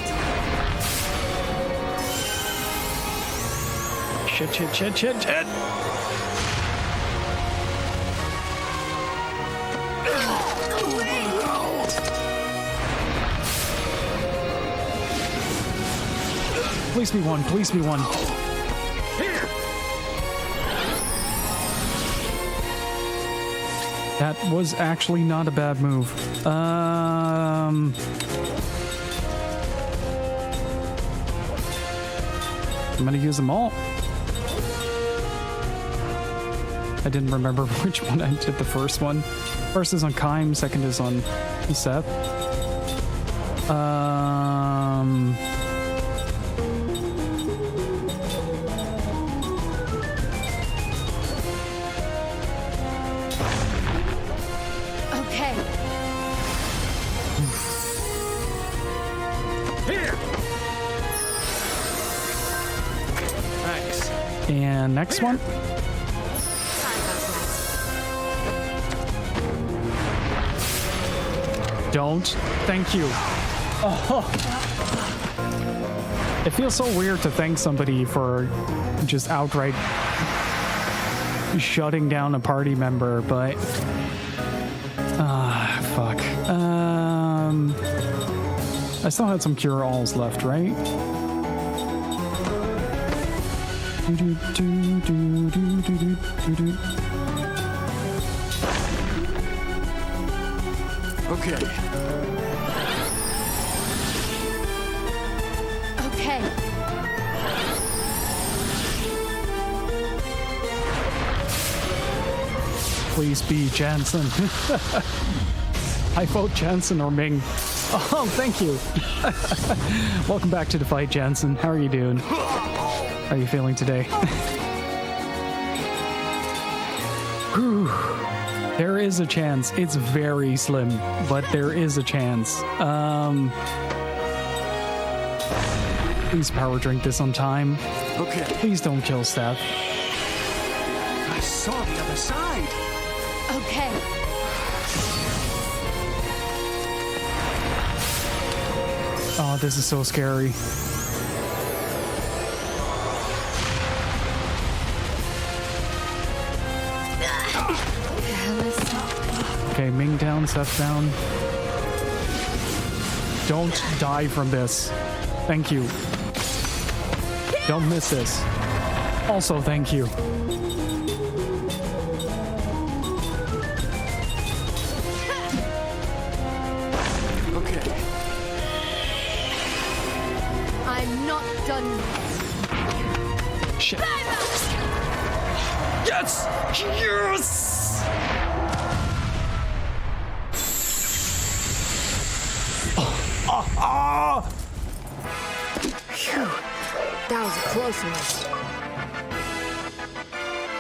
Shit. Please be one. Please be one. Here. That was actually not a bad move. I'm gonna use them all. I didn't remember which one I did the first one. First is on Kaim, second is on Seth. Okay. Here. Thanks. And next one. Don't. Thank you. Oh. It feels so weird to thank somebody for just outright shutting down a party member, but fuck. I still had some cure alls left, right? Okay. Okay. Please be Jansen. I vote Jansen or Ming. Oh, thank you. Welcome back to the fight, Jensen. How are you doing? How are you feeling today? Whew. There is a chance. It's very slim, but there is a chance. Please power drink this on time. Okay. Please don't kill Steph. I saw the other side. Okay. Oh, this is so scary. Okay, Ming down, Seth down. Don't die from this. Thank you. Don't miss this. Also, thank you. Okay. I'm not done yet. Shit. Yes! Yes! Phew. That was a close one.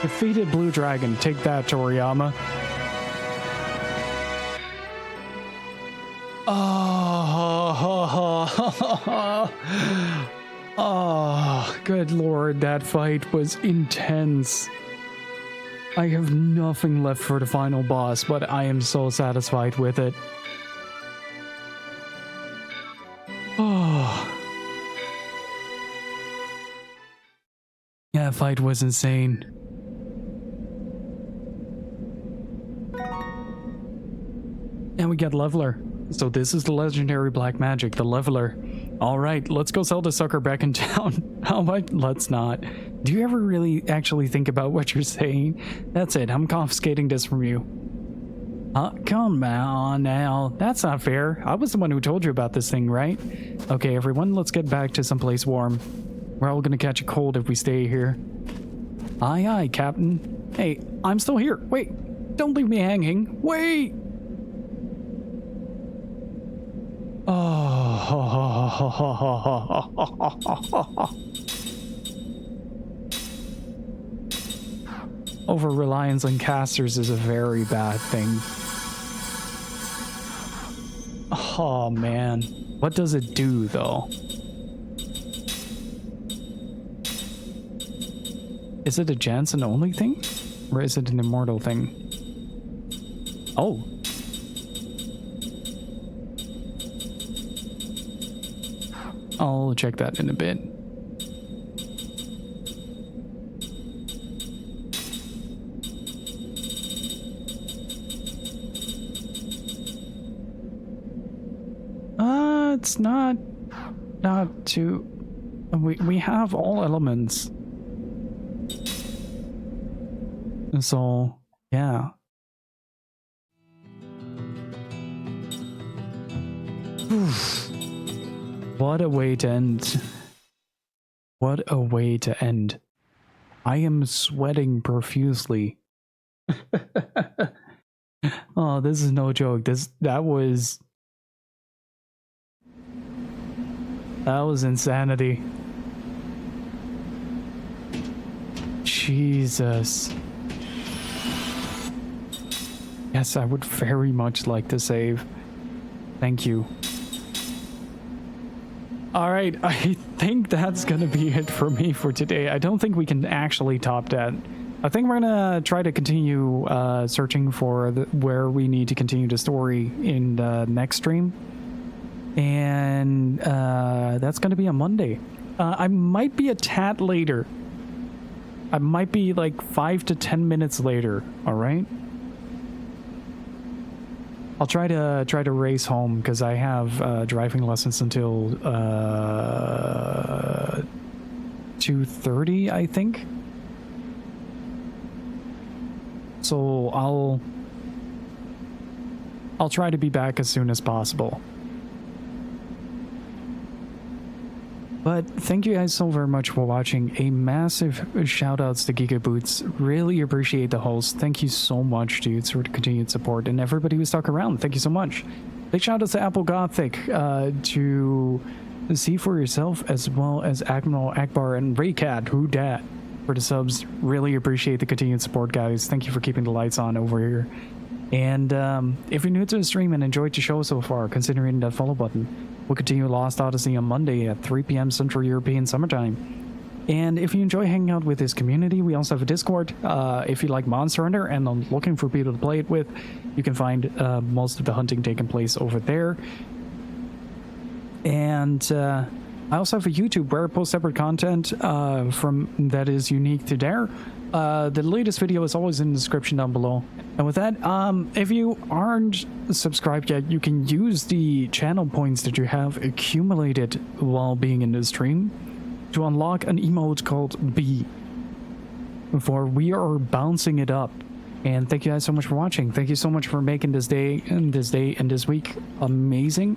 Defeated Blue Dragon. Take that, Toriyama. Oh, good lord, that fight was intense. I have nothing left for the final boss, but I am so satisfied with it. Oh. Yeah, that fight was insane. And we get Leveler. So this is the legendary black magic, the Leveler. Alright, let's go sell the sucker back in town. How about let's not. Do you ever really actually think about what you're saying? That's it, I'm confiscating this from you. Come on now. That's not fair. I was the one who told you about this thing, right? Okay, everyone, let's get back to someplace warm. We're all gonna catch a cold if we stay here. Aye, aye, Captain. Hey, I'm still here. Wait, don't leave me hanging. Wait! Over-reliance on casters is a very bad thing. Oh man. What does it do though? Is it a Jansen only thing? Or is it an immortal thing? Oh. I'll check that in a bit. It's not too. We have all elements. So yeah. What a way to end. What a way to end. I am sweating profusely. Oh, this is no joke. That was insanity. Jesus. Yes, I would very much like to save. Thank you. Alright, I think that's gonna be it for me for today. I don't think we can actually top that. I think we're gonna try to continue searching for where we need to continue the story in the next stream. And that's gonna be on Monday. I might be a tad later. I might be like 5 to 10 minutes later, alright? I'll try to race home because I have driving lessons until 2:30, I think. So I'll try to be back as soon as possible. But thank you guys so very much for watching. A massive shout outs to Giga Boots. Really appreciate the host. Thank you so much, dudes, for the continued support. And everybody who stuck around, thank you so much. Big shout outs to Apple Gothic, to See For Yourself, as well as Admiral Akbar and Raycat, who dat, for the subs. Really appreciate the continued support, guys. Thank you for keeping the lights on over here. And if you're new to the stream and enjoyed the show so far, consider hitting that follow button. We'll continue Lost Odyssey on Monday at 3 p.m. Central European Summertime. And if you enjoy hanging out with this community, we also have a Discord. If you like Monster Hunter and are looking for people to play it with, you can find most of the hunting taking place over there. And I also have a YouTube where I post separate content from that is unique to there. The latest video is always in the description down below. And with that, if you aren't subscribed yet, you can use the channel points that you have accumulated while being in the stream to unlock an emote called B, for we are bouncing it up. And thank you guys so much for watching. Thank you so much for making this day and this week amazing.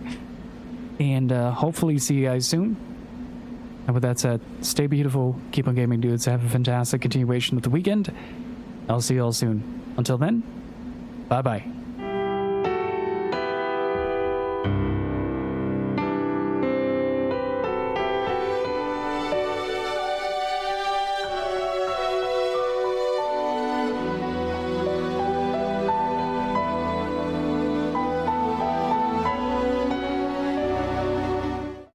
And hopefully see you guys soon. And with that said, stay beautiful, keep on gaming, dudes. Have a fantastic continuation of the weekend. I'll see you all soon. Until then, bye-bye.